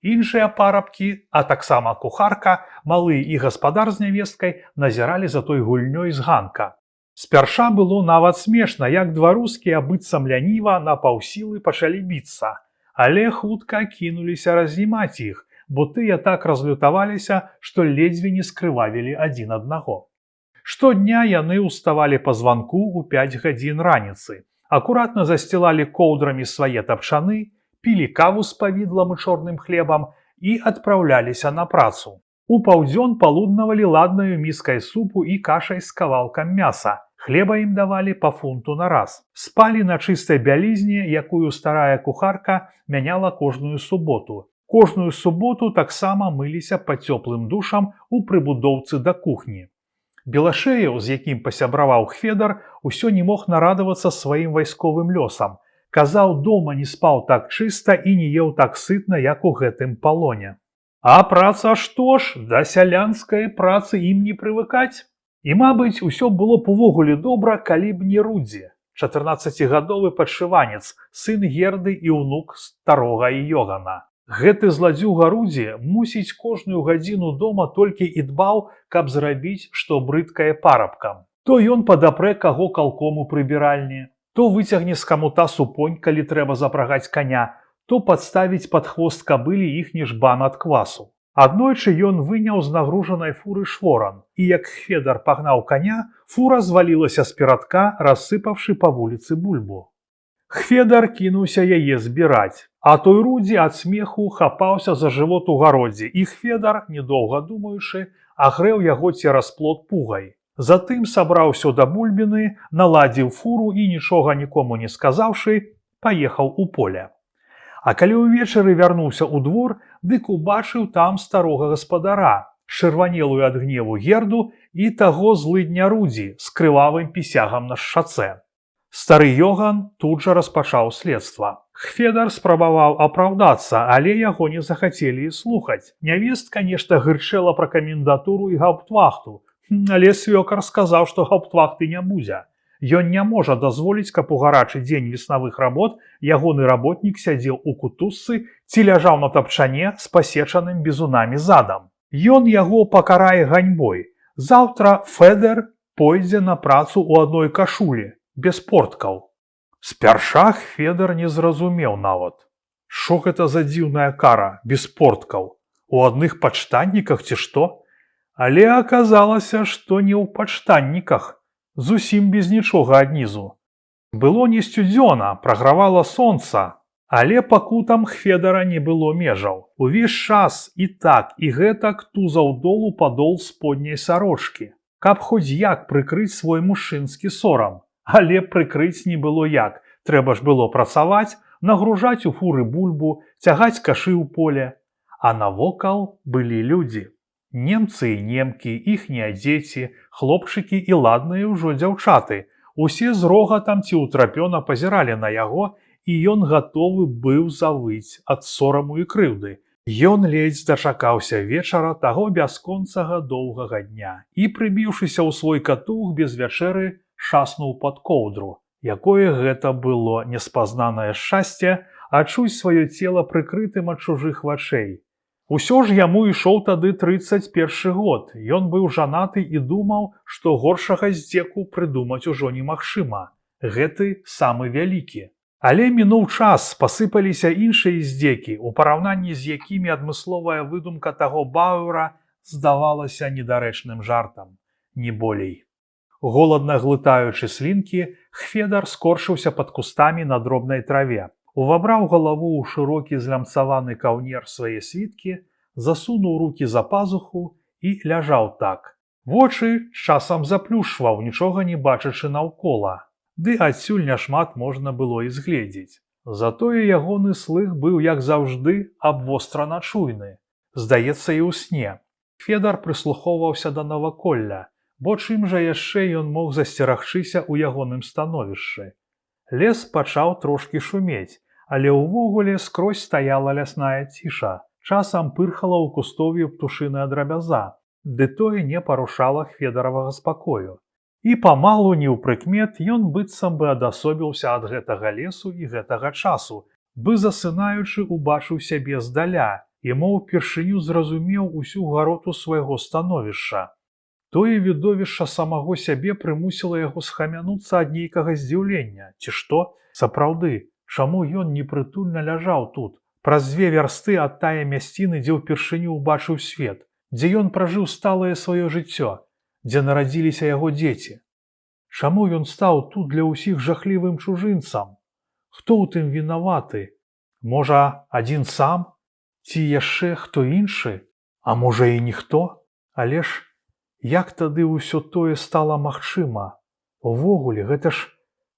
Іншыя парабкі, а таксама кухарка, малы і гаспадар з нявесткай назіралі за той гульнёй з ганка. Спярша было нават смешна, як два рускія быццам ляніва напаўсілы пачалі біцца. Але хутка кінуліся разнімаць іх, бо тыя так разлютаваліся, што ледзьве не скрывавілі адзін аднаго. Штодня яны ўставалі па званку ў 5 гадзін раніцы, акуратна засцілалі коўдрамі свае тапчаны, пілі каву з павідлам і чорным хлебам і адпраўляліся на працу. У паўдзён палуднавалі ладнаю міскай супу і кашай з кавалкам мяса. Хлеба ім давалі па фунту на раз. Спалі на чыстай бялізне, якую старая кухарка мяняла кожную суботу. Кожную суботу таксама мыліся па цёплым душам у прыбудоўцы да кухні. Белашеяў, з якім пасябраваў Хведар, усё не мог нарадавацца сваім вайсковым лёсам. Казаў, дома не спаў так чыста і не еў так сытна, як у гэтым палоне. А праца што ж, да сялянскай працы ім не прывыкаць? І, мабыць, усё было б увогуле добра, калі б не Рудзі, 14гадовы падшыванец, сын Герды і ўнук старога Йогана. Гэты зладзюга Рудзі, мусіць, кожную гадзіну дома толькі і дбаў, каб зрабіць, што брыдкае парабкам. То ён падапрэ каго калком у прыбіральні, то выцягне з камута супонь, калі трэба запрагаць каня, то падставіць пад хвост кабылі іхні жбан ад квасу. Аднойчы ён выняў з нагружанай фуры шворан, і як Хведар пагнаў каня, фура звалілася з перадка, рассыпаўшы па вуліцы бульбу. Хведар кінуўся яе збіраць, а той Рудзі ад смеху хапаўся за жывот у гародзе, і Хведар, недоўга думаючы, агрэў яго цераз плот пугай. Затым сабраў усё да бульбіны, наладзіў фуру і, нічога нікому не сказаўшы, паехаў у поле. А калі ўвечары вярнуўся ў двор, дык убачыў там старога гаспадара, шырванелую ад гневу Герду і таго злыдня Рудзі з крывавым пісягам на шчацэ. Стары Йоган тут жа распачаў следства. Хведар спрабаваў апраўдацца, але яго не захацелі слухаць. Нявестка нешта гырчэла пра камендатуру і гаўптвахту, але свёкар сказаў, што гаўптвахты не будзе. Ён не можа дазволіць, каб у гарачы дзень веснавых работ ягоны работнік сядзеў у кутузцы ці ляжаў на тапчане з пасечаным бізунамі задам. Ён яго пакарае ганьбой. Заўтра Федер пойдзе на працу ў адной кашулі, без порткаў. Спярша Федер не зразумеў нават. Што гэта за дзіўная кара, без порткаў? У адных падштанніках ці што? Але аказалася, што не ў падштанніках, зусім без нічога аднізу. Было не сцюдзёна, прагравала сонца, але пакутам Хведара не было межаў. Увесь час і так, і гэтак тузаў долу падол сподняй сарочкі, каб хоць як прыкрыць свой мужчынскі сорам. Але прыкрыць не было як, трэба ж было працаваць, нагружаць у фуры бульбу, цягаць кашы ў поле. А навокал былі людзі. Немцы і немкі, іхнія дзеці, хлопчыкі і ладныя ўжо дзяўчаты. Усе з рогатам ці ўтрапёна пазіралі на яго, і ён гатовы быў завыць ад сораму і крыўды. Ён ледзь дачакаўся вечара таго бясконцага доўгага дня і, прыбіўшыся ў свой катух без вячэры, шаснуў пад коўдру. Якое гэта было неспазнанае шчасце адчуць сваё цела прыкрытым ад чужых вачэй. Усё ж яму ішоў тады 31 год. Ён быў жанаты і думаў, што горшага здзеку прыдумаць ужо немагчыма. Гэты самы вялікі. Але мінуў час, пасыпаліся іншыя здзекі, у параўнанні з якімі адмысловая выдумка таго Бауэра здавалася недарэчным жартам, не болей. Голадна глытаючы слінкі, Хведар скорчыўся пад кустамі на дробнай траве. Увабраў галаву ў шырокі злямцаваны каўнер свае світкі, засунуў рукі за пазуху і ляжаў так. Вочы часам заплюшваў, нічога не бачачы наўкола. Ды адсюль няшмат можна было і згледзець. Затое ягоны слых быў, як заўжды, абвострана чуйны. Здаецца, і ў сне. Хведар прыслухоўваўся да наваколля, бо чым жа яшчэ ён мог засцерагчыся ў ягоным становішчы. Лес пачаў трошкі шумець, але ўвогуле скрозь стаяла лясная ціша. Часам пырхала ў кустоўі птушыная драбяза, ды тое не парушала Хведаравага спакою. І памалу, неўпрыкмет, ён быццам бы адасобіўся ад гэтага лесу і гэтага часу, бы засынаючы убачыў сябе здаля і мо ўпершыню зразумеў усю гароту свайго становішча. Тое відовішча самого сябе прымусіла яго схамянуцца ад нейкага здзіўлення. Ці што? Сапраўды, чаму ён непрытульна ляжаў тут, праз 2 вярсты ад тае мясціны, дзе ўпершыню ўбачыў свет, дзе ён пражыў сталае сваё жыццё, дзе нарадзіліся яго дзеці? Чаму ён стаў тут для ўсіх жахлівым чужынцам? Хто ў тым вінаваты? Можа, адзін сам? Ці яшчэ хто іншы? А можа і ніхто? Але ж як тады ўсё тое стала магчыма? Увогуле, гэта ж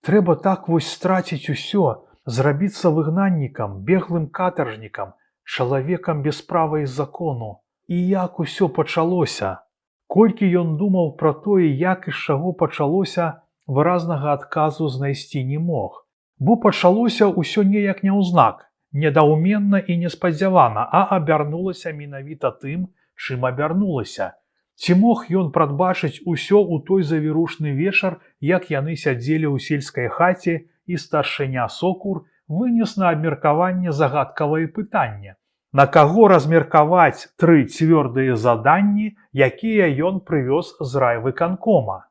трэба так вось страціць усё, зрабіцца выгнаннікам, беглым катаржнікам, чалавекам без права і закону. І як усё пачалося? Колькі ён думаў пра тое, як і з чаго пачалося, выразнага адказу знайсці не мог. Бо пачалося ўсё неяк няўзнак, недаўменна і неспадзявана, а абярнулася менавіта тым, чым абярнулася. Ці мог ён прадбачыць усё ў той завірушны вечар, як яны сядзелі ў сельскай хаце і старшыня Сокур вынес на абмеркаванне загадкавае пытанне: на каго размеркаваць 3 цвёрдыя заданні, якія ён прывёз з райвыканкома?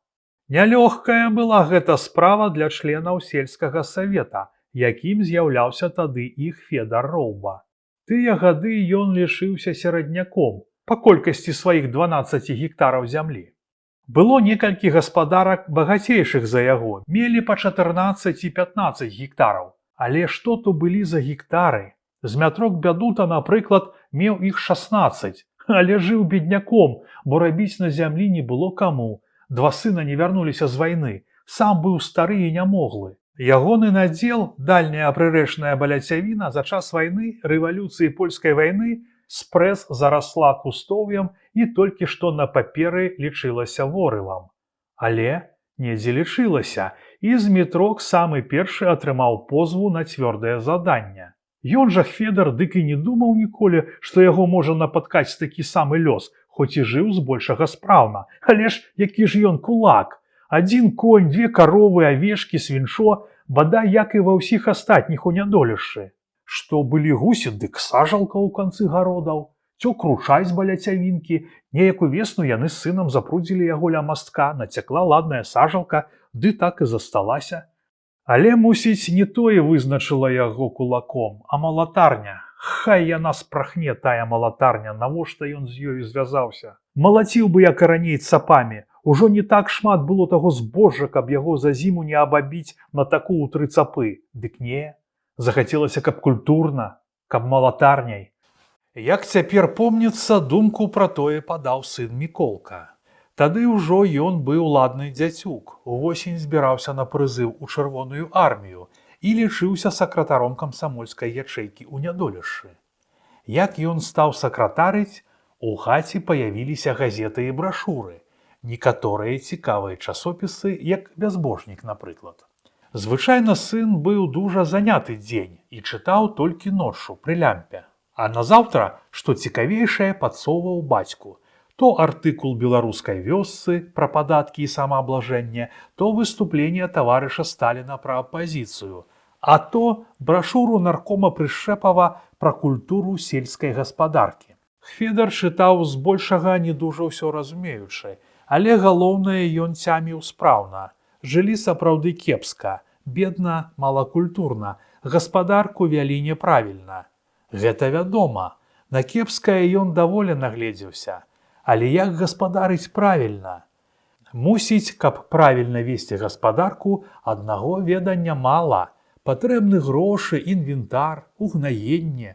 Нялёгкая была гэта справа для членаў сельскага савета, якім з'яўляўся тады і Хведар Роўба. Тыя гады ён лічыўся серадняком, па колькасці сваіх 12 гектараў зямлі. Было некалькі гаспадарак багацейшых за яго, мелі па 14 і 15 гектараў. Але што то былі за гектары? Змятрок Бядута, напрыклад, меў іх 16, але жыў бедняком, бо рабіць на зямлі не было каму. 2 сына не вярнуліся з вайны, сам быў стары і нямоглы. Ягоны надзел, дальняя прырэчная баляцявіна, за час вайны, рэвалюцыі польскай вайны, спрэс зарасла кустоўем і толькі што на паперы лічылася ворывам. Але недзе лічылася, і Змітрок самы першы атрымаў позву на цвёрдае заданне. Ён жа Хведар дык і не думаў ніколі, што яго можа напаткаць такі самы лёс, хоць і жыў збольшага спраўна. Але ж які ж ён кулак! 1 конь, 2 каровы, авечкі, свінчо, бадай як і ва ўсіх астатніх у нядолішчы. Што былі гусі, дык сажалка ў канцы гародаў, цёк ручай з баляцявінкі, неяк увесну яны з сынам запрудзілі яго ля мастка, нацякла ладная сажалка, ды так і засталася. Але, мусіць, не тое вызначыла яго кулаком, а малатарня. Хай яна спрахне, тая малатарня, навошта ён з ёю звязаўся. Малаціў бы я караней цапамі. Ужо не так шмат было таго збожжа, каб яго за зіму не абабіць на таку ў 3 цапы. Дык не, захацелася, каб культурна, каб малатарняй. Як цяпер помніцца, думку пра тое падаў сын Міколка. Тады ўжо ён быў ладны дзяцюк, увосень збіраўся на прызыў у Чырвоную армію і лічыўся сакратаром камсамольскай ячэйкі ў Нядолішшы. Як ён стаў сакратарыць, у хаце паявіліся газеты і брашуры, некаторыя цікавыя часопісы, як «Бязбожнік», напрыклад. Звычайна сын быў дужа заняты дзень і чытаў толькі ноччу пры лямпе. А назаўтра, што цікавейшае, падсоўваў бацьку. То артыкул беларускай вёсцы пра падаткі і самааблажэнне, то выступленне таварыша Сталіна пра апазіцыю, а то брашуру наркома Прышчэпава пра культуру сельскай гаспадаркі. Хведар чытаў збольшага не дужа ўсё разумеючы, але галоўнае ён цяміў спраўна. Жылі сапраўды кепска, бедна, малакультурна, гаспадарку вялі няправільна. Гэта вядома, на кепскае ён даволі нагледзеўся. Але як гаспадарыць правільна? Мусіць, каб правільна весці гаспадарку, аднаго ведання мала. Патрэбны грошы, інвентар, угнаенне.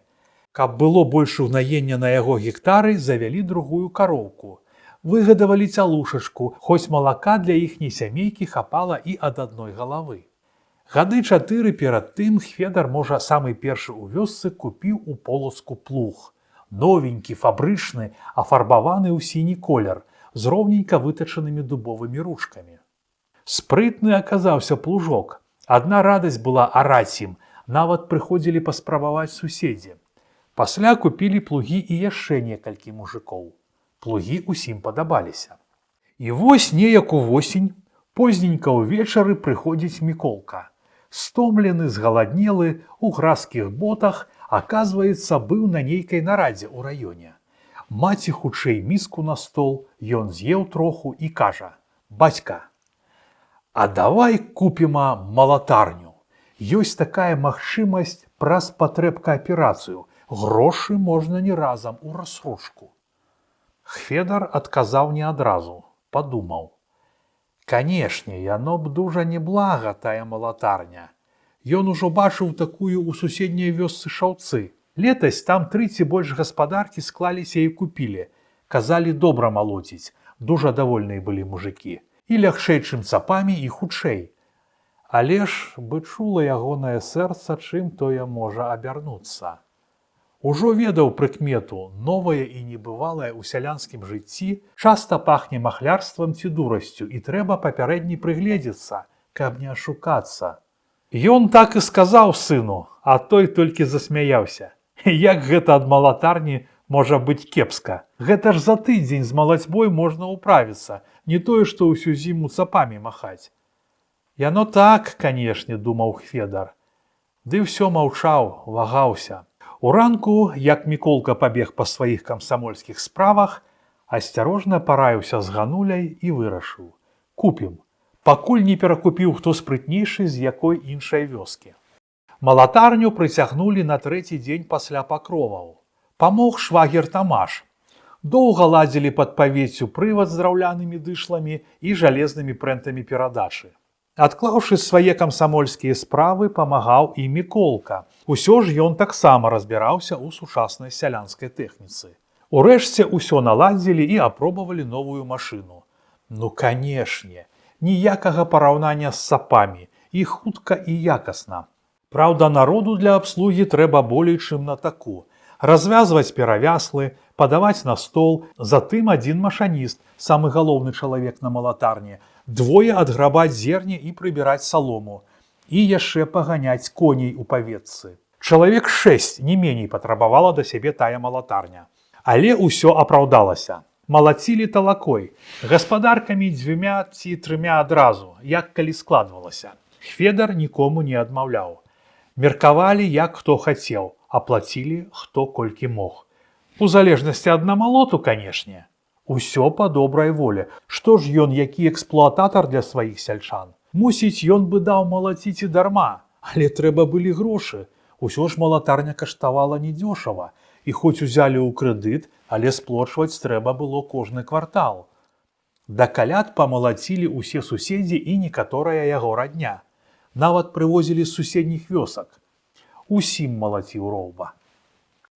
Каб было больш угнаення на яго гектары, завялі другую кароўку. Выгадавалі цялушачку, хоць малака для іхняй сямейкі хапала і ад адной галавы. Гады 4 перад тым Хведар, можа, самы першы ў вёсцы купіў у Полацку плуг. Новенькі, фабрычны, афарбаваны ў сіні колер, з роўненька вытачанымі дубовымі ручкамі. Спрытны аказаўся плужок. Адна радасць была араць ім, нават прыходзілі паспрабаваць суседзі. Пасля купілі плугі і яшчэ некалькі мужыкоў. Плугі ўсім падабаліся. І вось неяк увосень, позненька ўвечары прыходзіць Міколка. Стомлены, згаладнелы, у гразкіх ботах, аказваецца, быў на нейкай нарадзе ў раёне. Маці хутчэй міску на стол, ён з'еў троху і кажа: «Бацька, а давай купіма малатарню. Ёсць такая магчымасць праз патрэбкааперацыю. Грошы можна не разам у рассрочку». Хведар адказаў не адразу, падумаў. Канешне, яно б дужа неблага тая малатарня. Ён ужо бачыў такую ў суседняй вёсцы Шаўцы. Летась там 3 ці больш гаспадаркі склаліся і купілі. Казалі, добра малоціць, дужа давольныя былі мужыкі. І лягчэй, чым цапамі, і хутчэй. Але ж бы чула ягонае сэрца, чым тое можа абярнуцца. Ужо ведаў прыкмету, новае і небывалае ў сялянскім жыцці часта пахне махлярствам ці дурасцю, і трэба папярэдне прыгледзецца, каб не ашукацца. Ён так і сказаў сыну, а той толькі засмяяўся. Як гэта ад малатарні можа быць кепска? Гэта ж за тыдзень з малацьбой можна ўправіцца, не тое, што ўсю зіму цапамі махаць. Яно так, канешне, думаў Хведар. Ды ўсё маўчаў, вагаўся. Уранку, як Міколка пабег па сваіх камсамольскіх справах, асцярожна параіўся з Гануляй і вырашыў: купім, пакуль не перакупіў хто спрытнейшы з якой іншай вёскі. Малатарню прыцягнулі на 3-й дзень пасля пакроваў. Памог швагер Тамаш. Доўга ладзілі пад павеццю прывад з драўлянымі дышламі і жалезнымі прэнтамі перадачы. Адклаўшы свае камсамольскія справы, памагаў і Міколка. Усё ж ён таксама разбіраўся ў сучаснай сялянскай тэхніцы. Урэшце ўсё наладзілі і апробавалі новую машыну. Ну, канешне, ніякага параўнання з цапамі, і хутка і якасна. Праўда, народу для абслугі трэба болей, чым на таку. Развязваць перавяслы, падаваць на стол, затым адзін машаніст, самы галоўны чалавек на малатарні, двое адграбаць зерне і прыбіраць салому, і яшчэ паганяць коней у паветцы. Чалавек 6 не меней патрабавала да сябе тая малатарня. Але ўсё апраўдалася. Малацілі талакой, гаспадаркамі 2 ці 3 адразу, як калі складвалася. Хведар нікому не адмаўляў. Меркавалі, як хто хацеў, а плацілі хто колькі мог. У залежнасці ад намалоту, канешне. Усё па добрай воле. Што ж ён, які эксплуататар для сваіх сяльчан? Мусіць, ён бы даў малаціць і дарма, але трэба былі грошы. Усё ж малатарня каштавала недзёшава, і хоць узялі ў крэдыт, але сплочваць трэба было кожны квартал. Да каляд памалацілі ўсе суседзі і некаторая яго радня. Нават прывозілі з суседніх вёсак. Усім малаціў Роўба.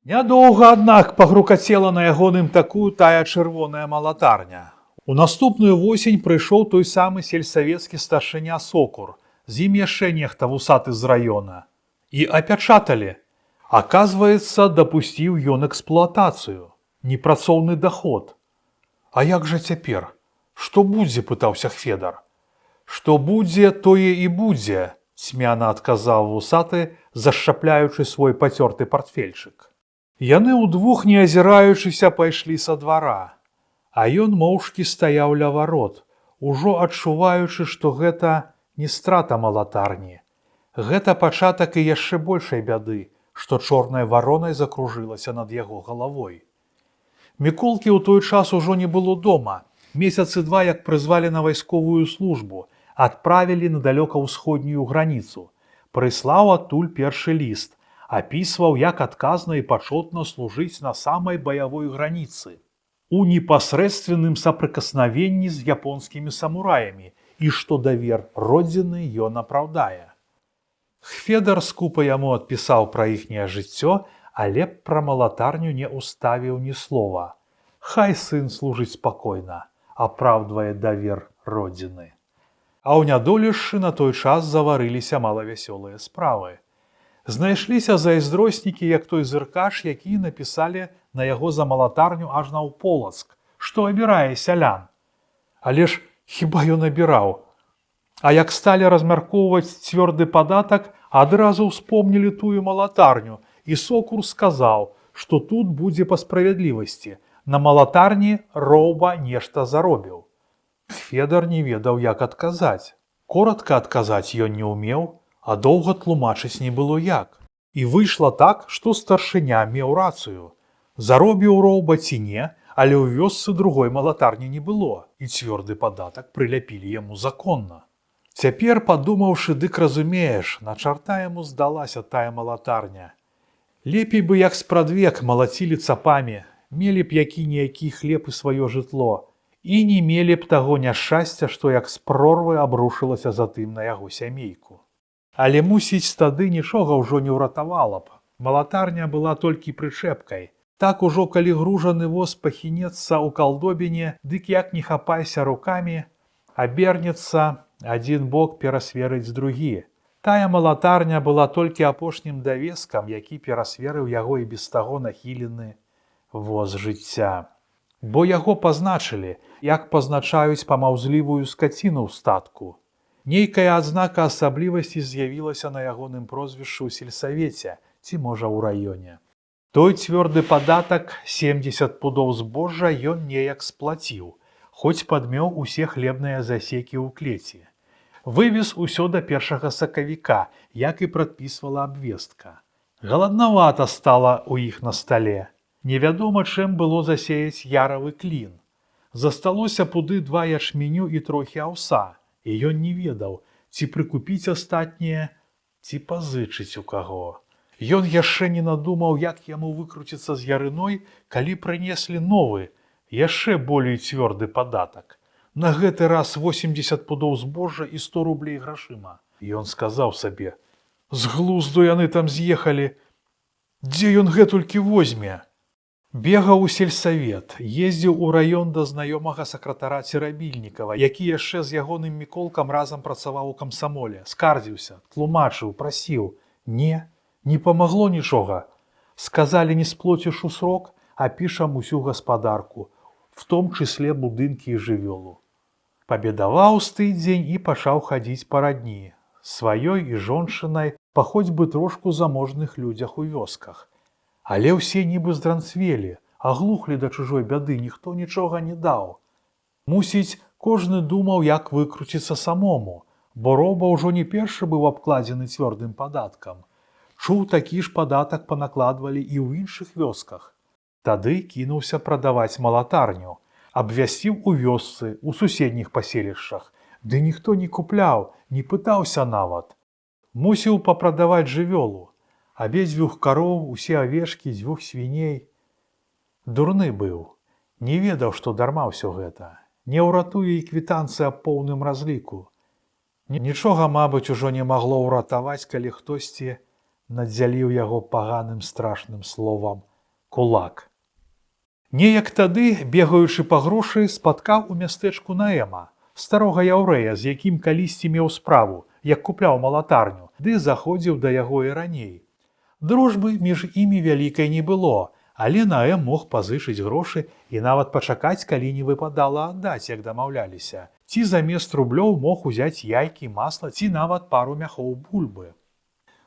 Нядоўга, аднак, пагрукацела на ягоным такую тая чырвоная малатарня. У наступную восень прыйшоў той самы сельсавецкі старшыня Сокур, з ім яшчэ нехта вусаты з раёна. І апячаталі. Аказваецца, дапусціў ён эксплуатацыю, непрацоўны даход. А як жа цяпер? Што будзе, пытаўся Хведар. Што будзе, тое і будзе, цьмяна адказаў вусаты, зашчапляючы свой пацёрты партфельчык. Яны ўдвух, не азіраючыся, пайшлі са двара. А ён моўчкі стаяў ля варот, ужо адчуваючы, што гэта не страта малатарні. Гэта пачатак і яшчэ большай бяды, што чорнай варонай закружылася над яго галавой. Міколкі ў той час ужо не было дома. Месяцы два, як прызвалі на вайсковую службу, адправілі на далёка-ўсходнюю граніцу. Прыслаў адтуль першы ліст, апісваў, як адказна і пачотна служыць на самай баявой граніцы, у непасрэдственным сапрыкаснавенні з японскімі самураямі, і што давер родзіны ён апраўдае. Хведар скупа яму адпісаў пра іхняе жыццё, але пра малатарню не ўставіў ні слова. Хай сын служыць спакойна, апраўдвае давер родзіны. А ў нядолішшы на той час заварыліся малавясёлыя справы. Знайшліся зайздроснікі, як той зыркаш, які напісалі на яго за малатарню аж наўполацк, што абірае сялян. Але ж хіба ён абіраў? А як сталі размяркоўваць цвёрды падатак, адразу ўспомнілі тую малатарню, і Сокур сказаў, што тут будзе па справядлівасці. На малатарні Роўба нешта заробіў. Хведар не ведаў, як адказаць. Коратка адказаць ён не ўмеў, а доўга тлумачыць не было як. І выйшла так, што старшыня меў рацыю. Заробіў Роўба ці не, але ў вёсцы другой малатарні не было, і цвёрды падатак прыляпілі яму законна. Цяпер, падумаўшы, дык разумееш, на чарта яму здалася тая малатарня. Лепей бы, як спрадвек, малацілі цапамі, мелі б які-ніякі хлеб і сваё жытло, і не мелі б таго няшчасця, што як з прорвы абрушылася затым на яго сямейку. Але, мусіць, тады нічога ўжо не ўратавала б. Малатарня была толькі прычэпкай. Так ужо, калі гружаны воз пахінецца ў калдобіне, дык як не хапайся рукамі, абернецца, адзін бок перасверыць другі. Тая малатарня была толькі апошнім давескам, які перасверыў яго і без таго нахілены воз жыцця. Бо яго пазначылі, як пазначаюць памаўзлівую скаціну ў статку. Нейкая адзнака асаблівасці з'явілася на ягоным прозвішчы ў сельсавеце, ці, можа, у раёне. Той цвёрды падатак, 70 пудоў збожжа, ён неяк сплаціў, хоць падмёў усе хлебныя засекі ў клеці. Вывез усё да 1 сакавіка, як і прадпісвала абвестка. Галаднавата стала ў іх на стале. Невядома, чым было засеяць яравы клін. Засталося пуды 2 ячменю і трохі аўса, і ён не ведаў, ці прыкупіць астатняе, ці пазычыць у каго. Ён яшчэ не надумаў, як яму выкруціцца з ярыной, калі прынеслі новы, яшчэ болей цвёрды падатак. На гэты раз 80 пудоў збожжа і 100 рублей грашыма. Ён сказаў сабе: «З глузду яны там з'ехалі. Дзе ён гэтулькі возьме?» Бегаў у сельсавет, ездзіў у раён да знаёмага сакратара Церабільнікава, які яшчэ з ягоным Міколкам разам працаваў у камсамоле, скардзіўся, тлумачыў, прасіў. Не памагло нічога. Сказалі, не сплоціш у срок, а пішам усю гаспадарку, в том числе будынкі і жывёлу. Пабедаваў з тыдзень і пачаў хадзіць па радні, сваёй і жончынай, па хоць бы трошку заможных людзях у вёсках. Але ўсе нібы здранцвелі, аглухлі да чужой бяды, ніхто нічога не даў. Мусіць, кожны думаў, як выкруціцца самому, бо Роўба ўжо не першы быў абкладзены цвёрдым падаткам. Чуў, такі ж падатак панакладвалі і ў іншых вёсках. Тады кінуўся прадаваць малатарню, абвясціў у вёсцы, у суседніх паселішчах, ды ніхто не купляў, не пытаўся нават. Мусіў папрадаваць жывёлу, Абедзвюх кароў, усе авечкі, 2 свіней. Дурны быў. Не ведаў, што дарма ўсё гэта. Не ўратуе і квітанцыя аб поўным разліку. Нічога, мабыць, ужо не магло ўратаваць, калі хтосьці надзяліў яго паганым страшным словам «кулак». Неяк тады, бегаючы па грошы, спаткаў у мястэчку Наэма, старога яўрэя, з якім калісьці меў справу, як купляў малатарню, ды заходзіў да яго і раней. Дружбы між імі вялікай не было, але Наэм мог пазычыць грошы і нават пачакаць, калі не выпадала аддаць, як дамаўляліся. Ці замест рублёў мог узяць яйкі, масла, ці нават пару мяхоў бульбы.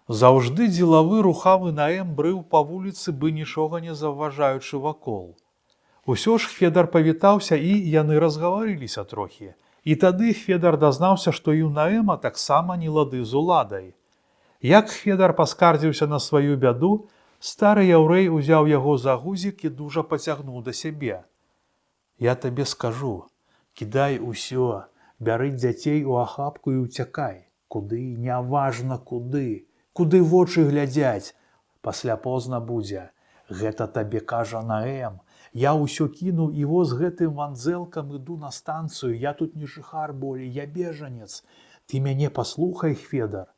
Заўжды дзелавы рухавы Наэм брыў па вуліцы, бы нічога не заўважаючы вакол. Усё ж Хведар павітаўся, і яны разгаварыліся трохі. І тады Хведар дазнаўся, што і ў Наэма таксама не лады з уладай. Як Хведар паскардзіўся на сваю бяду, стары яўрэй узяў яго за гузік і дужа пацягнуў да сябе. «Я табе скажу, кідай усё, бяры дзяцей у ахапку і ўцякай. Куды, няважна куды, куды вочы глядзяць. Пасля позна будзе. Гэта табе кажа Наэм. Я ўсё кінуў і воз гэтым вандзэлкам іду на станцыю. Я тут не жыхар болей, я бежанец. Ты мяне паслухай, Хведар».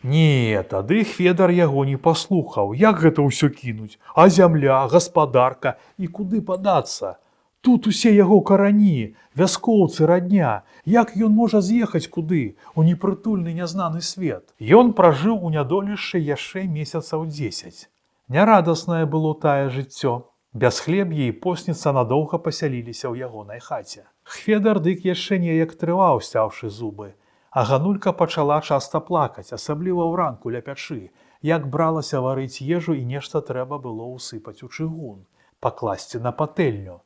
Не, тады Хведар яго не паслухаў. Як гэта ўсё кінуць? А зямля, гаспадарка, і куды падацца? Тут усе яго карані, вяскоўцы, радня. Як ён можа з'ехаць куды? У непрытульны нязнаны свет. Ён пражыў у нядолішчы яшчэ месяцаў 10. Нярадаснае было тае жыццё. Бясхлеб'е і постніца надоўга пасяліліся ў ягонай хаце. Хведар дык яшчэ неяк трываў, сцяўшы зубы. А Ганулька пачала часта плакаць, асабліва ўранку ля пячы, як бралася варыць ежу і нешта трэба было ўсыпаць у чыгун, пакласці на патэльню.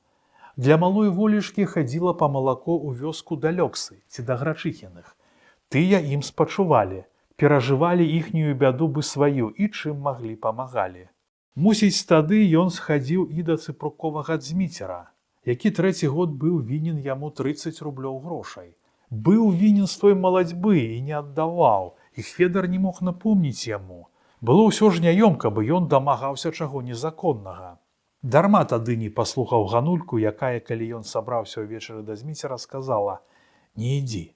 Для малой волечкі хадзіла па малако ў вёску да Лёксы ці да Грачыхіных. Тыя ім спачувалі, перажывалі іхнюю бяду бы сваю і чым маглі памагалі. Мусіць, тады ён схадзіў і да цыпруковага дзміцера, які 3 год быў вінен яму 30 рублёў грошай. Быў вінен з той малацьбы і не аддаваў, і Хведар не мог напомніць яму. Было ўсё ж няёмка, бы ён дамагаўся чаго незаконнага. Дарма тады не паслухаў Ганульку, якая, калі ён сабраўся ўвечары да зміцера, сказала: «Не ідзі,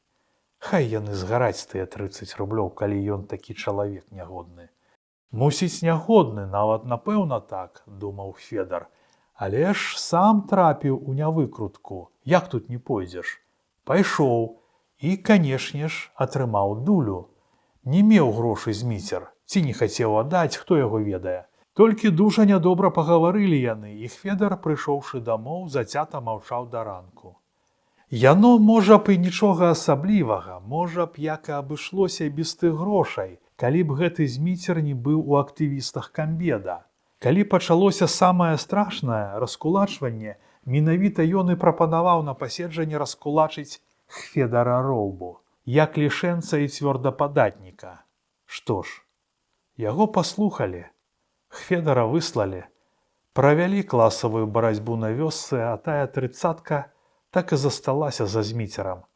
хай яны згараць тыя 30 рублёў, калі ён такі чалавек нягодны». Мусіць, нягодны, нават напэўна так, думаў Хведар, але ж сам трапіў у нявыкрутку, як тут не пойдзеш? Пайшоў і, канешне ж, атрымаў дулю. Не меў грошы зміцер, ці не хацеў аддаць, хто яго ведае. Толькі дужа нядобра пагаварылі яны, і Хведар, прыйшоўшы дамоў, зацята маўчаў да ранку. Яно, можа б, і нічога асаблівага, можа б, як і абышлося без тых грошай, калі б гэты зміцер не быў у актывістах камбеда. Калі пачалося самае страшнае раскулачванне, менавіта ён і прапанаваў на паседжанне раскулачыць Хведара Роўбу, як лішэнца і цвёрдападатніка. Што ж, яго паслухалі, Хведара выслалі, правялі класавую барацьбу на вёсцы, а тая 30-ка так і засталася за зміцерам.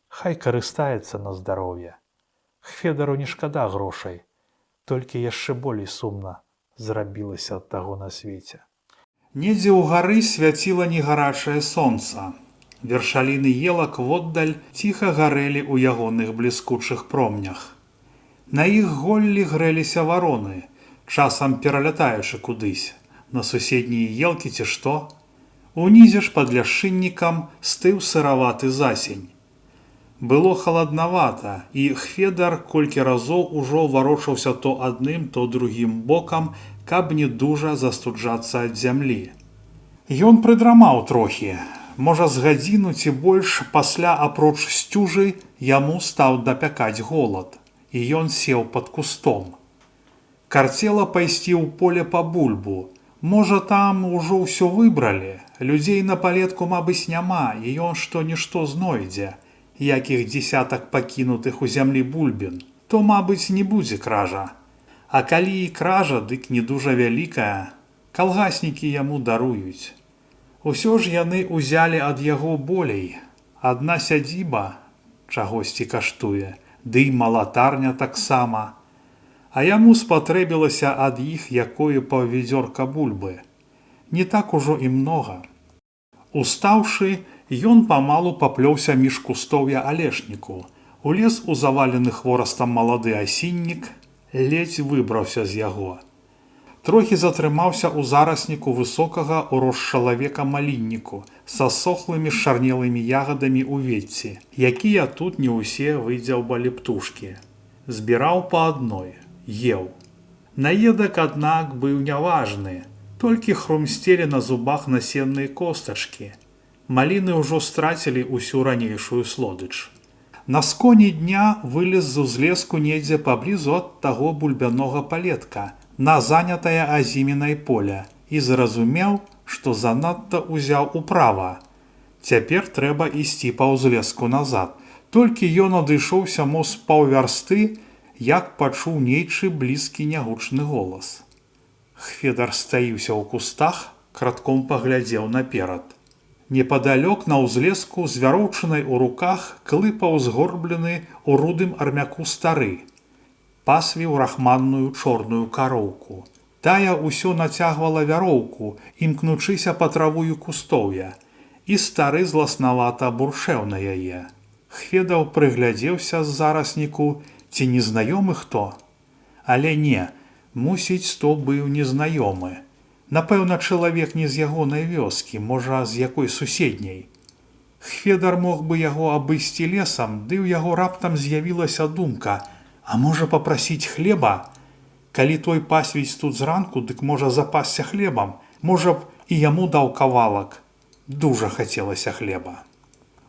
Хай карыстаецца на здароўе. Хведару не шкада грошай, толькі яшчэ болей сумна зрабілася ад таго на свеце. Недзе ў гары свяціла негарачае сонца. Вершаліны елак воддаль ціха гарэлі ў ягоных бліскучых промнях. На іх голлі грэліся вароны, часам пералятаючы кудысь, на суседнія елкі ці што. Унізе ж пад ляшчыннікам стыў сыраваты засень. Было халаднавата, і Хведар колькі разоў ужо варочаўся то адным, то другім бокам, каб не дужа застуджацца ад зямлі. Ён прыдрамаў трохі. Можа, з гадзіну ці больш пасля, апроч сцюжы, яму стаў дапякаць голад, і ён сеў пад кустом. Карцела пайсці ў поле па бульбу. Можа, там ужо ўсё выбралі, людзей на палетку, мабыць, няма, і ён што-нішто знойдзе, якіх дзесятак пакінутых у зямлі бульбін, то, мабыць, не будзе кража. А калі і кража, дык не дужа вялікая, калгаснікі яму даруюць. Усё ж яны ўзялі ад яго болей. Адна сядзіба чагосьці каштуе, ды і малатарня таксама. а яму спатрэбілася ад іх якое паўвядзёрка бульбы. Не так ужо і многа. Устаўшы, ён памалу паплёўся між кустоўя алешніку. Улез у завалены хворастам малады асіннік, ледзь выбраўся з яго. Трохі затрымаўся ў зарасніку высокага ўрос чалавека малінніку са сохлымі шарнелымі ягадамі ў ветці, якія тут не ўсе выдзяўбалі птушкі. Збіраў па адной, еў. Наедак, аднак, быў няважны, толькі хрумсцелі на зубах насенныя костачкі. Маліны ўжо страцілі ўсю ранейшую слодыч. На сконі дня вылез з узлеску недзе паблізу ад таго бульбянога палетка на занятае азімінай поле і зразумеў, што занадта ўзяў управа. Цяпер трэба ісці па ўзлеску назад. Толькі ён адышоўся мо з паўвярсты, як пачуў нейчы блізкі нягучны голас. Хведар стаіўся ў кустах, кратком паглядзеў наперад. Непадалёк на ўзлеску з вяроўчынай у руках клыпаў згорблены ў рудым армяку стары. Пасвіў рахманную чорную кароўку. Тая ўсё нацягвала вяроўку, імкнучыся па траву і кустоўя, і стары зласнавата буршэў на яе. Хведаў прыглядзеўся з зарасніку, ці незнаёмы хто. Але не, мусіць, то быў незнаёмы. Напэўна, чалавек не з ягонай вёскі, можа, з якой суседняй. Хведар мог бы яго абысці лесам, ды ў яго раптам з'явілася думка, а можа папрасіць хлеба? Калі той пасвіць тут зранку, дык можа запасся хлебам, можа б і яму даў кавалак. Дужа хацелася хлеба.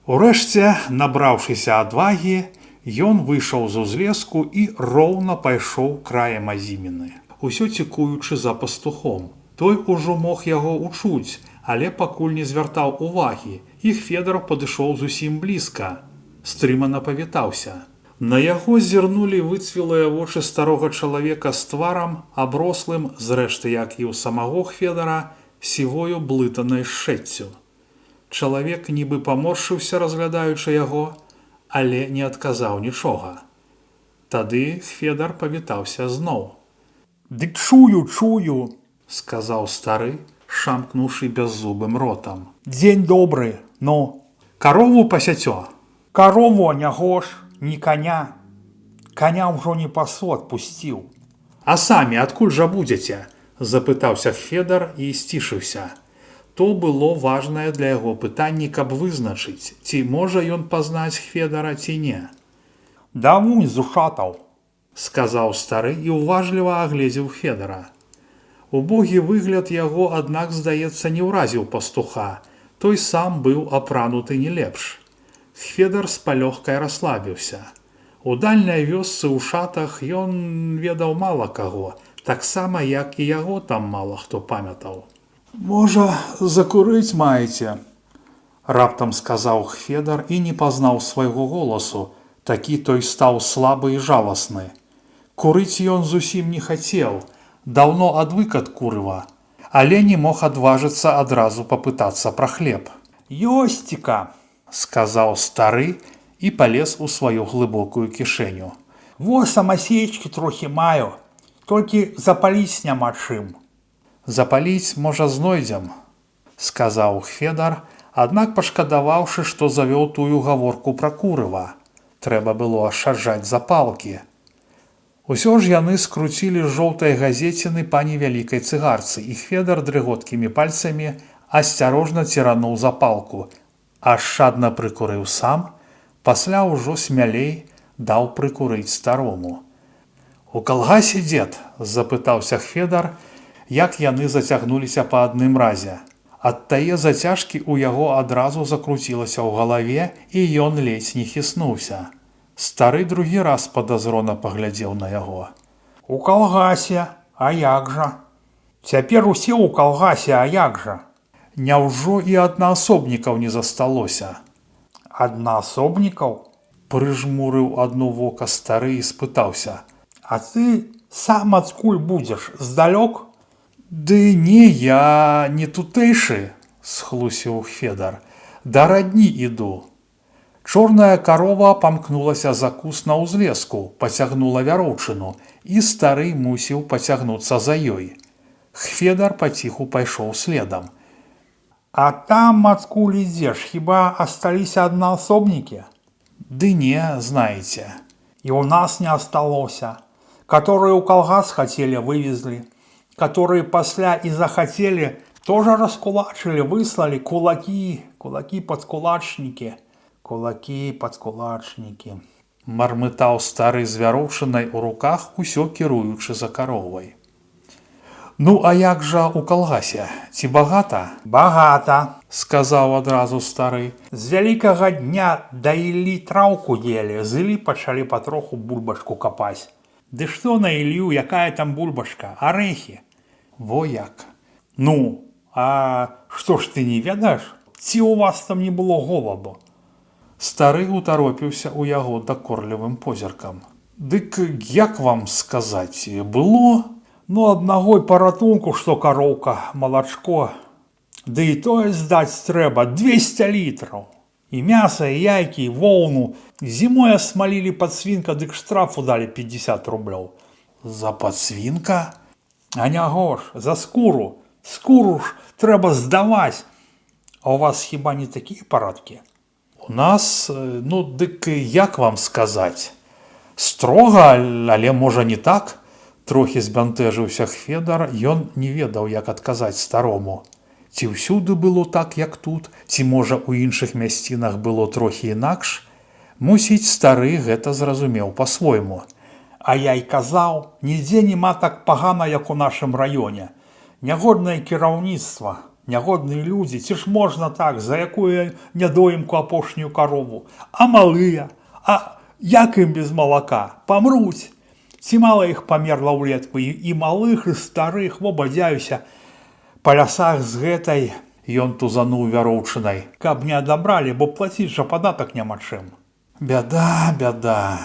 Урэшце, набраўшыся адвагі, ён выйшаў з узлеску і роўна пайшоў краем азіміны, усё цікуючы за пастухом. Той ужо мог яго учуць, але пакуль не звяртаў увагі, і Хведар падышоў зусім блізка. Стрымана павітаўся. На яго зірнулі выцвілыя вочы старога чалавека з тварам, аброслым, зрэшты, як і ў самого Хведара, сівою блытанай шчэццю. Чалавек нібы паморшыўся, разглядаючы яго, але не адказаў нічога. Тады Хведар павітаўся зноў. «Дык чую!» сказаў стары, шамкнуўшы бяззубым ротам. «Дзень добры, ну, карову пасяцё?» «Карову не гош, ні каня. Каня ўжо не пасу адпусціў». «А самі адкуль жа будзеце?» запытаўся Хведар і сцішыўся. То было важнае для яго пытанне, каб вызначыць, ці можа ён пазнаць Хведара ці не. «Давунь з ушатаў», сказаў стары і ўважліва агледзеў Хведара. Убогі выгляд яго, аднак, здаецца, не ўразіў пастуха. Той сам быў апрануты не лепш. Хведар спалёгкай расслабіўся. У дальняй вёсцы ў шатах ён ведаў мала каго, таксама, як і яго там мала хто памятаў. «Можа, закурыць маеце?» раптам сказаў Хведар і не пазнаў свайго голасу. Такі той стаў слабы і жаласны. Курыць ён зусім не хацеў, даўно адвык ад курыва, але не мог адважыцца адразу папытацца пра хлеб. «Ёсціка!» сказаў стары і палез у сваю глыбокую кішэню. «Во самасечкі трохі маю, толькі запаліць няма чым». «Запаліць, можа, знойдзем», сказаў Хведар, аднак пашкадаваўшы, што завёў тую гаворку пра курыва. Трэба было ашчаджаць запалкі. Усё ж яны скруцілі з жоўтай газеціны па невялікай цыгарцы, і Хведар дрыготкімі пальцамі асцярожна цірануў запалку, ашчадна прыкурыў сам, пасля ўжо смялей даў прыкурыць старому. «У калгасе, дзед?» запытаўся Хведар, як яны зацягнуліся па адным разе. Ад тае зацяжкі ў яго адразу закруцілася ў галаве, і ён ледзь не хіснуўся. Стары другі раз падазрона паглядзеў на яго. «У калгасе, а як жа?» «Цяпер усе ў калгасе, а як жа?» «Няўжо і аднаасобнікаў не засталося?» «Аднаасобнікаў?» прыжмурыў адно вока стары і спытаўся. «А ты сам адкуль будзеш, здалёк?» «Ды не, я не тутэйшы», схлусіў Хведар. «Да радні іду». Чорная карова памкнулася за куст на ўзлеску, пацягнула вяроўчыну, і стары мусіў пацягнуцца за ёй. Хведар паціху пайшоў следам. А там, адкуль ідзеш, хіба асталіся аднаасобнікі? Ды не, знаеце. І ў нас не асталося. Которые ў калгас хацелі, вывезлі. Которые пасля і захацелі, тоже раскулачылі, выслалі кулакі, кулакі-падкулачнікі. Кулакі-падкулачнікі. Мармытаў стары з вяроўчынай у руках, усё кіруючы за каровай. Ну, а як жа ў калгасе? Ці багата? Багата, сказаў адразу стары. З вялікага дня даілі траўку елі, зылі пачалі патроху бульбашку капаць. Ды што на Ілью, якая там бульбашка? Арэхі. Во як. Ну, а што ж ты не ведаеш? Ці ў вас там не было голаду? Стары утаропіўся ў яго дакорлівым позіркам. Дык як вам сказаць, было? Ну, аднаго і паратунку, што кароўка, малачко. Ды і тое здаць трэба 200 літраў. І мяса, і яйкі, і воўну. Зімой асмалілі падсвінка, дык штрафу далі 50 рублёў. За падсвінка? А няго ж, за скуру. Скуру ж трэба здаваць. А ў вас хіба не такія парадкі? У нас, ну, дык як вам сказаць? Строга, але можа не так? Трохі збянтэжыўся Хведар, ён не ведаў, як адказаць старому. Ці ўсюды было так, як тут, ці можа ў іншых мясцінах было трохі інакш? Мусіць, стары гэта зразумеў па-свойму. А я й казаў, нідзе нема так пагана, як у нашым раёне. Нягоднае кіраўніцтва, нягодныя людзі, ці ж можна так, за якую нядоімку апошнюю карову? А малыя? А як ім без малака? Памруць. Ці мала іх памерла ўлетку, і малых, і старых, во бадзяюся, па лясах з гэтай, ён тузануў вяроўчынай, каб не адабралі, бо плаціць жа падатак няма чым. Бяда, бяда,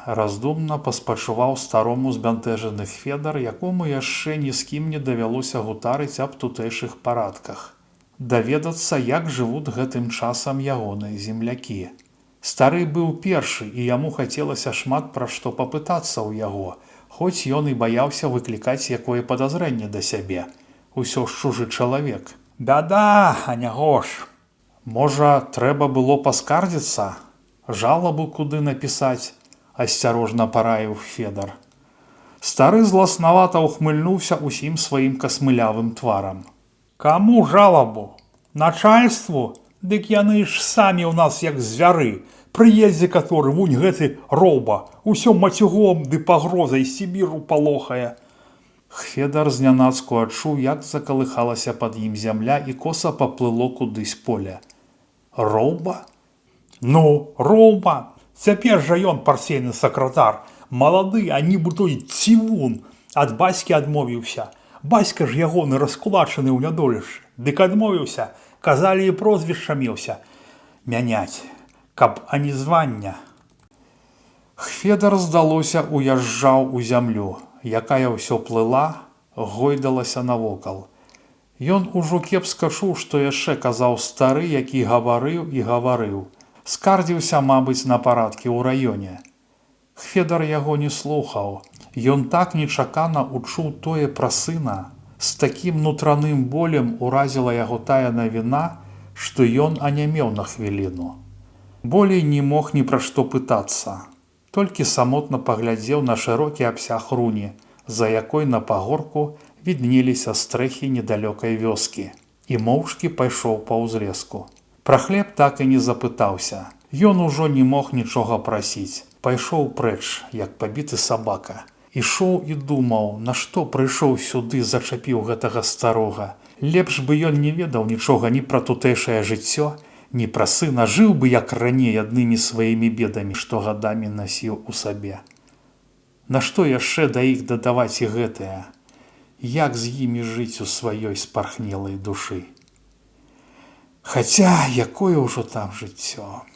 раздумна паспачуваў старому збянтэжаны Хведар, якому яшчэ ні з кім не давялося гутарыць аб тутэйшых парадках. Даведацца, як жывуць гэтым часам ягоныя землякі. Стары быў першы, і яму хацелася шмат пра што папытацца ў яго, хоць ён і баяўся выклікаць якое падазрэнне да сябе. Усё ж чужы чалавек. Бяда, а няго ж. Можа, трэба было паскардзіцца? Жалабу куды напісаць? Асцярожна параіў Хведар. Стары зласнавата ўхмыльнуўся усім сваім касмылявым тварам. Каму жалабу? Начальству? Дык яны ж самі ў нас як звяры. Прыездзе каторы, вунь гэты роўба, усё мацюгом ды пагрозай Сібіру палохае. Хведар знянацку адчуў, як закалыхалася пад ім зямля і коса паплыло кудысь поле. Роўба? Ну, роўба. Цяпер жа ён партыйны сакратар. Малады, а нібы той цівун. Ад бацькі адмовіўся. Бацька ж ягоны раскулачаны ў нядолішчы. Дык адмовіўся. Казалі, і прозвішча меўся мяняць, каб ані звання. Хведар, здалося, уязджаў у зямлю, якая ўсё плыла, гойдалася навокал. Ён ужо кепска чуў, што яшчэ казаў стары, які гаварыў і гаварыў. Скардзіўся, мабыць, на парадкі ў раёне. Хведар яго не слухаў. Ён так нечакана учуў тое пра сына. З такім нутраным болем уразіла яго тая навіна, што ён анямеў на хвіліну. Болей не мог ні пра што пытацца. Толькі самотна паглядзеў на шырокі абсяг руні, за якой на пагорку віднеліся стрэхі недалёкай вёскі, і моўчкі пайшоў па ўзлеску. Пра хлеб так і не запытаўся. Ён ужо не мог нічога прасіць. Пайшоў прэч, як пабіты сабака. Ішоў і думаў, нашто прыйшоў сюды, зачапіў гэтага старога. Лепш бы ён не ведаў нічога ні пра тутэйшае жыццё, ні пра сына, жыў бы як раней аднымі сваімі бедамі, што гадамі насіў у сабе. Нашто яшчэ да іх дадаваць і гэтае? Як з імі жыць у сваёй спархнелай душы? Хаця, якое ўжо там жыццё?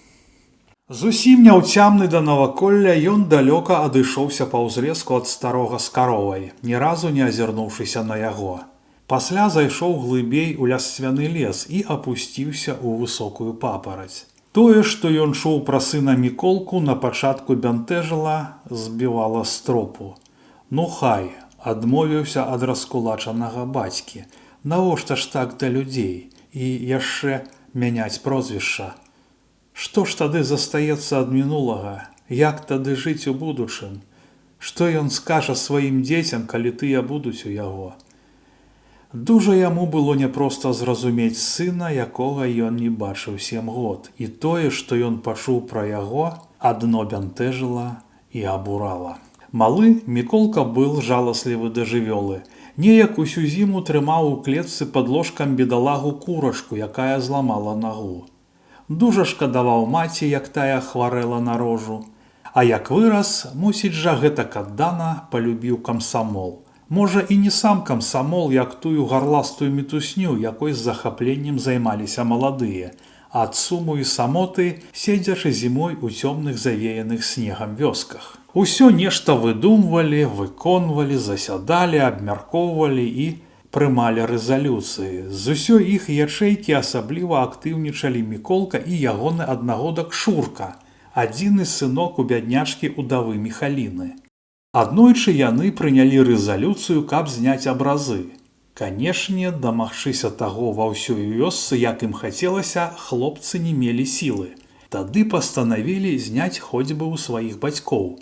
Зусім няўцямны да наваколля, ён далёка адышоўся па ўзлеску ад старога з каровай, ні разу не азірнуўшыся на яго. Пасля зайшоў глыбей у лясцвяны лес і апусціўся ў высокую папараць. Тое, што ён чуў пра сына Міколку, на пачатку бянтэжыла, збівала з тропу. Ну хай, адмовіўся ад раскулачанага бацькі. Навошта ж так да людзей? І яшчэ мяняць прозвішча. Што ж тады застаецца ад мінулага? Як тады жыць у будучым? Што ён скажа сваім дзецям, калі тыя будуць у яго? Дужа яму было няпроста зразумець сына, якога ён не бачыў 7 год. І тое, што ён пачуў пра яго, адно бянтэжыла і абурала. Малы Міколка быў жаласлівы да жывёлы. Неяк усю зіму трымаў у клетцы пад ложкам бедалагу курачку, якая зламала нагу. Дужа шкадаваў маці, як тая хварэла на рожу. А як вырас, мусіць жа гэтак аддана палюбіў камсамол. Можа, і не сам камсамол, як тую гарластую мітусню, якой з захапленнем займаліся маладыя, а ад суму і самоты, седзячы зімой у цёмных завеяных снегам вёсках. Усё нешта выдумвалі, выконвалі, засядалі, абмяркоўвалі і прымалі рэзалюцыі. З усёй іх ячэйкі асабліва актыўнічалі Міколка і ягоны аднагодак Шурка, адзіны сынок у бяднячкі удавы Міхаліны. Аднойчы яны прынялі рэзалюцыю, каб зняць абразы. Канешне, дамагчыся таго ва ўсёй вёсцы, як ім хацелася, хлопцы не мелі сілы. Тады пастанавілі зняць хоць бы ў сваіх бацькоў.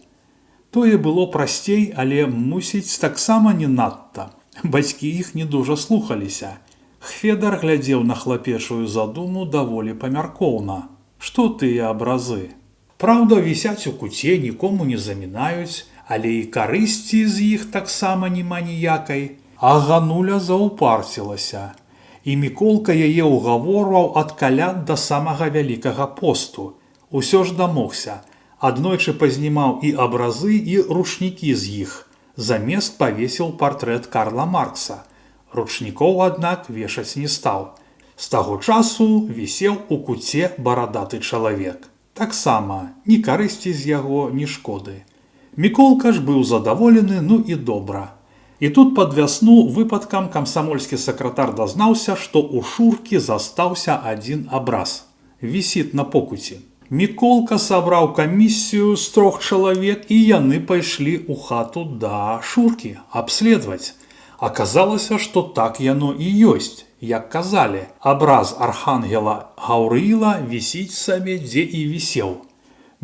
Тое было прасцей, але, мусіць, таксама не надта. Бацькі іх не дужа слухаліся. Хведар глядзеў на хлапечую задуму даволі памяркоўна. Што тыя абразы? Праўда, вісяць у куце, нікому не замінаюць, але і карысці з іх таксама няма ніякай. А Гануля заўпарцілася. І Міколка яе ўгаворваў ад каляд да самага Вялікага посту. Усё ж дамогся. Аднойчы пазнімаў і абразы, і ручнікі з іх. Замест павесіў партрэт Карла Маркса. Ручнікоў, аднак, вешаць не стаў. З таго часу вісеў у куце барадаты чалавек. Таксама ні карысці з яго, ні шкоды. Міколка ж быў задаволены, ну і добра. І тут пад вясну выпадкам камсамольскі сакратар дазнаўся, што ў Шуркі застаўся адзін абраз. Вісіт на покуці. Міколка сабраў камісію з 3 чалавек, і яны пайшлі ў хату да Шуркі абследаваць. Аказалася, што так яно і ёсць. Як казалі, абраз архангела Гаўрыіла вісіць сабе, дзе і вісеў.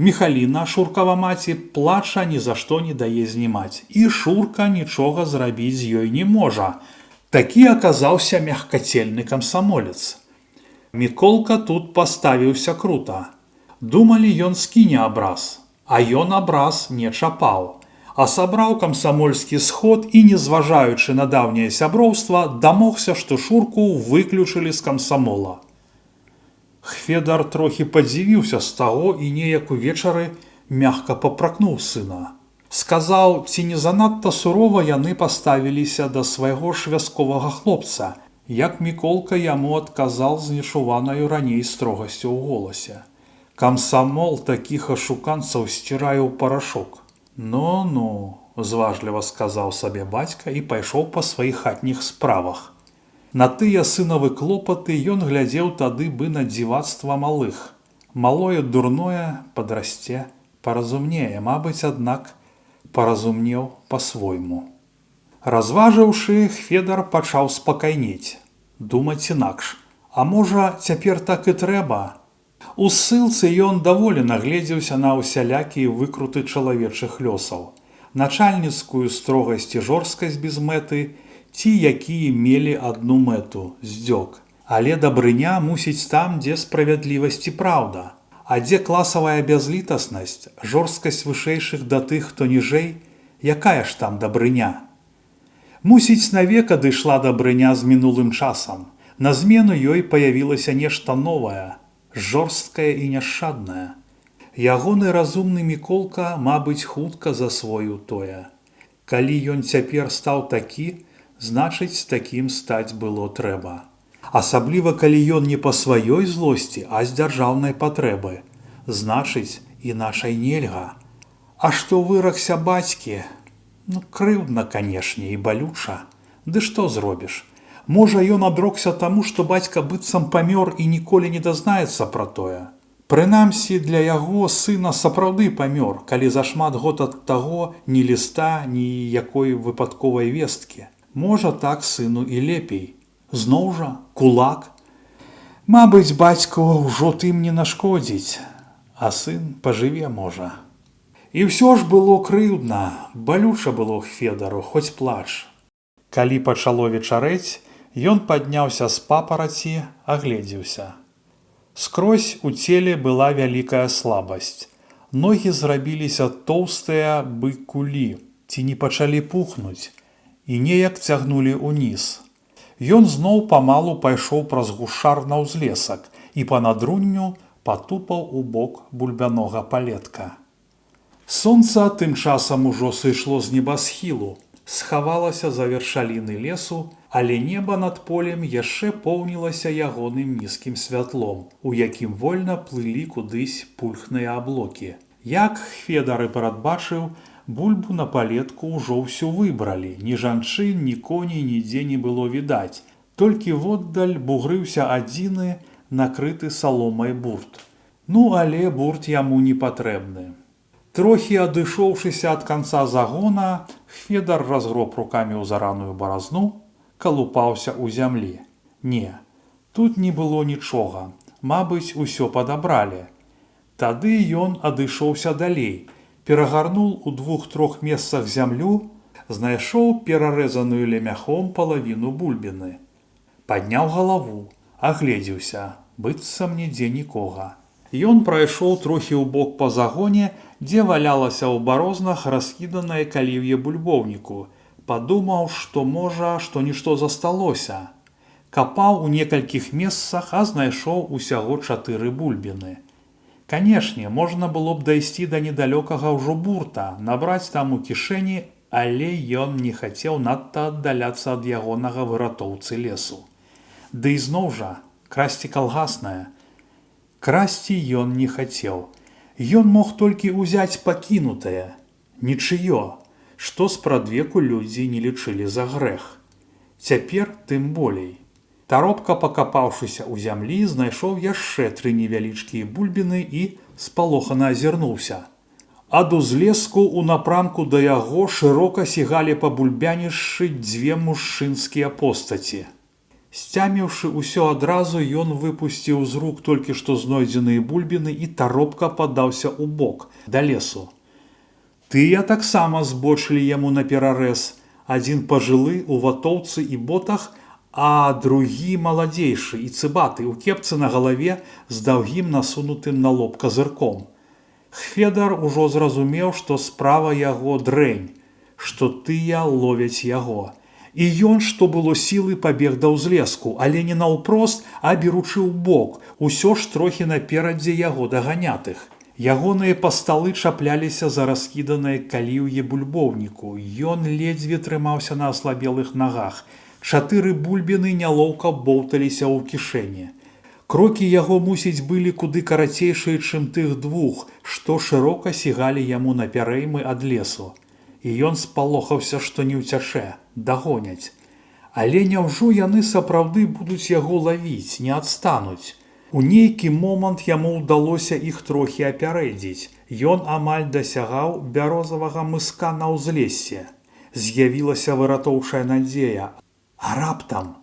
Міхаліна, Шуркава маці, плача ні за што не дае знімаць. І Шурка нічога зрабіць з ёй не можа. Такі аказаўся мягкацельны камсамолец. Міколка тут паставіўся крута. Думалі, ён скіне абраз. А ён абраз не чапаў. А сабраў камсамольскі сход і, не зважаючы на даўняе сяброўства, дамогся, што Шурку выключылі з камсамола. Хведар трохі падзівіўся з таго і неяк увечары мягка папракнуў сына. Сказаў, ці не занадта сурова яны паставіліся да свайго ж вясковага хлопца, як Міколка яму адказаў з нечуванаю раней строгасцю ў голасе. Камсамол такіх ашуканцаў сцірае ў парашок. Ну-ну, зважліва сказаў сабе бацька і пайшоў па сваіх хатніх справах. На тыя сынавы клопаты ён глядзеў тады бы на дзівацтва малых. Малое дурное падрасце, паразумнее, мабыць, аднак паразумнеў па-свойму. Разважыўшы, Хведар пачаў спакайнець, думаць інакш. А можа, цяпер так і трэба? У ссылцы ён даволі нагледзеўся на ўсялякія выкруты чалавечых лёсаў, начальніцкую строгасць і жорсткасць без мэты, ці якія мелі адну мэту – здзёк. Але дабрыня мусіць там, дзе справядлівасць і праўда. А дзе класавая бязлітаснасць, жорсткасць вышэйшых да тых, хто ніжэй, якая ж там дабрыня? Мусіць, навек адышла дабрыня з мінулым часам. На змену ёй паявілася нешта новае, жорсткае і няшчаднае. Ягоны разумны Міколка, мабыць, хутка засвоіў тое. Калі ён цяпер стаў такі, значыць, такім стаць было трэба. Асабліва, калі ён не па сваёй злосці, а з дзяржаўнай патрэбы. Значыць, іначай нельга. А што выракся бацькі? Ну, крыўдна, канешне, і балюча. Ды што зробіш? Можа, ён адрокся таму, што бацька быццам памёр і ніколі не дазнаецца пра тое. Прынамсі, для яго сына сапраўды памёр, калі за шмат год ад таго ні ліста, ні якой выпадковай весткі. Можа, так сыну і лепей. Зноў жа, кулак. Мабыць, бацька ўжо тым не нашкодзіць, а сын пажыве можа. І ўсё ж было крыўдна, балюча было Хфедару, хоць плач. Калі пачало вечарэць, ён падняўся з папараці, агледзеўся. Скрозь у целе была вялікая слабасць. Ногі зрабіліся тоўстыя, бы кулі, ці не пачалі пухнуць, і неяк цягнулі ўніз. Ён зноў памалу пайшоў праз гушар на ўзлесак і па надрунню патупаў у бок бульбянога палетка. Сонца тым часам ужо сышло з небасхілу, схавалася за вершаліны лесу, але неба над полем яшчэ поўнілася ягоным нізкім святлом, у якім вольна плылі кудысь пульхныя аблокі. Як Хфедар і прадбачыў, бульбу на палетку ўжо ўсю выбралі, ні жанчын, ні коней нідзе не было відаць, толькі воддаль бугрыўся адзіны, накрыты саломай бурт. Ну, але бурт яму не патрэбны. Трохі адышоўшыся ад канца загона, Хфедар разгроб рукамі ў зараную баразну, калупаўся ў зямлі. Не, тут не было нічога, мабыць, усё падабралі. Тады ён адышоўся далей, перагарнуў у 2-3 месцах зямлю, знайшоў перарэзаную лемяхом палавіну бульбіны. Падняў галаву, агледзеўся, быццам нідзе нікога. Ён прайшоў трохі ў бок па загоне, дзе валялася ў барознах раскіданае каліўе бульбоўніку. Падумаў, што можа, што нішто засталося. Капаў у некалькіх месцах, а знайшоў усяго 4 бульбіны. Канешне, можна было б дайсці да недалёкага ўжо бурта, набраць там у кішэні, але ён не хацеў надта аддаляцца ад ягонага выратоўцы лесу. Ды ізноў жа, красці калгаснае. Красці ён не хацеў. Ён мог толькі ўзяць пакінутае, нічыё, што спрадвеку людзі не лічылі за грэх. Цяпер тым болей. Таропка, пакапаўшыся ў зямлі, знайшоў яшчэ 3 невялічкія бульбіны і спалохана азірнуўся. Ад узлеску ў напрамку да яго шырока сігалі па бульбянішчы 2 мужчынскія постаці. Сцяміўшы ўсё адразу, ён выпусціў з рук толькі што знойдзеныя бульбіны і таропка падаўся ў бок, да лесу. Тыя таксама збочылі яму наперарэз, адзін пажылы у ватоўцы і ботах, а другі маладзейшы і цыбаты ў кепцы на галаве з даўгім насунутым на лоб казырком. Хфедар ужо зразумеў, што справа яго дрэнь, што тыя ловяць яго. І ён, што было сілы, пабег да ўзлеску, але не наўпрост, а беручы ў бок, усё ж трохі наперадзе яго даганятых. Ягоныя пасталы чапляліся за раскіданае каліўе бульбоўніку. Ён ледзьве трымаўся на аслабелых нагах. 4 бульбіны нялоўка боўталіся ў кішэні. Крокі яго, мусіць, былі куды карацейшыя, чым тых 2, што шырока сігалі яму на пярэймы ад лесу. І ён спалохаўся, што не ўцячэ, дагоняць. Але няўжо яны сапраўды будуць яго лавіць, не адстануць? У нейкі момант яму ўдалося іх трохі апярэдзіць. Ён амаль дасягаў бярозавага мыска на ўзлессе. З'явілася выратоўчая надзея. А раптам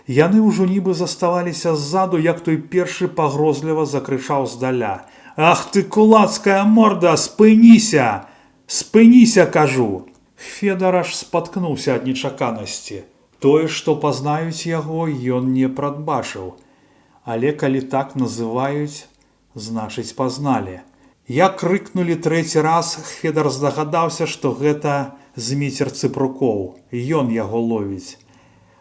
яны ўжо нібы заставаліся ззаду, як той першы пагрозліва закрычаў здаля: «Ах ты, кулацкая морда, спыніся! Спыніся, кажу!» Хфедар аж спаткнуўся ад нечаканасці. Тое, што пазнаюць яго, ён не прадбачыў. Але калі так называюць, значыць пазналі. Як крыкнулі 3 раз, Хфедар здагадаўся, што гэта Зміцер Цыпрукоў. Ён яго ловіць.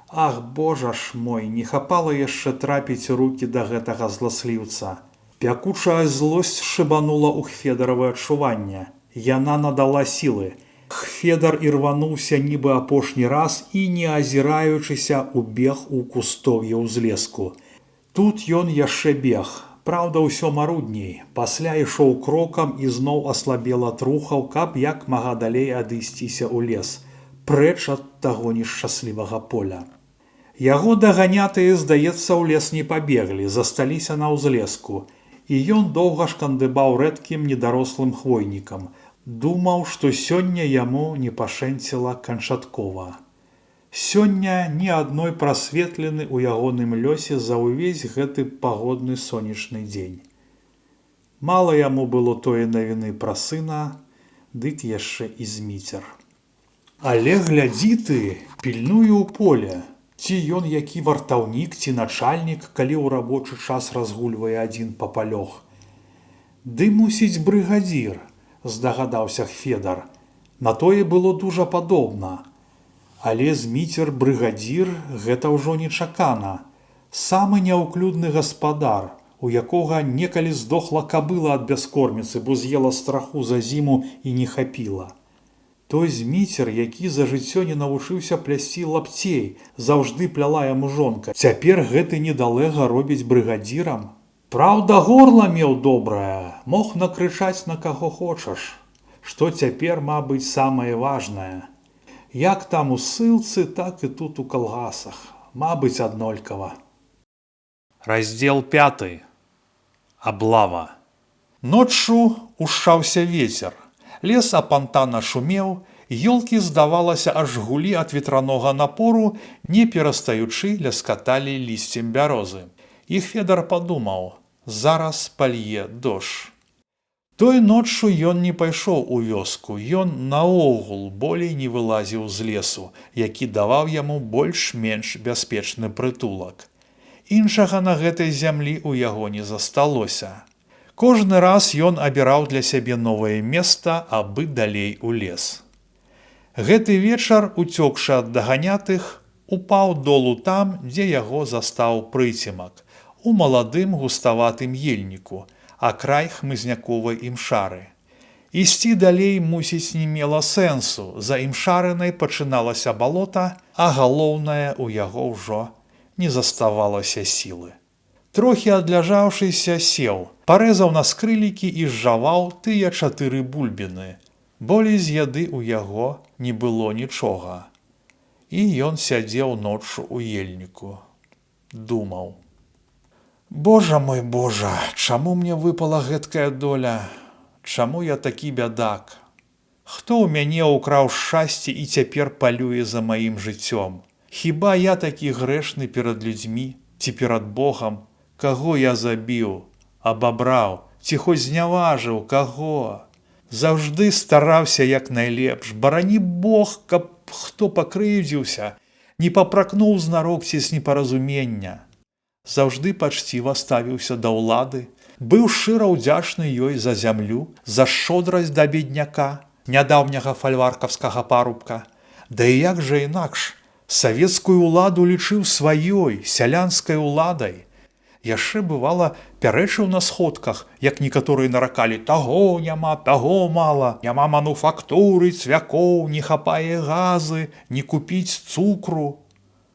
Ах, божа ж мой, не хапала яшчэ трапіць рукі да гэтага зласліўца. Пякучая злосць шыбанула ў Хфедаравае адчуванне. Яна надала сілы. Хфедар ірвануўся нібы апошні раз і, не азіраючыся, убег у кустоўе ўзлеску. Тут ён яшчэ бег. Праўда, усё марудней. Пасля ішоў крокам і зноў аслабела трухаў, каб як мага далей адысціся ў лес, прэч ад таго нешчаслівага поля. Яго даганятыя, здаецца, у лес не пабеглі, засталіся на ўзлеску. І ён доўга шкандыбаў рэдкім недарослым хвойнікам. Думаў, што сёння яму не пашэнціла канчаткова. Сёння ні адной прасветлены ў ягоным лёсе за ўвесь гэты пагодны сонечны дзень. Мала яму было тое навіны пра сына, дык яшчэ і Зміцер. Але глядзі ты, пільную ў поле. Ці ён які вартаўнік, ці начальнік, калі ў рабочы час разгульвае адзін папалёг. Ды, мусіць, брыгадзір, здагадаўся Федар. На тое было дужа падобна. Але Зміцер брыгадзір гэта ўжо нечакана. Самы няўклюдны гаспадар, у якога некалі здохла кабыла ад бяскорміцы, бо з'ела страху за зіму і не хапіла. Той Зміцер, які за жыццё не навучыўся плясці лапцей, заўжды пляла яму жонка. Цяпер гэты недалэга робіць брыгадзірам. Праўда, горла меў добрае, мог накрычаць на каго хочаш. Што цяпер, мабыць, самае важнае. Як там у ссылцы, так і тут у калгасах. Мабыць, аднолькава. Раздзел 5. Аблава. Ноччу ушчаўся вецер. Лес апантана шумеў, ёлкі, здавалася, аж гулі ад ветранога напору, не перастаючы ляскаталі лісцем бярозы. І Федар падумаў, зараз палье дождж. Той ноччу ён не пайшоў у вёску, ён наогул болей не вылазіў з лесу, які даваў яму больш-менш бяспечны прытулак. Іншага на гэтай зямлі ў яго не засталося. Кожны раз ён абіраў для сябе новае месца, абы далей у лес. Гэты вечар, уцёкшы ад даганятых, упаў долу там, дзе яго застаў прыцемак, у маладым густаватым ельніку, а край хмызняковай імшары. Ісці далей, мусіць, не мела сэнсу, за імшарынай пачыналася балота, а галоўнае, у яго ўжо не заставалася сілы. Трохі адляжаўшыся сеў, парэзаў на скрылікі і зжаваў тыя 4 бульбіны. Болей з яды ў яго не было нічога. І ён сядзеў ноччу ў ельніку. Думаў. Божа мой Божа, чаму мне выпала гэткая доля? Чаму я такі бядак? Хто ў мяне ўкраў шчасце і цяпер палюе за маім жыццём? Хіба я такі грэшны перад людзьмі ці перад Богам? Каго я забіў, абабраў, ці хоць зняважыў, каго? Заўжды стараўся як найлепш, барані Бог, каб хто пакрыўдзіўся, не папракнуў знарок ці з непаразумення. Заўжды пачціва ставіўся да ўлады, быў шчыра ўдзячны ёй за зямлю, за шчодрасць да бедняка, нядаўняга фальваркаўскага парубка. Да і як жа інакш, савецкую ўладу лічыў сваёй, сялянскай уладай. Яшчэ, бывала, пярэчыў на сходках, як некаторыя наракалі: таго няма, таго мала, няма мануфактуры, цвякоў, не хапае газы, не купіць цукру.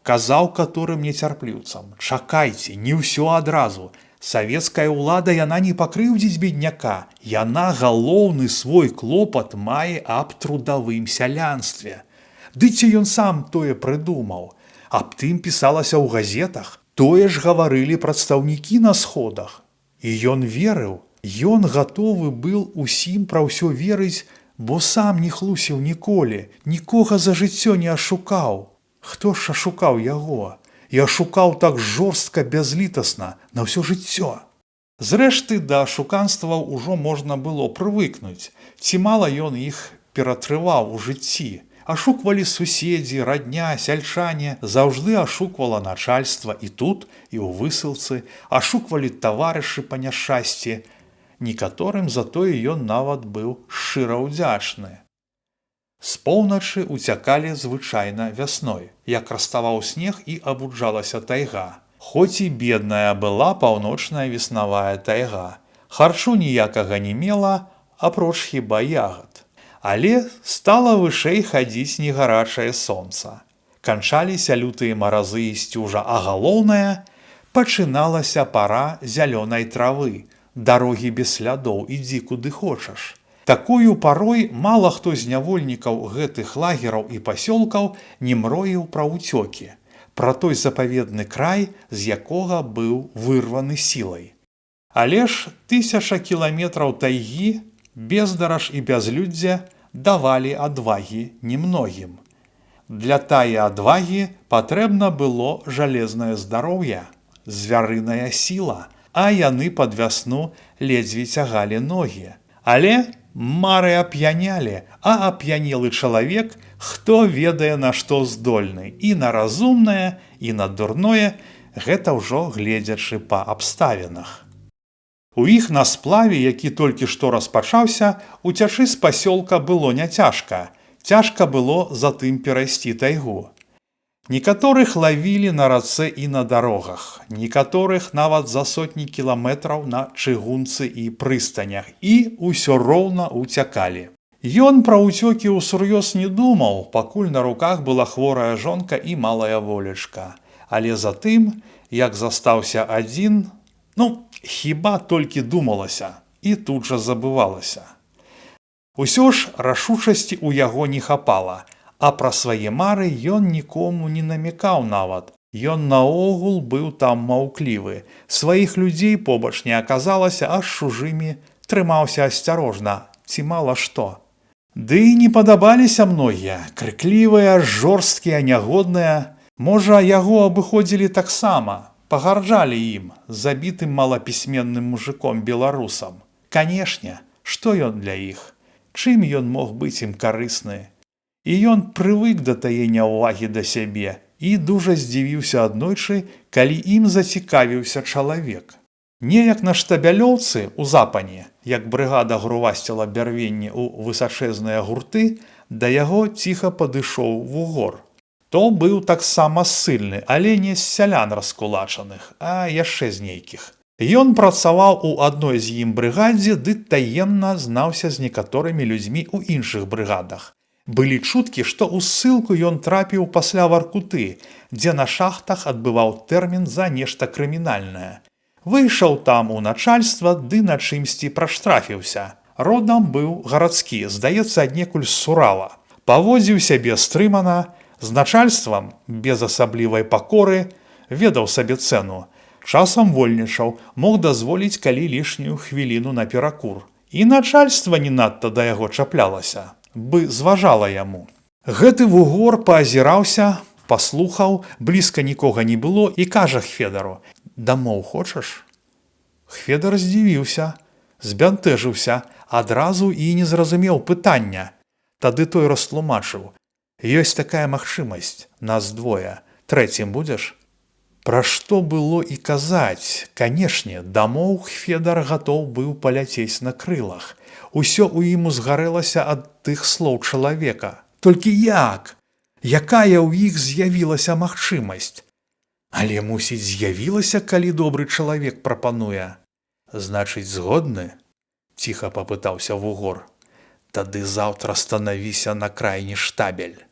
Казаў каторым нецярпліўцам: чакайце, не ўсё адразу. Савецкая ўлада, яна не пакрыўдзіць бедняка, яна галоўны свой клопат мае аб трудавым сялянстве. Ды ці ён сам тое прыдумаў? Аб тым пісалася ў газетах. Тое ж гаварылі прадстаўнікі на сходах. І ён верыў, ён гатовы быў усім пра ўсё верыць, бо сам не хлусіў ніколі, нікога за жыццё не ашукаў. Хто ж ашукаў яго? І ашукаў так жорстка, бязлітасна, на ўсё жыццё. Зрэшты, да ашуканстваў ужо можна было прывыкнуць, ці мала ён іх ператрываў у жыцці. Ашуквалі суседзі, радня, сяльчане, заўжды ашуквала начальства і тут, і ў высылцы, ашуквалі таварышы па няшчасці. Некаторым затое ён нават быў шчыра ўдзячны. З поўначы уцякалі звычайна вясной, як раставаў снег і абуджалася тайга. Хоць і бедная была паўночная веснавая тайга. Харчу ніякага не мела, апроч хіба ягад. Але стала вышэй хадзіць негарачае сонца. Канчаліся лютыя маразы і сцюжа, а галоўнае, пачыналася пара зялёнай травы, дарогі без слядоў, ідзі куды хочаш. Такою парой мала хто з нявольнікаў гэтых лагераў і пасёлкаў не мроіў пра ўцёкі, пра той запаведны край, з якога быў вырваны сілай. Але ж 1000 кіламетраў тайгі, бездараж і бязлюддзе давалі адвагі немногім. Для тае адвагі патрэбна было жалезнае здароўе, звярыная сіла, а яны пад вясну ледзьве цягалі ногі. Але мары ап'янялі, а ап'янелы чалавек, хто ведае на што здольны, і на разумнае, і на дурное, гэта ўжо гледзячы па абставінах. У іх на сплаве, які толькі што распачаўся, уцячы з пасёлка было няцяжка. Цяжка было затым перайсці тайгу. Некаторых лавілі на рацэ і на дарогах, некаторых нават за сотні кіламетраў на чыгунцы і прыстанях, і ўсё роўна уцякалі. Ён пра ўцёкі ўсур'ёз не думаў, пакуль на руках была хворая жонка і малая волечка. Але затым, як застаўся адзін, хіба толькі думалася і тут жа забывалася. Усё ж рашучасці ў яго не хапала, а пра свае мары ён нікому не намекаў нават. Ён наогул быў там маўклівы. Сваіх людзей побач не аказалася, а з чужымі трымаўся асцярожна, ці мала што. Ды і не падабаліся многія, крыклівыя, жорсткія, нягодныя. Можа, яго абыходзілі таксама, пагарджалі ім, забітым малапісьменным мужиком-беларусам. Канешне, што ён для іх? Чым ён мог быць ім карысны? І ён прывык да тае няўвагі да сябе і дужа здзівіўся аднойчы, калі ім зацікавіўся чалавек. Неяк на Штабялёўцы ў Запане, як брыгада грувасціла бярвенне ў высачэзныя гурты, да яго ціха падышоў вугор. То быў таксама ссыльны, але не з сялян раскулачаных, а яшчэ з нейкіх. Ён працаваў у адной з ім брыгадзе, ды таемна знаўся з некаторымі людзьмі ў іншых брыгадах. Былі чуткі, што ў ссылку ён трапіў пасля Варкуты, дзе на шахтах адбываў тэрмін за нешта крымінальнае. Выйшаў там у начальства, ды на чымсьці праштрафіўся. Родам быў гарадскі, здаецца, аднекуль з Сурала. Паводзіў сябе стрымана, з начальствам, без асаблівай пакоры, ведаў сабе цэну. Часам вольнічаў, мог дазволіць калі лішнюю хвіліну на перакур. І начальства не надта да яго чаплялася, бы зважала яму. Гэты вугор паазіраўся, паслухаў, блізка нікога не было і кажа Хведару: «Дамоў хочаш?» Хведар здзівіўся, збянтэжыўся, адразу і не зразумеў пытання. Тады той растлумачыў: «Ёсць такая магчымасць, нас двое, трэцім будзеш?» Пра што было і казаць? Канешне, дамоў Хведар гатоў быў паляцець на крылах. Усё ў ім узгарэлася ад тых слоў чалавека. Толькі як? Якая ў іх з'явілася магчымасць? Але, мусіць, з'явілася, калі добры чалавек прапануе. Значыць, згодны? Ціха папытаўся вугор. Тады заўтра станавіся на крайні штабель.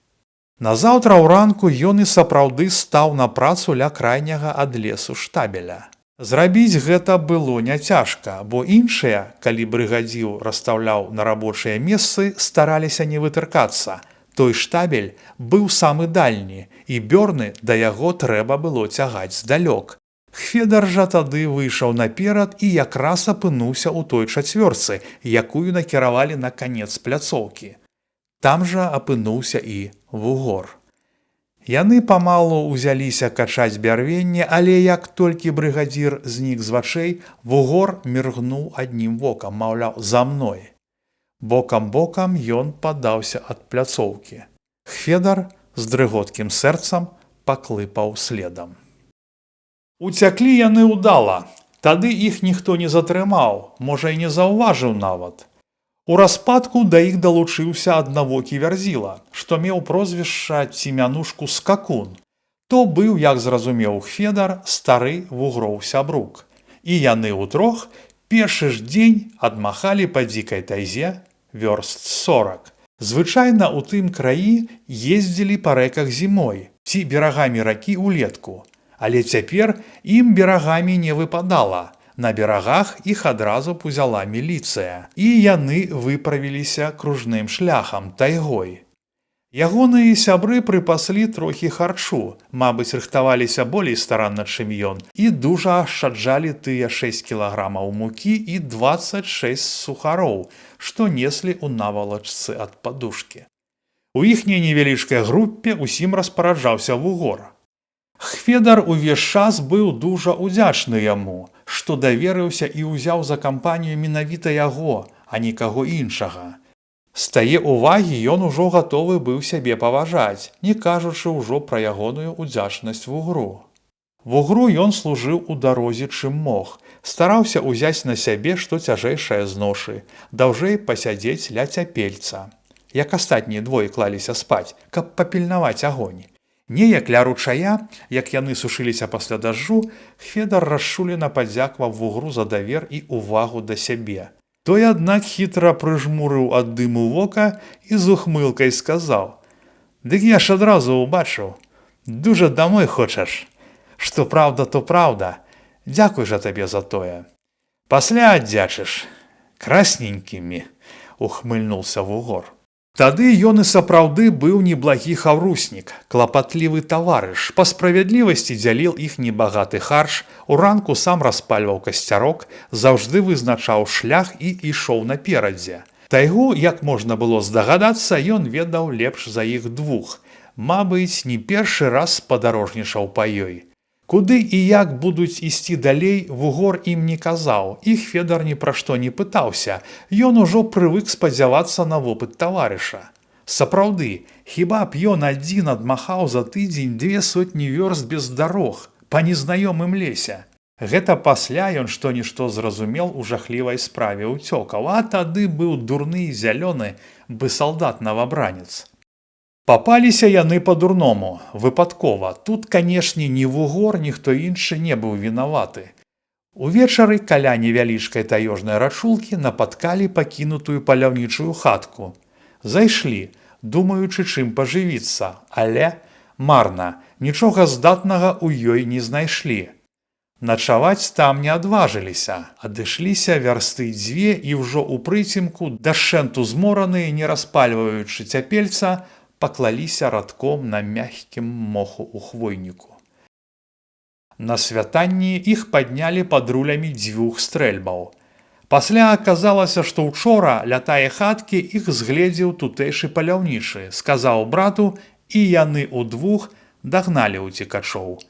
Назаўтра ўранку ён і сапраўды стаў на працу ля крайняга ад лесу штабеля. Зрабіць гэта было няцяжка, бо іншыя, калі брыгадзір расстаўляў на рабочыя месцы, стараліся не вытыркацца. Той штабель быў самы дальні, і бёрны да яго трэба было цягаць здалёк. Хведар жа тады выйшаў наперад і якраз апынуўся ў той чацвёрцы, якую накіравалі на канец пляцоўкі. Там жа апынуўся і вугор. Яны памалу ўзяліся качаць бярвенне, але як толькі брыгадзір знік з вачэй, вугор міргнуў аднім вокам, маўляў, за мной. Бокам-бокам ён падаўся ад пляцоўкі. Хведар з дрыготкім сэрцам паклыпаў следам. Уцяклі яны ўдала. Тады іх ніхто не затрымаў, можа, і не заўважыў нават. У распадку да іх далучыўся аднавокі Вярзіла, што меў прозвішча ці мянушку Скакун. То быў, як зразумеў Хведар, стары вугроў сябрук. І яны ўтрох першы ж дзень адмахалі па дзікай тайзе вёрст 40. Звычайна ў тым краі ездзілі па рэках зімой ці берагамі ракі ўлетку. Але цяпер ім берагамі не выпадала. На берагах іх адразу б узяла міліцыя, і яны выправіліся кружным шляхам, тайгой. Ягоныя сябры прыпаслі трохі харчу, мабыць, рыхтаваліся болей старанна, чым ён, і дужа ашчаджалі тыя 6 кілаграмаў мукі і 26 сухароў, што неслі ў навалачцы ад падушкі. У іхняй невялічкай групе ўсім распараджаўся Вугор. Хведар увесь час быў дужа ўдзячны яму, што даверыўся і ўзяў за кампанію менавіта яго, а нікаго іншага. З тае ўвагі ён ужо гатовы быў сябе паважаць, не кажучы ўжо пра ягоную ўдзячнасць Вугру. Вугру ён служыў у дарозе чым мог, стараўся ўзяць на сябе што цяжэйшае з ношы, даўжэй пасядзець ля цяпельца. Як астатнія двое клаліся спаць, каб папільнаваць агонь. Неяк ля ручая, як яны сушыліся пасля дажджу, Хведар расчулена падзякваў Вугру за давер і ўвагу да сябе. Той, аднак, хітра прыжмурыў ад дыму вока і з ухмылкай сказаў: «Дык я ж адразу ўбачыў, дужа дамой хочаш. Што праўда, то праўда. Дзякуй жа табе за тое. Пасля аддзячыш. Красненькімі», – ухмыльнуўся Вугор. Тады ён і сапраўды быў неблагі хаўруснік, клапатлівы таварыш, па справядлівасці дзяліў іх небагаты харч, уранку сам распальваў касцярок, заўжды вызначаў шлях і ішоў наперадзе. Тайгу, як можна было здагадацца, ён ведаў лепш за іх двух. Мабыць, не першы раз спадарожнічаў па ёй. Куды і як будуць ісці далей, Вугор ім не казаў, і Хведар ні пра што не пытаўся, ён ужо прывык спадзявацца на вопыт таварыша. Сапраўды, хіба б ён адзін адмахаў за тыдзень 200 вёрст без дарог, па незнаёмым лесе. Гэта пасля ён што-нішто зразумеў у жахлівай справе ўцёкаў, а тады быў дурны і зялёны, бы салдат-навабранец. Папаліся яны па-дурному, выпадкова. Тут, канешне, ні Вугор, ніхто іншы не быў вінаваты. Увечары каля невялічкай таёжнай рачулкі напаткалі пакінутую паляўнічую хатку. Зайшлі, думаючы, чым пажывіцца, але марна, нічога здатнага ў ёй не знайшлі. Начаваць там не адважыліся, адышліся вярсты 2 і ўжо ў прыцемку, дашчэнту змораныя, не распальваючы цяпельца, паклаліся радком на мягкім моху ў хвойніку. На святанні іх паднялі пад рулямі 2 стрэльбаў. Пасля аказалася, што ўчора ля тае хаткі іх згледзеў тутэйшы паляўнічы, сказаў брату, і яны ўдвух дагналі ўцекачоў.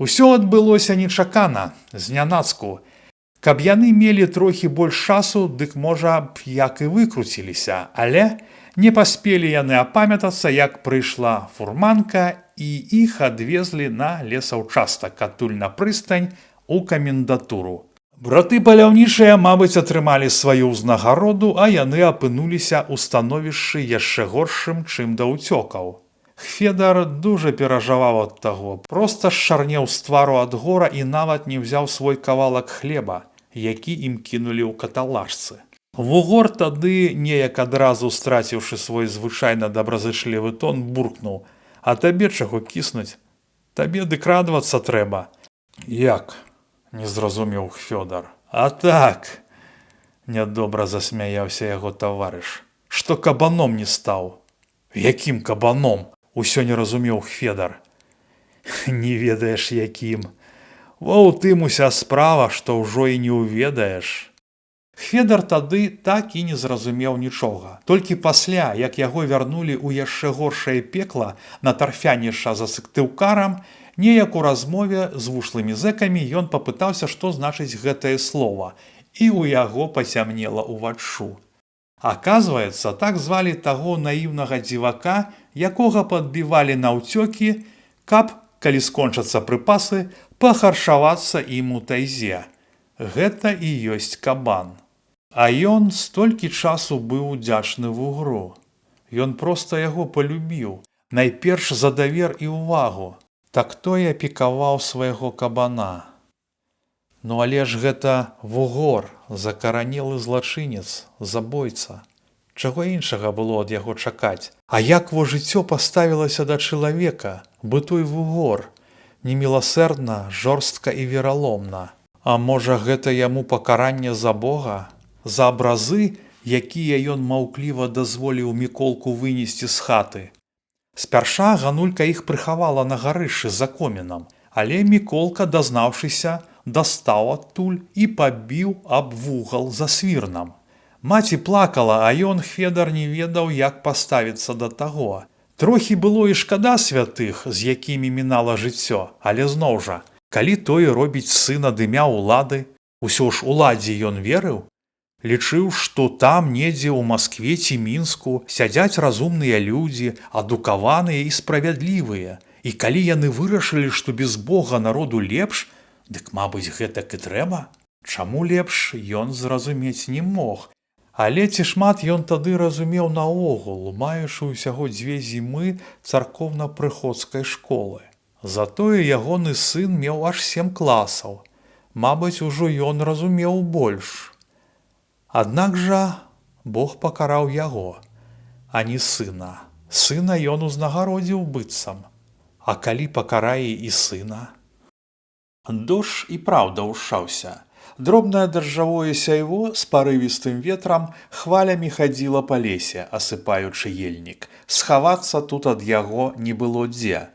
Усё адбылося нечакана, знянацку. Каб яны мелі трохі больш часу, дык, можа б, як і выкруціліся, але не паспелі яны апамятацца, як прыйшла фурманка, і іх адвезлі на лесаўчастак, адтуль на прыстань, у камендатуру. Браты паляўнічыя, мабыць, атрымалі сваю ўзнагароду, а яны апынуліся ў становішчы яшчэ горшым, чым да ўцёкаў. Хведар дужа перажываў ад таго, проста шчарнеў з твару ад гора і нават не ўзяў свой кавалак хлеба, які ім кінулі ў каталажцы. Вугор тады, неяк адразу страціўшы свой звычайна добразычлівы тон, буркнуў: «А табе чаго кіснуць? Табе дык радавацца трэба». «Як?» – не зразумеў Хведар. «А так!» – нядобра засмяяўся яго таварыш. «Што кабаном не стаў?» «Якім кабаном?» – усё не разумеў Хведар. «Не ведаеш, якім. Во ў тым уся справа, што ўжо і не ўведаеш». Хведар тады так і не зразумеў нічога. Толькі пасля, як яго вярнулі ў яшчэ горшае пекла на тарфяніша за сыктыўкарам, неяк у размове з вушлымі зэкамі ён папытаўся, што значыць гэтае слова, і ў яго пацямнела ўваччу. Аказваецца, так звалі таго наіўнага дзівака, якога падбівалі на ўцёкі, каб, калі скончацца прыпасы, пахаршавацца ім у тайзе. Гэта і ёсць кабан. А ён столькі часу быў удзячны Вугру. Ён проста яго полюбіў, найперш за давер і ўвагу. Так той апекаваў свайго кабана. Ну але ж гэта Вугор, закаранелы злачынец, забойца. Чаго іншага было ад яго чакаць? А як во жыццё паставілася да чалавека, бы той Вугор, неміласэрдна, жорстка і вераломна. А можа, гэта яму пакаранне за Бога? За абразы, якія ён маўкліва дазволіў Міколку вынесці з хаты. Спярша Ганулька іх прыхавала на гарышчы за комінам, але Міколка, дазнаўшыся, дастаў адтуль і пабіў аб вугал за свірнам. Маці плакала, а ён, Федар, не ведаў, як паставіцца да таго. Трохі было і шкада святых, з якімі мінала жыццё, але зноў жа, калі той робіць сын ад імя ўлады, усё ж уладзе ён верыў? Лічыў, што там недзе ў Маскве ці Мінску сядзяць разумныя людзі, адукаваныя і справядлівыя, і калі яны вырашылі, што без Бога народу лепш, дык, мабыць, гэтак і трэба? Чаму лепш, ён зразумець не мог. Але ці шмат ён тады разумеў наогул, маючы ўсяго 2 зімы царкоўна-прыходскай школы. Затое ягоны сын меў аж 7 класаў. Мабыць, ужо ён разумеў больш. Аднак жа Бог пакараў яго, а не сына. Сына ён узнагародзіў быццам. А калі пакарае і сына? Дождж і праўда ўшаўся. Дробнае дажджавое сяйво з парывістым ветрам хвалямі хадзіла па лесе, асыпаючы ельнік. Схавацца тут ад яго не было дзе.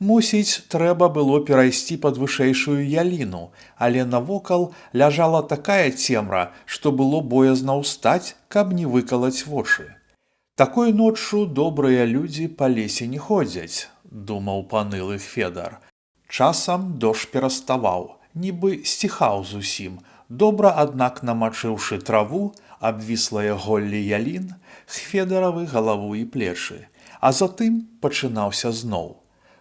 Мусіць, трэба было перайсці пад вышэйшую яліну, але навокал ляжала такая цемра, што было боязна ўстаць, каб не выкалаць вочы. Такой ноччу добрыя людзі па лесе не ходзяць, думаў панылы Федар. Часам дождж пераставаў, нібы сціхаў зусім, добра, аднак намачыўшы траву, абвіслае голлі ялін, Хфедаравы галаву і плечы, а затым пачынаўся зноў.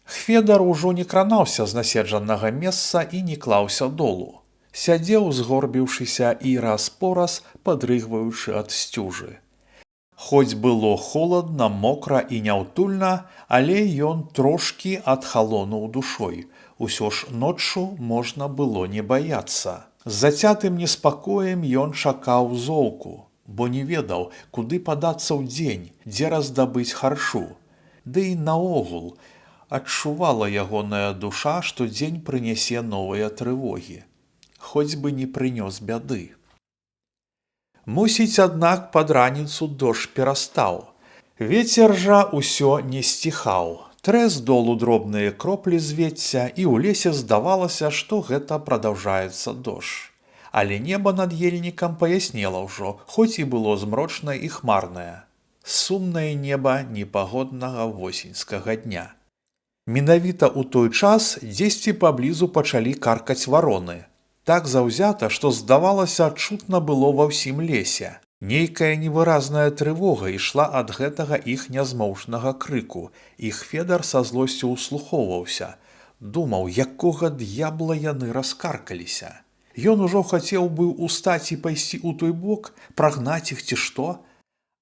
Хфедар ужо не кранаўся з наседжанага месца і не клаўся долу. Сядзеў, згорбіўшыся і раз-пораз падрыгваючы ад сцюжы. Хоць было холадна, мокра і няўтульна, але ён трошкі адхалонуў душой. Усё ж ноччу можна было не баяцца. З зацятым неспакоем ён чакаў золку, бо не ведаў, куды падацца ў дзень, дзе раздабыць харчу. Ды і наогул адчувала ягоная душа, што дзень прынясе новыя трывогі. Хоць бы не прынёс бяды. Мусіць, аднак, пад раніцу дождж перастаў. Вецер жа усё не сціхаў. Трэс долу дробныя кроплі з вецця, і ў лесе здавалася, што гэта прадаўжаецца дождж. Але неба над ельнікам паяснела ўжо, хоць і было змрочнае і хмарнае. Сумнае неба непагоднага восеньскага дня. Менавіта ў той час дзесьці паблізу пачалі каркаць вароны. Так заўзята, што, здавалася, чутна было ва ўсім лесе. Нейкая невыразная трывога ішла ад гэтага іх нязмоўчнага крыку, і Хфедар са злосцю ўслухоўваўся. Думаў, якога д'ябла яны раскаркаліся. Ён ужо хацеў быў устаць і пайсці ў той бок, прагнаць іх ці што,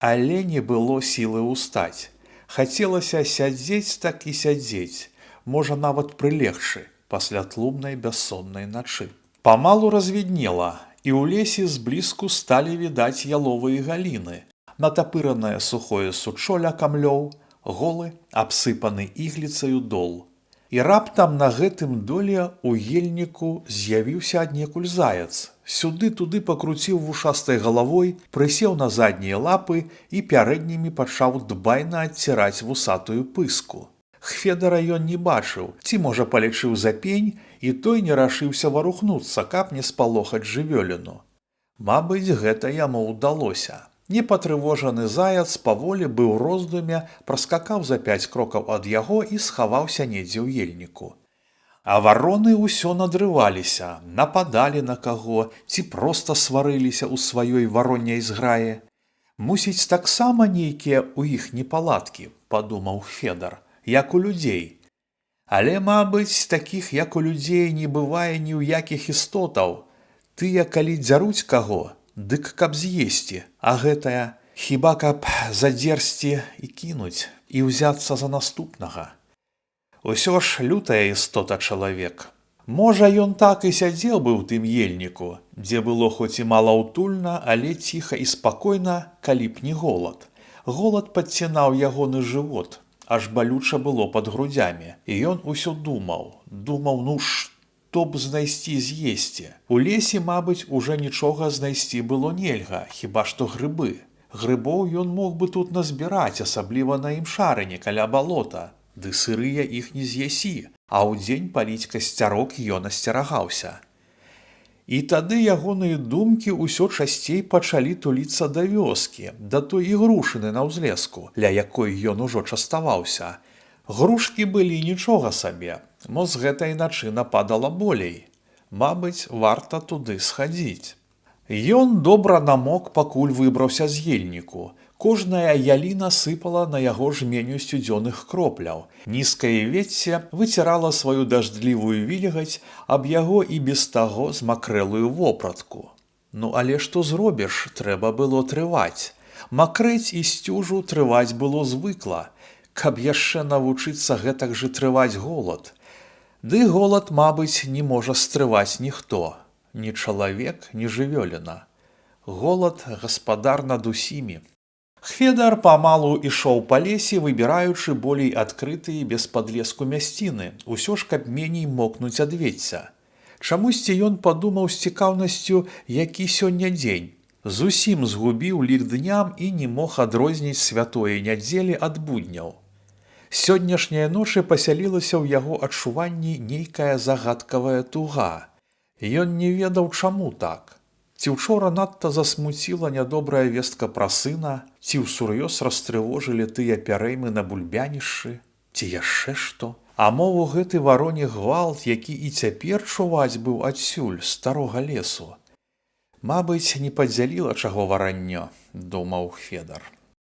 але не было сілы ўстаць. Хацелася сядзець так і сядзець, можа нават прылегчы пасля тлумнай бяссоннай начы. Памалу развіднела, і ў лесе зблізку сталі відаць яловыя галіны, натапыранае сухое сучо ля камлёў, голы, абсыпаны ігліцаю дол. І раптам на гэтым доле у ельніку з'явіўся аднекуль заяц. Сюды-туды пакруціў вушастай галавой, прысеў на заднія лапы і пярэднімі пачаў дбайна адціраць вусатую пыску. Хфедара ён не бачыў, ці, можа, палічыў за пень, і той не рашыўся варухнуцца, каб не спалохаць жывёліну. Мабыць, гэта яму ўдалося. Непатрывожаны заяц паволі быў роздуме, праскакаў за 5 крокаў ад яго і схаваўся недзе ў ельніку. А вароны ўсё надрываліся, нападалі на каго, ці проста сварыліся ў сваёй варонняй зграі. Мусіць, таксама нейкія ў іх непаладкі, падумаў Федар, як у людзей. Але, мабыць, такіх, як у людзей, не бывае ні ў якіх істотаў. Тыя, калі дзяруць каго, дык каб з'есці, а гэтая, хіба каб задзерсці і кінуць, і ўзяцца за наступнага. Усё ж лютая істота чалавек. Можа, ён так і сядзеў бы ў тым ельніку, дзе было хоць і малаўтульна, але ціха і спакойна, калі б не голад. Голад падцінаў ягоны жывот, аж балюча было пад грудзямі, і ён усё думаў, ну што б знайсці з'есці. У лесе, мабыць, уже нічога знайсці было нельга, хіба што грыбы. Грыбоў ён мог бы тут назбіраць, асабліва на імшарыне каля балота, ды сырыя іх не з'ясі, а ўдзень паліць касцярок ён асцерагаўся. І тады ягоныя думкі ўсё часцей пачалі туліцца да вёскі, да той ігрушыны на ўзлеску, ля якой ён ужо частаваўся. Грушкі былі нічога сабе, мо з гэтай начы нападала болей. Мабыць, варта туды схадзіць. Ён добра намок, пакуль выбраўся з ельніку. Кожная яліна сыпала на яго жменю сцюдзёных кропляў. Нізкае вецце выцірала сваю дажджлівую вільгаць аб яго і без таго змакрэлую вопратку. Ну але што зробіш, трэба было трываць. Макрэць і сцюжу трываць было звыкла, каб яшчэ навучыцца гэтак жа трываць голад. Ды голад, мабыць, не можа стрываць ніхто. Ні чалавек, ні жывёліна. Голад гаспадар над усімі. Хведар памалу ішоў па лесе, выбіраючы болей адкрытыя без падлеску мясціны, усё ж каб меней мокнуць ад вецця. Чамусьці ён падумаў з цікаўнасцю, які сёння дзень. Зусім згубіў лік дням і не мог адрозніць святое нядзелі ад будняў. Сённяшняя ночы пасялілася ў яго адчуванні нейкая загадкавая туга. Ён не ведаў, чаму так. Ці учора надта засмуціла нядобрая вестка пра сына, ці ўсур'ёз растрывожылі тыя пярэймы на бульбянішшы, ці яшчэ што? А мову гэты вароні гвалт, які і цяпер чуваць быў адсюль, старога лесу. Мабыць, не падзяліла чаго вараннё, думаў Хведар.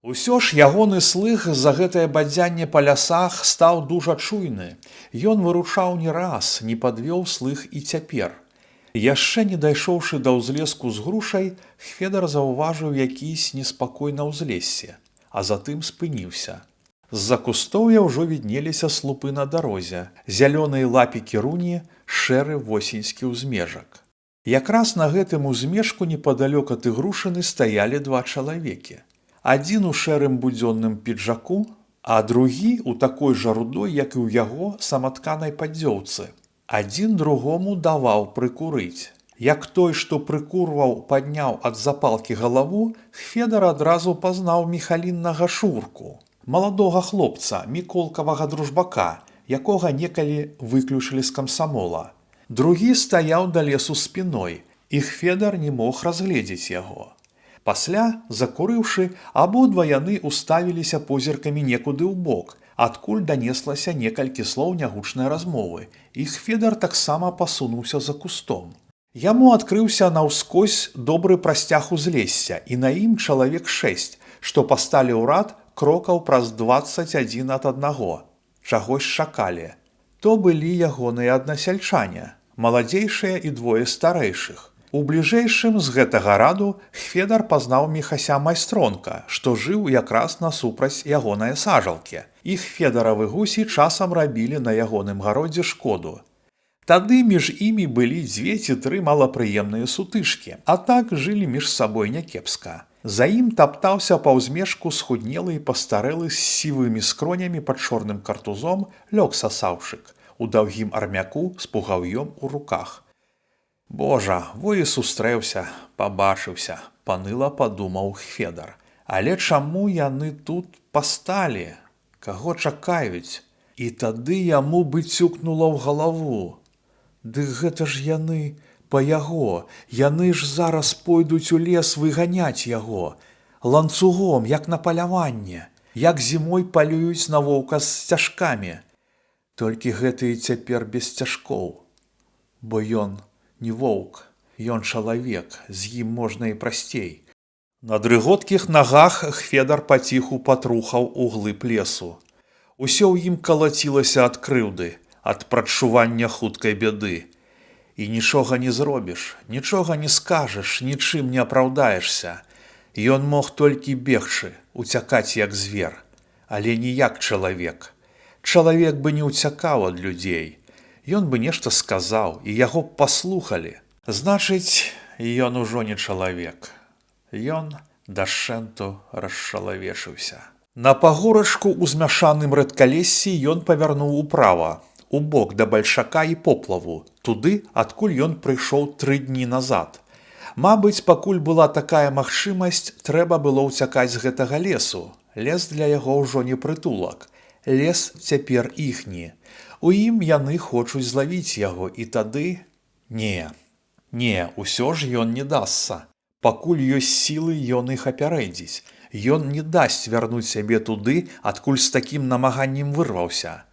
Усё ж ягоны слых за гэтае бадзянне па лясах стаў дужа чуйны. Ён выручаў не раз, не падвёў слых і цяпер. Яшчэ не дайшоўшы да ўзлеску з грушай, Хведар заўважыў якісь неспакой на ўзлессе, а затым спыніўся. З-за кустоўя ўжо віднеліся слупы на дарозе, зялёныя лапікі руні, шэры восеньскі ўзмежак. Якраз на гэтым узмежку непадалёк ад ігрушыны стаялі два чалавекі. Адзін у шэрым будзённым піджаку, а другі у такой жа рудой, як і ў яго саматканай паддзёўцы. Адзін другому даваў прыкурыць. Як той, што прыкурваў, падняў ад запалкі галаву, Хведар адразу пазнаў міхаліннага Шурку, маладога хлопца, міколкавага дружбака, якога некалі выключылі з камсамола. Другі стаяў да лесу спіной, і Хведар не мог разгледзець яго. Пасля, закурыўшы, абодва яны уставіліся позіркамі некуды ўбок, адкуль данеслася некалькі слоў нягучнай размовы, і Хведар таксама пасунуўся за кустом. Яму адкрыўся наўскось добры прасцяг узлесся, і на ім чалавек 6, што пасталі ў рад крокаў праз 21 ад аднаго. Чагось чакалі. То былі ягоныя аднасяльчане, маладзейшыя і двое старэйшых. У бліжэйшым з гэтага раду Хведар пазнаў Міхася майстронка, што жыў якраз насупраць ягонае сажалкі. Іх федаравы гусі часам рабілі на ягоным гародзе шкоду. Тады між імі былі 2 ці 3 малапрыемныя сутычкі, а так жылі між сабой някепска. За ім таптаўся па ўзмежку схуднелы і пастарэлы з сівымі скронямі пад чорным картузом лёг сасаўчык, у даўгім армяку з пугаўём у руках. Божа, во і сустрэўся, пабачыўся, паныла падумаў Хведар. Але чаму яны тут пасталі? Каго чакаюць? І тады яму бы цюкнула ў галаву. Ды гэта ж яны па яго, яны ж зараз пойдуць у лес выганяць яго. Ланцугом, як на паляванне, як зімой палююць на воўка з сцяжкамі. Толькі гэтыя цяпер без сцяжкоў. Бо ён не воўк, ён чалавек, з ім можна і прасцей. На дрыготкіх нагах Хведар паціху патрухаў у глыб лесу. Усё ў ім калацілася ад крыўды, ад прадчування хуткай бяды. І нічога не зробіш, нічога не скажаш, нічым не апраўдаешся. Ён мог толькі бегчы, уцякаць як звер, але не як чалавек. Чалавек бы не ўцякаў ад людзей. Ён бы нешта сказаў, і яго б паслухалі. Значыць, ён ужо не чалавек. Ён дашчэнту расчалавечыўся. На пагорачку ў змяшаным рэдкалессі ён павярнуў управа. у бок да бальшака і поплаву, туды, адкуль ён прыйшоў 3 дні назад. Мабыць, пакуль была такая магчымасць, трэба было ўцякаць з гэтага лесу. Лес для яго ўжо не прытулак. Лес цяпер іхні. У ім яны хочуць злавіць яго, і тады… Не, усё ж ён не дасца. Пакуль ёсць сілы, ён іх апярэдзіць. Ён не дасць вярнуць сябе туды, адкуль з такім намаганнем вырваўся.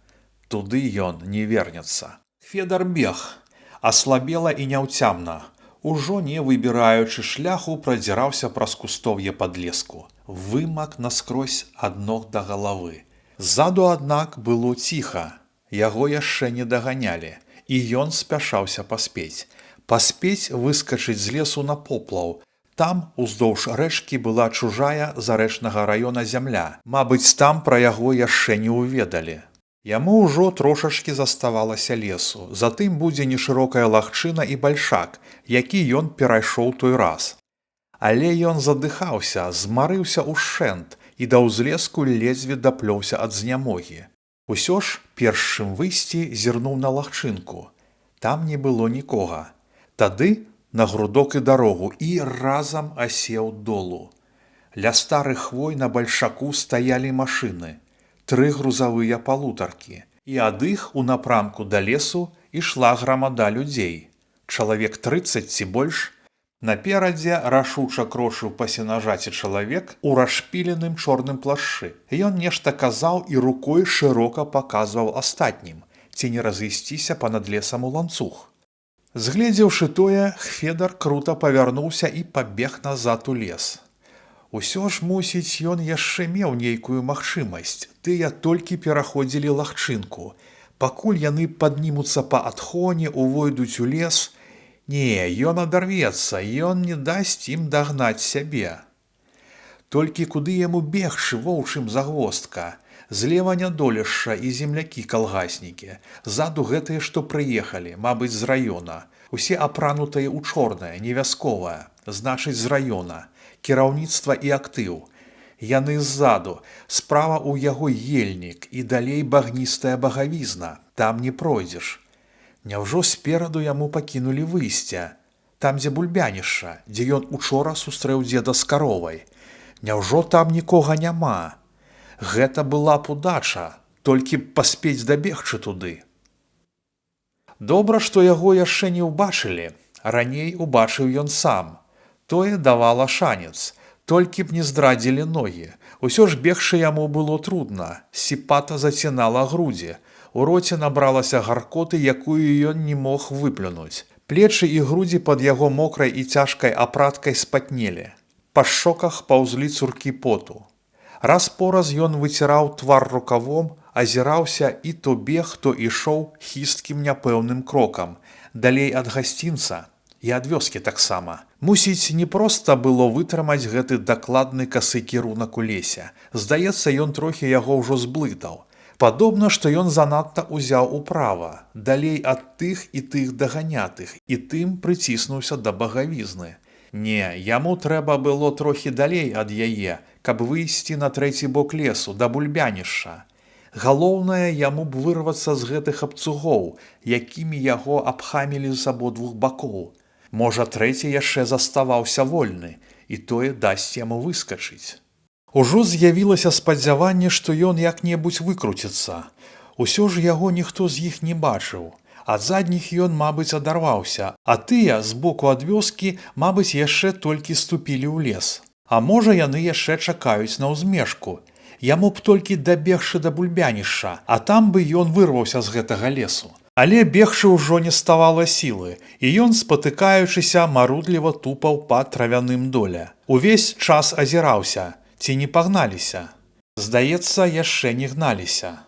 Туды ён не вернецца. Хведар бег. Аслабела і няўцямна. Ужо не выбіраючы шляху, прадзіраўся праз кустоўе падлеску. Вымак наскрозь ад ног да галавы. Ззаду, аднак, было ціха. Яго яшчэ не даганялі, і ён спяшаўся паспець. Паспець выскачыць з лесу на поплаў. Там, уздоўж рэчкі, была чужая з арэчнага раёна зямля. Мабыць, там пра яго яшчэ не ўведалі. Яму ўжо трошачкі заставалася лесу. Затым будзе нешырокая лагчына і бальшак, які ён перайшоў той раз. Але ён задыхаўся, змарыўся ўшчэнт і да ўзлеску ледзьве даплёўся ад знямогі. Усё ж, перш чым выйсці, зірнуў на лагчынку. Там не было нікога. Тады на грудок і дарогу і разам асеў долу. Ля старых хвой на бальшаку стаялі машыны. 3 грузавыя палутаркі. І ад іх у напрамку да лесу ішла грамада людзей. Чалавек 30 ці больш. Наперадзе рашуча крочыў па сенажаці чалавек у расшпіленым чорным плашчы. Ён нешта казаў і рукой шырока паказваў астатнім, ці не разысціся панад лесам у ланцуг. Згледзеўшы тое, Хведар крута павярнуўся і пабег назад у лес. Усё ж, мусіць, ён яшчэ меў нейкую магчымасць. Тыя толькі пераходзілі лагчынку. Пакуль яны паднімуцца па адхоне, увойдуць у лес… Не, ён адарвецца, ён не дасць ім дагнаць сябе. Толькі куды яму бегчы, воўчым загвоздка? Злева нядолішша і землякі-калгаснікі. Ззаду гэтыя, што прыехалі, мабыць, з раёна. Усе апранутыя ў чорнае, не вясковае, значыць, з раёна. Кіраўніцтва і актыў. Яны ззаду, справа ў яго ельнік і далей багністая багавізна. Там не пройдзеш. Няўжо спераду яму пакінулі выйсце? Там, дзе бульбянішча, дзе ён учора сустрэў дзеда з каровай. Няўжо там нікога няма? Гэта была б удача, толькі паспець дабегчы туды. Добра, што яго яшчэ не ўбачылі. Раней убачыў ён сам. Тое давала шанец. Толькі б не здрадзілі ногі. Усё ж бегчы яму было трудна. Сіпата зацінала грудзі. У роце набралася гаркоты, якую ён не мог выплюнуць. Плечы і грудзі пад яго мокрай і цяжкай апраткай спатнелі. Па шчоках паўзлі цуркі поту. Раз-пораз ён выціраў твар рукавом, азіраўся і то бег, то ішоў хісткім няпэўным крокам. Далей ад гасцінца і ад вёскі таксама. Мусіць, не проста было вытрымаць гэты дакладны касы кірунак у лесе. Здаецца, ён трохі яго ўжо зблытаў. Падобна, што ён занадта ўзяў управа, далей ад тых і тых даганятых, і тым прыціснуўся да багавізны. Не, яму трэба было трохі далей ад яе, каб выйсці на 3 бок лесу, да бульбянішча. Галоўнае, яму б вырвацца з гэтых абцугоў, якімі яго абхамілі з абодвух бакоў. Можа, 3 яшчэ заставаўся вольны, і тое дасць яму выскачыць. Ужо з'явілася спадзяванне, што ён як-небудзь выкруціцца. Усё ж яго ніхто з іх не бачыў. Ад задніх ён, мабыць, адарваўся, а тыя, з боку ад вёскі, мабыць, яшчэ толькі ступілі ў лес. А можа, яны яшчэ чакаюць на ўзмешку. Яму б толькі дабегчы да бульбянішча, а там бы ён вырваўся з гэтага лесу. Але бегчы ўжо не ставала сілы, і ён, спатыкаючыся, марудліва тупаў па травяным доле. Увесь час азіраўся. Ці не пагналіся? Здаецца, яшчэ не гналіся.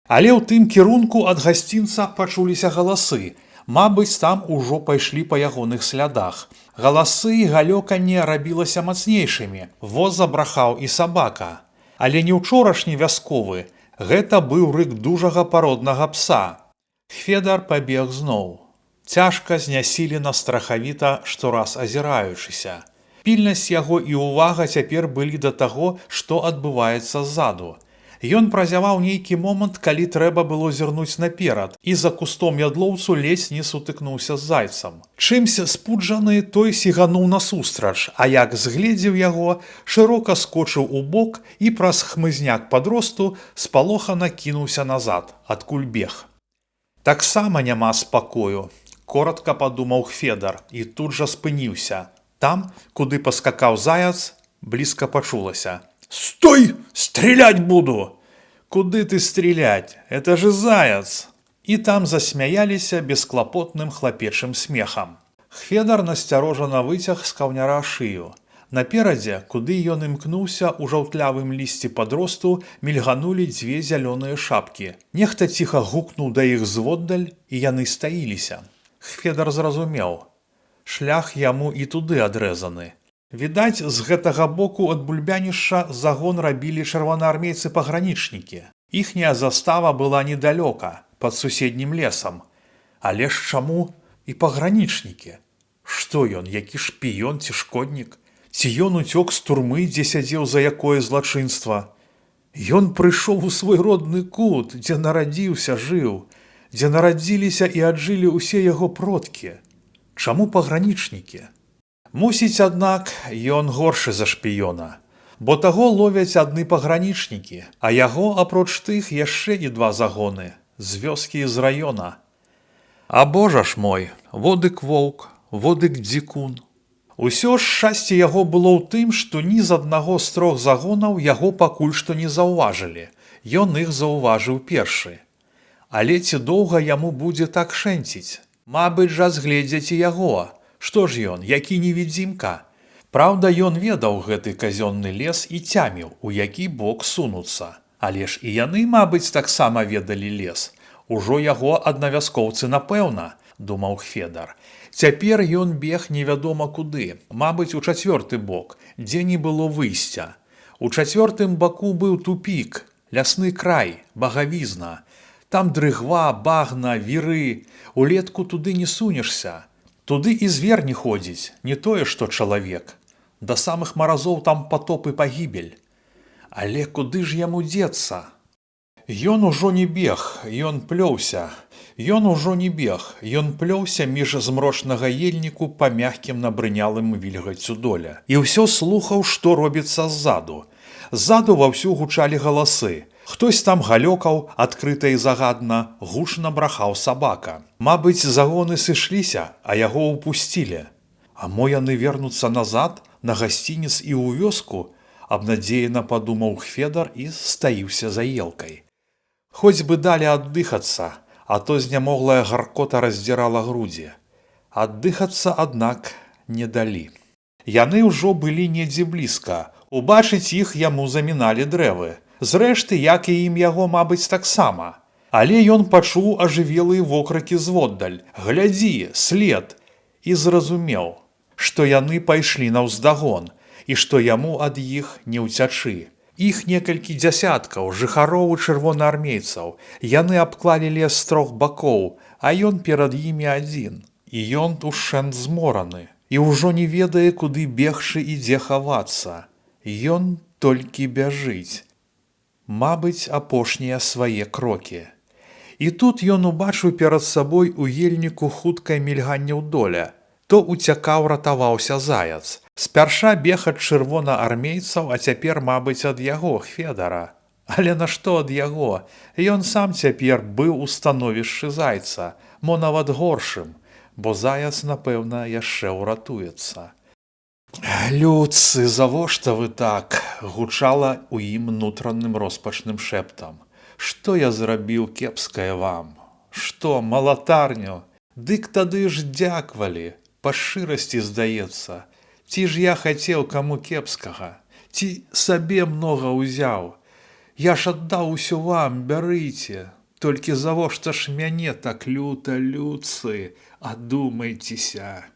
Але ў тым кірунку ад гасцінца пачуліся галасы. Мабыць, там ужо пайшлі па ягоных слядах. Галасы і галёканне рабілася мацнейшымі. Воз забрахаў і сабака. Але не ўчорашні вясковы. Гэта быў рык дужага пароднага пса. Хведар пабег зноў. Цяжка знясілена страхавіта, штораз азіраючыся. Пільнасць яго і ўвага цяпер былі да таго, што адбываецца ззаду. Ён празяваў нейкі момант, калі трэба было зірнуць наперад, і за кустом ядлоўцу ледзь не сутыкнуўся з зайцам. Чымся спуджаны, той сігануў насустрач, а як згледзеў яго, шырока скочыў у бок і праз хмызняк падросту спалохана кінуўся назад, адкуль бег. Таксама няма спакою, коротка падумаў Хфедар і тут жа спыніўся. Там, куды паскакаў заяц, блізка пачулася: «Стой! Стрелять буду!» «Куды ты стрелять? Это же заяц!» І там засмяяліся бесклапотным хлапечым смехам. Хфедар насцярожана выцяг з каўняра шыю. Наперадзе, куды ён імкнуўся ў жаўтлявым лісці падросту, мільганулі дзве зялёныя шапкі. Нехта ціха гукнуў да іх зводдаль, і яны стаіліся. Хфедар зразумеў. Шлях яму і туды адрэзаны. Відаць, з гэтага боку ад бульбянішча загон рабілі чырвонаармейцы-пагранічнікі. Іхняя застава была недалёка, пад суседнім лесам. Але ж чаму і пагранічнікі? Што ён, які шпіён ці шкоднік? Ці ён уцёк з турмы, дзе сядзеў за якое злачынства? Ён прыйшоў у свой родны кут, дзе нарадзіўся, жыў, дзе нарадзіліся і аджылі ўсе яго продкі. Чаму пагранічнікі? Мусіць, аднак, ён горшы за шпіёна, бо таго ловяць адны пагранічнікі, а яго, апроч тых, яшчэ і два загоны, з вёскі і з раёна. А божа ж мой, водык воўк, водык дзікун. Усё ж шчасце яго было ў тым, што ні з аднаго з трох загонаў яго пакуль што не заўважылі, ён іх заўважыў першы. Але ці доўга яму будзе так шэнціць? Мабыць жа згледзяць і яго. Што ж ён, які невідзімка? Праўда, ён ведаў гэты казённы лес і цяміў, у які бок сунуцца. Але ж і яны, мабыць, таксама ведалі лес. Ужо яго аднавяскоўцы напэўна, думаў Хфедар. Цяпер ён бег невядома куды, мабыць, у чацвёрты бок, дзе не было выйсця. У чацвёртым баку быў тупік, лясны край, багавізна. Там дрыгва, багна, віры, улетку туды не сунешся. Туды і звер не ходзіць, не тое, што чалавек. Да самых маразоў там патоп і пагібель. Але куды ж яму дзецца? Ён ужо не бег, ён плёўся. Ён ужо не бег, ён плёўся між змрочнага ельніку па мягкім набрынялым вільгаццю доля. І ўсё слухаў, што робіцца ззаду. Ззаду ваўсю гучалі галасы. Хтось там галёкаў, адкрыта і загадна, гучна брахаў сабака. Мабыць, загоны сышліся, а яго ўпусцілі. А мо яны вернуцца назад, на гасцінец і ў вёску? Абнадзеяна падумаў Хфедар і стаіўся за елкай. Хоць бы далі аддыхацца, а то знямоглая гаркота раздзірала грудзі. Аддыхацца, аднак, не далі. Яны ўжо былі недзе блізка. Убачыць іх яму заміналі дрэвы. Зрэшты, як і ім яго, мабыць, таксама. Але ён пачуў ажывелыя вокрыкі зводдаль: «Глядзі, след!» І зразумеў, што яны пайшлі наўздагон і што яму ад іх не ўцячы. Іх некалькі дзясяткаў, жыхароў і чырвонаармейцаў. Яны абклалі лес з трох бакоў, а ён перад імі адзін. І ён ушчэнт змораны. І ўжо не ведае, куды бегчы і дзе хавацца. Ён толькі бяжыць. Мабыць, апошнія свае крокі. І тут ён убачыў перад сабой у ельніку хуткае мільганне ўдоля. То уцякаў, ратаваўся заяц. Спярша бег ад чырвонаармейцаў, а цяпер, мабыць, ад яго, Хфедара. Але нашто ад яго? Ён сам цяпер быў у становішчы зайца, мо нават горшым, бо заяц, напэўна, яшчэ ўратуецца. «Людцы, завошта вы так?» – гучала ў ім нутраным роспачным шэптам. «Што я зрабіў кепскае вам? Што, малатарню? Дык тады ж дзяквалі, па шчырасці здаецца. Ці ж я хацеў каму кепскага? Ці сабе многа ўзяў? Я ж аддаў усё вам, бярыце. Толькі завошта ж мяне так люта, людцы, адумайцеся».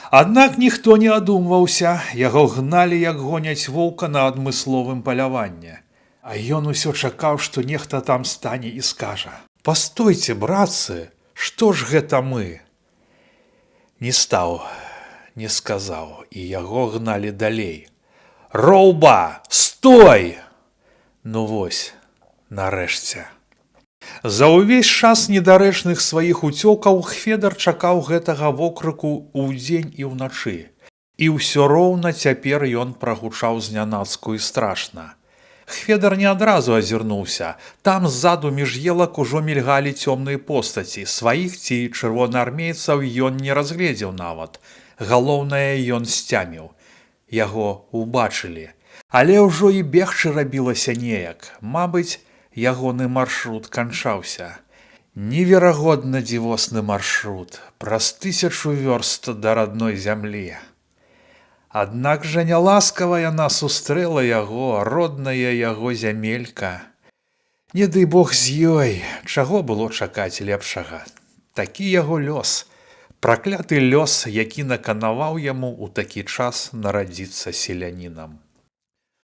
Аднак ніхто не адумваўся, яго гналі, як гоняць воўка на адмысловым паляванні. А ён усё чакаў, што нехта там стане і скажа: «Пастойце, братцы, што ж гэта мы?» Не стаў, не сказаў, і яго гналі далей. «Роўба, стой!» Ну вось, нарэшце. За ўвесь час недарэчных сваіх уцёкаў Хведар чакаў гэтага вокрыку ўдзень і ўначы. І ўсё роўна цяпер ён прагучаў знянацку і страшна. Хведар не адразу азірнуўся. Там ззаду між елак ужо мільгалі цёмныя постаці. Сваіх ці чырвонаармейцаў ён не разгледзеў нават. Галоўнае, ён сцяміў. Яго ўбачылі. Але ўжо і бегчы рабілася неяк. Мабыць, ягоны маршрут канчаўся. Неверагодна дзівосны маршрут. Праз 1000 вёрст да радной зямлі. Аднак жа няласкава яна сустрэла яго, родная яго зямелька. Не дай Бог з ёй, чаго было чакаць лепшага. Такі яго лёс. Пракляты лёс, які наканаваў яму ў такі час нарадзіцца селянінам.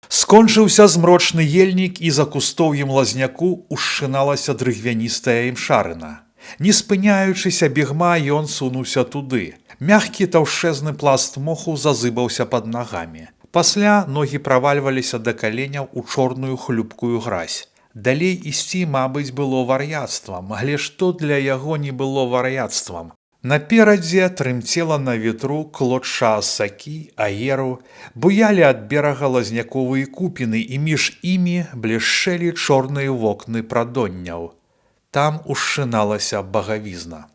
Скончыўся змрочны ельнік, і за кустоўем лазняку ушчыналася дрыгвяністая імшарына. Не спыняючыся бегма, ён сунуўся туды. Мягкі таўшчэзны пласт моху зазыбаўся пад нагамі. Пасля ногі правальваліся да каленяў у чорную хлюпкую гразь. Далей ісці, мабыць, было вар'яцтвам, але што для яго не было вар'яцтвам. Наперадзе трымцела на ветру клочча асакі, аеру, буялі ад берага лазняковыя купіны, і між імі блішчэлі чорныя вокны прадонняў. Там ушчыналася багавізна.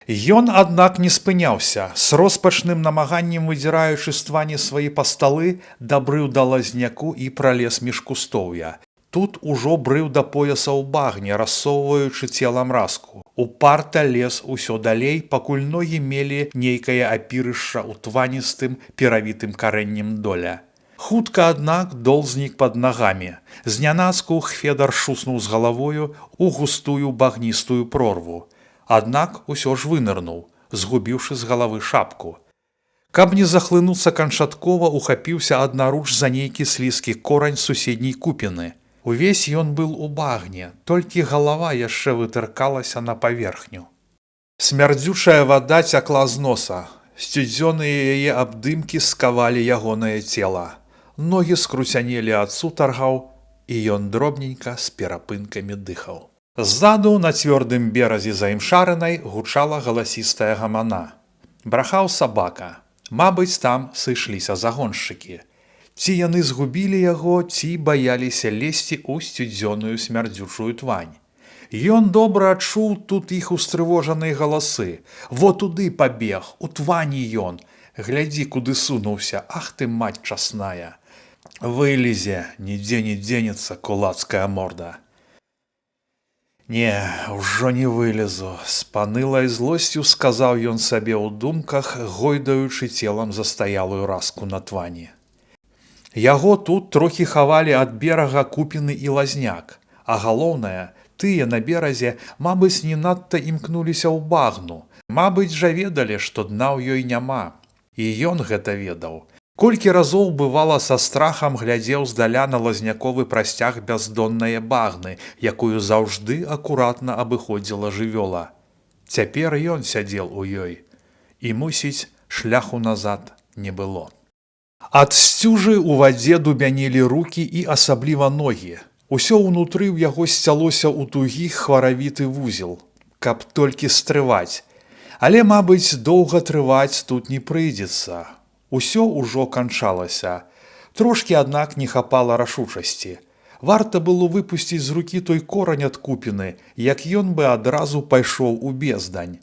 Ён, аднак, не спыняўся. З роспачным намаганнем выдзіраючы з твані свае пасталы, дабрыў да лазняку і пралез між кустоўя. Тут ужо брыў да пояса ў багне, рассоўваючы цела мразку. Упарта лез усё далей, пакуль ногі мелі нейкае апірышча ў тваністым перавітым карэннем доля. Хутка, аднак, дол знік пад нагамі. Знянацку Хведар шуснуў з галавою у густую багністую прорву. Аднак усё ж вынырнуў, згубіўшы з галавы шапку. Каб не захлынуцца канчаткова, ухапіўся аднаруч за нейкі слізкі корань суседняй купіны. Увесь ён быў у багне, толькі галава яшчэ вытыркалася на паверхню. Смярдзючая вада цякла з носа. Сцюдзёныя яе абдымкі скавалі ягонае цела. Ногі скруцянелі ад сутаргаў, і ён дробненька з перапынкамі дыхаў. Ззаду на цвёрдым беразе за імшарынай гучала галасістая гамана. Брахаў сабака. Мабыць, там сышліся загоншчыкі. Ці яны згубілі яго, ці баяліся лезці ў сцюдзёную смярдзючую твань. Ён добра адчуў тут іх устрывожаныя галасы. Во туды пабег, у твані ён. Глядзі, куды сунуўся, ах ты, маць часная. Вылезе, нідзе не дзенецца кулацкая морда. Не, ўжо не вылезу, з панылай злосцю сказаў ён сабе ў думках, гойдаючы целам застаялую раску на твані. Яго тут трохі хавалі ад берага купіны і лазняк, а галоўнае, тыя на беразе, мабыць, не надта імкнуліся ў багну, мабыць, жа ведалі, што дна ў ёй няма. І ён гэта ведаў. Колькі разоў бывала са страхам глядзеў здаля на лазняковы прасцяг бяздоннае багны, якую заўжды акуратна абыходзіла жывёла. Цяпер ён сядзеў у ёй. І, мусіць, шляху назад не было. Ад сцюжы ў вадзе дубянелі рукі і асабліва ногі. Усё ўнутры ў яго сцялося ў тугі хваравіты вузел, каб толькі стрываць. Але, мабыць, доўга трываць тут не прыйдзецца. Усё ўжо канчалася. Трошкі, аднак, не хапала рашучасці. Варта было выпусціць з рукі той корань ад купіны, як ён бы адразу пайшоў у бездань.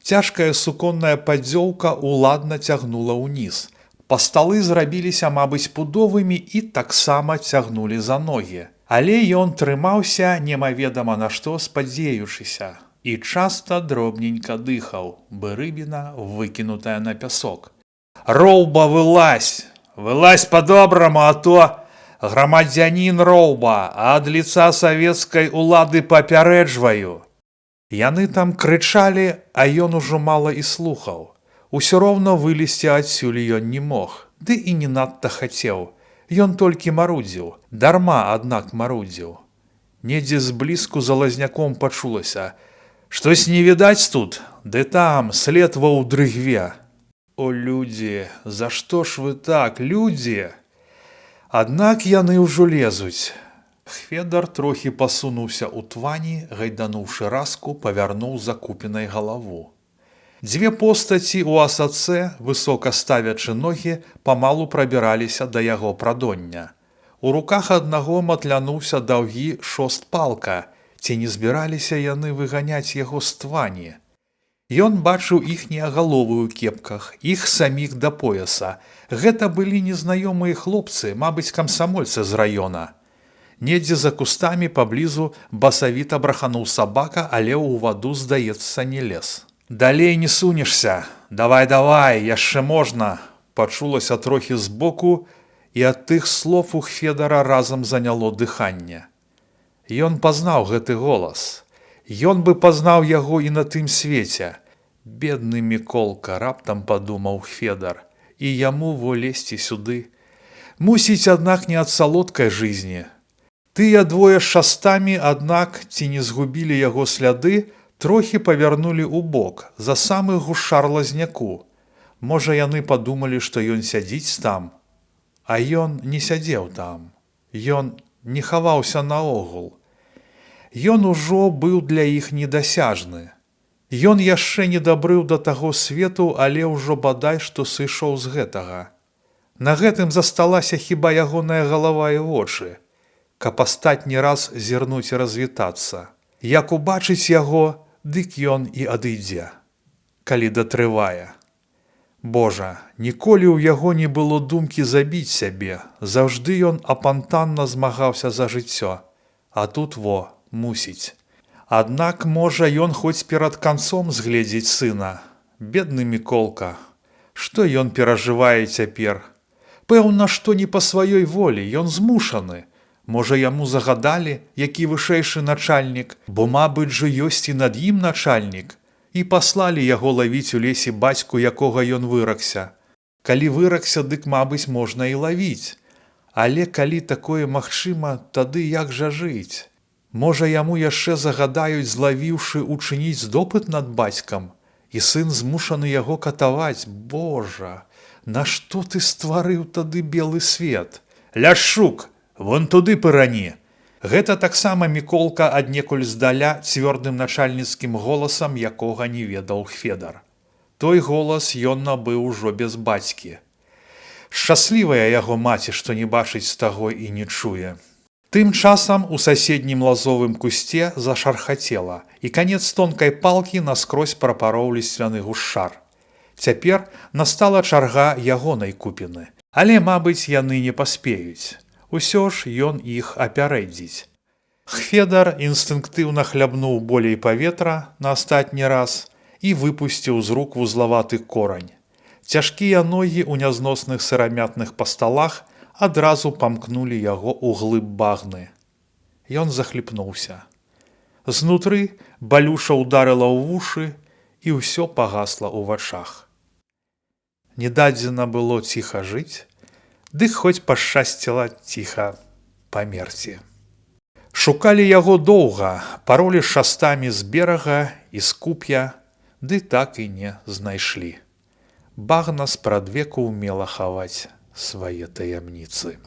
Цяжкая суконная падзёўка уладна цягнула ўніз. Пасталы зрабіліся, мабыць, пудовымі і таксама цягнулі за ногі. Але ён трымаўся, немаведама на што спадзеючыся. І часта дробненька дыхаў, бы рыбіна, выкінутая на пясок. «Роўба, вылазь! Вылазь по-добраму, а то грамадзянін Роўба, ад лица савецкай улады папярэджваю!» Яны там крычалі, а ён ужо мала і слухаў. Усё роўна вылезці адсюль ён не мог, ды і не надта хацеў. Ён толькі марудзіў, дарма, аднак, марудзіў. Недзе зблізку за лазняком пачулася: «Штось не відаць тут, ды там, след ва ў дрыгве». О, людзі, за што ж вы так, людзі? Аднак яны ўжо лезуць. Хведар трохі пасунуўся ў твані, гайдануўшы раску, павярнуў закупенай галаву. Дзве постаці ў асацэ, высока ставячы ногі, памалу прабіраліся да яго прадоння. У руках аднаго матлянуўся даўгі шост палка, ці не збіраліся яны выганяць яго з твані. Ён бачыў іхнія галовы ў кепках, іх саміх да пояса. Гэта былі незнаёмыя хлопцы, мабыць, камсамольцы з раёна. Недзе за кустамі паблізу басавіта брахануў сабака, але ў ваду, здаецца, не лез. «Далей не сунешся! Давай, яшчэ можна!» Пачулася трохі збоку, і ад тых слоў у Хведара разам заняло дыханне. Ён пазнаў гэты голас. Ён бы пазнаў яго і на тым свеце. Бедны Міколка, раптам падумаў Хведар, і яму во лезці сюды. Мусіць, аднак, не ад салодкай жизни. Тыя двое з шастамі, аднак, ці не згубілі яго сляды, трохі павярнулі ў бок, за самы гушар лазняку. Можа, яны падумалі, што ён сядзіць там. А ён не сядзеў там. Ён не хаваўся наогул. Ён ужо быў для іх недасяжны. Ён яшчэ не дабрыў да таго свету, але ўжо бадай, што сышоў з гэтага. На гэтым засталася хіба ягоная галава і вочы, каб астатні раз зірнуць і развітацца. Як убачыць яго, дык ён і адыдзе, калі датрывае. Божа, ніколі ў яго не было думкі забіць сябе, заўжды ён апантанна змагаўся за жыццё. А тут мусіць. Аднак, можа, ён хоць перад канцом згледзець сына. Бедны Міколка, што ён перажывае цяпер? Пэўна, што не па сваёй волі, ён змушаны. Можа, яму загадалі, які вышэйшы начальнік, бо, мабыць жа, ёсць і над ім начальнік, і паслалі яго лавіць у лесе бацьку, якога ён выракся. Калі выракся, дык, мабыць, можна і лавіць. Але калі такое магчыма, тады як жа жыць? Можа, яму яшчэ загадаюць, злавіўшы, учыніць допыт над бацькам, і сын змушаны яго катаваць. Божа, нашто ты стварыў тады белы свет? Ляшчук! Вон туды пырані. Гэта таксама Міколка аднекуль здаля цвёрдым начальніцкім голасам, якога не ведаў Хведар. Той голас ён набыў ужо без бацькі. Шчаслівая яго маці, што не бачыць таго і не чуе. Тым часам у суседнім лазовым кусце зашархацела, і канец тонкай палкі наскрозь прапароў лісцвяны гушчар. Цяпер настала чарга ягонай купіны, але, мабыць, яны не паспеюць. Усё ж ён іх апярэдзіць. Хведар інстынктыўна хлябнуў болей паветра на астатні раз і выпусціў з рук вузлаваты корань. Цяжкія ногі ў нязносных сырамятных пасталах адразу памкнулі яго ў глыб багны. Ён захліпнуўся. Знутры балюша ударыла ў вушы, і ўсё пагасла ў вачах. Не дадзена было ціха жыць, дык хоць пашчасціла ціха памерці. Шукалі яго доўга, паролі шастамі з берага і з куп'я, ды так і не знайшлі. Багна спрадвеку ўмела хаваць свае таямніцы.